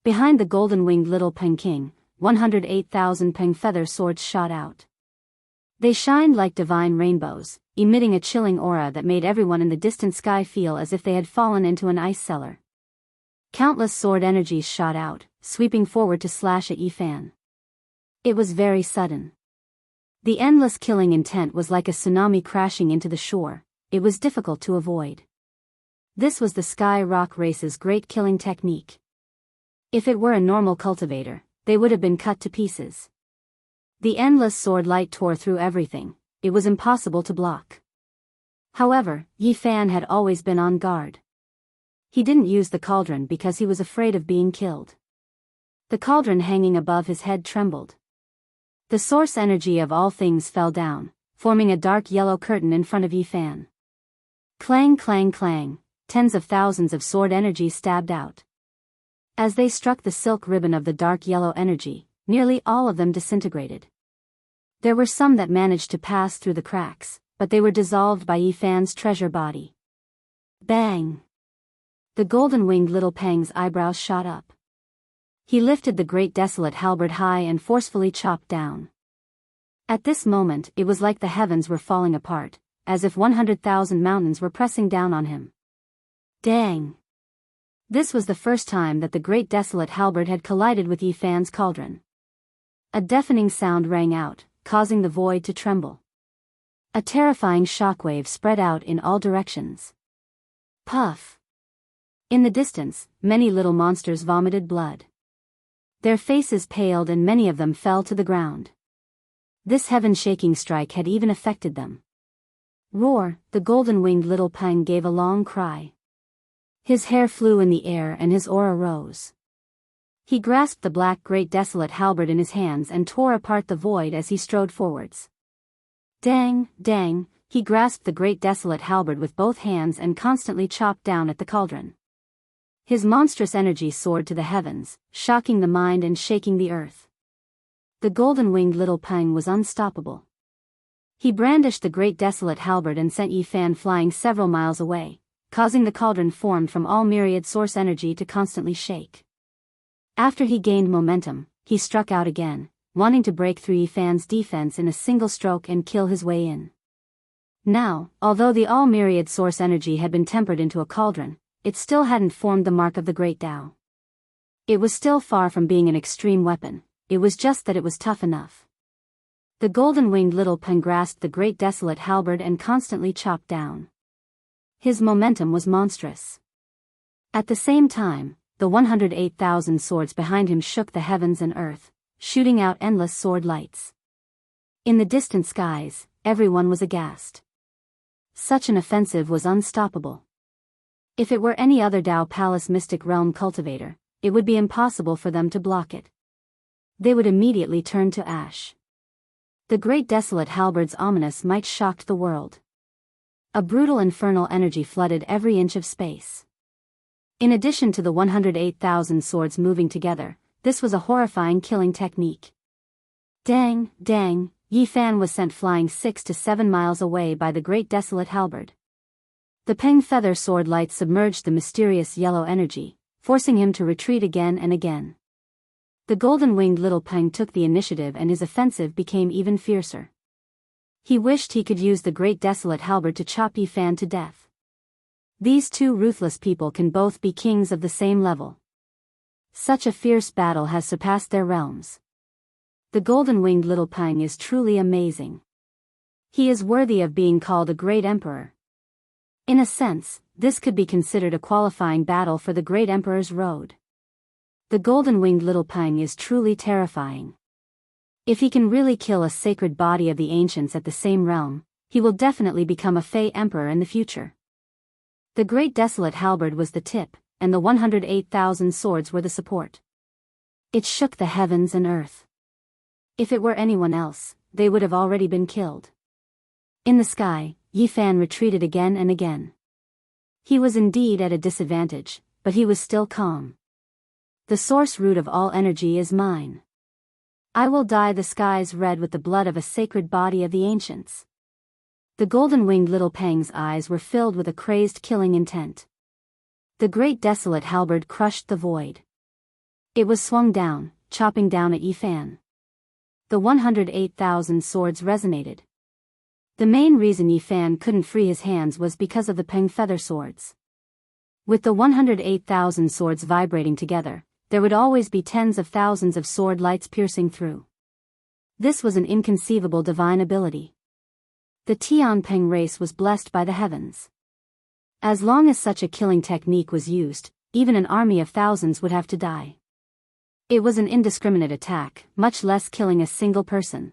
Behind the golden-winged little Peng King, 108,000 Peng feather swords shot out. They shined like divine rainbows, emitting a chilling aura that made everyone in the distant sky feel as if they had fallen into an ice cellar. Countless sword energies shot out, sweeping forward to slash at Yi Fan. It was very sudden. The endless killing intent was like a tsunami crashing into the shore. It was difficult to avoid. This was the Sky Rock Race's great killing technique. If it were a normal cultivator, they would have been cut to pieces. The endless sword light tore through everything. It was impossible to block. However, Yi Fan had always been on guard. He didn't use the cauldron because he was afraid of being killed. The cauldron hanging above his head trembled. The source energy of all things fell down, forming a dark yellow curtain in front of Yi Fan. Clang clang clang, tens of thousands of sword energy stabbed out. As they struck the silk ribbon of the dark yellow energy, nearly all of them disintegrated. There were some that managed to pass through the cracks, but they were dissolved by Yi Fan's treasure body. Bang! The golden-winged little Pang's eyebrows shot up. He lifted the great desolate halberd high and forcefully chopped down. At this moment it was like the heavens were falling apart, as if 100,000 mountains were pressing down on him. Dang! This was the first time that the great desolate halberd had collided with Yi Fan's cauldron. A deafening sound rang out, causing the void to tremble. A terrifying shockwave spread out in all directions. Puff! In the distance, many little monsters vomited blood. Their faces paled and many of them fell to the ground. This heaven-shaking strike had even affected them. Roar! The golden-winged little Pang gave a long cry. His hair flew in the air and his aura rose. He grasped the black great desolate halberd in his hands and tore apart the void as he strode forwards. Dang, dang, he grasped the great desolate halberd with both hands and constantly chopped down at the cauldron. His monstrous energy soared to the heavens, shocking the mind and shaking the earth. The golden-winged little Pang was unstoppable. He brandished the great desolate halberd and sent Yi Fan flying several miles away, causing the cauldron formed from all myriad source energy to constantly shake. After he gained momentum, he struck out again, wanting to break through Yi Fan's defense in a single stroke and kill his way in. Now, although the all-myriad source energy had been tempered into a cauldron, it still hadn't formed the mark of the Great Tao. It was still far from being an extreme weapon, it was just that it was tough enough. The golden-winged little Pang grasped the great desolate halberd and constantly chopped down. His momentum was monstrous. At the same time, the 108,000 swords behind him shook the heavens and earth, shooting out endless sword lights. In the distant skies, everyone was aghast. Such an offensive was unstoppable. If it were any other Tao Palace Mystic Realm cultivator, it would be impossible for them to block it. They would immediately turn to ash. The great desolate halberd's ominous might shocked the world. A brutal infernal energy flooded every inch of space. In addition to the 108,000 swords moving together, this was a horrifying killing technique. Dang, dang, Yi Fan was sent flying 6 to 7 miles away by the great desolate halberd. The Peng feather sword light submerged the mysterious yellow energy, forcing him to retreat again and again. The golden-winged little Peng took the initiative and his offensive became even fiercer. He wished he could use the great desolate halberd to chop Yi Fan to death. These two ruthless people can both be kings of the same level. Such a fierce battle has surpassed their realms. The golden-winged little Peng is truly amazing. He is worthy of being called a great emperor. In a sense, this could be considered a qualifying battle for the great emperor's road. The golden-winged little Peng is truly terrifying. If he can really kill a sacred body of the ancients at the same realm, he will definitely become a Fey emperor in the future. The great desolate halberd was the tip, and the 108,000 swords were the support. It shook the heavens and earth. If it were anyone else, they would have already been killed. In the sky, Yi Fan retreated again and again. He was indeed at a disadvantage, but he was still calm. The source root of all energy is mine. I will dye the skies red with the blood of a sacred body of the ancients. The golden-winged little Peng's eyes were filled with a crazed killing intent. The great desolate halberd crushed the void. It was swung down, chopping down at Yi Fan. The 108,000 swords resonated. The main reason Yi Fan couldn't free his hands was because of the Peng feather swords. With the 108,000 swords vibrating together, there would always be tens of thousands of sword lights piercing through. This was an inconceivable divine ability. The Tian Peng race was blessed by the heavens. As long as such a killing technique was used, even an army of thousands would have to die. It was an indiscriminate attack, much less killing a single person.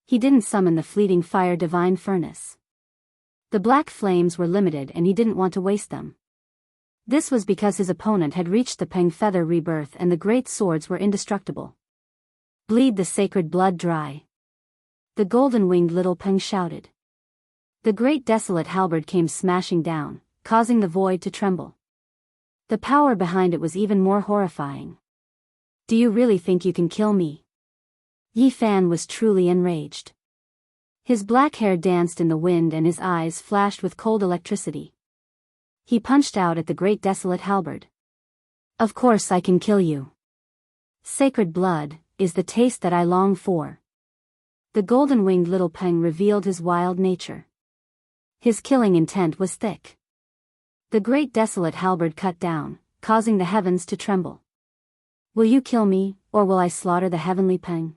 He didn't summon the fleeting fire divine furnace. The black flames were limited and he didn't want to waste them. This was because his opponent had reached the Peng Feather rebirth and the great swords were indestructible. Bleed the sacred blood dry. The golden-winged little Peng shouted. The great desolate halberd came smashing down, causing the void to tremble. The power behind it was even more horrifying. Do you really think you can kill me? Yi Fan was truly enraged. His black hair danced in the wind and his eyes flashed with cold electricity. He punched out at the great desolate halberd. Of course I can kill you. Sacred blood is the taste that I long for. The golden-winged little Peng revealed his wild nature. His killing intent was thick. The great desolate halberd cut down, causing the heavens to tremble. Will you kill me, or will I slaughter the heavenly Peng?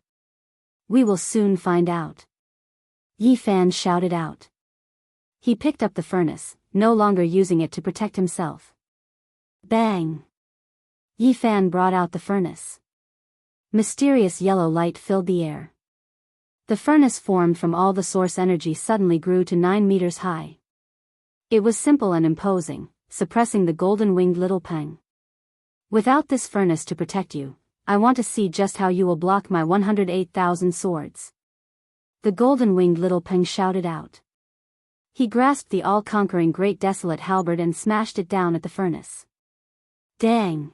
We will soon find out. Yi Fan shouted out. He picked up the furnace, no longer using it to protect himself. Bang! Yi Fan brought out the furnace. Mysterious yellow light filled the air. The furnace formed from all the source energy suddenly grew to 9 meters high. It was simple and imposing, suppressing the golden-winged little Peng. Without this furnace to protect you, I want to see just how you will block my 108,000 swords. The golden-winged little Peng shouted out. He grasped the all-conquering great desolate halberd and smashed it down at the furnace. Dang!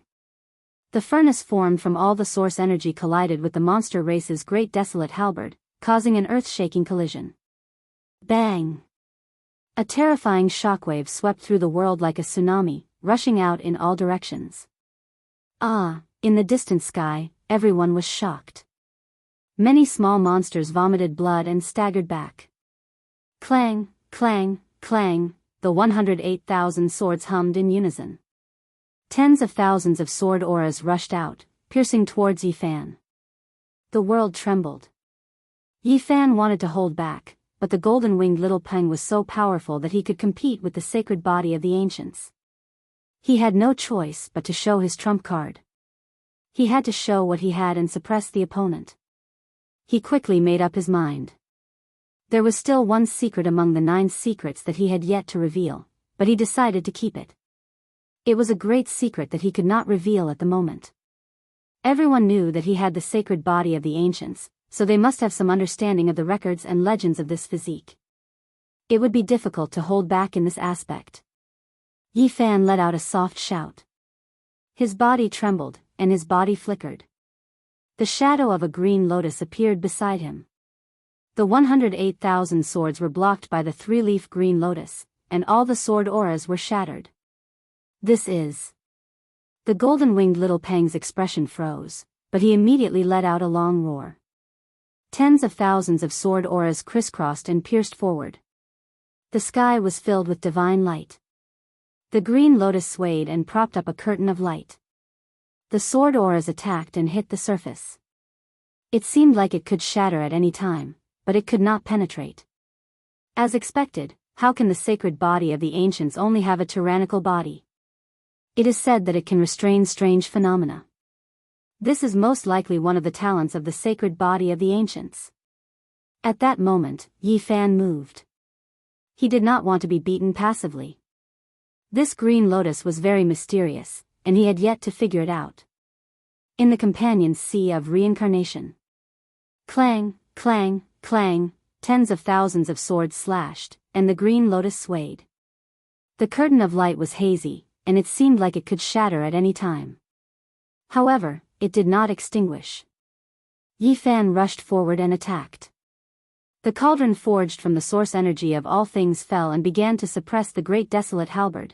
The furnace formed from all the source energy collided with the monster race's great desolate halberd, causing an earth-shaking collision. Bang! A terrifying shockwave swept through the world like a tsunami, rushing out in all directions. In the distant sky, everyone was shocked. Many small monsters vomited blood and staggered back. Clang, clang, clang, the 108,000 swords hummed in unison. Tens of thousands of sword auras rushed out, piercing towards Yi Fan. The world trembled. Yi Fan wanted to hold back, but the golden-winged little Peng was so powerful that he could compete with the sacred body of the ancients. He had no choice but to show his trump card. He had to show what he had and suppress the opponent. He quickly made up his mind. There was still one secret among the 9 secrets that he had yet to reveal, but he decided to keep it. It was a great secret that he could not reveal at the moment. Everyone knew that he had the sacred body of the ancients, so they must have some understanding of the records and legends of this physique. It would be difficult to hold back in this aspect. Yi Fan let out a soft shout. His body trembled, and his body flickered. The shadow of a green lotus appeared beside him. The 108,000 swords were blocked by the 3-leaf green lotus, and all the sword auras were shattered. This is... The golden-winged little Peng's expression froze, but he immediately let out a long roar. Tens of thousands of sword auras crisscrossed and pierced forward. The sky was filled with divine light. The green lotus swayed and propped up a curtain of light. The sword auras attacked and hit the surface. It seemed like it could shatter at any time, but it could not penetrate. As expected, how can the sacred body of the ancients only have a tyrannical body? It is said that it can restrain strange phenomena. This is most likely one of the talents of the sacred body of the ancients. At that moment, Yi Fan moved. He did not want to be beaten passively. This green lotus was very mysterious, and he had yet to figure it out. In the companion's sea of reincarnation. Clang, clang, clang, tens of thousands of swords slashed, and the green lotus swayed. The curtain of light was hazy, and it seemed like it could shatter at any time. However, it did not extinguish. Yi Fan rushed forward and attacked. The cauldron forged from the source energy of all things fell and began to suppress the great desolate halberd.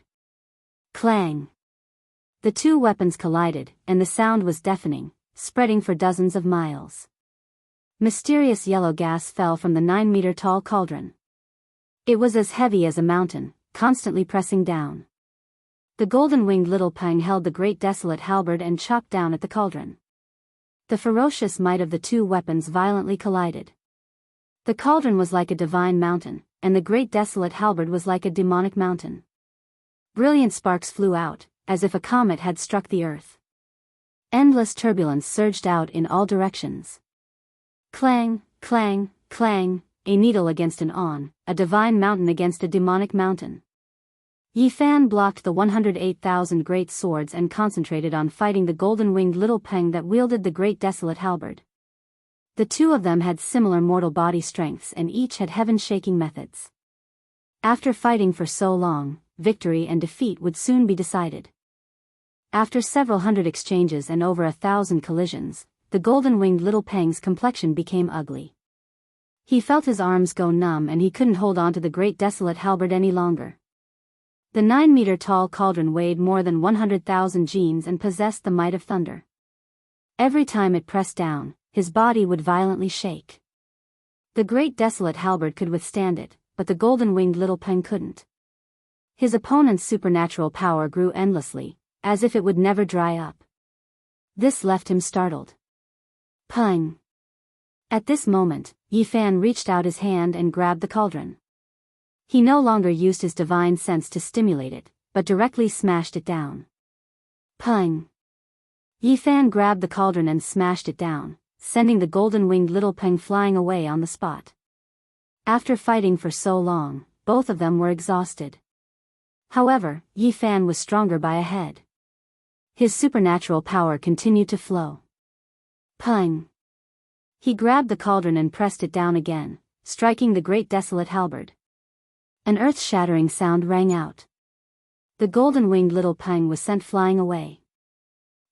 Clang! The 2 weapons collided, and the sound was deafening, spreading for dozens of miles. Mysterious yellow gas fell from the 9-meter-tall cauldron. It was as heavy as a mountain, constantly pressing down. The golden-winged little Peng held the great desolate halberd and chopped down at the cauldron. The ferocious might of the 2 weapons violently collided. The cauldron was like a divine mountain, and the great desolate halberd was like a demonic mountain. Brilliant sparks flew out, as if a comet had struck the earth. Endless turbulence surged out in all directions. Clang, clang, clang, a needle against an awn, a divine mountain against a demonic mountain. Yi Fan blocked the 108,000 great swords and concentrated on fighting the golden-winged little Peng that wielded the great desolate halberd. The two of them had similar mortal body strengths and each had heaven-shaking methods. After fighting for so long, victory and defeat would soon be decided. After several hundred exchanges and over 1,000 collisions, the golden-winged little Peng's complexion became ugly. He felt his arms go numb and he couldn't hold on to the great desolate halberd any longer. The 9-meter-tall cauldron weighed more than 100,000 genes and possessed the might of thunder. Every time it pressed down, his body would violently shake. The great desolate halberd could withstand it, but the golden-winged little Peng couldn't. His opponent's supernatural power grew endlessly, as if it would never dry up. This left him startled. Peng! At this moment, Yi Fan reached out his hand and grabbed the cauldron. He no longer used his divine sense to stimulate it, but directly smashed it down. Peng! Yi Fan grabbed the cauldron and smashed it down, sending the golden-winged little Peng flying away on the spot. After fighting for so long, both of them were exhausted. However, Yi Fan was stronger by a head. His supernatural power continued to flow. Peng! He grabbed the cauldron and pressed it down again, striking the great desolate halberd. An earth-shattering sound rang out. The golden-winged little Peng was sent flying away.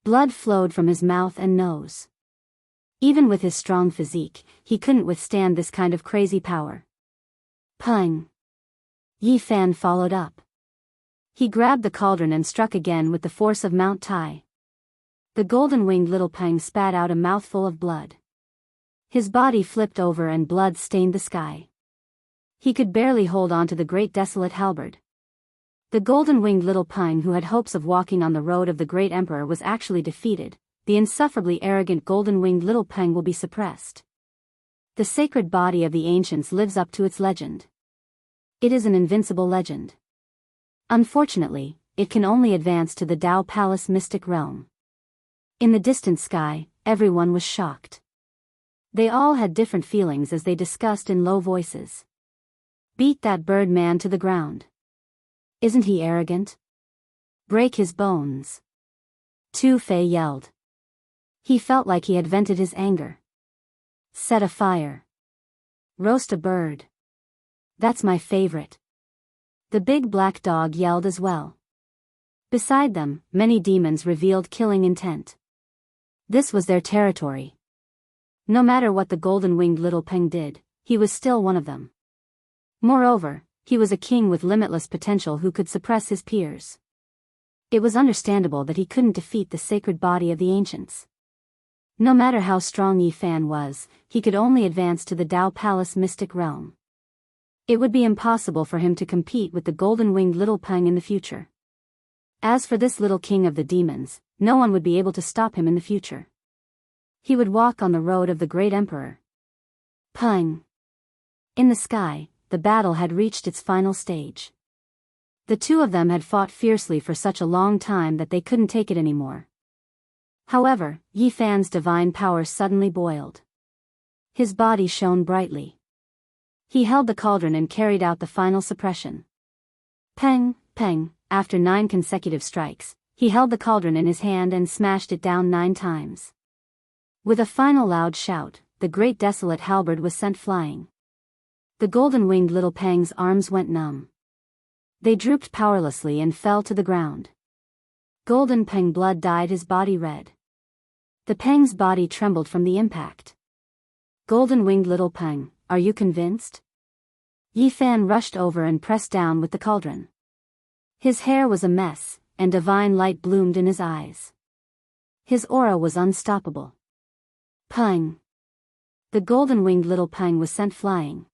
Blood flowed from his mouth and nose. Even with his strong physique, he couldn't withstand this kind of crazy power. Peng! Yi Fan followed up. He grabbed the cauldron and struck again with the force of Mount Tai. The golden-winged little Peng spat out a mouthful of blood. His body flipped over and blood stained the sky. He could barely hold on to the great desolate halberd. The golden-winged little Peng who had hopes of walking on the road of the great emperor was actually defeated. The insufferably arrogant golden-winged little Peng will be suppressed. The sacred body of the ancients lives up to its legend. It is an invincible legend. Unfortunately, it can only advance to the Dao Palace mystic realm. In the distant sky, everyone was shocked. They all had different feelings as they discussed in low voices. Beat that bird man to the ground. Isn't he arrogant? Break his bones. Tu Fei yelled. He felt like he had vented his anger. Set a fire. Roast a bird. That's my favorite. The big black dog yelled as well. Beside them, many demons revealed killing intent. This was their territory. No matter what the golden-winged little Peng did, he was still one of them. Moreover, he was a king with limitless potential who could suppress his peers. It was understandable that he couldn't defeat the sacred body of the ancients. No matter how strong Yi Fan was, he could only advance to the Dao Palace mystic realm. It would be impossible for him to compete with the golden-winged little Peng in the future. As for this little king of the demons, no one would be able to stop him in the future. He would walk on the road of the great emperor. Peng! In the sky, the battle had reached its final stage. The two of them had fought fiercely for such a long time that they couldn't take it anymore. However, Yi Fan's divine power suddenly boiled. His body shone brightly. He held the cauldron and carried out the final suppression. Peng, Peng, after 9 consecutive strikes, he held the cauldron in his hand and smashed it down 9 times. With a final loud shout, the great desolate halberd was sent flying. The golden-winged little Peng's arms went numb. They drooped powerlessly and fell to the ground. Golden Peng blood dyed his body red. The Peng's body trembled from the impact. Golden-winged little Peng, are you convinced? Yi Fan rushed over and pressed down with the cauldron. His hair was a mess, and divine light bloomed in his eyes. His aura was unstoppable. Peng! The golden-winged little Peng was sent flying.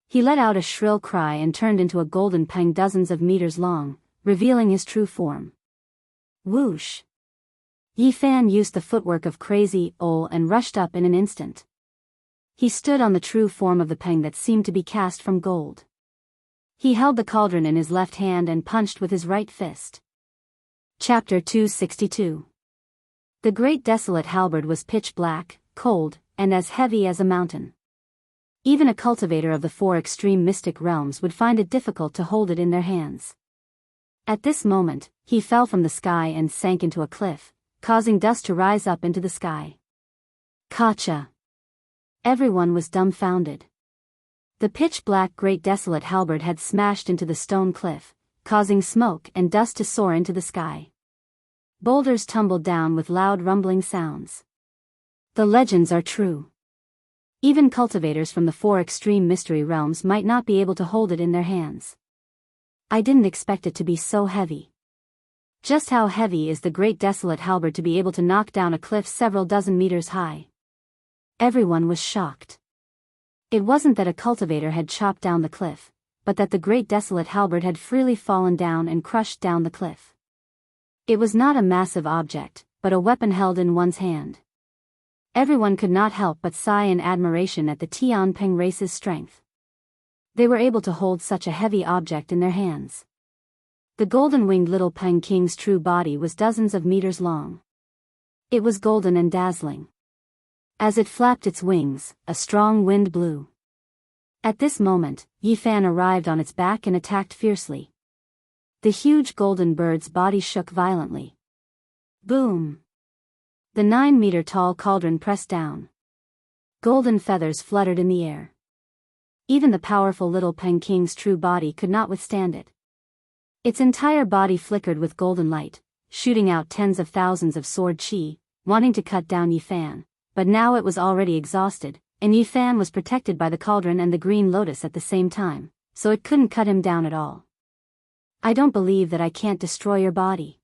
He let out a shrill cry and turned into a golden Peng dozens of meters long, revealing his true form. Whoosh! Yi Fan used the footwork of Crazy Ol and rushed up in an instant. He stood on the true form of the Peng that seemed to be cast from gold. He held the cauldron in his left hand and punched with his right fist. Chapter 262. The great desolate halberd was pitch black, cold, and as heavy as a mountain. Even a cultivator of the four extreme mystic realms would find it difficult to hold it in their hands. At this moment, he fell from the sky and sank into a cliff, causing dust to rise up into the sky. Kacha! Everyone was dumbfounded. The pitch-black great desolate halberd had smashed into the stone cliff, causing smoke and dust to soar into the sky. Boulders tumbled down with loud rumbling sounds. The legends are true. Even cultivators from the four extreme mystery realms might not be able to hold it in their hands. I didn't expect it to be so heavy. Just how heavy is the great desolate halberd to be able to knock down a cliff several dozen meters high? Everyone was shocked. It wasn't that a cultivator had chopped down the cliff, but that the great desolate halberd had freely fallen down and crushed down the cliff. It was not a massive object, but a weapon held in one's hand. Everyone could not help but sigh in admiration at the Tianping race's strength. They were able to hold such a heavy object in their hands. The golden-winged little Peng King's true body was dozens of meters long. It was golden and dazzling. As it flapped its wings, a strong wind blew. At this moment, Yifan arrived on its back and attacked fiercely. The huge golden bird's body shook violently. Boom! The 9-meter-tall cauldron pressed down. Golden feathers fluttered in the air. Even the powerful little Peng King's true body could not withstand it. Its entire body flickered with golden light, shooting out tens of thousands of sword chi, wanting to cut down Yifan, but now it was already exhausted, and Yifan was protected by the cauldron and the green lotus at the same time, so it couldn't cut him down at all. I don't believe that I can't destroy your body.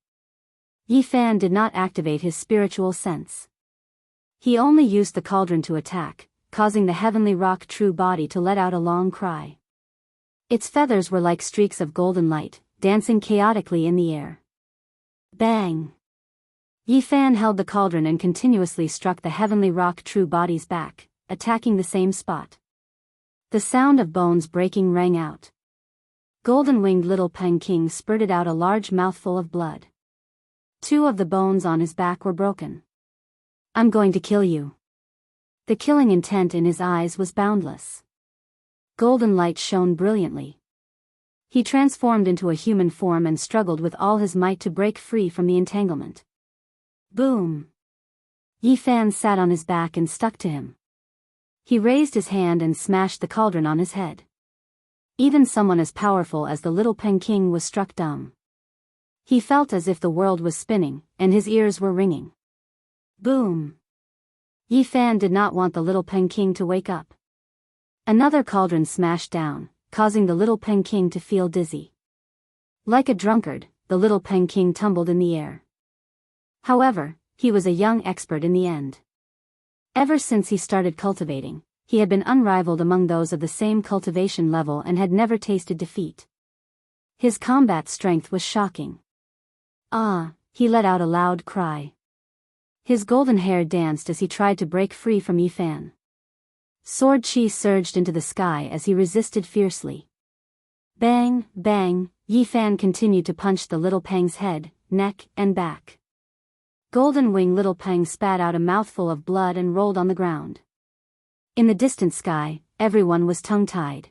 Yifan did not activate his spiritual sense. He only used the cauldron to attack, causing the heavenly rock true body to let out a long cry. Its feathers were like streaks of golden light, dancing chaotically in the air. Bang! Yifan held the cauldron and continuously struck the heavenly rock true body's back, attacking the same spot. The sound of bones breaking rang out. Golden-winged little Peng King spurted out a large mouthful of blood. 2 of the bones on his back were broken. I'm going to kill you. The killing intent in his eyes was boundless. Golden light shone brilliantly. He transformed into a human form and struggled with all his might to break free from the entanglement. Boom! Yifan sat on his back and stuck to him. He raised his hand and smashed the cauldron on his head. Even someone as powerful as the little Peng King was struck dumb. He felt as if the world was spinning, and his ears were ringing. Boom! Yifan did not want the little Peng King to wake up. Another cauldron smashed down, causing the little Peng King to feel dizzy. Like a drunkard, the little Peng King tumbled in the air. However, he was a young expert in the end. Ever since he started cultivating, he had been unrivaled among those of the same cultivation level and had never tasted defeat. His combat strength was shocking. Ah, he let out a loud cry. His golden hair danced as he tried to break free from Yifan. Sword chi surged into the sky as he resisted fiercely. Bang, bang, Yifan continued to punch the little Peng's head, neck, and back. Golden Wing little Peng spat out a mouthful of blood and rolled on the ground. In the distant sky, everyone was tongue-tied.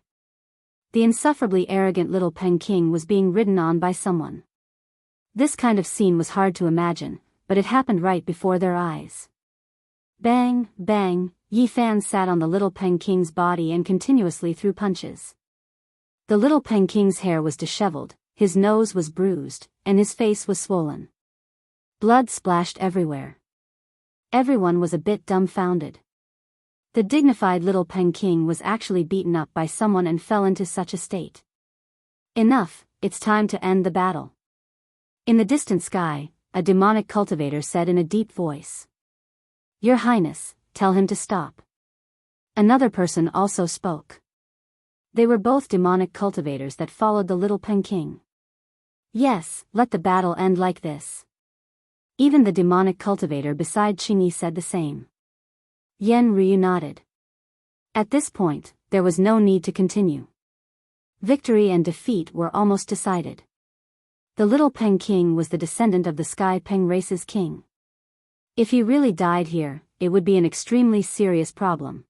The insufferably arrogant little Peng King was being ridden on by someone. This kind of scene was hard to imagine, but it happened right before their eyes. Bang, bang, Yifan sat on the little Peng King's body and continuously threw punches. The little Peng King's hair was disheveled, his nose was bruised, and his face was swollen. Blood splashed everywhere. Everyone was a bit dumbfounded. The dignified little Peng King was actually beaten up by someone and fell into such a state. Enough, it's time to end the battle. In the distant sky, a demonic cultivator said in a deep voice. Your Highness, tell him to stop. Another person also spoke. They were both demonic cultivators that followed the little Peng King. Yes, let the battle end like this. Even the demonic cultivator beside Qingyi said the same. Yen Ryu nodded. At this point, there was no need to continue. Victory and defeat were almost decided. The little Peng King was the descendant of the Sky Peng race's king. If he really died here, it would be an extremely serious problem.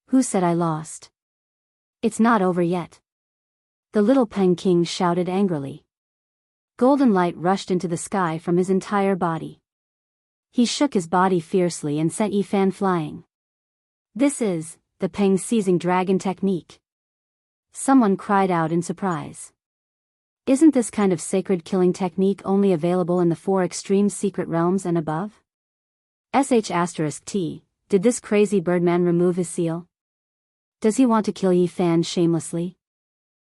Who said I lost? It's not over yet. The little Peng King shouted angrily. Golden light rushed into the sky from his entire body. He shook his body fiercely and sent Yifan flying. This is the Peng seizing dragon technique. Someone cried out in surprise. Isn't this kind of sacred killing technique only available in the 4 extreme secret realms and above? *T, did this crazy birdman remove his seal? Does he want to kill Yifan shamelessly?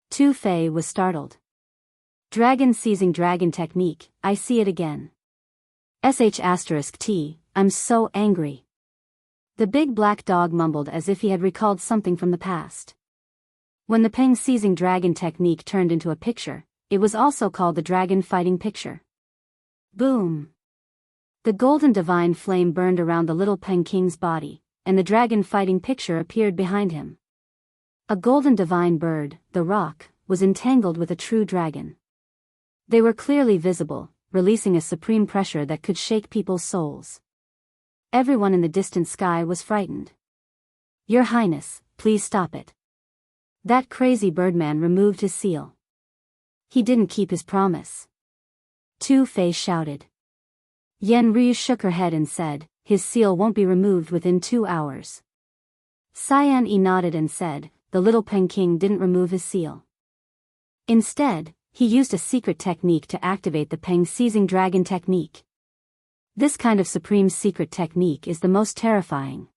Tu Fei was startled. Dragon seizing dragon technique, I see it again. *T, I'm so angry. The big black dog mumbled as if he had recalled something from the past. When the Peng seizing dragon technique turned into a picture, it was also called the dragon fighting picture. Boom! The golden divine flame burned around the little Peng King's body, and the dragon fighting picture appeared behind him. A golden divine bird, the rock, was entangled with a true dragon. They were clearly visible, releasing a supreme pressure that could shake people's souls. Everyone in the distant sky was frightened. Your Highness, please stop it. That crazy birdman removed his seal. He didn't keep his promise. Tu Fei shouted. Yan Ryu shook her head and said, his seal won't be removed within 2 hours. Cyan Yi nodded and said, the little Peng King didn't remove his seal. Instead, he used a secret technique to activate the Peng seizing dragon technique. This kind of supreme secret technique is the most terrifying.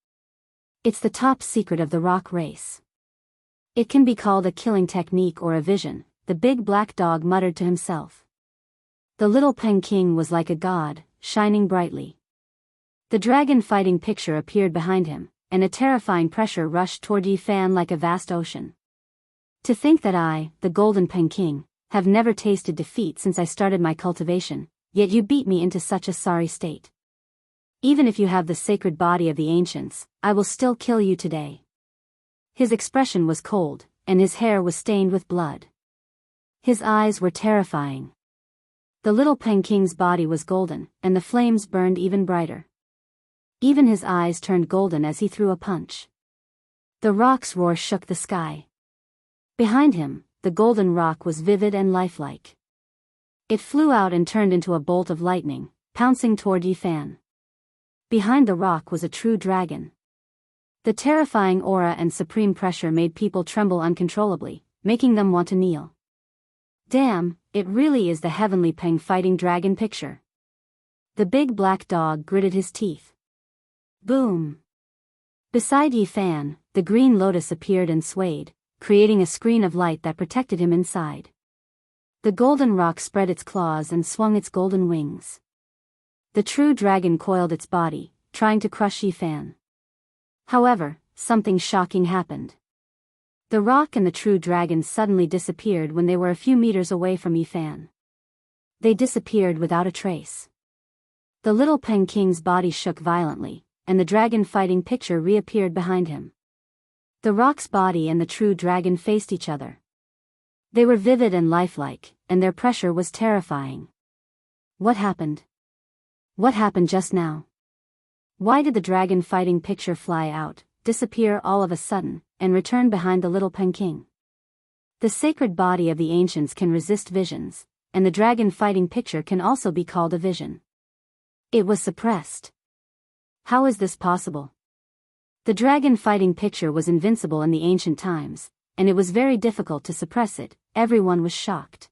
It's the top secret of the rock race. It can be called a killing technique or a vision, the big black dog muttered to himself. The little Peng King was like a god, shining brightly. The dragon fighting picture appeared behind him, and a terrifying pressure rushed toward Yifan like a vast ocean. To think that I, the golden Peng King, have never tasted defeat since I started my cultivation, yet you beat me into such a sorry state. Even if you have the sacred body of the ancients, I will still kill you today. His expression was cold, and his hair was stained with blood. His eyes were terrifying. The little Peng King's body was golden, and the flames burned even brighter. Even his eyes turned golden as he threw a punch. The rock's roar shook the sky. Behind him, the golden rock was vivid and lifelike. It flew out and turned into a bolt of lightning, pouncing toward Yifan. Behind the rock was a true dragon. The terrifying aura and supreme pressure made people tremble uncontrollably, making them want to kneel. Damn, it really is the heavenly Peng fighting dragon picture. The big black dog gritted his teeth. Boom! Beside Yifan, the green lotus appeared and swayed, creating a screen of light that protected him inside. The golden rock spread its claws and swung its golden wings. The true dragon coiled its body, trying to crush Yifan. However, something shocking happened. The rock and the true dragon suddenly disappeared when they were a few meters away from Yifan. They disappeared without a trace. The little Peng King's body shook violently, and the dragon fighting picture reappeared behind him. The rock's body and the true dragon faced each other. They were vivid and lifelike, and their pressure was terrifying. What happened? What happened just now? Why did the dragon fighting picture fly out, disappear all of a sudden, and return behind the little Peng King? The sacred body of the ancients can resist visions, and the dragon fighting picture can also be called a vision. It was suppressed. How is this possible? The dragon fighting picture was invincible in the ancient times, and it was very difficult to suppress it. Everyone was shocked.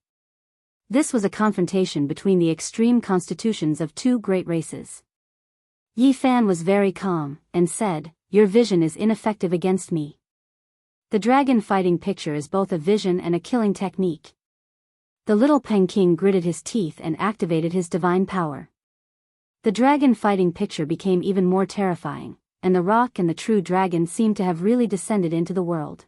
This was a confrontation between the extreme constitutions of 2 great races. Yifan was very calm, and said, your vision is ineffective against me. The dragon fighting picture is both a vision and a killing technique. The little Peng King gritted his teeth and activated his divine power. The dragon fighting picture became even more terrifying, and the rock and the true dragon seemed to have really descended into the world.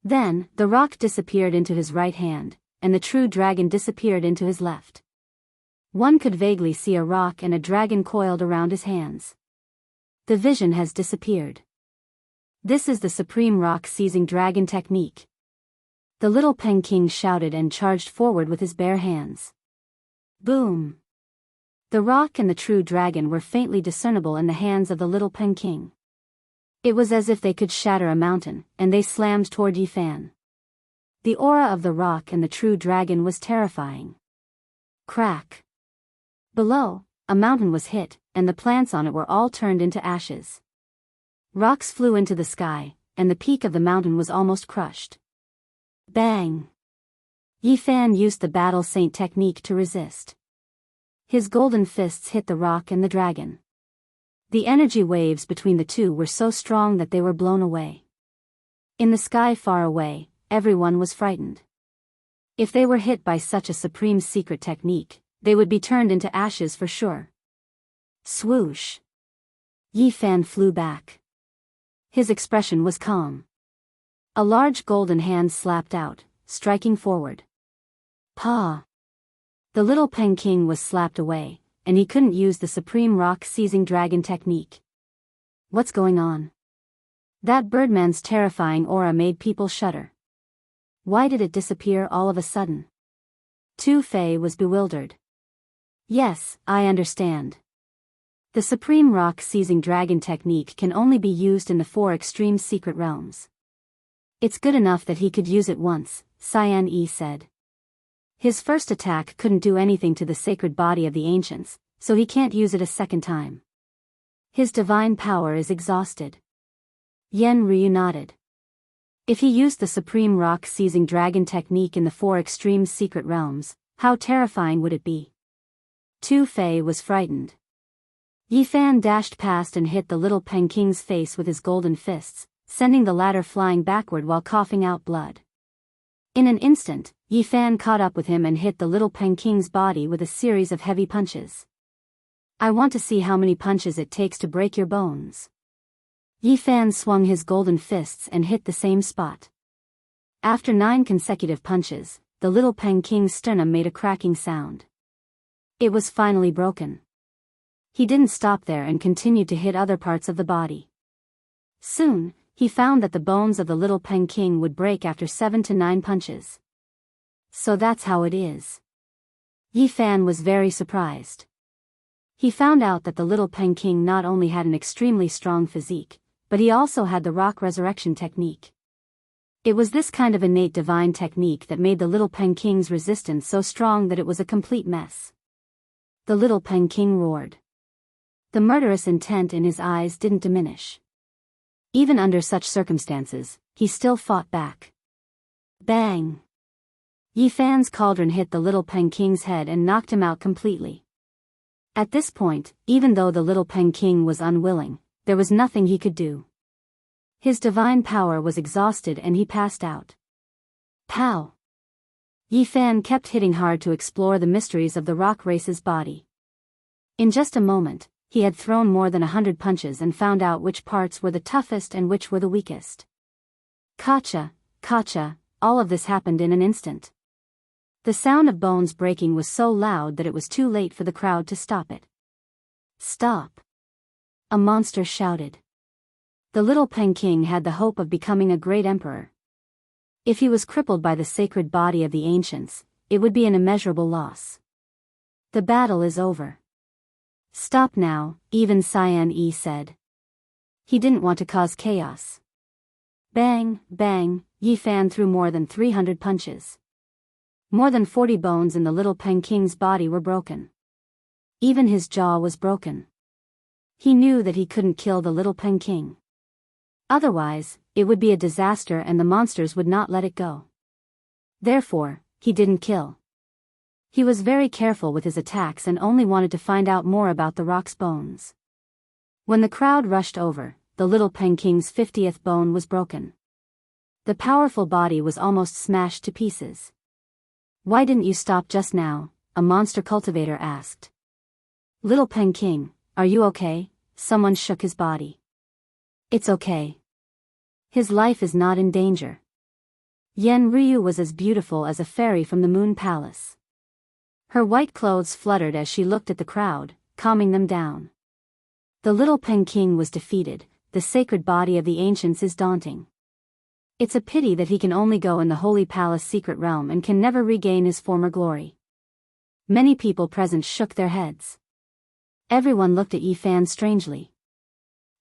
Then, the rock disappeared into his right hand, and the true dragon disappeared into his left. One could vaguely see a rock and a dragon coiled around his hands. The vision has disappeared. This is the supreme rock seizing dragon technique. The little King shouted and charged forward with his bare hands. Boom! The rock and the true dragon were faintly discernible in the hands of the little King. It was as if they could shatter a mountain, and they slammed toward Yifan. The aura of the rock and the true dragon was terrifying. Crack! Below, a mountain was hit, and the plants on it were all turned into ashes. Rocks flew into the sky, and the peak of the mountain was almost crushed. Bang! Yifan used the battle saint technique to resist. His golden fists hit the rock and the dragon. The energy waves between the two were so strong that they were blown away. In the sky far away, everyone was frightened. If they were hit by such a supreme secret technique, they would be turned into ashes for sure. Swoosh! Yifan flew back. His expression was calm. A large golden hand slapped out, striking forward. Pa! The little King was slapped away, and he couldn't use the supreme rock-seizing dragon technique. What's going on? That birdman's terrifying aura made people shudder. Why did it disappear all of a sudden? Tu Fei was bewildered. Yes, I understand. The supreme rock-seizing dragon technique can only be used in the 4 extreme secret realms. It's good enough that he could use it once, Cyan Yi said. His first attack couldn't do anything to the sacred body of the ancients, so he can't use it a second time. His divine power is exhausted. Yen Ryu nodded. If he used the supreme rock-seizing dragon technique in the 4 extreme secret realms, how terrifying would it be? Tu Fei was frightened. Yifan dashed past and hit the little King's face with his golden fists, sending the latter flying backward while coughing out blood. In an instant, Yifan caught up with him and hit the little King's body with a series of heavy punches. I want to see how many punches it takes to break your bones. Yifan swung his golden fists and hit the same spot. After 9 consecutive punches, the little King's sternum made a cracking sound. It was finally broken. He didn't stop there and continued to hit other parts of the body. Soon, he found that the bones of the little King would break after 7 to 9 punches. So that's how it is. Yifan was very surprised. He found out that the little King not only had an extremely strong physique, but he also had the rock resurrection technique. It was this kind of innate divine technique that made the little King's resistance so strong that it was a complete mess. The little King roared. The murderous intent in his eyes didn't diminish. Even under such circumstances, he still fought back. Bang! Yifan's cauldron hit the little King's head and knocked him out completely. At this point, even though the little King was unwilling, there was nothing he could do. His divine power was exhausted and he passed out. Pow! Yifan kept hitting hard to explore the mysteries of the rock race's body. In just a moment, he had thrown more than 100 punches and found out which parts were the toughest and which were the weakest. Kacha, all of this happened in an instant. The sound of bones breaking was so loud that it was too late for the crowd to stop it. Stop! A monster shouted. The little King had the hope of becoming a great emperor. If he was crippled by the sacred body of the ancients, it would be an immeasurable loss. The battle is over. Stop now, even Cyan Yi said. He didn't want to cause chaos. Bang, bang, Yifan threw more than 300 punches. More than 40 bones in the little King's body were broken. Even his jaw was broken. He knew that he couldn't kill the little King. Otherwise, it would be a disaster and the monsters would not let it go. Therefore, he didn't kill. He was very careful with his attacks and only wanted to find out more about the rock's bones. When the crowd rushed over, the little King's 50th bone was broken. The powerful body was almost smashed to pieces. Why didn't you stop just now? A monster cultivator asked. Little King, are you okay? Someone shook his body. It's okay. His life is not in danger. Yen Ryu was as beautiful as a fairy from the Moon Palace. Her white clothes fluttered as she looked at the crowd, calming them down. The little King was defeated, the sacred body of the ancients is daunting. It's a pity that he can only go in the Holy Palace secret realm and can never regain his former glory. Many people present shook their heads. Everyone looked at Yi Fan strangely.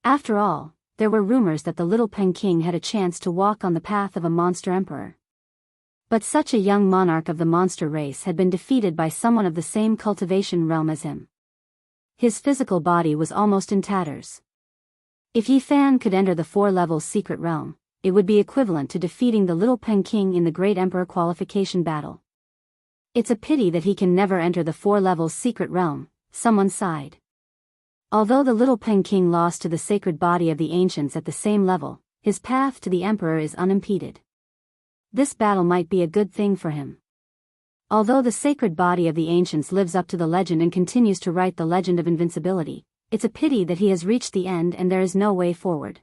After all, there were rumors that the little Peking had a chance to walk on the path of a monster emperor. But such a young monarch of the monster race had been defeated by someone of the same cultivation realm as him. His physical body was almost in tatters. If Yi Fan could enter the 4-level secret realm, it would be equivalent to defeating the little Peking in the Great Emperor qualification battle. It's a pity that he can never enter the 4-level secret realm, someone sighed. Although the little Peking lost to the sacred body of the ancients at the same level, his path to the emperor is unimpeded. This battle might be a good thing for him. Although the sacred body of the ancients lives up to the legend and continues to write the legend of invincibility, it's a pity that he has reached the end and there is no way forward.